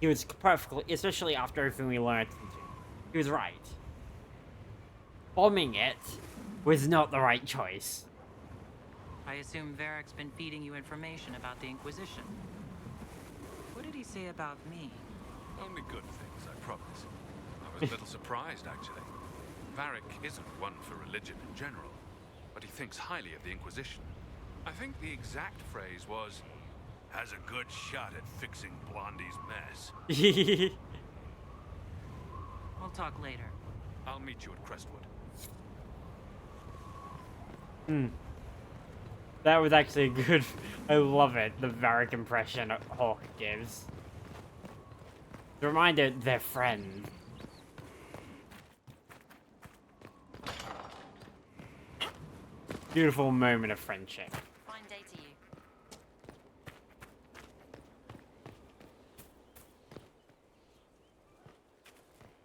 He was perfectly, especially after everything we learned, he was right. Bombing it was not the right choice. I assume Varric's been feeding you information about the Inquisition. What did he say about me? Only good things, I promise. I was a little surprised, actually. Varric isn't one for religion in general, but he thinks highly of the Inquisition. I think the exact phrase was, has a good shot at fixing Blondie's mess. We'll talk later. I'll meet you at Crestwood. That was actually good. I love it, the Varric impression Hawk gives. The reminder, they're friends. Beautiful moment of friendship. Fine day to you.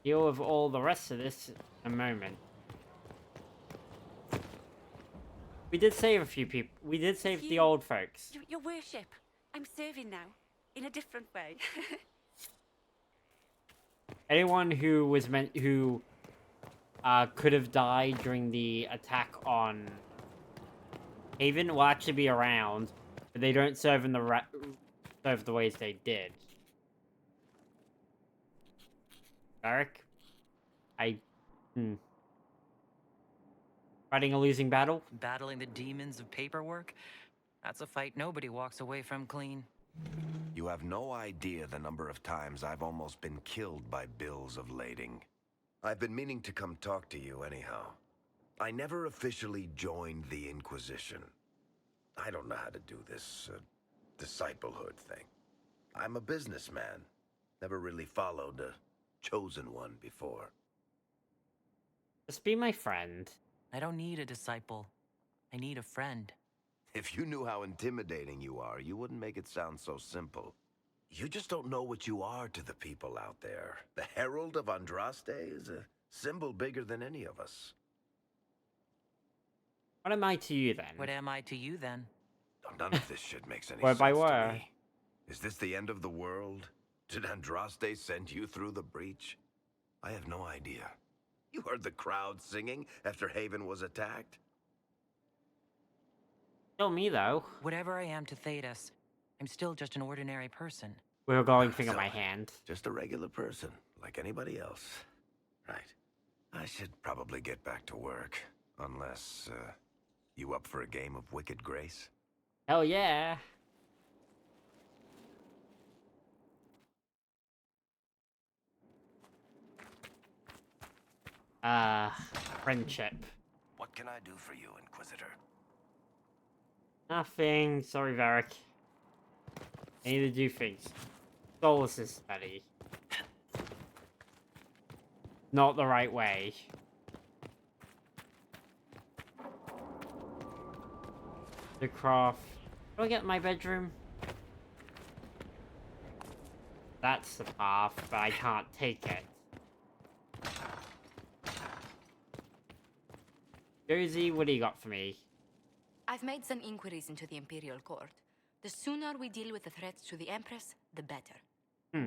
Deal with all the rest of this in a moment. We did save a few people. We did save the old folks. Your worship, I'm serving now, in a different way. Anyone who was could have died during the attack on Haven will actually be around, but they don't serve in the serve the ways they did. Varric? Fighting a losing battle? Battling the demons of paperwork? That's a fight nobody walks away from clean. You have no idea the number of times I've almost been killed by bills of lading. I've been meaning to come talk to you anyhow. I never officially joined the Inquisition. I don't know how to do this disciplehood thing. I'm a businessman. Never really followed a chosen one before. Just be my friend. I don't need a disciple. I need a friend. If you knew how intimidating you are, you wouldn't make it sound so simple. You just don't know what you are to the people out there. The Herald of Andraste is a symbol bigger than any of us. What am I to you, then? What am I to you, then? None of this shit makes any Word sense by to word. me. Is this the end of the world? Did Andraste send you through the breach? I have no idea. You heard the crowd singing after Haven was attacked? Still me, though. Whatever I am to Thedas, I'm still just an ordinary person. We're going thing in my hand. Just a regular person, like anybody else. Right. I should probably get back to work. Unless, you up for a game of Wicked Grace? Hell yeah. Friendship. What can I do for you, Inquisitor? Nothing. Sorry, Varric. I need to do things. Solus is study. Not the right way. The craft. Do I get my bedroom? That's the path, but I can't take it. Josie, what do you got for me? I've made some inquiries into the Imperial Court. The sooner we deal with the threats to the Empress, the better.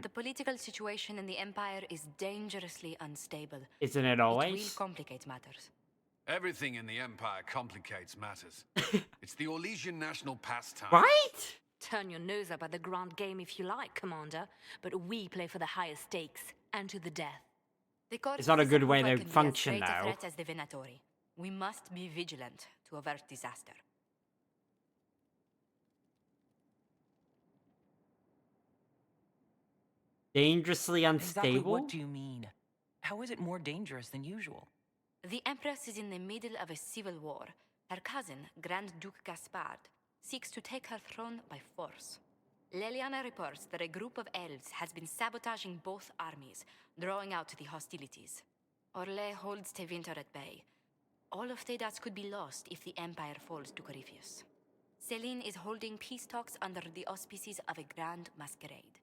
The political situation in the Empire is dangerously unstable. Isn't it It always? will complicate matters. Everything in the Empire complicates matters. It's the Orlesian national pastime. Right? Turn your nose up at the grand game if you like, Commander, but we play for the highest stakes, and to the death. The court It's not a good way approval to can be function, as great a though. threat as the Venatori. We must be vigilant to avert disaster. Dangerously unstable? Exactly what do you mean? How is it more dangerous than usual? The Empress is in the middle of a civil war. Her cousin, Grand Duke Gaspard, seeks to take her throne by force. Leliana reports that a group of elves has been sabotaging both armies, drawing out the hostilities. Orlais holds Tevinter at bay. All of Thedas could be lost if the Empire falls to Corypheus. Celine is holding peace talks under the auspices of a grand masquerade.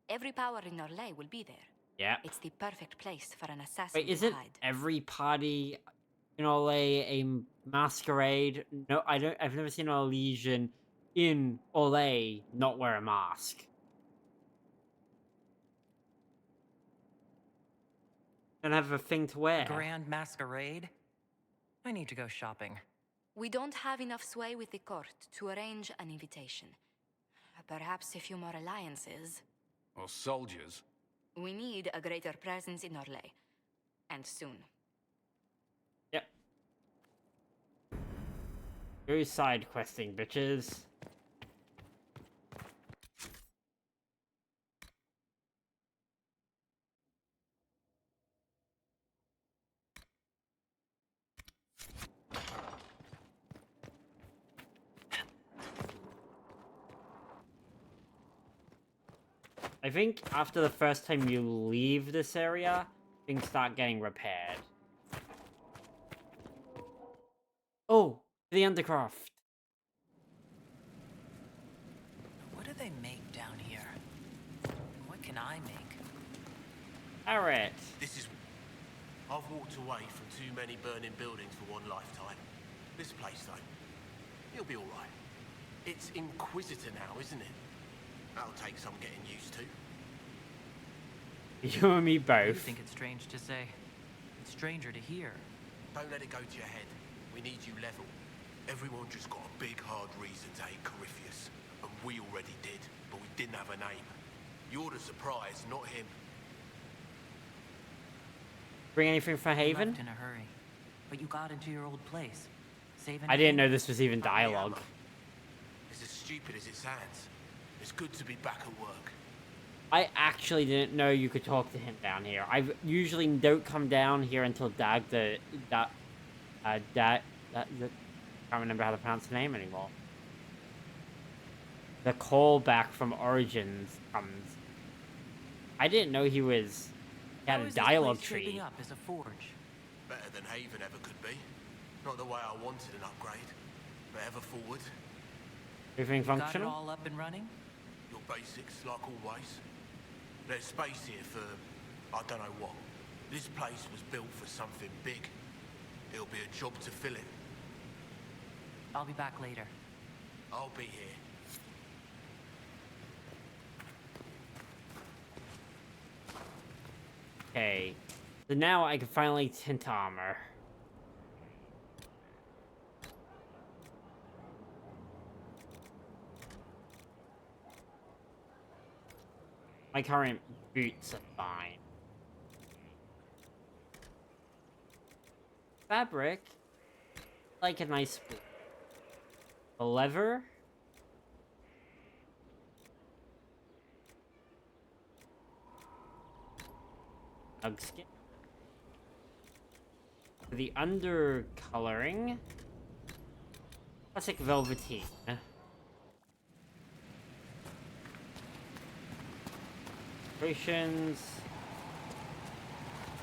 Every power in Orlais will be there. Yeah. It's the perfect place for an assassin Wait, to isn't hide. every party in Orlais a masquerade? No, I've never seen an Orlesian in Orlais not wear a mask. Don't have a thing to wear. Grand masquerade? I need to go shopping. We don't have enough sway with the court to arrange an invitation. Perhaps a few more alliances. Or soldiers. We need a greater presence in Orlais. And soon. Yep. Go side questing, bitches. I think after the first time you leave this area, things start getting repaired. Oh, the Undercroft. What do they make down here? What can I make? Alright. This is... I've walked away from too many burning buildings for one lifetime. This place, though, it'll be alright. It's Inquisitor now, isn't it? That'll take some getting used to. You and me You both. think it's strange to say. It's stranger to hear. Don't let it go to your head. We need you level. Everyone just got a big, hard reason to hate Corypheus. And we already did, but we didn't have a name. You're the surprise, not him. Bring anything for You Haven? left in a hurry, but you got into your old place. Saving I didn't know this was even dialogue. It's as stupid as it sounds. It's good to be back at work. I actually didn't know you could talk to him down here. I usually don't come down here until I can't remember how to pronounce the name anymore. The callback from Origins comes. I didn't know he had a dialogue tree. Shaping up as a forge. Better than Haven ever could be. Not the way I wanted an upgrade, but ever forward. Everything Got it functional? all up and running? Your basics, like always. There's space here for, I don't know what. This place was built for something big. It'll be a job to fill it. I'll be back later. I'll be here. Okay. So now I can finally tint armor. My current boots are fine. Fabric, like a nice boot. The leather. Skin. For the undercoloring, classic velveteen. Decorations.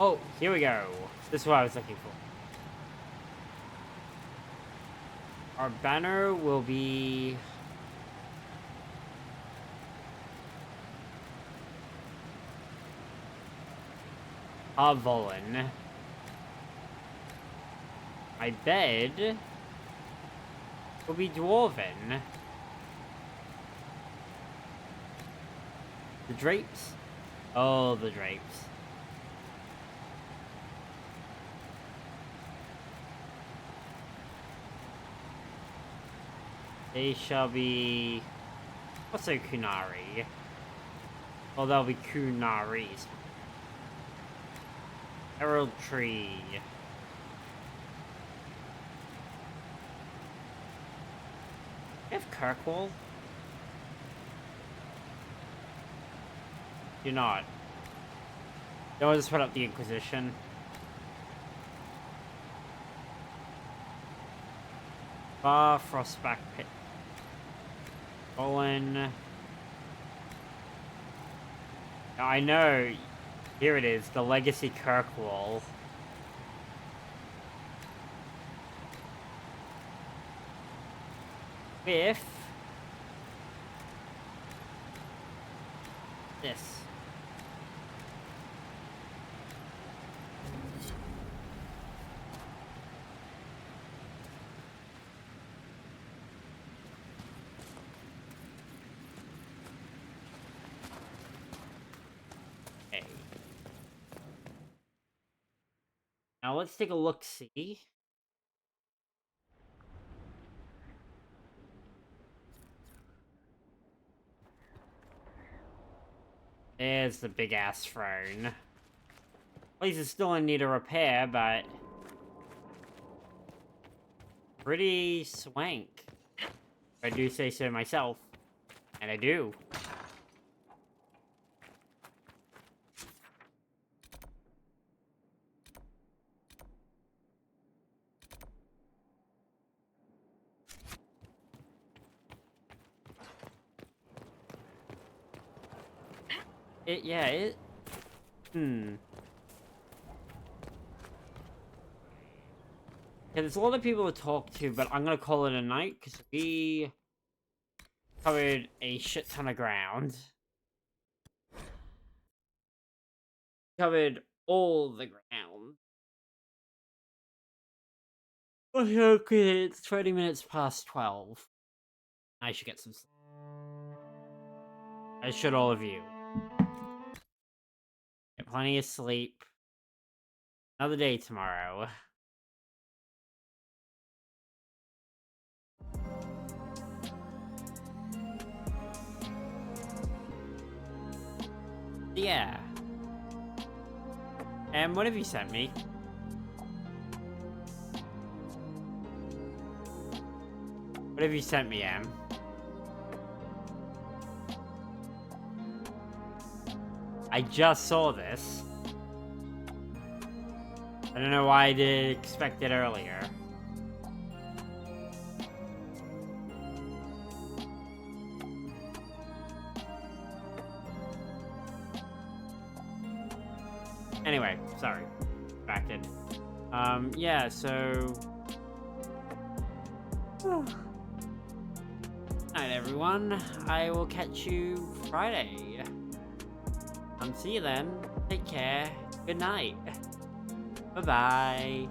Oh, here we go. This is what I was looking for. Our banner will be Volin. My bed will be Dwarven. The drapes? Oh, the drapes. They shall be also Kunari. Well, they'll be Kunaris. Herald Tree. I have Kirkwall? Do not. Don't just put up the Inquisition. Bar Frostback Pit. Olin. I know. Here it is, the Legacy Kirkwall. With this. Okay. Now let's take a look-see. There's the big-ass throne. Place is still in need of repair, but pretty swank. If I do say so myself. And I do. Yeah, yeah, there's a lot of people to talk to, but I'm gonna call it a night, because we covered a shit ton of ground. Covered all the ground. Okay, it's 20 minutes past 12. I should get some sleep. As should all of you. Get plenty of sleep. Another day tomorrow. Yeah. And what have you sent me? What have you sent me, Em? I just saw this. I don't know why I didn't expect it earlier. Anyway, sorry. Distracted. Yeah, so... Alright, everyone. I will catch you Friday. See you then. Take care. Good night. Bye-bye.